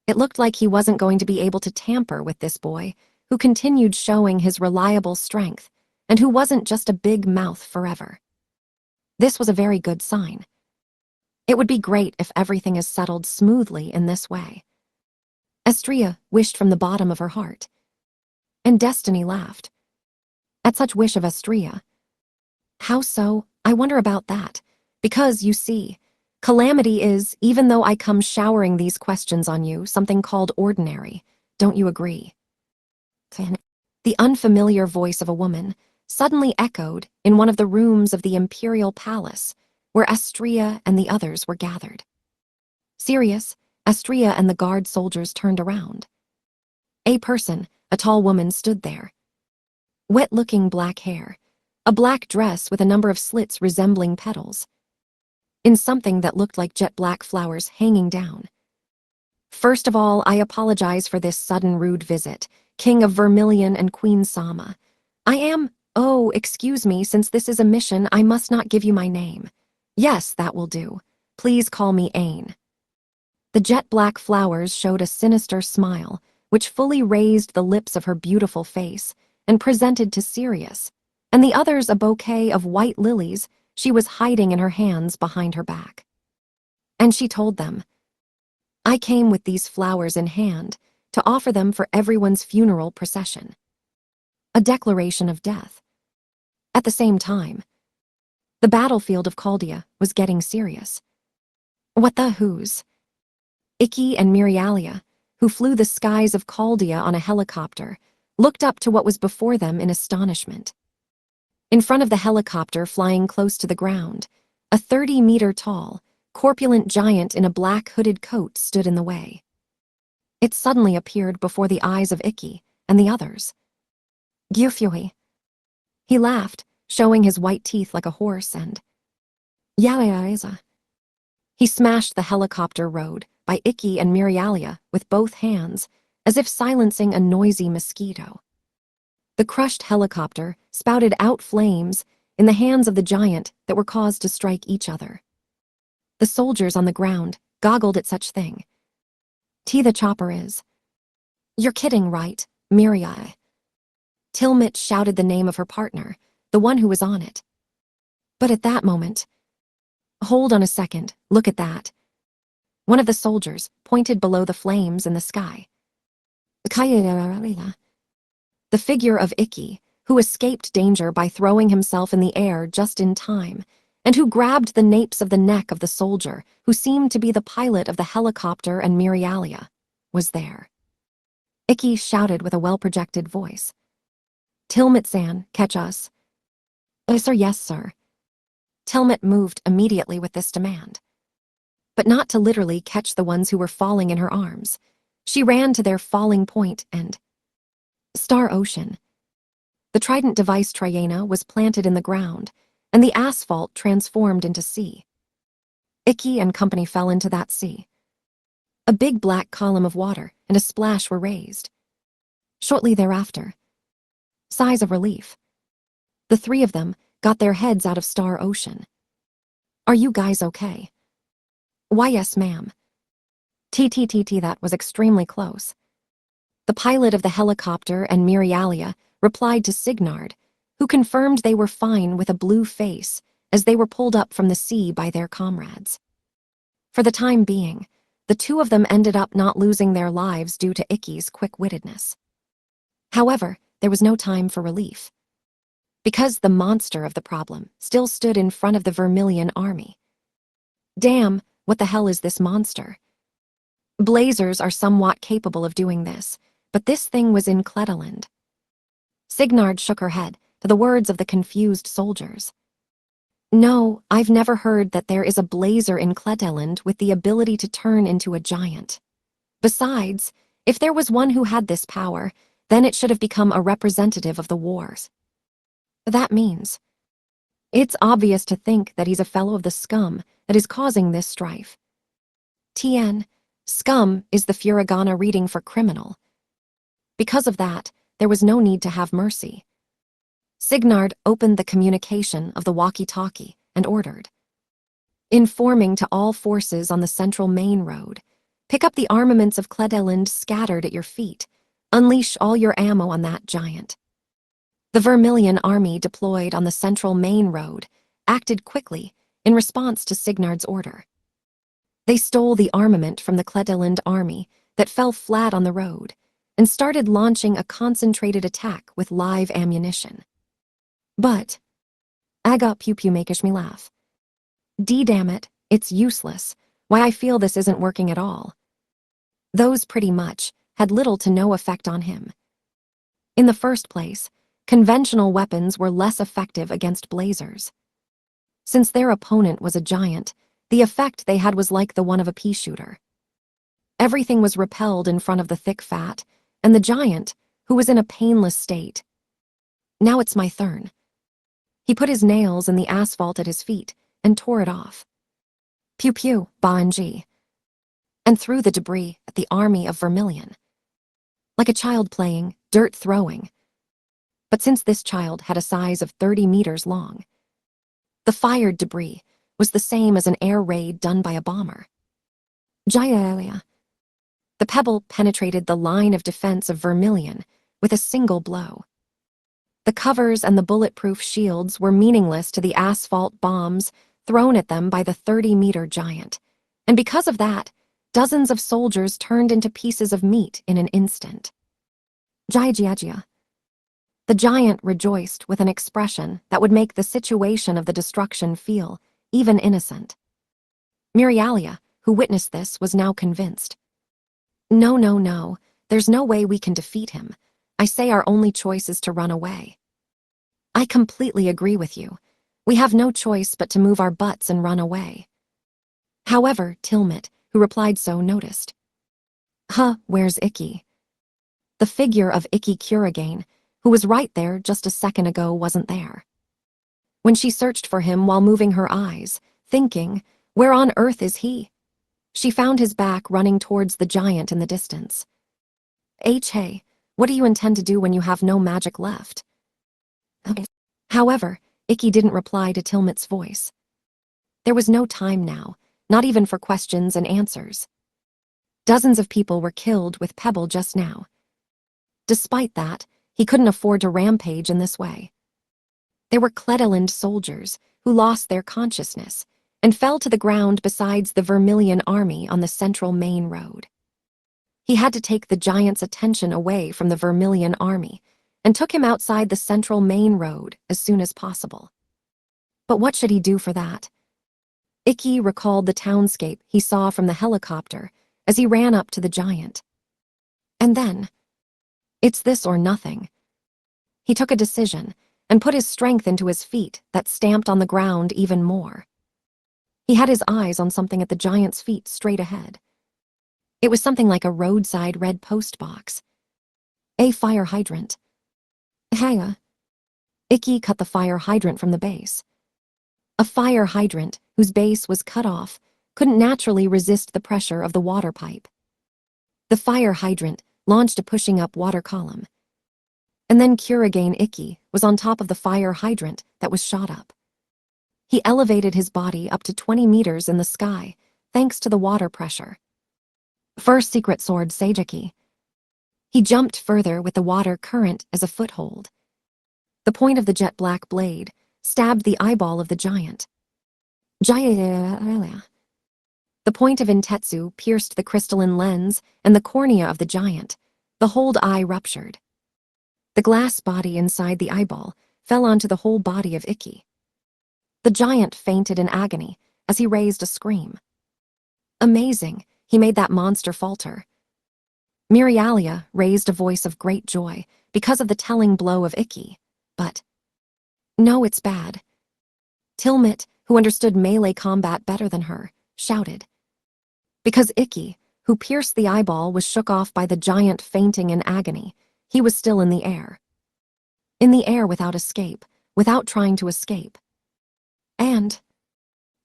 It looked like he wasn't going to be able to tamper with this boy, who continued showing his reliable strength, and who wasn't just a big mouth forever. This was a very good sign. It would be great if everything is settled smoothly in this way. Astrea wished from the bottom of her heart. And Destiny laughed. At such wish of Astrea. How so? I wonder about that. Because, you see, Calamity is, even though I come showering these questions on you, something called ordinary. Don't you agree? The unfamiliar voice of a woman suddenly echoed in one of the rooms of the Imperial Palace, where Astrea and the others were gathered. Sirius, Astrea and the guard soldiers turned around. A person, a tall woman, stood there. Wet-looking black hair, a black dress with a number of slits resembling petals, in something that looked like jet-black flowers hanging down. First of all, I apologize for this sudden rude visit, King of Vermilion and Queen Sama. Oh, excuse me, since this is a mission, I must not give you my name. Yes, that will do. Please call me Ain. The jet-black flowers showed a sinister smile, which fully raised the lips of her beautiful face, and presented to Sirius, and the others a bouquet of white lilies she was hiding in her hands behind her back. And she told them, I came with these flowers in hand to offer them for everyone's funeral procession. A declaration of death. At the same time, the battlefield of Chaldea was getting serious. What the who's? Ikki and Mirialia, who flew the skies of Chaldea on a helicopter, looked up to what was before them in astonishment. In front of the helicopter, flying close to the ground, a 30-meter-tall, corpulent giant in a black hooded coat stood in the way. It suddenly appeared before the eyes of Ikki and the others. Gyufui. He laughed, showing his white teeth like a horse, and Yaiaiza. He smashed the helicopter rowed by Ikki and Mirialia with both hands, as if silencing a noisy mosquito. The crushed helicopter spouted out flames in the hands of the giant that were caused to strike each other. The soldiers on the ground goggled at such thing. The chopper is. You're kidding, right, Mirai? Tilmit shouted the name of her partner, the one who was on it. But at that moment, hold on a second, look at that. One of the soldiers pointed below the flames in the sky. The figure of Ikki, who escaped danger by throwing himself in the air just in time, and who grabbed the napes of the neck of the soldier, who seemed to be the pilot of the helicopter and Mirialia, was there. Ikki shouted with a well-projected voice. Tilmit-san, catch us. Sir, yes, sir. Tilmit moved immediately with this demand. But not to literally catch the ones who were falling in her arms. She ran to their falling point and... Star Ocean. The trident device Triana was planted in the ground, and the asphalt transformed into sea. Ikki and company fell into that sea. A big black column of water and a splash were raised. Shortly thereafter, sighs of relief. The three of them got their heads out of Star Ocean. Are you guys okay? Why, yes, ma'am. That was extremely close. The pilot of the helicopter and Mirialia replied to Signard, who confirmed they were fine with a blue face as they were pulled up from the sea by their comrades. For the time being, the two of them ended up not losing their lives due to Ikki's quick-wittedness. However, there was no time for relief, because the monster of the problem still stood in front of the Vermilion army. Damn, what the hell is this monster? Blazers are somewhat capable of doing this, but this thing was in Cledeland. Signard shook her head to the words of the confused soldiers. No, I've never heard that there is a blazer in Cledeland with the ability to turn into a giant. Besides, if there was one who had this power, then it should have become a representative of the wars. That means it's obvious to think that he's a fellow of the scum that is causing this strife. TN, scum is the furigana reading for criminal. Because of that, there was no need to have mercy. Signard opened the communication of the walkie-talkie and ordered, informing to all forces on the central main road, pick up the armaments of Cledeland scattered at your feet, unleash all your ammo on that giant. The Vermilion army deployed on the central main road acted quickly in response to Signard's order. They stole the armament from the Cledeland army that fell flat on the road and started launching a concentrated attack with live ammunition. But, Aga Pew Pew makish me laugh. Damn it, it's useless. Why I feel this isn't working at all. Those pretty much had little to no effect on him. In the first place, conventional weapons were less effective against blazers. Since their opponent was a giant, the effect they had was like the one of a pea shooter. Everything was repelled in front of the thick fat, and the giant, who was in a painless state. Now it's my turn. He put his nails in the asphalt at his feet and tore it off. Pew pew, Ba-NG. And threw the debris at the army of Vermilion. Like a child playing, dirt throwing. But since this child had a size of 30 meters long, the fired debris was the same as an air raid done by a bomber. Jaya. The pebble penetrated the line of defense of Vermilion with a single blow. The covers and the bulletproof shields were meaningless to the asphalt bombs thrown at them by the 30-meter giant, and because of that, dozens of soldiers turned into pieces of meat in an instant. Jia. The giant rejoiced with an expression that would make the situation of the destruction feel even innocent. Mirialia, who witnessed this, was now convinced. No, there's no way we can defeat him. I say our only choice is to run away. I completely agree with you. We have no choice but to move our butts and run away. However, Tilmit, who replied so, noticed. Where's Ikki? The figure of Ikki Kuragain, who was right there just a second ago, wasn't there. When she searched for him while moving her eyes, thinking, where on earth is he? She found his back running towards the giant in the distance. Hey, what do you intend to do when you have no magic left? However, Ikki didn't reply to Tilmit's voice. There was no time now, not even for questions and answers. Dozens of people were killed with Pebble just now. Despite that, he couldn't afford to rampage in this way. There were Cledeland soldiers who lost their consciousness and fell to the ground besides the Vermilion army on the central main road. He had to take the giant's attention away from the Vermilion army and took him outside the central main road as soon as possible. But what should he do for that? Ikki recalled the townscape he saw from the helicopter as he ran up to the giant. And then, it's this or nothing. He took a decision and put his strength into his feet that stamped on the ground even more. He had his eyes on something at the giant's feet straight ahead. It was something like a roadside red post box. A fire hydrant. Haya. Ikki cut the fire hydrant from the base. A fire hydrant whose base was cut off couldn't naturally resist the pressure of the water pipe. The fire hydrant launched a pushing up water column. And then Kuragain Ikki was on top of the fire hydrant that was shot up. He elevated his body up to 20 meters in the sky, thanks to the water pressure. First secret sword Seijiki. He jumped further with the water current as a foothold. The point of the jet-black blade stabbed the eyeball of the giant. The point of Intetsu pierced the crystalline lens and the cornea of the giant. The whole eye ruptured. The glass body inside the eyeball fell onto the whole body of Ikki. The giant fainted in agony as he raised a scream. Amazing, he made that monster falter. Mirialia raised a voice of great joy because of the telling blow of Ikki, but no, it's bad. Tilmit, who understood melee combat better than her, shouted. Because Ikki, who pierced the eyeball, was shook off by the giant fainting in agony, he was still in the air. In the air without escape, without trying to escape. And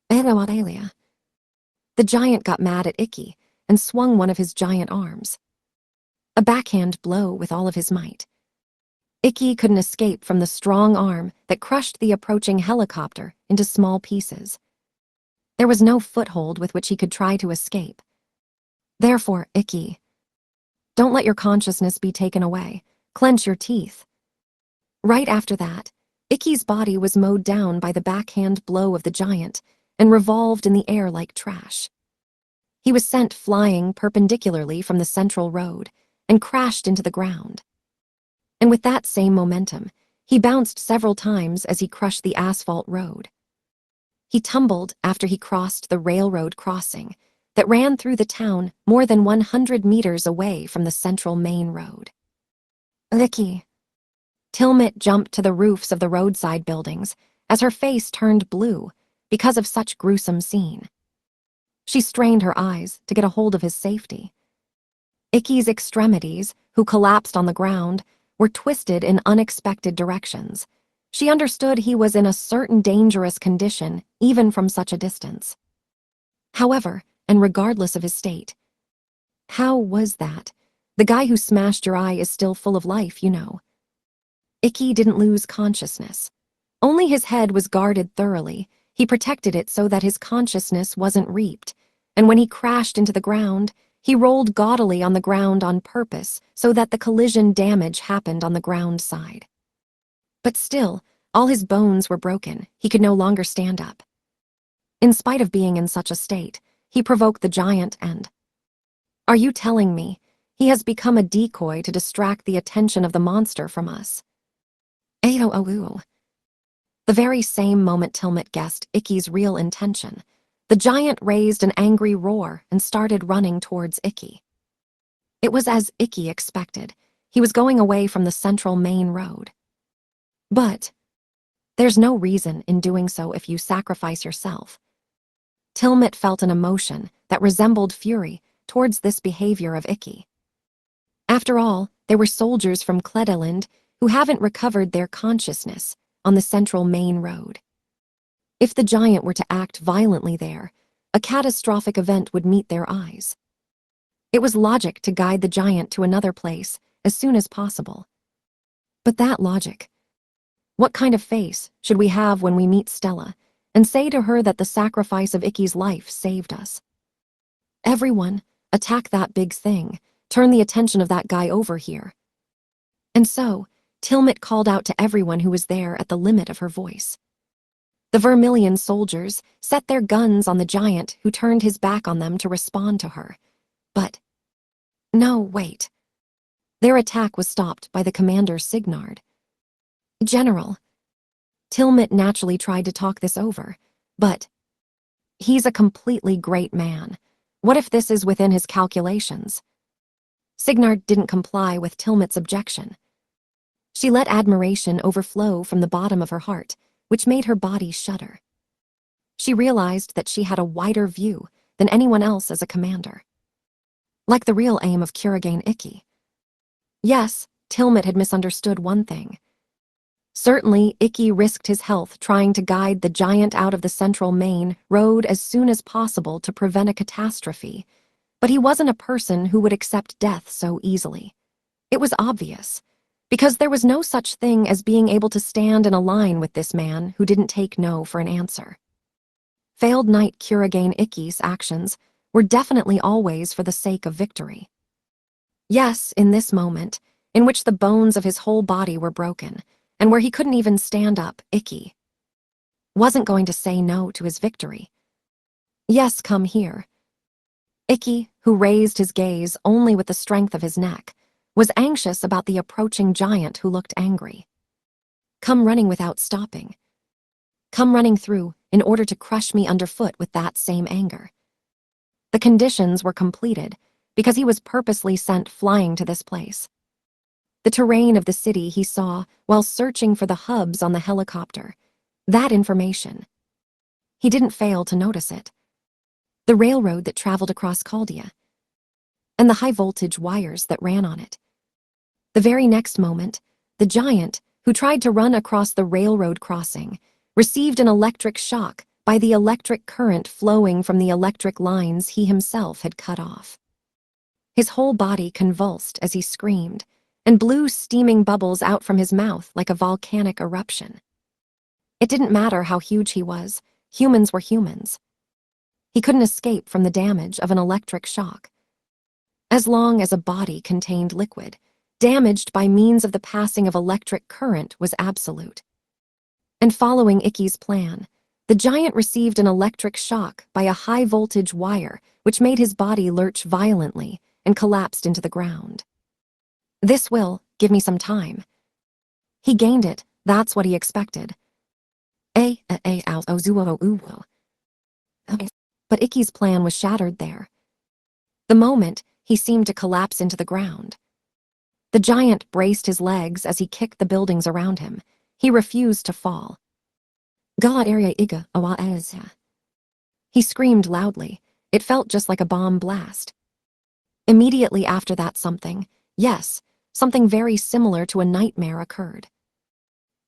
the giant got mad at Ikki and swung one of his giant arms. A backhand blow with all of his might. Ikki couldn't escape from the strong arm that crushed the approaching helicopter into small pieces. There was no foothold with which he could try to escape. Therefore, Ikki, don't let your consciousness be taken away. Clench your teeth. Right after that, Ikki's body was mowed down by the backhand blow of the giant and revolved in the air like trash. He was sent flying perpendicularly from the central road and crashed into the ground. And with that same momentum, he bounced several times as he crushed the asphalt road. He tumbled after he crossed the railroad crossing that ran through the town more than 100 meters away from the central main road. Ikki. Tilmit jumped to the roofs of the roadside buildings as her face turned blue because of such gruesome scene. She strained her eyes to get a hold of his safety. Ikki's extremities, who collapsed on the ground, were twisted in unexpected directions. She understood he was in a certain dangerous condition, even from such a distance. However, and regardless of his state, how was that? The guy who smashed your eye is still full of life, you know. Ikki didn't lose consciousness. Only his head was guarded thoroughly. He protected it so that his consciousness wasn't reaped, and when he crashed into the ground, he rolled gaudily on the ground on purpose so that the collision damage happened on the ground side. But still, all his bones were broken. He could no longer stand up. In spite of being in such a state, he provoked the giant and... Are you telling me he has become a decoy to distract the attention of the monster from us? The very same moment Tilmit guessed Ikki's real intention, the giant raised an angry roar and started running towards Ikki. It was as Ikki expected. He was going away from the central main road. But there's no reason in doing so if you sacrifice yourself. Tilmit felt an emotion that resembled fury towards this behavior of Ikki. After all, they were soldiers from Kledeland who haven't recovered their consciousness on the central main road. If the giant were to act violently there, a catastrophic event would meet their eyes. It was logic to guide the giant to another place as soon as possible. But that logic... What kind of face should we have when we meet Stella and say to her that the sacrifice of Ikki's life saved us? Everyone, attack that big thing, turn the attention of that guy over here. And so, Tilmit called out to everyone who was there at the limit of her voice. The Vermilion soldiers set their guns on the giant who turned his back on them to respond to her. But, no, wait. Their attack was stopped by the commander Signard. General. Tilmit naturally tried to talk this over, but he's a completely great man. What if this is within his calculations? Signard didn't comply with Tilmit's objection. She let admiration overflow from the bottom of her heart, which made her body shudder. She realized that she had a wider view than anyone else as a commander. Like the real aim of Kurogane Ikki. Yes, Tilmit had misunderstood one thing. Certainly, Ikki risked his health trying to guide the giant out of the central main road as soon as possible to prevent a catastrophe, but he wasn't a person who would accept death so easily. It was obvious, because there was no such thing as being able to stand in a line with this man who didn't take no for an answer. Failed Knight Kurogane Ikki's actions were definitely always for the sake of victory. Yes, in this moment, in which the bones of his whole body were broken, and where he couldn't even stand up, Ikki wasn't going to say no to his victory. Yes, come here. Ikki, who raised his gaze only with the strength of his neck, was anxious about the approaching giant who looked angry. Come running without stopping. Come running through in order to crush me underfoot with that same anger. The conditions were completed because he was purposely sent flying to this place. The terrain of the city he saw while searching for the hubs on the helicopter. That information. He didn't fail to notice it. The railroad that traveled across Chaldea, and the high-voltage wires that ran on it. The very next moment, the giant, who tried to run across the railroad crossing, received an electric shock by the electric current flowing from the electric lines he himself had cut off. His whole body convulsed as he screamed, and blew steaming bubbles out from his mouth like a volcanic eruption. It didn't matter how huge he was, humans were humans. He couldn't escape from the damage of an electric shock. As long as a body contained liquid, damaged by means of the passing of electric current was absolute. And following Ikki's plan, the giant received an electric shock by a high-voltage wire which made his body lurch violently and collapsed into the ground. This will give me some time. He gained it, that's what he expected. But Ikki's plan was shattered there. The moment, he seemed to collapse into the ground. The giant braced his legs as he kicked the buildings around him. He refused to fall. He screamed loudly. It felt just like a bomb blast. Immediately after that something very similar to a nightmare occurred.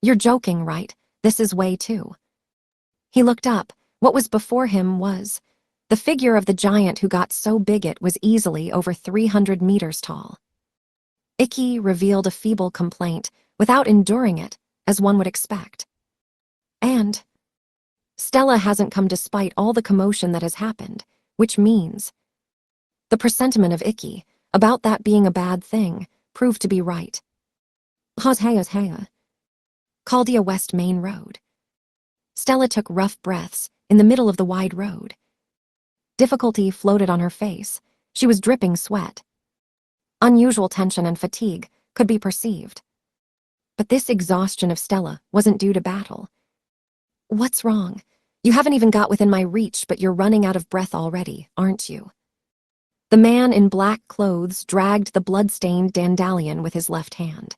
You're joking, right? This is way too. He looked up. What was before him was the figure of the giant who got so big it was easily over 300 meters tall. Ikki revealed a feeble complaint without enduring it, as one would expect. And Stella hasn't come despite all the commotion that has happened, which means the presentiment of Ikki about that being a bad thing proved to be right. Chaldea West Main Road. Stella took rough breaths in the middle of the wide road. Difficulty floated on her face. She was dripping sweat. Unusual tension and fatigue could be perceived. But this exhaustion of Stella wasn't due to battle. What's wrong? You haven't even got within my reach, but you're running out of breath already, aren't you? The man in black clothes dragged the blood-stained dandelion with his left hand.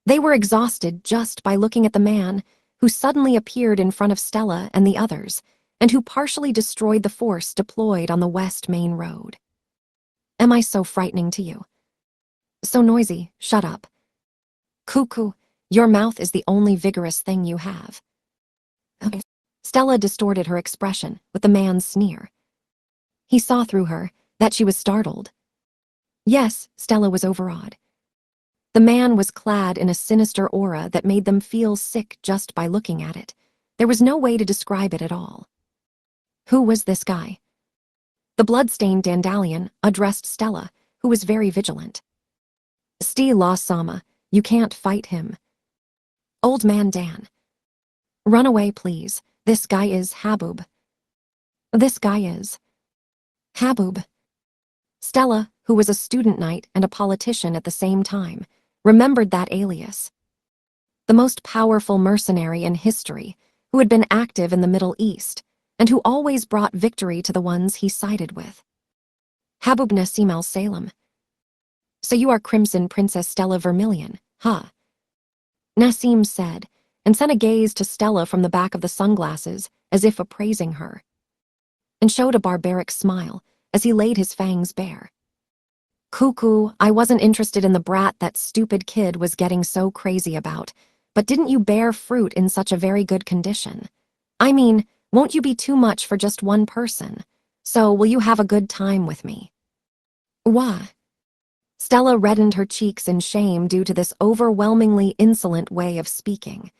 They were exhausted just by looking at the man who suddenly appeared in front of Stella and the others, and who partially destroyed the force deployed on the West Main Road. Am I so frightening to you? So noisy, shut up. Cuckoo, your mouth is the only vigorous thing you have. Stella distorted her expression with the man's sneer. He saw through her, that she was startled. Yes, Stella was overawed. The man was clad in a sinister aura that made them feel sick just by looking at it. There was no way to describe it at all. Who was this guy? The blood-stained dandelion addressed Stella, who was very vigilant. Sama, you can't fight him. Old man Dan. Run away, please. This guy is Habub. This guy is Habub. Stella, who was a student knight and a politician at the same time, remembered that alias. The most powerful mercenary in history, who had been active in the Middle East, and who always brought victory to the ones he sided with. Habub Nassim al-Salem. So you are Crimson Princess Stella Vermilion, huh? Nassim said, and sent a gaze to Stella from the back of the sunglasses, as if appraising her, and showed a barbaric smile as he laid his fangs bare. Cuckoo, I wasn't interested in the brat that stupid kid was getting so crazy about, but didn't you bear fruit in such a very good condition? I mean, won't you be too much for just one person? So will you have a good time with me? Why? Stella reddened her cheeks in shame due to this overwhelmingly insolent way of speaking,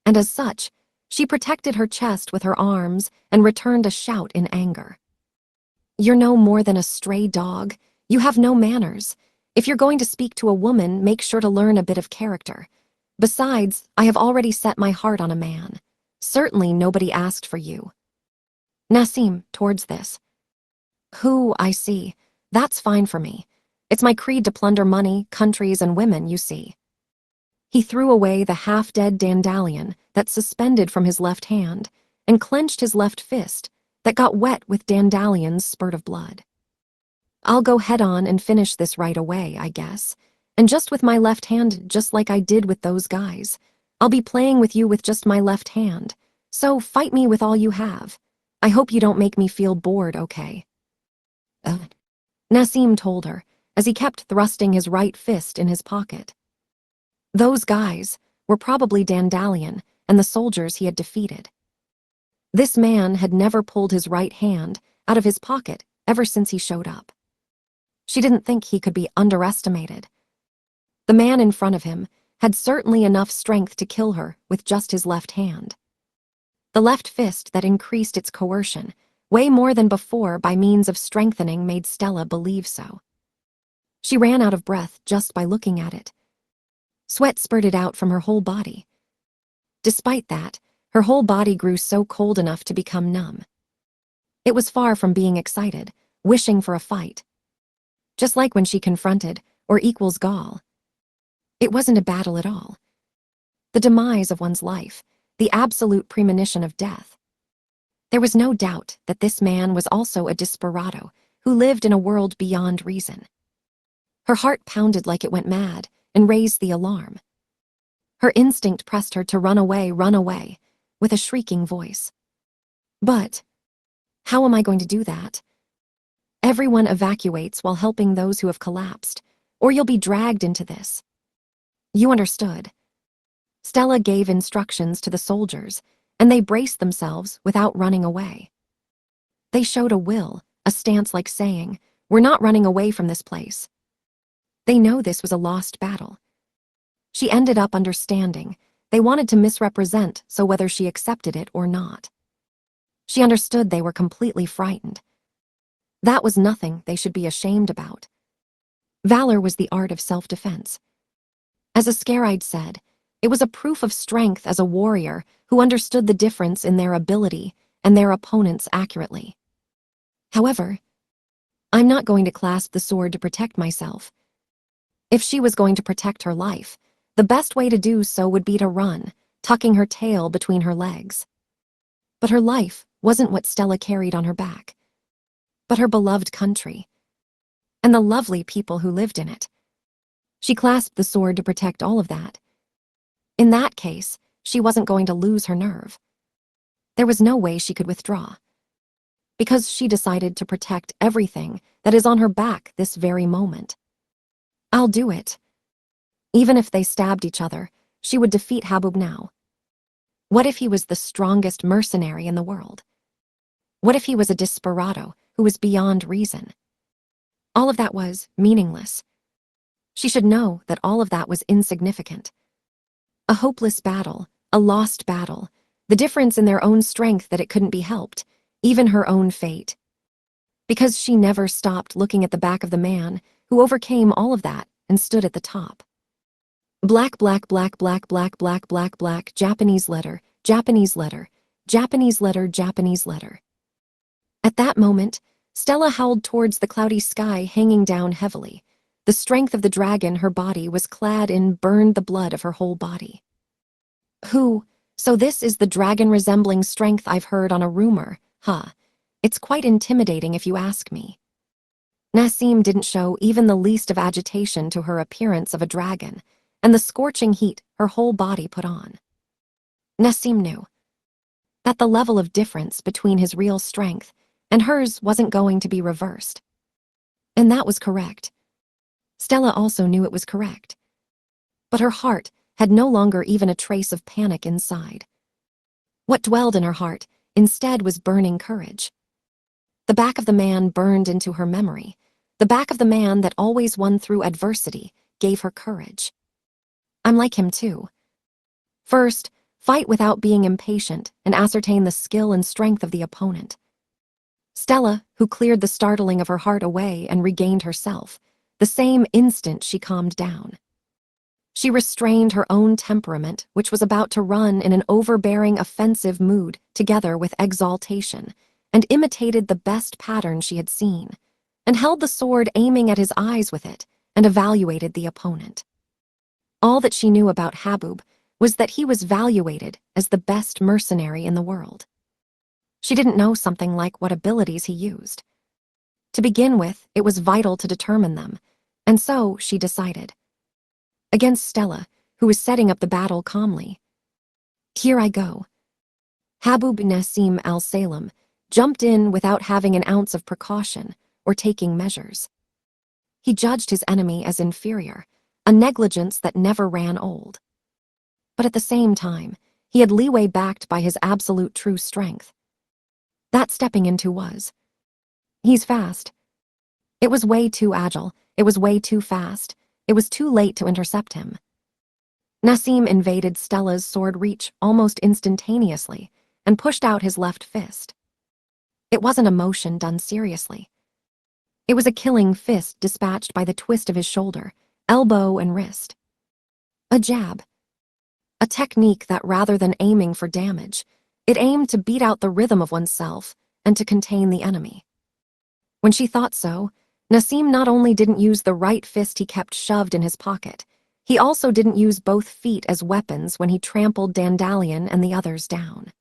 and as such, she protected her chest with her arms and returned a shout in anger. You're no more than a stray dog. You have no manners. If you're going to speak to a woman, make sure to learn a bit of character. Besides, I have already set my heart on a man. Certainly nobody asked for you. Nassim, towards this. Who, I see. That's fine for me. It's my creed to plunder money, countries, and women, you see. He threw away the half-dead dandelion that suspended from his left hand and clenched his left fist that got wet with Dandelion's spurt of blood. I'll go head-on and finish this right away, I guess. And just with my left hand, just like I did with those guys. I'll be playing with you with just my left hand. So fight me with all you have. I hope you don't make me feel bored, okay? Nassim told her, as he kept thrusting his right fist in his pocket. Those guys were probably Dandelion and the soldiers he had defeated. This man had never pulled his right hand out of his pocket ever since he showed up. She didn't think he could be underestimated. The man in front of him had certainly enough strength to kill her with just his left hand. The left fist that increased its coercion way more than before by means of strengthening made Stella believe so. She ran out of breath just by looking at it. Sweat spurted out from her whole body. Despite that, her whole body grew so cold enough to become numb. It was far from being excited, wishing for a fight. Just like when she confronted, or equals Gaul. It wasn't a battle at all. The demise of one's life, the absolute premonition of death. There was no doubt that this man was also a desperado who lived in a world beyond reason. Her heart pounded like it went mad and raised the alarm. Her instinct pressed her to run away, with a shrieking voice. But how am I going to do that? Everyone evacuates while helping those who have collapsed, or you'll be dragged into this. You understood. Stella gave instructions to the soldiers, and they braced themselves without running away. They showed a will, a stance like saying, "We're not running away from this place." They know this was a lost battle. She ended up understanding. They wanted to misrepresent, so whether she accepted it or not. She understood they were completely frightened. That was nothing they should be ashamed about. Valor was the art of self-defense. As Ascaride said, it was a proof of strength as a warrior who understood the difference in their ability and their opponents accurately. However, I'm not going to clasp the sword to protect myself. If she was going to protect her life, the best way to do so would be to run, tucking her tail between her legs. But her life wasn't what Stella carried on her back, but her beloved country, and the lovely people who lived in it. She clasped the sword to protect all of that. In that case, she wasn't going to lose her nerve. There was no way she could withdraw, because she decided to protect everything that is on her back this very moment. I'll do it. Even if they stabbed each other, she would defeat Habub now. What if he was the strongest mercenary in the world? What if he was a desperado who was beyond reason? All of that was meaningless. She should know that all of that was insignificant. A hopeless battle, a lost battle, the difference in their own strength that it couldn't be helped, even her own fate. Because she never stopped looking at the back of the man who overcame all of that and stood at the top. Black, black, black, black, black, black, black, black, Japanese letter, Japanese letter, Japanese letter, Japanese letter. At that moment, Stella howled towards the cloudy sky hanging down heavily. The strength of the dragon her body was clad in burned the blood of her whole body. So this is the dragon-resembling strength I've heard on a rumor, huh? It's quite intimidating if you ask me. Nassim didn't show even the least of agitation to her appearance of a dragon, and the scorching heat her whole body put on. Nassim knew that the level of difference between his real strength and hers wasn't going to be reversed. And that was correct. Stella also knew it was correct. But her heart had no longer even a trace of panic inside. What dwelled in her heart instead was burning courage. The back of the man burned into her memory. The back of the man that always won through adversity gave her courage. I'm like him too. First, fight without being impatient and ascertain the skill and strength of the opponent. Stella, who cleared the startling of her heart away and regained herself, the same instant she calmed down. She restrained her own temperament, which was about to run in an overbearing, offensive mood together with exaltation, and imitated the best pattern she had seen, and held the sword aiming at his eyes with it, and evaluated the opponent. All that she knew about Habub was that he was valuated as the best mercenary in the world. She didn't know something like what abilities he used. To begin with, it was vital to determine them, and so she decided. Against Stella, who was setting up the battle calmly. Here I go. Habub Nassim al-Salem jumped in without having an ounce of precaution or taking measures. He judged his enemy as inferior, a negligence that never ran old. But at the same time, he had leeway backed by his absolute true strength. That stepping into was. He's fast. It was way too agile, it was way too fast, it was too late to intercept him. Nassim invaded Stella's sword reach almost instantaneously and pushed out his left fist. It wasn't a motion done seriously. It was a killing fist dispatched by the twist of his shoulder, elbow, and wrist. A jab. A technique that, rather than aiming for damage, it aimed to beat out the rhythm of oneself and to contain the enemy. When she thought so, Nassim not only didn't use the right fist he kept shoved in his pocket, he also didn't use both feet as weapons when he trampled Dandalion and the others down.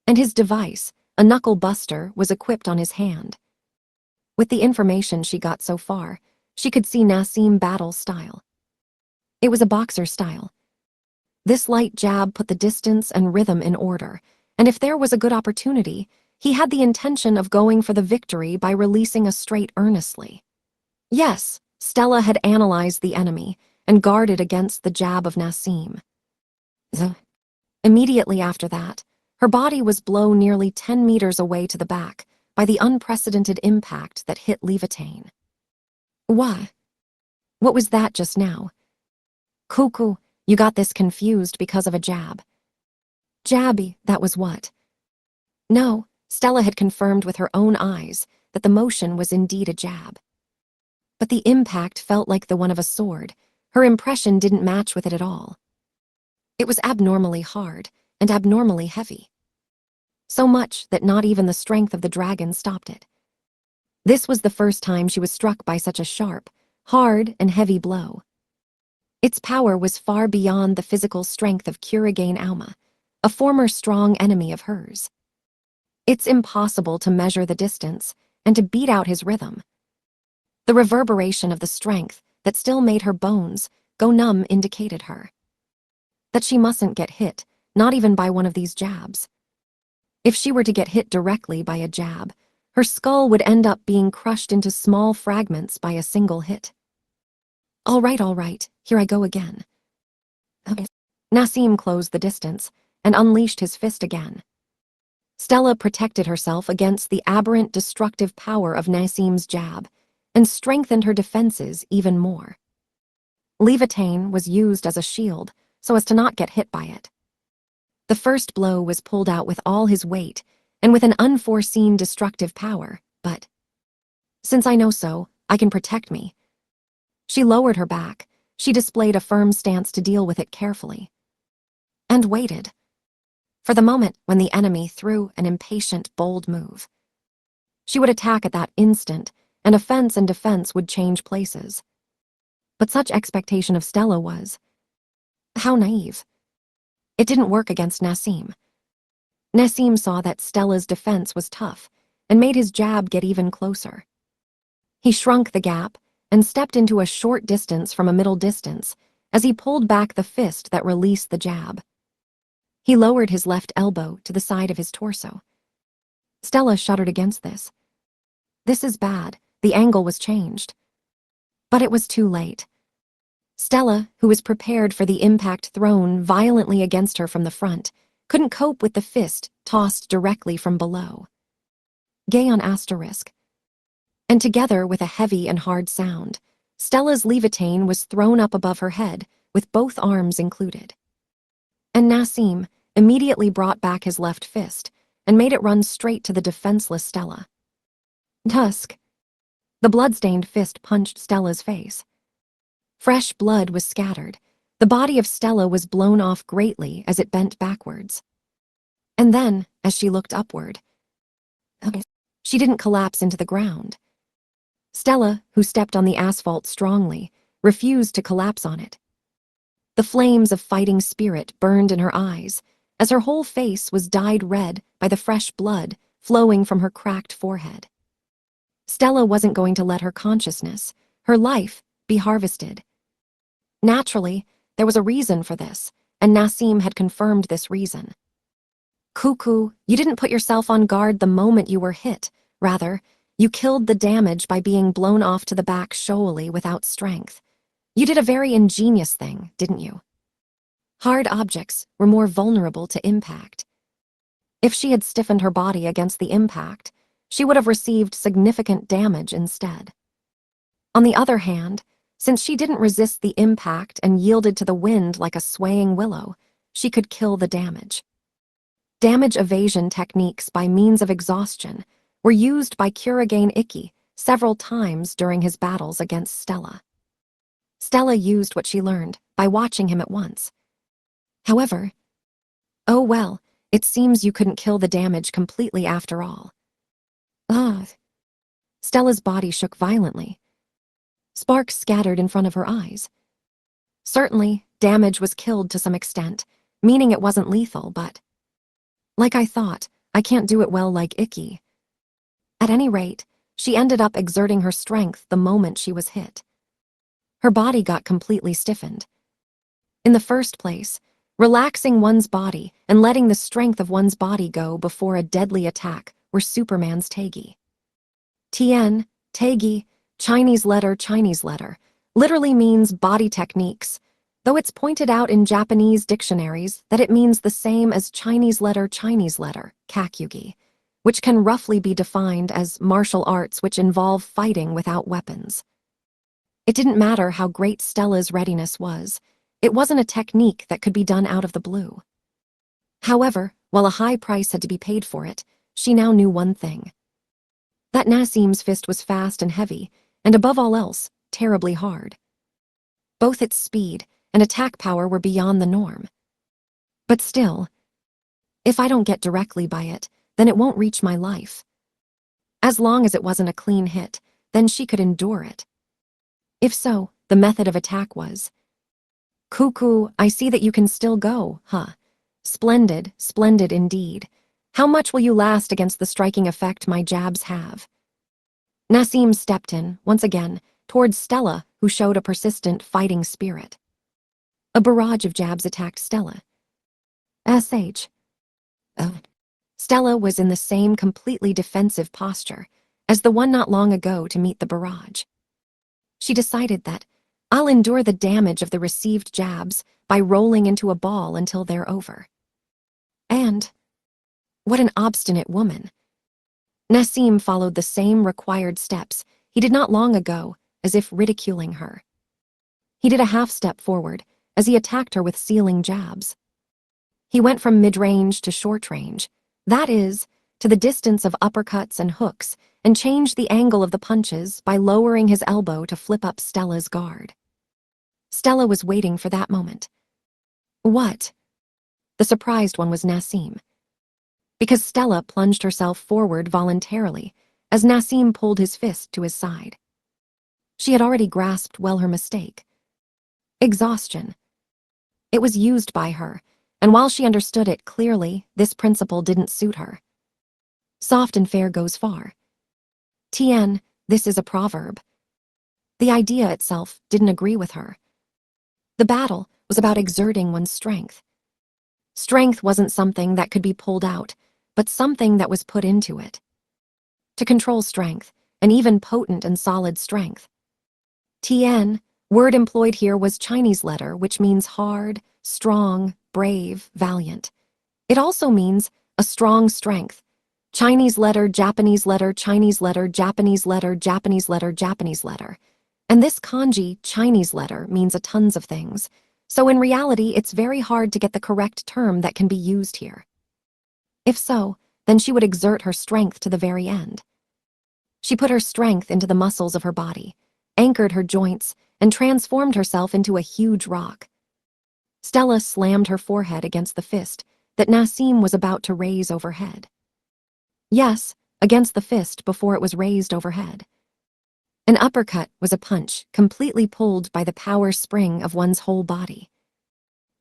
And his device, a knuckle buster, was equipped on his hand. With the information she got so far, she could see Nassim battle style. It was a boxer style. This light jab put the distance and rhythm in order, and if there was a good opportunity, he had the intention of going for the victory by releasing a straight earnestly. Yes, Stella had analyzed the enemy and guarded against the jab of Nassim. Immediately after that, her body was blown nearly 10 meters away to the back by the unprecedented impact that hit Levitain. What? What was that just now? Cuckoo, you got this confused because of a jab. Jabby, that was what? No, Stella had confirmed with her own eyes that the motion was indeed a jab. But the impact felt like the one of a sword. Her impression didn't match with it at all. It was abnormally hard and abnormally heavy. So much that not even the strength of the dragon stopped it. This was the first time she was struck by such a sharp, hard, and heavy blow. Its power was far beyond the physical strength of Kuragain Auma, a former strong enemy of hers. It's impossible to measure the distance and to beat out his rhythm. The reverberation of the strength that still made her bones go numb indicated her that she mustn't get hit, not even by one of these jabs. If she were to get hit directly by a jab, her skull would end up being crushed into small fragments by a single hit. All right, here I go again. Nassim closed the distance and unleashed his fist again. Stella protected herself against the aberrant destructive power of Nassim's jab and strengthened her defenses even more. Levitain was used as a shield so as to not get hit by it. The first blow was pulled out with all his weight and with an unforeseen destructive power, but since I know so, I can protect me. She lowered her back. She displayed a firm stance to deal with it carefully. And waited. For the moment when the enemy threw an impatient, bold move. She would attack at that instant, and offense and defense would change places. But such expectation of Stella was... how naive. It didn't work against Nassim. Nassim saw that Stella's defense was tough, and made his jab get even closer. He shrunk the gap, and stepped into a short distance from a middle distance as he pulled back the fist that released the jab. He lowered his left elbow to the side of his torso. Stella shuddered against this. This is bad. The angle was changed. But it was too late. Stella, who was prepared for the impact thrown violently against her from the front, couldn't cope with the fist tossed directly from below. Gay on asterisk. And together with a heavy and hard sound, Stella's Levitain was thrown up above her head, with both arms included. And Nassim immediately brought back his left fist and made it run straight to the defenseless Stella. Tusk. The blood-stained fist punched Stella's face. Fresh blood was scattered. The body of Stella was blown off greatly as it bent backwards. And then, as she looked upward, she didn't collapse into the ground. Stella, who stepped on the asphalt strongly, refused to collapse on it. The flames of fighting spirit burned in her eyes, as her whole face was dyed red by the fresh blood flowing from her cracked forehead. Stella wasn't going to let her consciousness, her life, be harvested. Naturally, there was a reason for this, and Nassim had confirmed this reason. Cuckoo, you didn't put yourself on guard the moment you were hit. Rather, you killed the damage by being blown off to the back showily without strength. You did a very ingenious thing, didn't you? Hard objects were more vulnerable to impact. If she had stiffened her body against the impact, she would have received significant damage instead. On the other hand, since she didn't resist the impact and yielded to the wind like a swaying willow, she could kill the damage. Damage evasion techniques by means of exhaustion were used by Kurogane Ikki several times during his battles against Stella. Stella used what she learned by watching him at once. However, oh well, it seems you couldn't kill the damage completely after all. Stella's body shook violently. Sparks scattered in front of her eyes. Certainly, damage was killed to some extent, meaning it wasn't lethal, but... Like I thought, I can't do it well like Ikki. At any rate, she ended up exerting her strength the moment she was hit. Her body got completely stiffened. In the first place, relaxing one's body and letting the strength of one's body go before a deadly attack were Superman's Teigi. Tien, Teigi, Chinese letter, literally means body techniques, though it's pointed out in Japanese dictionaries that it means the same as Chinese letter, kakyugi, which can roughly be defined as martial arts which involve fighting without weapons. It didn't matter how great Stella's readiness was, it wasn't a technique that could be done out of the blue. However, while a high price had to be paid for it, she now knew one thing. That Nassim's fist was fast and heavy, and above all else, terribly hard. Both its speed and attack power were beyond the norm. But still, if I don't get directly by it, then it won't reach my life. As long as it wasn't a clean hit, then she could endure it. If so, the method of attack was, Cuckoo, I see that you can still go, huh? Splendid, splendid indeed. How much will you last against the striking effect my jabs have? Nassim stepped in, once again, towards Stella, who showed a persistent fighting spirit. A barrage of jabs attacked Stella. Stella was in the same completely defensive posture as the one not long ago to meet the barrage. She decided that, I'll endure the damage of the received jabs by rolling into a ball until they're over. And, what an obstinate woman. Nassim followed the same required steps he did not long ago, as if ridiculing her. He did a half-step forward as he attacked her with sealing jabs. He went from mid-range to short range, that is, to the distance of uppercuts and hooks, and changed the angle of the punches by lowering his elbow to flip up Stella's guard. Stella was waiting for that moment. What? The surprised one was Nassim. Because Stella plunged herself forward voluntarily as Nassim pulled his fist to his side. She had already grasped well her mistake. Exhaustion. It was used by her, and while she understood it clearly, this principle didn't suit her. Soft and fair goes far. Tien, this is a proverb. The idea itself didn't agree with her. The battle was about exerting one's strength. Strength wasn't something that could be pulled out, but something that was put into it. To control strength, and even potent and solid strength. Tien, word employed here was Chinese letter, which means hard, strong, brave, valiant. It also means a strong strength. Chinese letter, Japanese letter, Chinese letter, Japanese letter, Japanese letter, Japanese letter. And this kanji, Chinese letter, means a tons of things. So in reality, it's very hard to get the correct term that can be used here. If so, then she would exert her strength to the very end. She put her strength into the muscles of her body, anchored her joints, and transformed herself into a huge rock. Stella slammed her forehead against the fist that Nassim was about to raise overhead. Yes, against the fist before it was raised overhead. An uppercut was a punch completely pulled by the power spring of one's whole body.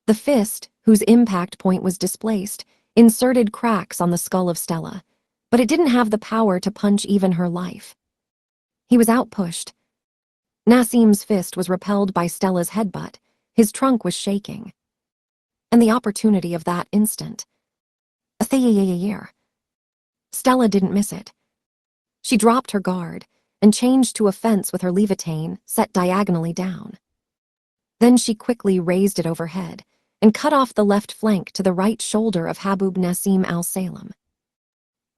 The fist, whose impact point was displaced, inserted cracks on the skull of Stella, but it didn't have the power to punch even her life. He was outpushed. Nassim's fist was repelled by Stella's headbutt. His trunk was shaking. And the opportunity of that instant. Stella didn't miss it. She dropped her guard and changed to a fence with her leviatane set diagonally down. Then she quickly raised it overhead and cut off the left flank to the right shoulder of Habub Nassim al-Salem.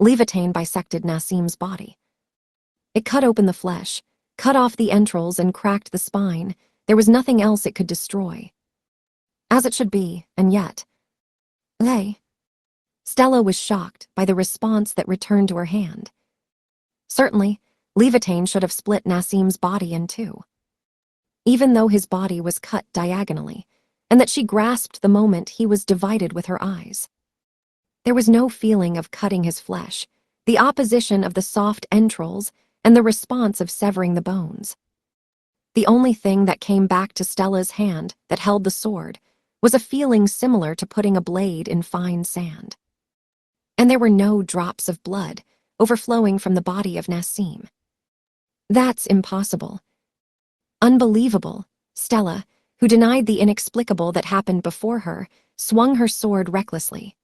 Leviatane bisected Nassim's body. It cut open the flesh, cut off the entrails, and cracked the spine. There was nothing else it could destroy. As it should be, and yet. Stella was shocked by the response that returned to her hand. Certainly, Leviatane should have split Nassim's body in two. Even though his body was cut diagonally, and that she grasped the moment he was divided with her eyes. There was no feeling of cutting his flesh, the opposition of the soft entrails, and the response of severing the bones. The only thing that came back to Stella's hand that held the sword was a feeling similar to putting a blade in fine sand. And there were no drops of blood overflowing from the body of Nassim. That's impossible. Unbelievable. Stella, who denied the inexplicable that happened before her, swung her sword recklessly.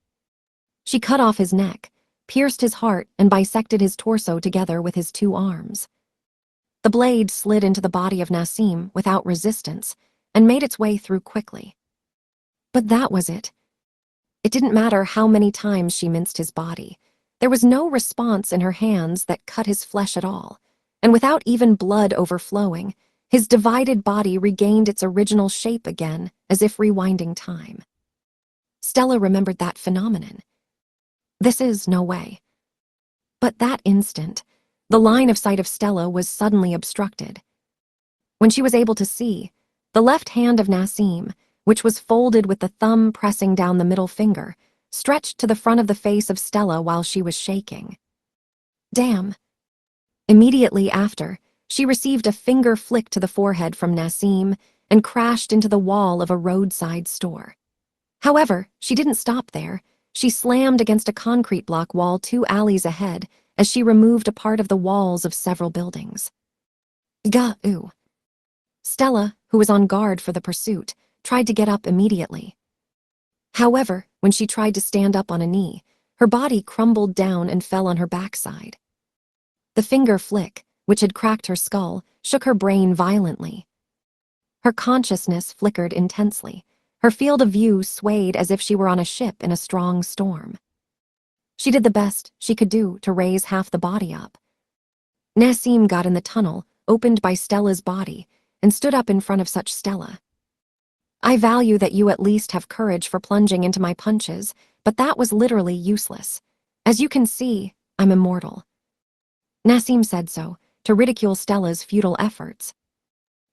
She cut off his neck, pierced his heart, and bisected his torso together with his two arms. The blade slid into the body of Nassim without resistance and made its way through quickly. But that was it. It didn't matter how many times she minced his body. There was no response in her hands that cut his flesh at all, and without even blood overflowing, his divided body regained its original shape again, as if rewinding time. Stella remembered that phenomenon. This is no way. But that instant, the line of sight of Stella was suddenly obstructed. When she was able to see, the left hand of Nassim, which was folded with the thumb pressing down the middle finger, stretched to the front of the face of Stella while she was shaking. Damn. Immediately after, she received a finger flick to the forehead from Nassim and crashed into the wall of a roadside store. However, she didn't stop there. She slammed against a concrete block wall 2 alleys ahead as she removed a part of the walls of several buildings. Gah-oo. Stella, who was on guard for the pursuit, tried to get up immediately. However, when she tried to stand up on a knee, her body crumbled down and fell on her backside. The finger flick, which had cracked her skull, shook her brain violently. Her consciousness flickered intensely. Her field of view swayed as if she were on a ship in a strong storm. She did the best she could do to raise half the body up. Nassim got in the tunnel, opened by Stella's body, and stood up in front of such Stella. I value that you at least have courage for plunging into my punches, but that was literally useless. As you can see, I'm immortal. Nassim said so, to ridicule Stella's futile efforts.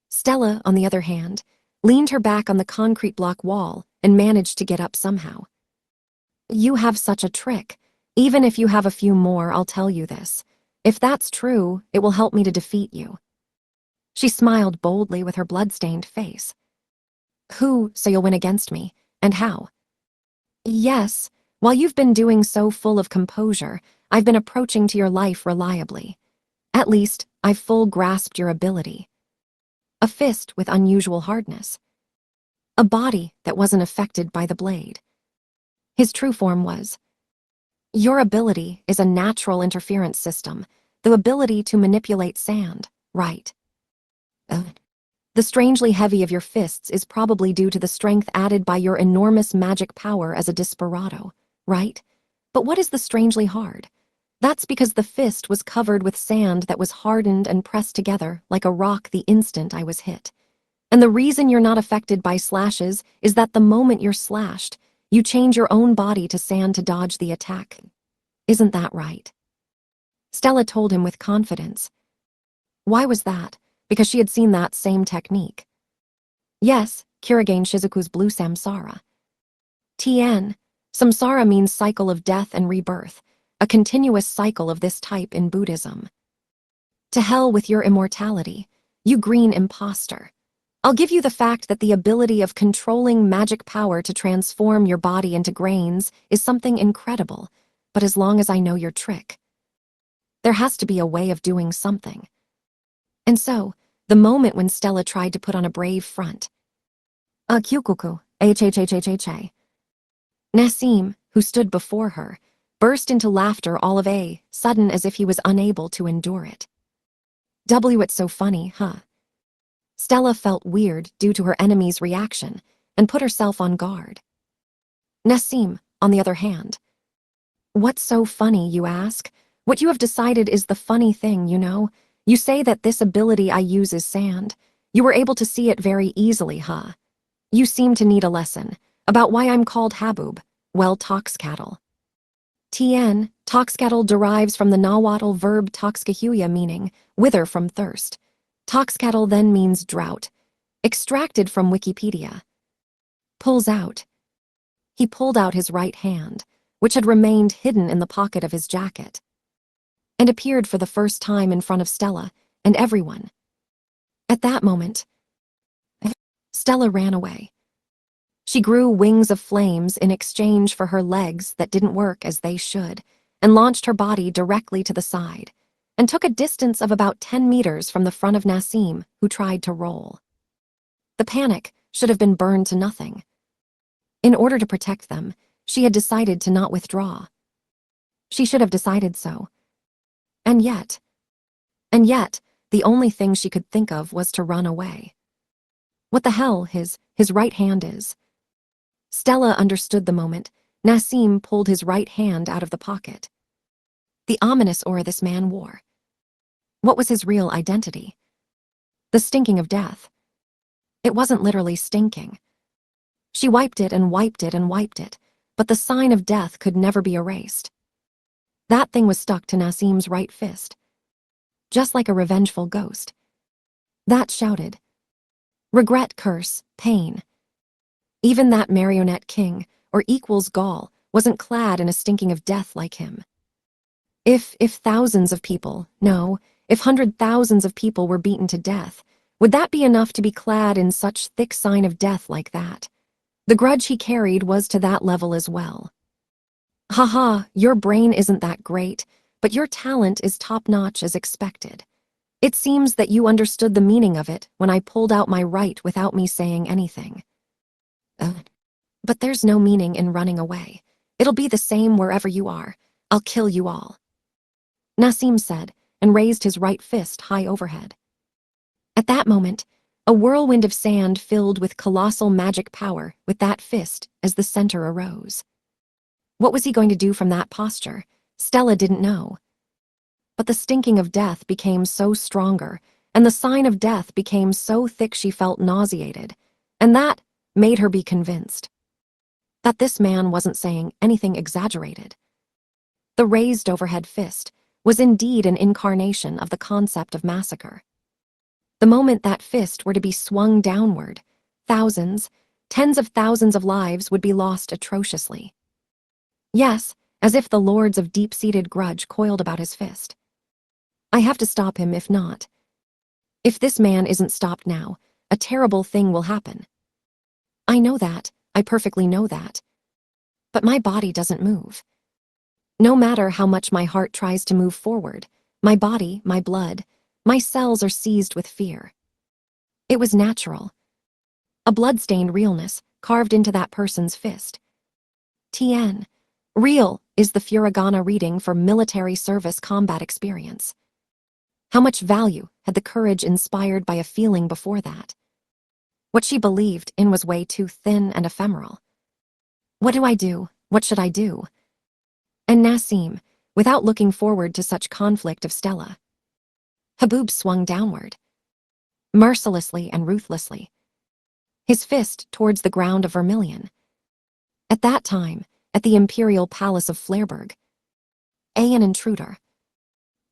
Stella, on the other hand, leaned her back on the concrete block wall and managed to get up somehow. You have such a trick. Even if you have a few more, I'll tell you this. If that's true, it will help me to defeat you. She smiled boldly with her blood-stained face. Who, so you'll win against me, and how? Yes, while you've been doing so full of composure, I've been approaching to your life reliably. At least, I've full grasped your ability. A fist with unusual hardness. A body that wasn't affected by the blade. His true form was, your ability is a natural interference system, the ability to manipulate sand, right? The strangely heavy of your fists is probably due to the strength added by your enormous magic power as a desperado, right? But what is the strangely hard? That's because the fist was covered with sand that was hardened and pressed together like a rock the instant I was hit. And the reason you're not affected by slashes is that the moment you're slashed, you change your own body to sand to dodge the attack. Isn't that right? Stella told him with confidence. Why was that? Because she had seen that same technique. Yes, Kirigane Shizuku's blue samsara. TN. Samsara means cycle of death and rebirth, a continuous cycle of this type in Buddhism. To hell with your immortality, you green imposter. I'll give you the fact that the ability of controlling magic power to transform your body into grains is something incredible, but as long as I know your trick, there has to be a way of doing something. And so, the moment when Stella tried to put on a brave front, Kyukuku, HHHHHA. Nassim, who stood before her, burst into laughter all of a sudden as if he was unable to endure it. It's so funny, huh? Stella felt weird due to her enemy's reaction and put herself on guard. Nassim, on the other hand. What's so funny, you ask? What you have decided is the funny thing, you know? You say that this ability I use is sand. You were able to see it very easily, huh? You seem to need a lesson about why I'm called Haboob, well, Toxcatl. TN, Toxcatl derives from the Nahuatl verb toxcahuya meaning wither from thirst. Toxcatl then means drought. Extracted from Wikipedia. Pulls out. He pulled out his right hand, which had remained hidden in the pocket of his jacket, and appeared for the first time in front of Stella and everyone. At that moment, Stella ran away. She grew wings of flames in exchange for her legs that didn't work as they should, and launched her body directly to the side, and took a distance of about 10 meters from the front of Nassim, who tried to roll. The panic should have been burned to nothing. In order to protect them, she had decided to not withdraw. She should have decided so. And yet, the only thing she could think of was to run away. What the hell his right hand is. Stella understood the moment. Nassim pulled his right hand out of the pocket. The ominous aura this man wore. What was his real identity? The stinking of death. It wasn't literally stinking. She wiped it and wiped it and wiped it, but the sign of death could never be erased. That thing was stuck to Nassim's right fist, just like a revengeful ghost. That shouted. Regret, curse, pain. Even that marionette king, or equals Gaul, wasn't clad in a stinking of death like him. If thousands of people, no, if 100,000s of people were beaten to death, would that be enough to be clad in such thick sign of death like that? The grudge he carried was to that level as well. Haha, your brain isn't that great, but your talent is top-notch as expected. It seems that you understood the meaning of it when I pulled out my right without me saying anything. But there's no meaning in running away. It'll be the same wherever you are. I'll kill you all. Nassim said, and raised his right fist high overhead. At that moment, a whirlwind of sand filled with colossal magic power with that fist as the center arose. What was he going to do from that posture? Stella didn't know. But the stinking of death became so stronger, and the sign of death became so thick she felt nauseated, and that made her be convinced that this man wasn't saying anything exaggerated. The raised overhead fist was indeed an incarnation of the concept of massacre. The moment that fist were to be swung downward, thousands, tens of thousands of lives would be lost atrociously. Yes, as if the lords of deep-seated grudge coiled about his fist. I have to stop him if not. If this man isn't stopped now, a terrible thing will happen. I know that, I perfectly know that. But my body doesn't move. No matter how much my heart tries to move forward, my body, my blood, my cells are seized with fear. It was natural. A blood-stained realness carved into that person's fist. TN. Real is the furigana reading for military service combat experience. How much value had the courage inspired by a feeling before that? What she believed in was way too thin and ephemeral. What do I do? What should I do? And Nassim, without looking forward to such conflict of Stella. Haboob swung downward, mercilessly and ruthlessly, his fist towards the ground of vermilion. At that time, at the imperial palace of Flairberg, an intruder.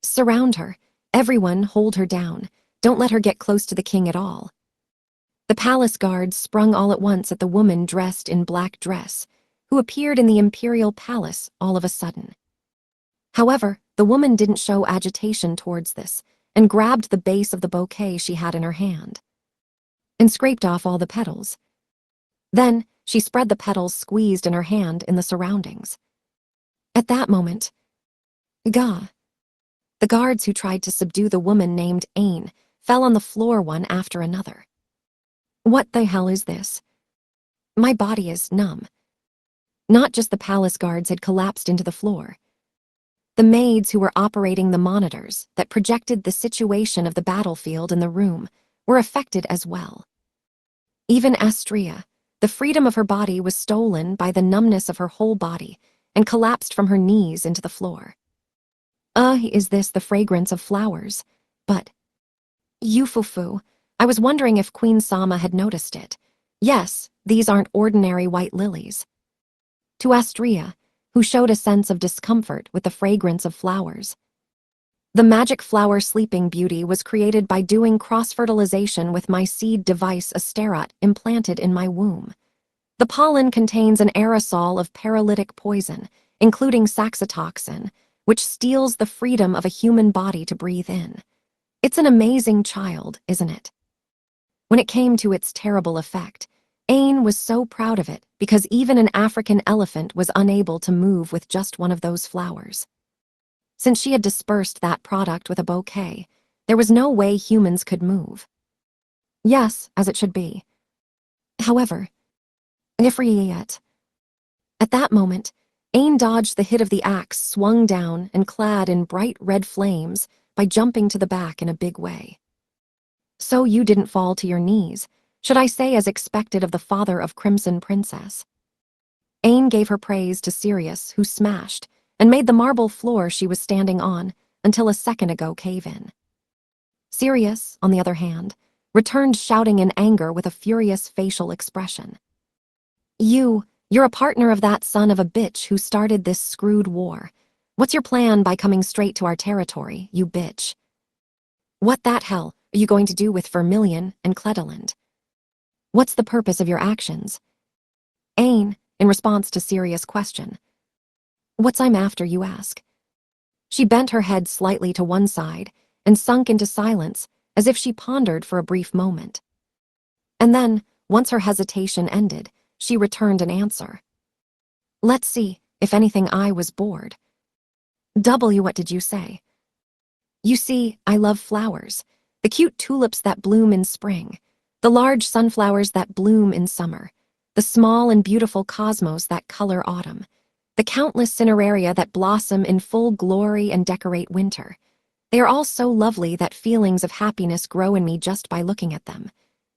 Surround her. Everyone hold her down. Don't let her get close to the king at all. The palace guards sprung all at once at the woman dressed in black dress, who appeared in the imperial palace all of a sudden. However, the woman didn't show agitation towards this, and grabbed the base of the bouquet she had in her hand, and scraped off all the petals. Then, she spread the petals squeezed in her hand in the surroundings. At that moment, Gah! The guards who tried to subdue the woman named Ain fell on the floor one after another. What the hell is this? My body is numb. Not just the palace guards had collapsed into the floor. The maids who were operating the monitors that projected the situation of the battlefield in the room were affected as well. Even Astria, the freedom of her body was stolen by the numbness of her whole body and collapsed from her knees into the floor. Is this the fragrance of flowers? But, Yufufu, I was wondering if Queen Sama had noticed it. Yes, these aren't ordinary white lilies. To Astria, who showed a sense of discomfort with the fragrance of flowers. The magic flower Sleeping Beauty was created by doing cross-fertilization with my seed device Asterat implanted in my womb. The pollen contains an aerosol of paralytic poison, including saxitoxin, which steals the freedom of a human body to breathe in. It's an amazing child, isn't it? When it came to its terrible effect, Ain was so proud of it because even an African elephant was unable to move with just one of those flowers. Since she had dispersed that product with a bouquet, there was no way humans could move. Yes, as it should be. However, Ifriyet. At that moment, Ain dodged the hit of the axe swung down and clad in bright red flames by jumping to the back in a big way. So you didn't fall to your knees, should I say as expected of the father of Crimson Princess. Ain gave her praise to Sirius, who smashed and made the marble floor she was standing on until a second ago cave in. Sirius, on the other hand, returned shouting in anger with a furious facial expression. You're a partner of that son of a bitch who started this screwed war. What's your plan by coming straight to our territory, you bitch? What that hell are you going to do with Vermilion and Cledeland? What's the purpose of your actions? Ain, in response to Sirius' question. What's I'm after, you ask? She bent her head slightly to one side and sunk into silence as if she pondered for a brief moment. And then, once her hesitation ended, she returned an answer. Let's see, if anything I was bored. What did you say? You see, I love flowers. The cute tulips that bloom in spring, the large sunflowers that bloom in summer, the small and beautiful cosmos that color autumn, the countless cineraria that blossom in full glory and decorate winter. They are all so lovely that feelings of happiness grow in me just by looking at them.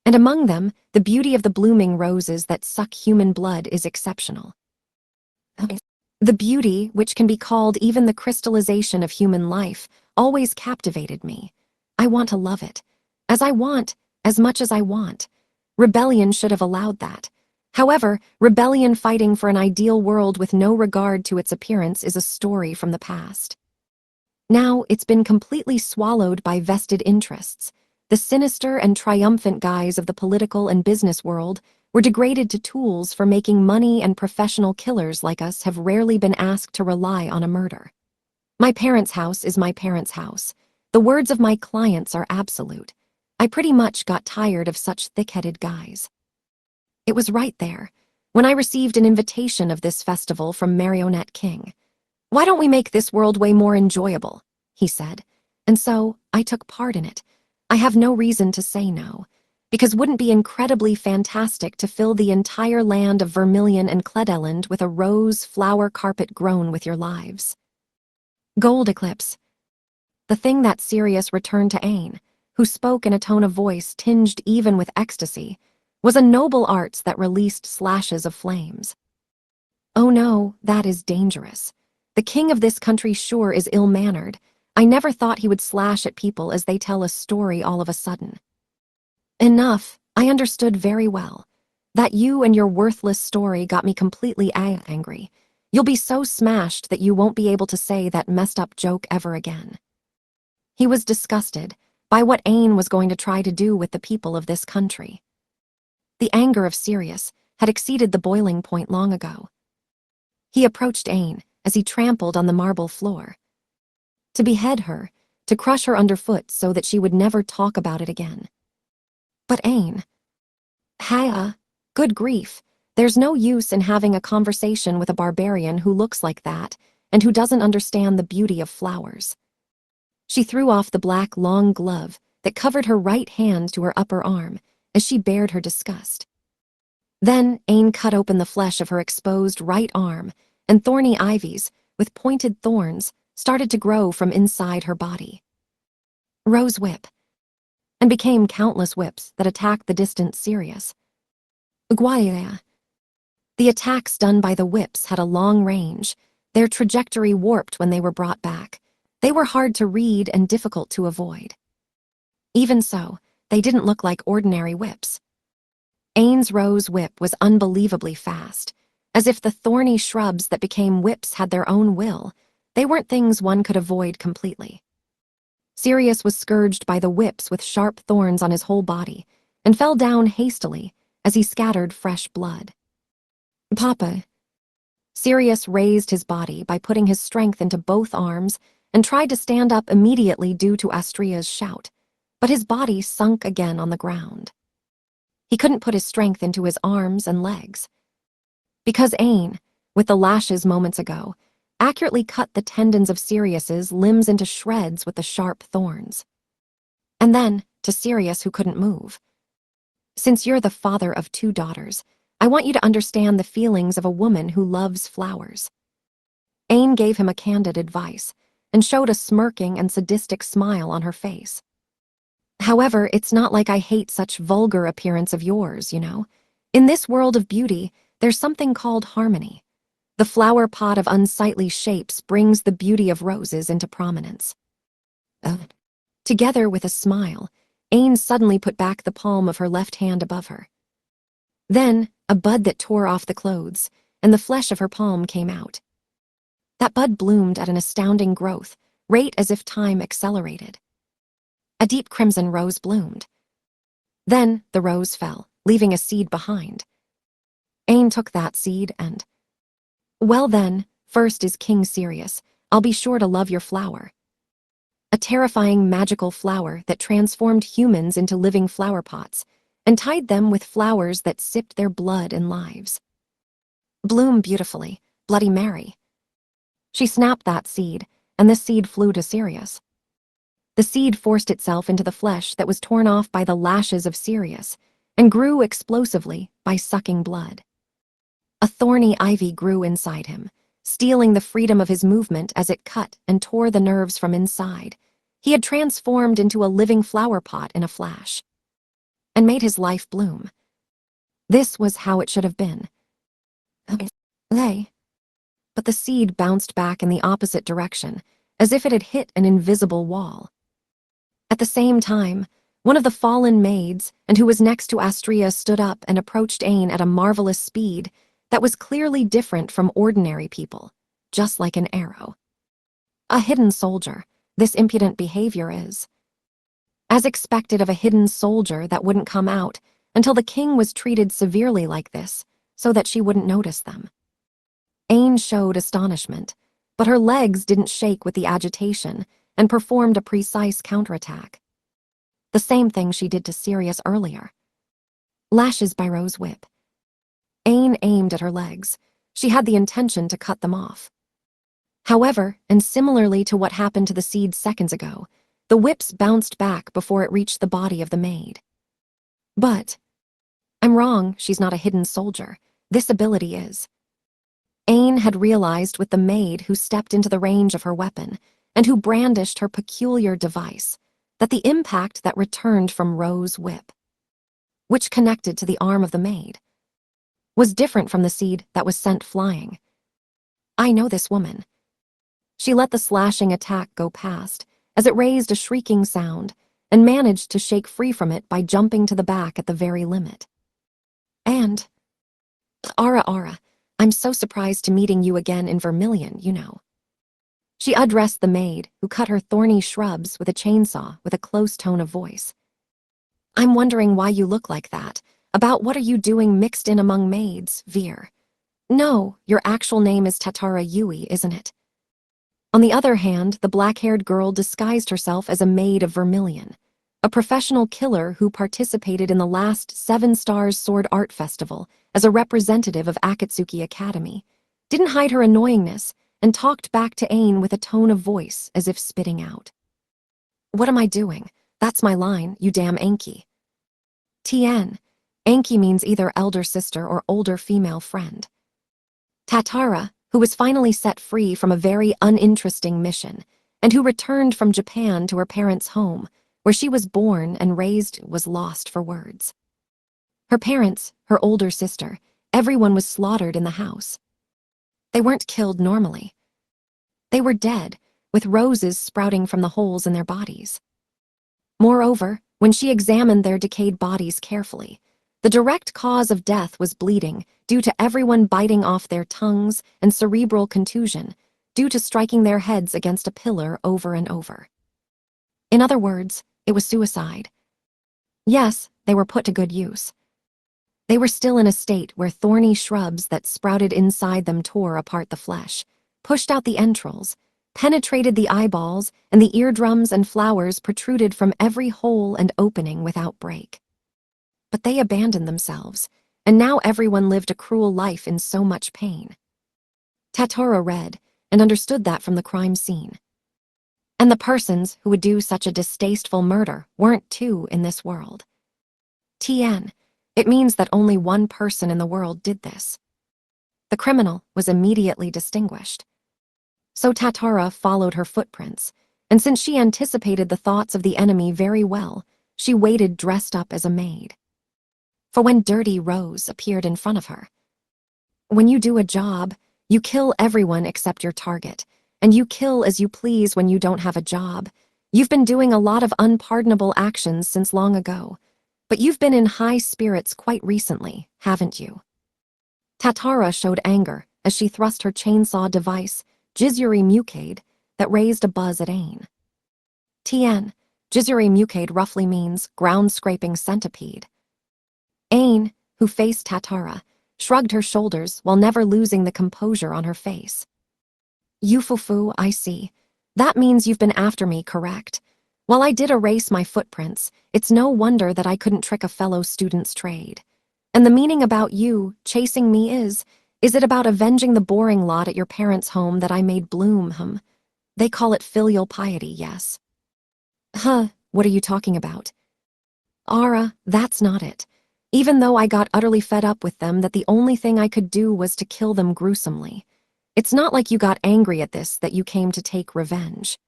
And among them, the beauty of the blooming roses that suck human blood is exceptional. The beauty, which can be called even the crystallization of human life, always captivated me. I want to love it. As much as I want. Rebellion should have allowed that. However, rebellion fighting for an ideal world with no regard to its appearance is a story from the past. Now, it's been completely swallowed by vested interests. The sinister and triumphant guys of the political and business world were degraded to tools for making money, and professional killers like us have rarely been asked to rely on a murder. My parents' house is my parents' house. The words of my clients are absolute. I pretty much got tired of such thick-headed guys. It was right there, when I received an invitation of this festival from Marionette King. Why don't we make this world way more enjoyable? He said. And so, I took part in it. I have no reason to say no, because wouldn't it be incredibly fantastic to fill the entire land of Vermilion and Cledeland with a rose flower carpet grown with your lives? Gold Eclipse. The thing that Sirius returned to Ain, who spoke in a tone of voice tinged even with ecstasy, was a noble arts that released slashes of flames. Oh no, that is dangerous. The king of this country sure is ill-mannered. I never thought he would slash at people as they tell a story all of a sudden. Enough, I understood very well. That you and your worthless story got me completely angry. You'll be so smashed that you won't be able to say that messed up joke ever again. He was disgusted by what Ain was going to try to do with the people of this country. The anger of Sirius had exceeded the boiling point long ago. He approached Ain as he trampled on the marble floor. To behead her, to crush her underfoot so that she would never talk about it again. But Ain... Good grief, there's no use in having a conversation with a barbarian who looks like that and who doesn't understand the beauty of flowers. She threw off the black long glove that covered her right hand to her upper arm as she bared her disgust. Then Ain cut open the flesh of her exposed right arm, and thorny ivies, with pointed thorns, started to grow from inside her body. Rose whip, and became countless whips that attacked the distant Sirius. Uguaya. The attacks done by the whips had a long range, their trajectory warped when they were brought back. They were hard to read and difficult to avoid. Even so, they didn't look like ordinary whips. Ain's rose whip was unbelievably fast, as if the thorny shrubs that became whips had their own will. They weren't things one could avoid completely. Sirius was scourged by the whips with sharp thorns on his whole body, and fell down hastily as he scattered fresh blood. Papa. Sirius raised his body by putting his strength into both arms and tried to stand up immediately due to Astria's shout, but his body sunk again on the ground. He couldn't put his strength into his arms and legs. Because Ain, with the lashes moments ago, accurately cut the tendons of Sirius's limbs into shreds with the sharp thorns. And then, to Sirius who couldn't move. Since you're the father of 2 daughters, I want you to understand the feelings of a woman who loves flowers. Ain gave him a candid advice, and showed a smirking and sadistic smile on her face. However, it's not like I hate such vulgar appearance of yours, you know. In this world of beauty, there's something called harmony. The flower pot of unsightly shapes brings the beauty of roses into prominence. Together with a smile, Ain suddenly put back the palm of her left hand above her. Then, a bud that tore off the clothes, and the flesh of her palm came out. That bud bloomed at an astounding growth, rate as if time accelerated. A deep crimson rose bloomed. Then the rose fell, leaving a seed behind. Ain took that seed and... Well then, first is King Sirius. I'll be sure to love your flower. A terrifying magical flower that transformed humans into living flower pots and tied them with flowers that sipped their blood and lives. Bloom beautifully, Bloody Mary. She snapped that seed, and the seed flew to Sirius. The seed forced itself into the flesh that was torn off by the lashes of Sirius and grew explosively by sucking blood. A thorny ivy grew inside him, stealing the freedom of his movement as it cut and tore the nerves from inside. He had transformed into a living flower pot in a flash, and made his life bloom. This was how it should have been. But the seed bounced back in the opposite direction, as if it had hit an invisible wall. At the same time, one of the fallen maids, and who was next to Astria, stood up and approached Ain at a marvelous speed that was clearly different from ordinary people, just like an arrow. A hidden soldier, this impudent behavior is. As expected of a hidden soldier that wouldn't come out until the king was treated severely like this, so that she wouldn't notice them. Ain showed astonishment, but her legs didn't shake with the agitation and performed a precise counterattack. The same thing she did to Sirius earlier. Lashes by Rose Whip. Ain aimed at her legs. She had the intention to cut them off. However, and similarly to what happened to the seed seconds ago, the whips bounced back before it reached the body of the maid. But, I'm wrong, she's not a hidden soldier. This ability is. Ain had realized with the maid who stepped into the range of her weapon and who brandished her peculiar device that the impact that returned from Rose Whip, which connected to the arm of the maid, was different from the seed that was sent flying. I know this woman. She let the slashing attack go past as it raised a shrieking sound and managed to shake free from it by jumping to the back at the very limit. And, Ara, I'm so surprised to meeting you again in Vermilion, you know. She addressed the maid, who cut her thorny shrubs with a chainsaw with a close tone of voice. I'm wondering why you look like that. About what are you doing mixed in among maids, Veer? No, your actual name is Tatara Yui, isn't it? On the other hand, the black-haired girl disguised herself as a maid of Vermilion, a professional killer who participated in the last 7 Stars Sword Art Festival as a representative of Akatsuki Academy, didn't hide her annoyingness, and talked back to Ain with a tone of voice as if spitting out. What am I doing? That's my line, you damn Anki. Tien. Anki means either elder sister or older female friend. Tatara, who was finally set free from a very uninteresting mission, and who returned from Japan to her parents' home, where she was born and raised, was lost for words. Her parents, her older sister, everyone was slaughtered in the house. They weren't killed normally. They were dead, with roses sprouting from the holes in their bodies. Moreover, when she examined their decayed bodies carefully, the direct cause of death was bleeding due to everyone biting off their tongues and cerebral contusion due to striking their heads against a pillar over and over. In other words, it was suicide. Yes, they were put to good use. They were still in a state where thorny shrubs that sprouted inside them tore apart the flesh, pushed out the entrails, penetrated the eyeballs, and the eardrums and flowers protruded from every hole and opening without break. But they abandoned themselves, and now everyone lived a cruel life in so much pain. Tatara read and understood that from the crime scene. And the persons who would do such a distasteful murder weren't two in this world. Tien. It means that only one person in the world did this. The criminal was immediately distinguished. So Tatara followed her footprints, and since she anticipated the thoughts of the enemy very well, she waited dressed up as a maid. For when Dirty Rose appeared in front of her. When you do a job, you kill everyone except your target, and you kill as you please when you don't have a job. You've been doing a lot of unpardonable actions since long ago, but you've been in high spirits quite recently, haven't you? Tatara showed anger as she thrust her chainsaw device, Chivalry Mucade, that raised a buzz at Ain. Tien. Chivalry Mucade roughly means ground-scraping centipede. Ain, who faced Tatara, shrugged her shoulders while never losing the composure on her face. Yufufu, I see. That means you've been after me, correct? While I did erase my footprints, it's no wonder that I couldn't trick a fellow student's trade. And the meaning about you chasing me is it about avenging the boring lot at your parents' home that I made bloom, They call it filial piety, yes. Huh, what are you talking about? Ara, that's not it. Even though I got utterly fed up with them that the only thing I could do was to kill them gruesomely. It's not like you got angry at this that you came to take revenge.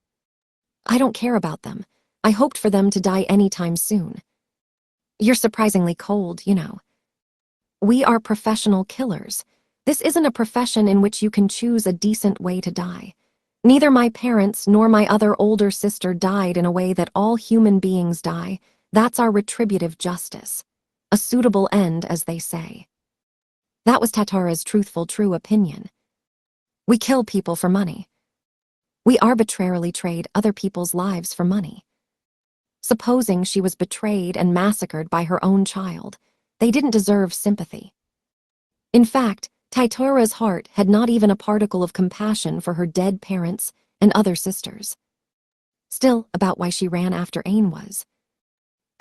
I don't care about them. I hoped for them to die anytime soon. You're surprisingly cold, you know. We are professional killers. This isn't a profession in which you can choose a decent way to die. Neither my parents nor my other older sister died in a way that all human beings die. That's our retributive justice. A suitable end, as they say. That was Tatara's truthful, true opinion. We kill people for money. We arbitrarily trade other people's lives for money. Supposing she was betrayed and massacred by her own child, they didn't deserve sympathy. In fact, Tatara's heart had not even a particle of compassion for her dead parents and other sisters. Still, about why she ran after Ain was.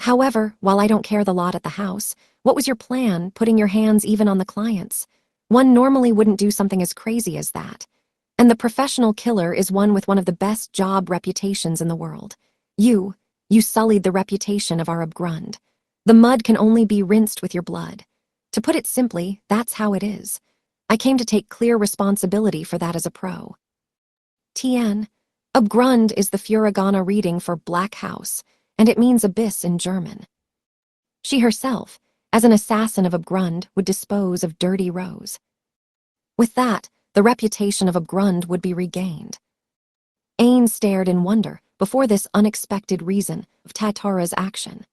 However, while I don't care the lot at the house, what was your plan, putting your hands even on the clients? One normally wouldn't do something as crazy as that. And the professional killer is one with one of the best job reputations in the world. You sullied the reputation of our Abgrund. The mud can only be rinsed with your blood. To put it simply, that's how it is. I came to take clear responsibility for that as a pro. Tien. Abgrund is the furigana reading for Black House, and it means abyss in German. She herself, as an assassin of Abgrund, would dispose of Dirty Rose. With that, the reputation of Abgrund would be regained. Ain stared in wonder before this unexpected reason of Tatara's action.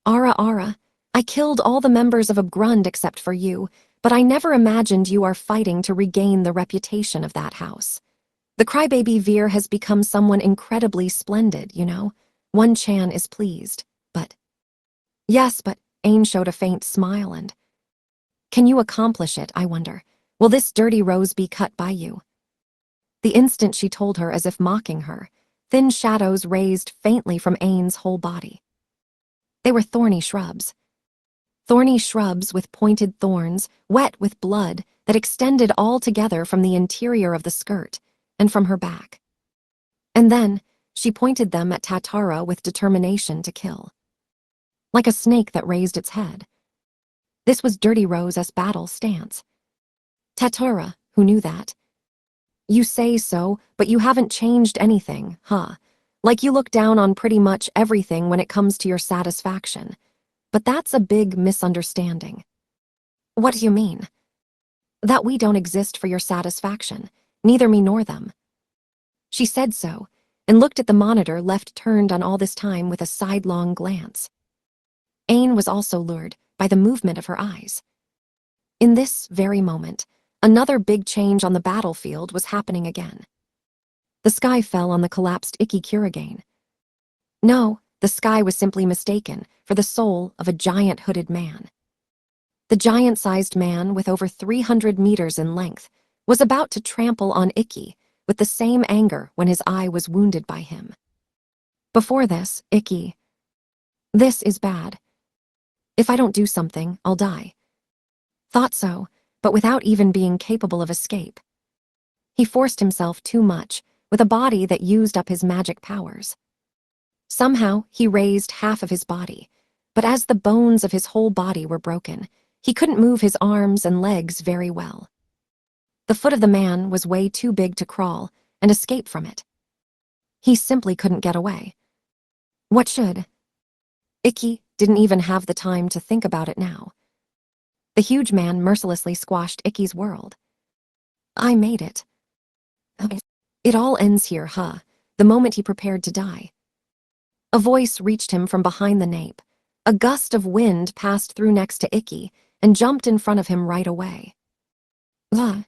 Ara, I killed all the members of Abgrund except for you, but I never imagined you are fighting to regain the reputation of that house. The crybaby Veer has become someone incredibly splendid, you know. One Chan is pleased, but... Yes, but Ain showed a faint smile and... Can you accomplish it, I wonder? Will this dirty rose be cut by you? The instant she told her as if mocking her, thin shadows raised faintly from Ain's whole body. They were thorny shrubs. Thorny shrubs with pointed thorns, wet with blood, that extended all together from the interior of the skirt and from her back. And then she pointed them at Tatara with determination to kill. Like a snake that raised its head. This was Dirty Rose's battle stance. Tatara, who knew that. You say so, but you haven't changed anything, huh? Like you look down on pretty much everything when it comes to your satisfaction. But that's a big misunderstanding. What do you mean? That we don't exist for your satisfaction, neither me nor them. She said so, and looked at the monitor left turned on all this time with a sidelong glance. Ain was also lured by the movement of her eyes. In this very moment, another big change on the battlefield was happening again. The sky fell on the collapsed Ikki-Kuragain. No, the sky was simply mistaken for the soul of a giant hooded man. The giant-sized man, with over 300 meters in length, was about to trample on Ikki with the same anger when his eye was wounded by him. Before this, Ikki... This is bad. If I don't do something, I'll die. Thought so, but without even being capable of escape. He forced himself too much, with a body that used up his magic powers. Somehow, he raised half of his body, but as the bones of his whole body were broken, he couldn't move his arms and legs very well. The foot of the man was way too big to crawl and escape from it. He simply couldn't get away. What should? Ikki didn't even have the time to think about it now. The huge man mercilessly squashed Ikki's world. I made it. It all ends here, huh? The moment he prepared to die. A voice reached him from behind the nape. A gust of wind passed through next to Ikki and jumped in front of him right away. Ah.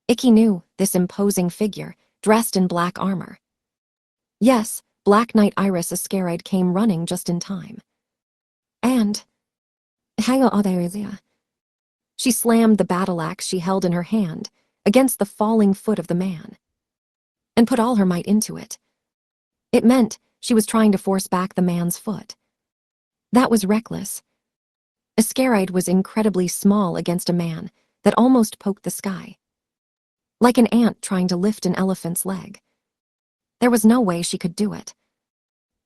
Ikki knew this imposing figure, dressed in black armor. Yes, Black Knight Iris Ascaride came running just in time. And... She slammed the battle axe she held in her hand against the falling foot of the man, and put all her might into it. It meant she was trying to force back the man's foot. That was reckless. Ascaride was incredibly small against a man that almost poked the sky. Like an ant trying to lift an elephant's leg. There was no way she could do it.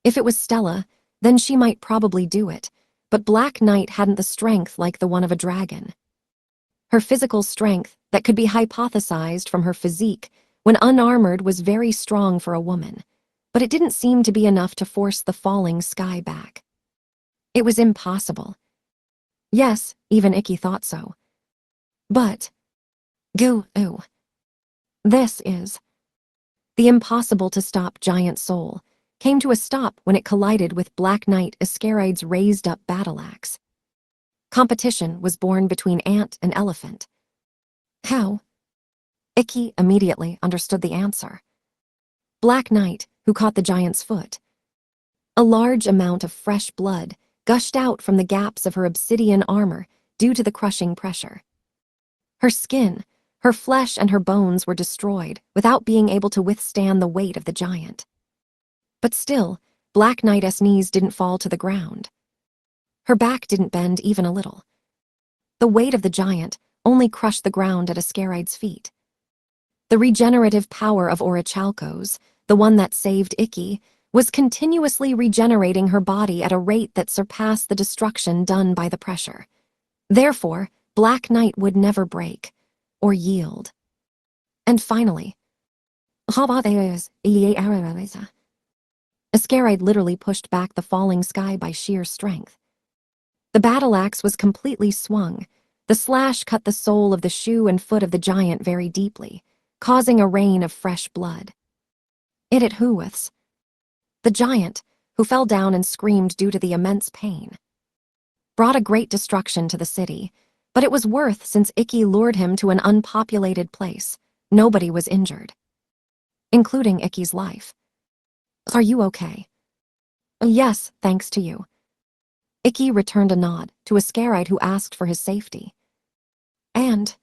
If it was Stella, then she might probably do it, but Black Knight hadn't the strength like the one of a dragon. Her physical strength, that could be hypothesized from her physique, when unarmored was very strong for a woman, but it didn't seem to be enough to force the falling sky back. It was impossible. Yes, even Ikki thought so. But... Goo-oo. This is... The impossible-to-stop giant soul came to a stop when it collided with Black Knight Ascaride's raised-up battle axe. Competition was born between ant and elephant. How? Ikki immediately understood the answer. Black Knight, who caught the giant's foot. A large amount of fresh blood gushed out from the gaps of her obsidian armor due to the crushing pressure. Her skin, her flesh and her bones were destroyed without being able to withstand the weight of the giant. But still, Black Knight's knees didn't fall to the ground. Her back didn't bend even a little. The weight of the giant only crushed the ground at Ascaride's feet. The regenerative power of Orichalco's, the one that saved Ikki, was continuously regenerating her body at a rate that surpassed the destruction done by the pressure. Therefore, Black Knight would never break or yield. And finally, Ascaride literally pushed back the falling sky by sheer strength. The battle axe was completely swung. The slash cut the sole of the shoe and foot of the giant very deeply, causing a rain of fresh blood. It hit Huwiths, the giant, who fell down and screamed due to the immense pain. Brought a great destruction to the city, but it was worth since Ikki lured him to an unpopulated place. Nobody was injured. including Icky's life. "Are you okay?" "Yes, thanks to you." Icky returned a nod to a Scaride who asked for his safety. "And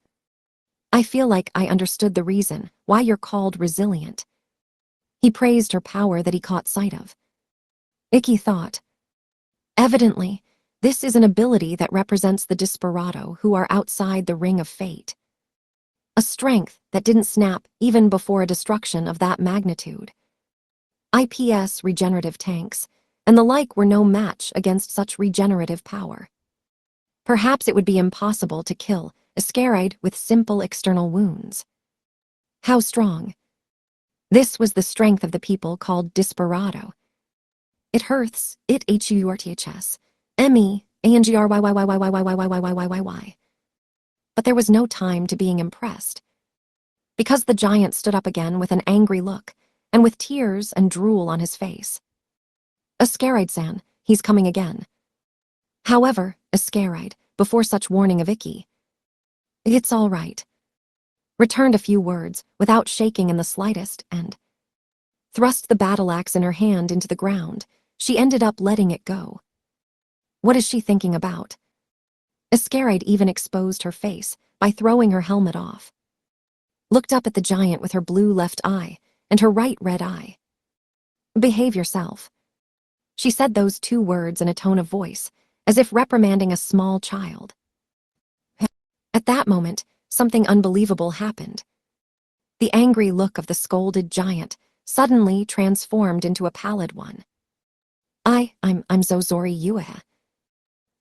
I feel like I understood the reason why you're called resilient." He praised her power that he caught sight of. Icky thought, evidently, this is an ability that represents the desperado who are outside the ring of fate. A strength that didn't snap even before a destruction of that magnitude. IPS regenerative tanks and the like were no match against such regenerative power. Perhaps it would be impossible to kill a Scaride with simple external wounds. How strong? This was the strength of the people called desperado. It hurts, it hurths, MEANGRYYYYYYYYYYYYYYY. But there was no time to being impressed. Because the giant stood up again with an angry look, and with tears and drool on his face. "Ascaride-san, he's coming again." However, Ascaride, before such warning of Icky, "It's all right," returned a few words without shaking in the slightest and thrust the battle axe in her hand into the ground. She ended up letting it go. What is she thinking about? Ascaride even exposed her face by throwing her helmet off. Looked up at the giant with her blue left eye and her right red eye. "Behave yourself." She said those two words in a tone of voice, as if reprimanding a small child. At that moment, something unbelievable happened. The angry look of the scolded giant suddenly transformed into a pallid one. I'm so sorry, Yueh."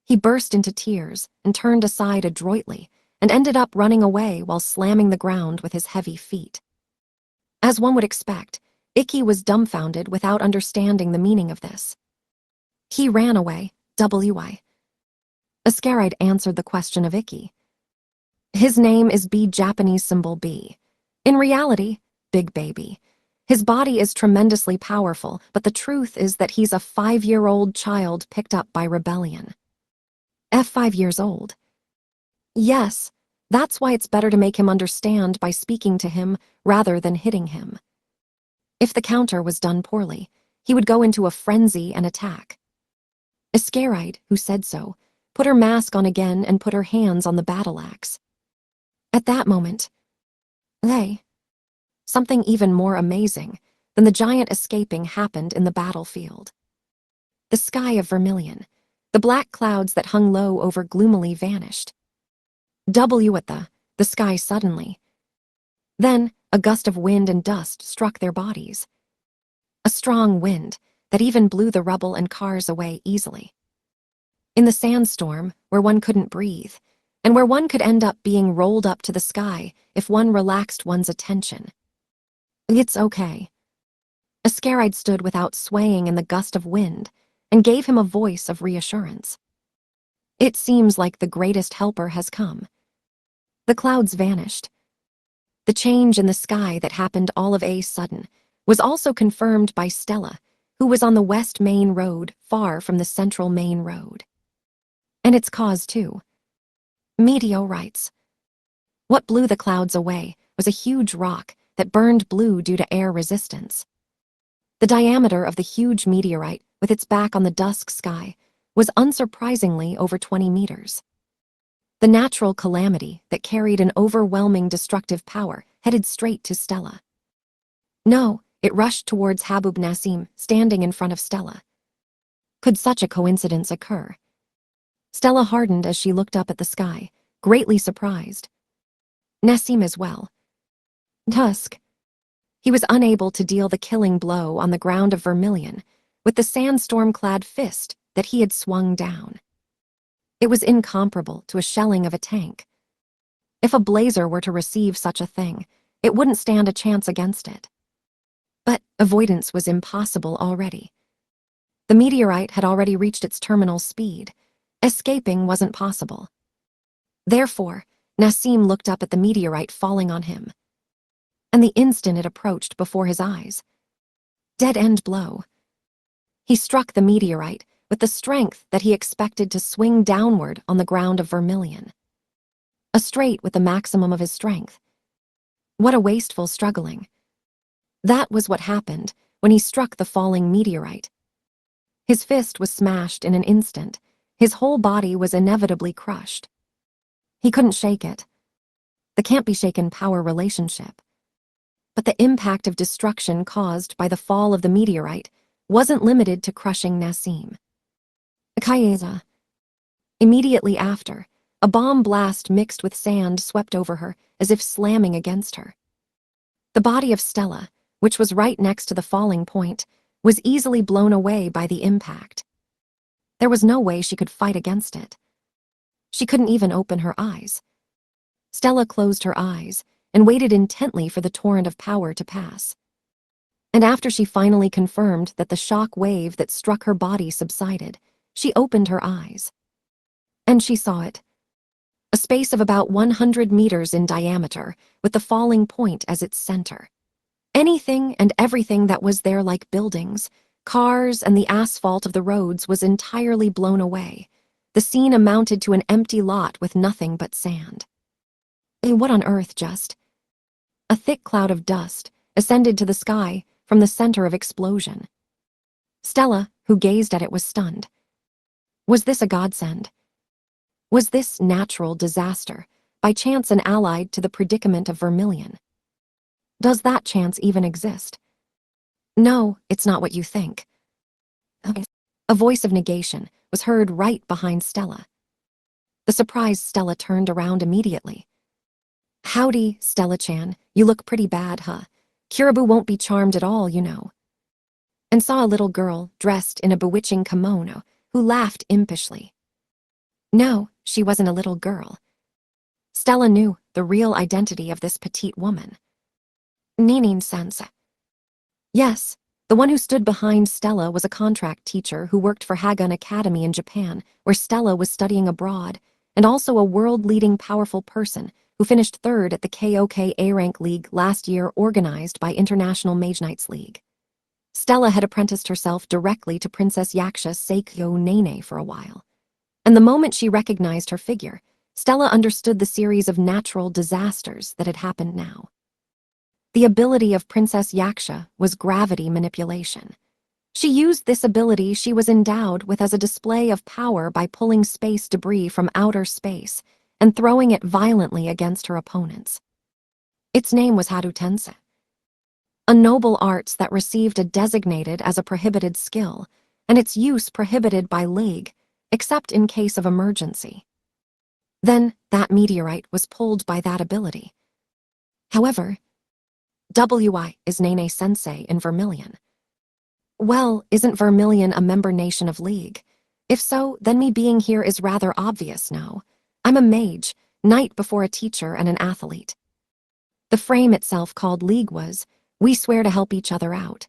He burst into tears and turned aside adroitly and ended up running away while slamming the ground with his heavy feet. As one would expect, Icky was dumbfounded without understanding the meaning of this. He ran away, WI. Ascaride answered the question of Icky. "His name is B, Japanese symbol B. In reality, Big Baby. His body is tremendously powerful, but the truth is that he's a 5-year-old child picked up by rebellion." 5 years old. Yes, that's why it's better to make him understand by speaking to him rather than hitting him. If the counter was done poorly, he would go into a frenzy and attack. Ascaride, who said so, put her mask on again and put her hands on the battle axe. At that moment, something even more amazing than the giant escaping happened in the battlefield. The sky of vermilion, the black clouds that hung low over gloomily vanished. At the sky suddenly. Then, a gust of wind and dust struck their bodies. A strong wind that even blew the rubble and cars away easily. In the sandstorm, where one couldn't breathe, and where one could end up being rolled up to the sky if one relaxed one's attention. "It's okay." Ascaride stood without swaying in the gust of wind and gave him a voice of reassurance. "It seems like the greatest helper has come." The clouds vanished. The change in the sky that happened all of a sudden was also confirmed by Stella, who was on the West Main Road far from the Central Main Road. And its cause too. Meteorites. What blew the clouds away was a huge rock that burned blue due to air resistance. The diameter of the huge meteorite, with its back on the dusk sky, was unsurprisingly over 20 meters. The natural calamity that carried an overwhelming destructive power headed straight to Stella. No, it rushed towards Habub Nassim, standing in front of Stella. Could such a coincidence occur? Stella hardened as she looked up at the sky, greatly surprised. Nassim as well. Tusk. He was unable to deal the killing blow on the ground of vermilion with the sandstorm-clad fist that he had swung down. It was incomparable to a shelling of a tank. If a blazer were to receive such a thing, it wouldn't stand a chance against it. But avoidance was impossible already. The meteorite had already reached its terminal speed. Escaping wasn't possible. Therefore, Nassim looked up at the meteorite falling on him. And the instant it approached before his eyes. Dead-end blow. He struck the meteorite with the strength that he expected to swing downward on the ground of vermilion. A straight with the maximum of his strength. What a wasteful struggling. That was what happened when he struck the falling meteorite. His fist was smashed in an instant. His whole body was inevitably crushed. He couldn't shake it. The can't-be-shaken power relationship. But the impact of destruction caused by the fall of the meteorite wasn't limited to crushing Nassim. Kaeza. Immediately after, a bomb blast mixed with sand swept over her as if slamming against her. The body of Stella, which was right next to the falling point, was easily blown away by the impact. There was no way she could fight against it. She couldn't even open her eyes. Stella closed her eyes and waited intently for the torrent of power to pass. And after she finally confirmed that the shock wave that struck her body subsided, she opened her eyes. And she saw it. A space of about 100 meters in diameter, with the falling point as its center. Anything and everything that was there, like buildings, cars, and the asphalt of the roads, was entirely blown away. The scene amounted to an empty lot with nothing but sand. What on earth just? A thick cloud of dust ascended to the sky from the center of explosion. Stella, who gazed at it, was stunned. Was this a godsend? Was this natural disaster, by chance an allied to the predicament of Vermilion? Does that chance even exist? No, it's not what you think. A voice of negation was heard right behind Stella. The surprised Stella turned around immediately. Howdy, Stella-chan, you look pretty bad, huh? Kiribu won't be charmed at all, you know. And saw a little girl dressed in a bewitching kimono who laughed impishly. No, she wasn't a little girl. Stella knew the real identity of this petite woman. Ninin-sensei. Yes, the one who stood behind Stella was a contract teacher who worked for Hagun Academy in Japan, where Stella was studying abroad, and also a world-leading powerful person who finished third at the KOK A-Rank League last year, organized by International Mage Knights League. Stella had apprenticed herself directly to Princess Yaksha Seikyo Nene for a while. And the moment she recognized her figure, Stella understood the series of natural disasters that had happened now. The ability of Princess Yaksha was gravity manipulation. She used this ability she was endowed with as a display of power by pulling space debris from outer space and throwing it violently against her opponents. Its name was Hadu Tensei, a noble arts that received a designated as a prohibited skill, and its use prohibited by League, except in case of emergency. Then, that meteorite was pulled by that ability. However, WI is Nene-sensei in Vermilion. Well, isn't Vermilion a member nation of League? If so, then me being here is rather obvious, no? I'm a mage, knight before a teacher and an athlete. The frame itself called League was, we swear to help each other out.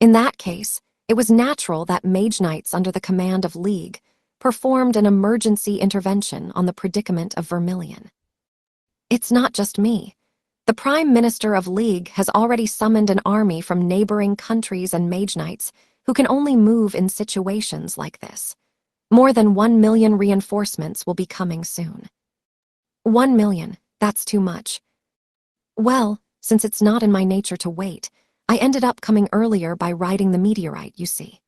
In that case, it was natural that mage knights under the command of League performed an emergency intervention on the predicament of Vermilion. It's not just me. The Prime Minister of League has already summoned an army from neighboring countries and mage knights who can only move in situations like this. More than 1 million reinforcements will be coming soon. 1 million, that's too much. Well, since it's not in my nature to wait, I ended up coming earlier by riding the meteorite, you see.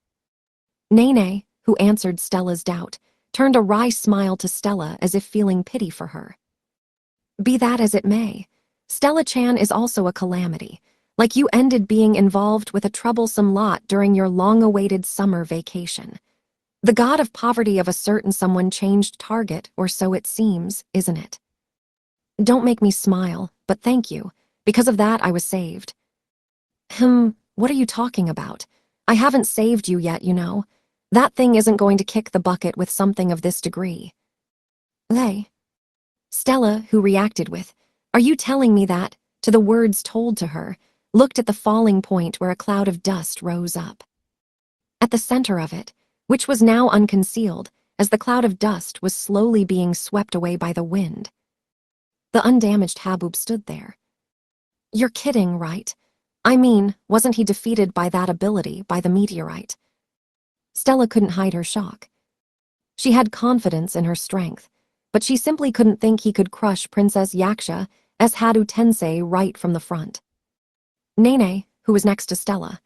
Nene, who answered Stella's doubt, turned a wry smile to Stella as if feeling pity for her. Be that as it may, Stella-chan is also a calamity, like you ended being involved with a troublesome lot during your long-awaited summer vacation. The god of poverty of a certain someone changed target, or so it seems, isn't it? Don't make me smile, but thank you. Because of that, I was saved. What are you talking about? I haven't saved you yet, you know. That thing isn't going to kick the bucket with something of this degree. Hey. Stella, who reacted with, "Are you telling me that?" to the words told to her, looked at the falling point where a cloud of dust rose up. At the center of it, which was now unconcealed, as the cloud of dust was slowly being swept away by the wind, the undamaged Haboob stood there. You're kidding, right? I mean, wasn't he defeated by that ability, by the meteorite? Stella couldn't hide her shock. She had confidence in her strength, but she simply couldn't think he could crush Princess Yaksha as Hadu Tensei right from the front. Nene, who was next to Stella.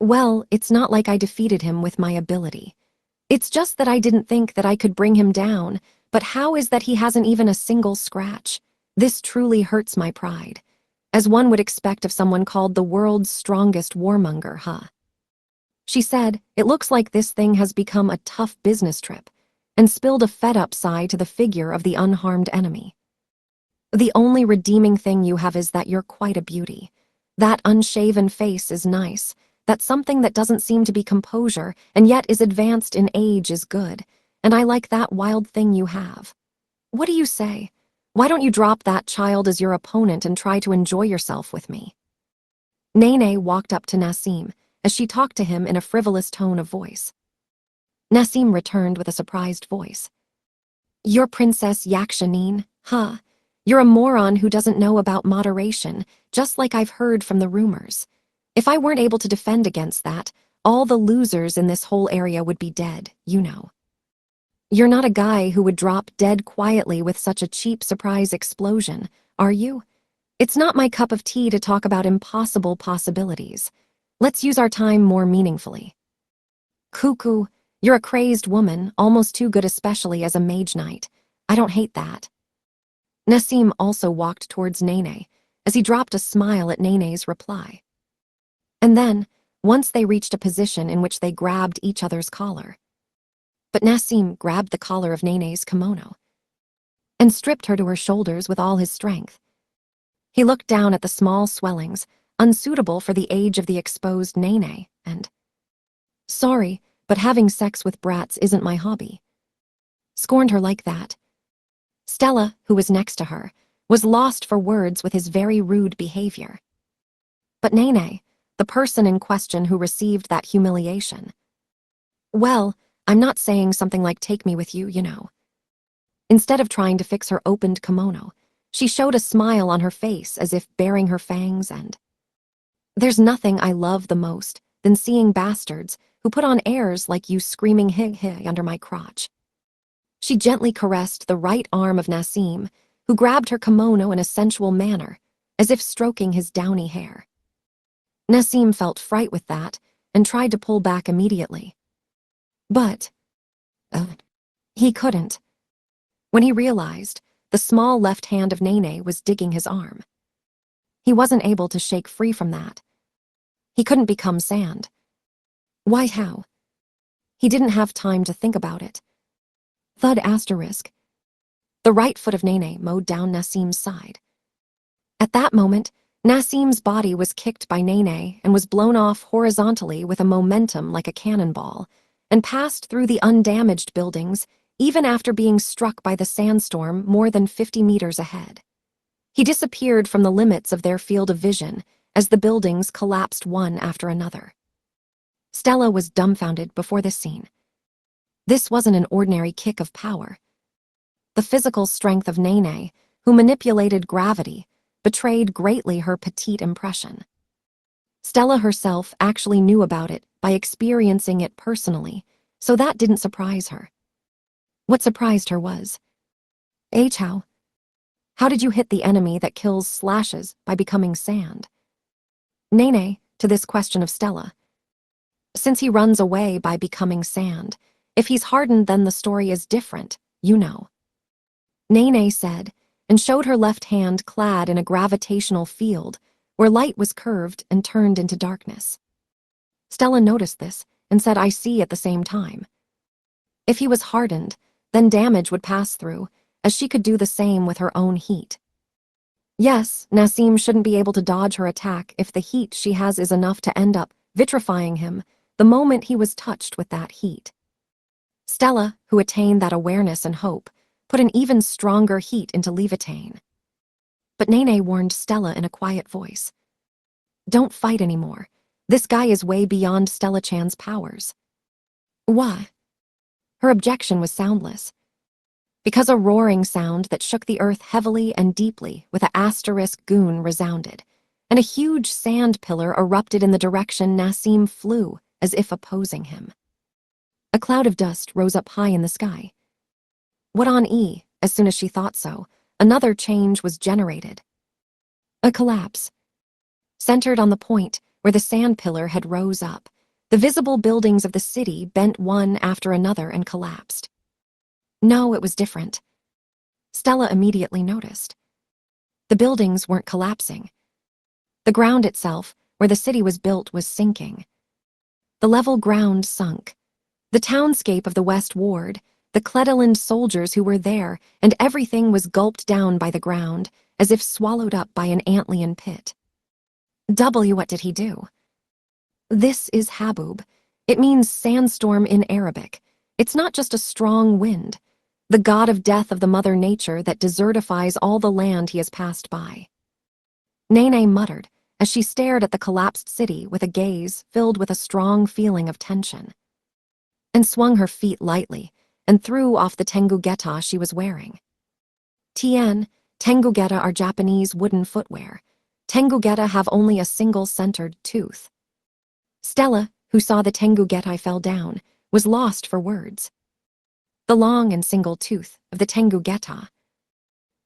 Well, it's not like I defeated him with my ability. It's just that I didn't think that I could bring him down, but how is that he hasn't even a single scratch? This truly hurts my pride. As one would expect of someone called the world's strongest warmonger, huh? She said, it looks like this thing has become a tough business trip, and spilled a fed-up side to the figure of the unharmed enemy. The only redeeming thing you have is that you're quite a beauty. That unshaven face is nice. That something that doesn't seem to be composure and yet is advanced in age is good, and I like that wild thing you have. What do you say? Why don't you drop that child as your opponent and try to enjoy yourself with me? Nene walked up to Nassim as she talked to him in a frivolous tone of voice. Nassim returned with a surprised voice. You're Princess Yakshanine, huh? You're a moron who doesn't know about moderation, just like I've heard from the rumors. If I weren't able to defend against that, all the losers in this whole area would be dead, you know. You're not a guy who would drop dead quietly with such a cheap surprise explosion, are you? It's not my cup of tea to talk about impossible possibilities. Let's use our time more meaningfully. Cuckoo, you're a crazed woman, almost too good especially as a mage knight. I don't hate that. Nassim also walked towards Nene, as he dropped a smile at Nene's reply. And then, once they reached a position in which they grabbed each other's collar. But Nassim grabbed the collar of Nene's kimono and stripped her to her shoulders with all his strength. He looked down at the small swellings, unsuitable for the age of the exposed Nene, and, sorry, but having sex with brats isn't my hobby. Scorned her like that. Stella, who was next to her, was lost for words with his very rude behavior. But Nene, the person in question who received that humiliation. Well, I'm not saying something like take me with you, you know. Instead of trying to fix her opened kimono, she showed a smile on her face as if baring her fangs and... There's nothing I love the most than seeing bastards who put on airs like you screaming hig under my crotch. She gently caressed the right arm of Nassim, who grabbed her kimono in a sensual manner, as if stroking his downy hair. Nassim felt fright with that and tried to pull back immediately. But he couldn't. When he realized, the small left hand of Nene was digging his arm. He wasn't able to shake free from that. He couldn't become sand. Why, how? He didn't have time to think about it. Thud asterisk. The right foot of Nene mowed down Nassim's side. At that moment, Nassim's body was kicked by Nene and was blown off horizontally with a momentum like a cannonball, and passed through the undamaged buildings even after being struck by the sandstorm more than 50 meters ahead. He disappeared from the limits of their field of vision as the buildings collapsed one after another. Stella was dumbfounded before this scene. This wasn't an ordinary kick of power. The physical strength of Nene, who manipulated gravity, betrayed greatly her petite impression. Stella herself actually knew about it by experiencing it personally, so that didn't surprise her. What surprised her was, how did you hit the enemy that kills slashes by becoming sand? Nene, to this question of Stella. Since he runs away by becoming sand, if he's hardened then the story is different, you know. Nene said, and showed her left hand clad in a gravitational field where light was curved and turned into darkness. Stella noticed this and said, I see at the same time. If he was hardened, then damage would pass through, as she could do the same with her own heat. Yes, Nassim shouldn't be able to dodge her attack if the heat she has is enough to end up vitrifying him the moment he was touched with that heat. Stella, who attained that awareness and hope, put an even stronger heat into Levitane. But Nene warned Stella in a quiet voice. Don't fight anymore. This guy is way beyond Stella-chan's powers. Why? Her objection was soundless. Because a roaring sound that shook the earth heavily and deeply with a asterisk goon resounded, and a huge sand pillar erupted in the direction Nassim flew, as if opposing him. A cloud of dust rose up high in the sky. What on E, as soon as she thought so, another change was generated. A collapse. Centered on the point where the sand pillar had rose up, the visible buildings of the city bent one after another and collapsed. No, it was different. Stella immediately noticed. The buildings weren't collapsing. The ground itself, where the city was built, was sinking. The level ground sunk. The townscape of the West Ward, the Cledeland soldiers who were there, and everything was gulped down by the ground, as if swallowed up by an Antlian pit. What did he do? This is Habub. It means sandstorm in Arabic. It's not just a strong wind, the god of death of the Mother Nature that desertifies all the land he has passed by. Nene muttered as she stared at the collapsed city with a gaze filled with a strong feeling of tension, and swung her feet lightly and threw off the tengugeta she was wearing. Tien, tengugeta are Japanese wooden footwear. Tengugeta have only a single centered tooth. Stella, who saw the tengugeta fell down, was lost for words. The long and single tooth of the tengugeta.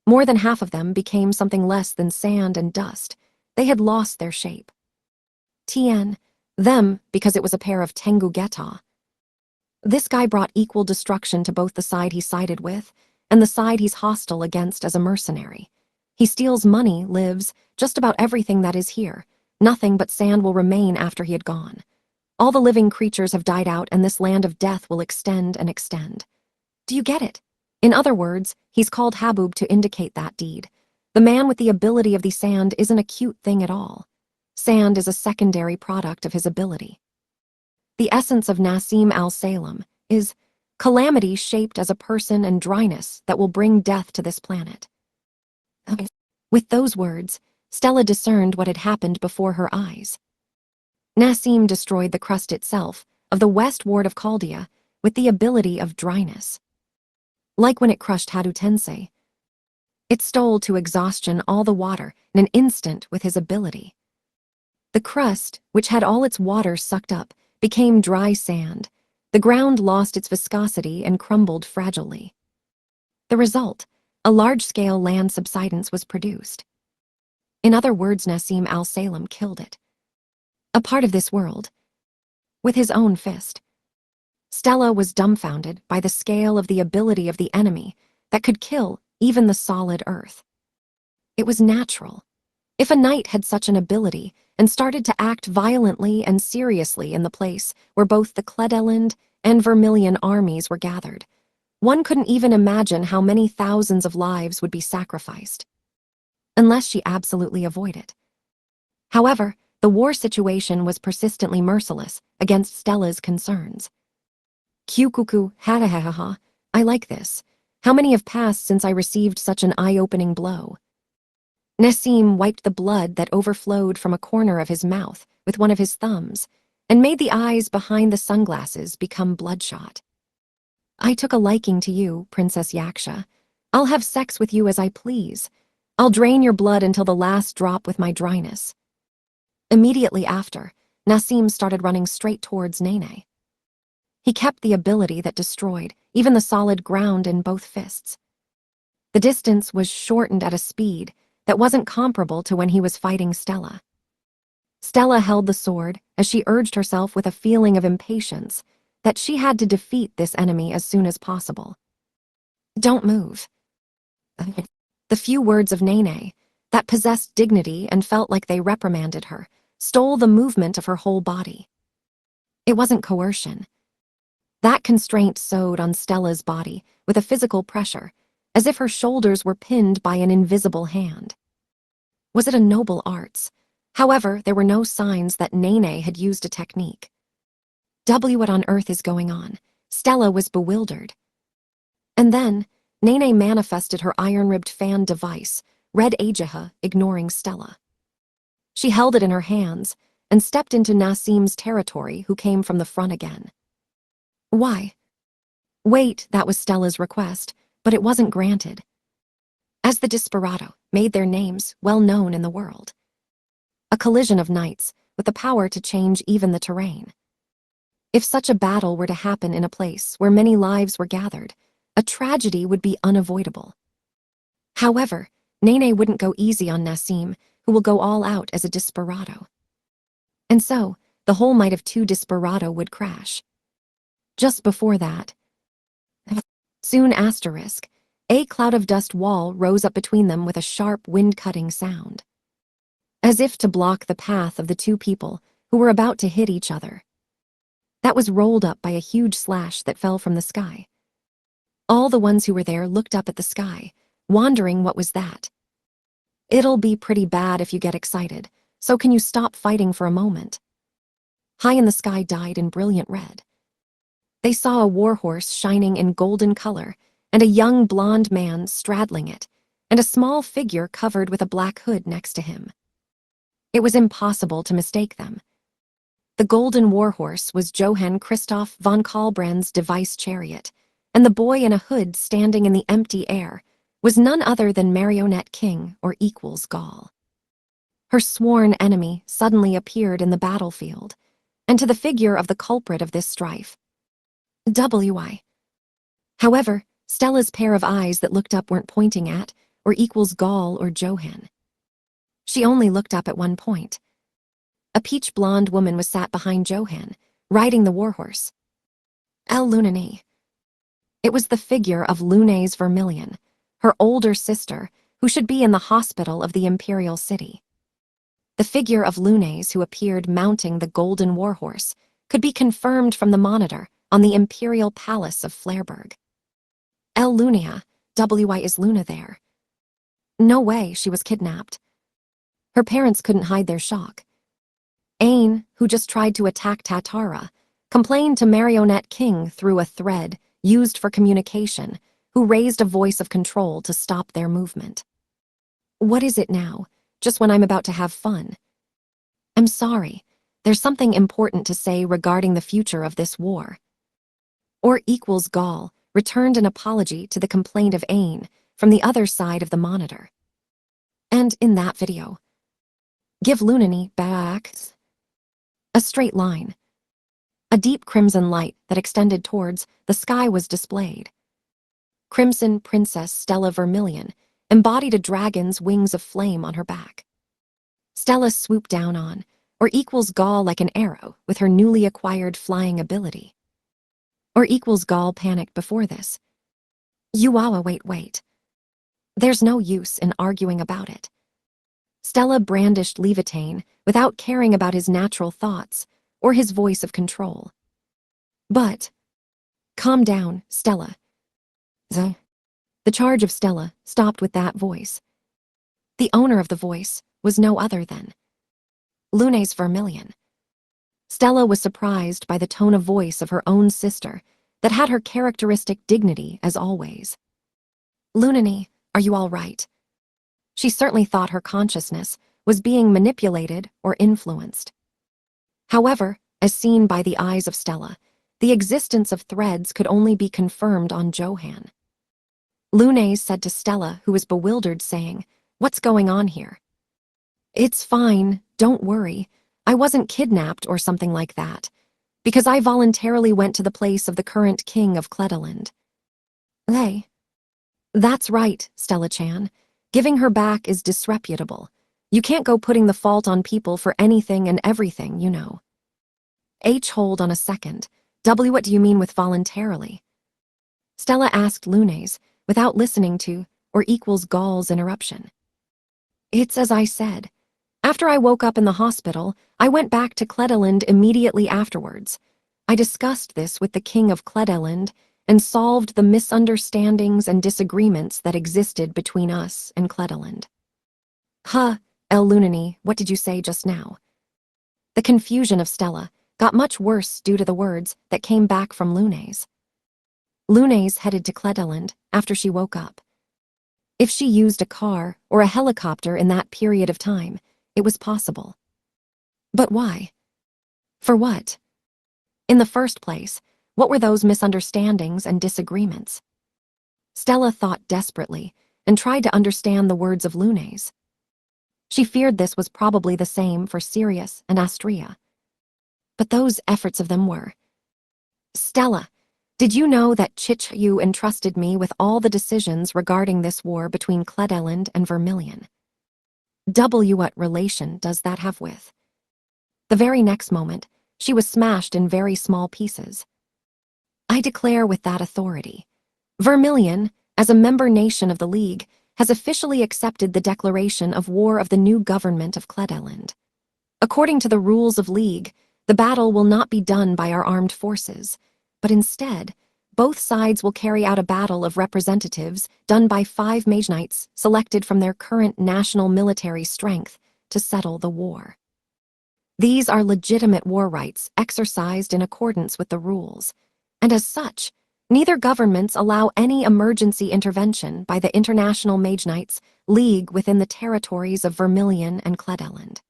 More than half of them became something less than sand and dust. They had lost their shape. Tien, them because it was a pair of tengugeta. This guy brought equal destruction to both the side he sided with and the side he's hostile against as a mercenary. He steals money, lives, just about everything that is here. Nothing but sand will remain after he had gone. All the living creatures have died out, and this land of death will extend and extend. Do you get it? In other words, he's called Habub to indicate that deed. The man with the ability of the sand isn't a cute thing at all. Sand is a secondary product of his ability. The essence of Nassim al-Salem is calamity shaped as a person and dryness that will bring death to this planet. With those words, Stella discerned what had happened before her eyes. Nassim destroyed the crust itself of the West Ward of Chaldea with the ability of dryness. Like when it crushed Hadu Tensei, it stole to exhaustion all the water in an instant with his ability. The crust, which had all its water sucked up, became dry sand. The ground lost its viscosity and crumbled fragilely. The result, a large-scale land subsidence was produced. In other words, Nassim al-Salem killed it. A part of this world. With his own fist. Stella was dumbfounded by the scale of the ability of the enemy that could kill even the solid earth. It was natural. If a knight had such an ability and started to act violently and seriously in the place where both the Cledeland and Vermilion armies were gathered, one couldn't even imagine how many thousands of lives would be sacrificed. Unless she absolutely avoid it. However, the war situation was persistently merciless against Stella's concerns. Kyukuku, ha, I like this. How many have passed since I received such an eye-opening blow? Nassim wiped the blood that overflowed from a corner of his mouth with one of his thumbs and made the eyes behind the sunglasses become bloodshot. I took a liking to you, Princess Yaksha. I'll have sex with you as I please. I'll drain your blood until the last drop with my dryness. Immediately after, Nassim started running straight towards Nene. He kept the ability that destroyed even the solid ground in both fists. The distance was shortened at a speed that wasn't comparable to when he was fighting Stella. Stella held the sword as she urged herself with a feeling of impatience that she had to defeat this enemy as soon as possible. Don't move. The few words of Nene, that possessed dignity and felt like they reprimanded her, stole the movement of her whole body. It wasn't coercion. That constraint sewed on Stella's body with a physical pressure, as if her shoulders were pinned by an invisible hand. Was it a noble arts? However, there were no signs that Nene had used a technique. What on earth is going on? Stella was bewildered. And then, Nene manifested her iron-ribbed fan device, Red Ajaha, ignoring Stella. She held it in her hands and stepped into Nassim's territory, who came from the front again. Why? Wait, that was Stella's request, but it wasn't granted. As the Desperado made their names well known in the world. A collision of knights with the power to change even the terrain. If such a battle were to happen in a place where many lives were gathered, a tragedy would be unavoidable. However, Nene wouldn't go easy on Nassim who will go all out as a desperado. And so, the whole might of two desperado would crash. Just before that, soon asterisk, a cloud of dust wall rose up between them with a sharp wind-cutting sound, as if to block the path of the two people who were about to hit each other. That was rolled up by a huge slash that fell from the sky. All the ones who were there looked up at the sky, wondering what was that. It'll be pretty bad if you get excited, so can you stop fighting for a moment? High in the sky dyed in brilliant red. They saw a warhorse shining in golden color, and a young blonde man straddling it, and a small figure covered with a black hood next to him. It was impossible to mistake them. The golden warhorse was Johann Christoph von Kalbrand's device chariot, and the boy in a hood standing in the empty air was none other than Marionette King or Equals Gaul. Her sworn enemy suddenly appeared in the battlefield, and to the figure of the culprit of this strife, W.I. However, Stella's pair of eyes that looked up weren't pointing at or Equals Gaul or Johann. She only looked up at one point. A peach-blonde woman was sat behind Johann, riding the warhorse. El Lunani. It was the figure of Luna's Vermilion, her older sister, who should be in the hospital of the Imperial City. The figure of Luna's who appeared mounting the golden warhorse could be confirmed from the monitor on the Imperial Palace of Flairburg. El Lunia, W.I. is Luna there? No way she was kidnapped. Her parents couldn't hide their shock. Aine, who just tried to attack Tatara, complained to Marionette King through a thread used for communication, who raised a voice of control to stop their movement. What is it now, just when I'm about to have fun? I'm sorry, there's something important to say regarding the future of this war. Or Equals Gaul returned an apology to the complaint of Aine from the other side of the monitor. And in that video, give Lunani back a straight line. A deep crimson light that extended towards the sky was displayed. Crimson Princess Stella Vermilion embodied a dragon's wings of flame on her back. Stella swooped down on, or Equals Gaul like an arrow with her newly acquired flying ability. Or Equals Gaul panicked before this. Yuawa, wait. There's no use in arguing about it. Stella brandished Levitane without caring about his natural thoughts or his voice of control. But, calm down, Stella. The charge of Stella stopped with that voice. The owner of the voice was no other than Luna's Vermilion. Stella was surprised by the tone of voice of her own sister that had her characteristic dignity as always. Lunani, are you all right? She certainly thought her consciousness was being manipulated or influenced. However, as seen by the eyes of Stella, the existence of threads could only be confirmed on Johann. Lune said to Stella, who was bewildered, saying, "What's going on here?" "It's fine, don't worry. I wasn't kidnapped or something like that, because I voluntarily went to the place of the current king of Cledeland." "Hey." "That's right, Stella-chan. Giving her back is disreputable. You can't go putting the fault on people for anything and everything, you know." Hold on a second. What do you mean with voluntarily? Stella asked Lune's, without listening to, or Equals Gaul's interruption. "It's as I said. After I woke up in the hospital, I went back to Cledeland immediately afterwards. I discussed this with the king of Cledeland and solved the misunderstandings and disagreements that existed between us and Cledeland." El Lunani, what did you say just now? The confusion of Stella got much worse due to the words that came back from Lune's. Lune's headed to Cledeland after she woke up. If she used a car or a helicopter in that period of time, it was possible. But why? For what? In the first place, what were those misunderstandings and disagreements? Stella thought desperately and tried to understand the words of Lune's. She feared this was probably the same for Sirius and Astria. But those efforts of them were. "Stella, did you know that Chichu entrusted me with all the decisions regarding this war between Cledeland and Vermilion?" What relation does that have with? The very next moment, she was smashed in very small pieces. I declare with that authority. Vermilion, as a member nation of the League, has officially accepted the declaration of war of the new government of Cledeland. According to the rules of League, the battle will not be done by our armed forces, but instead, both sides will carry out a battle of representatives done by 5 mage knights selected from their current national military strength to settle the war. These are legitimate war rights exercised in accordance with the rules, and as such, neither governments allow any emergency intervention by the International Mage Knights League within the territories of Vermilion and Cledeland.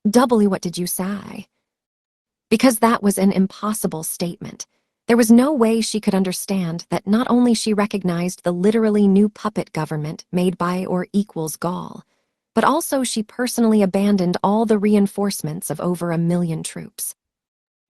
What did you say? Because that was an impossible statement. There was no way she could understand that not only she recognized the literally new puppet government made by or equals Gaul, but also she personally abandoned all the reinforcements of over 1 million troops.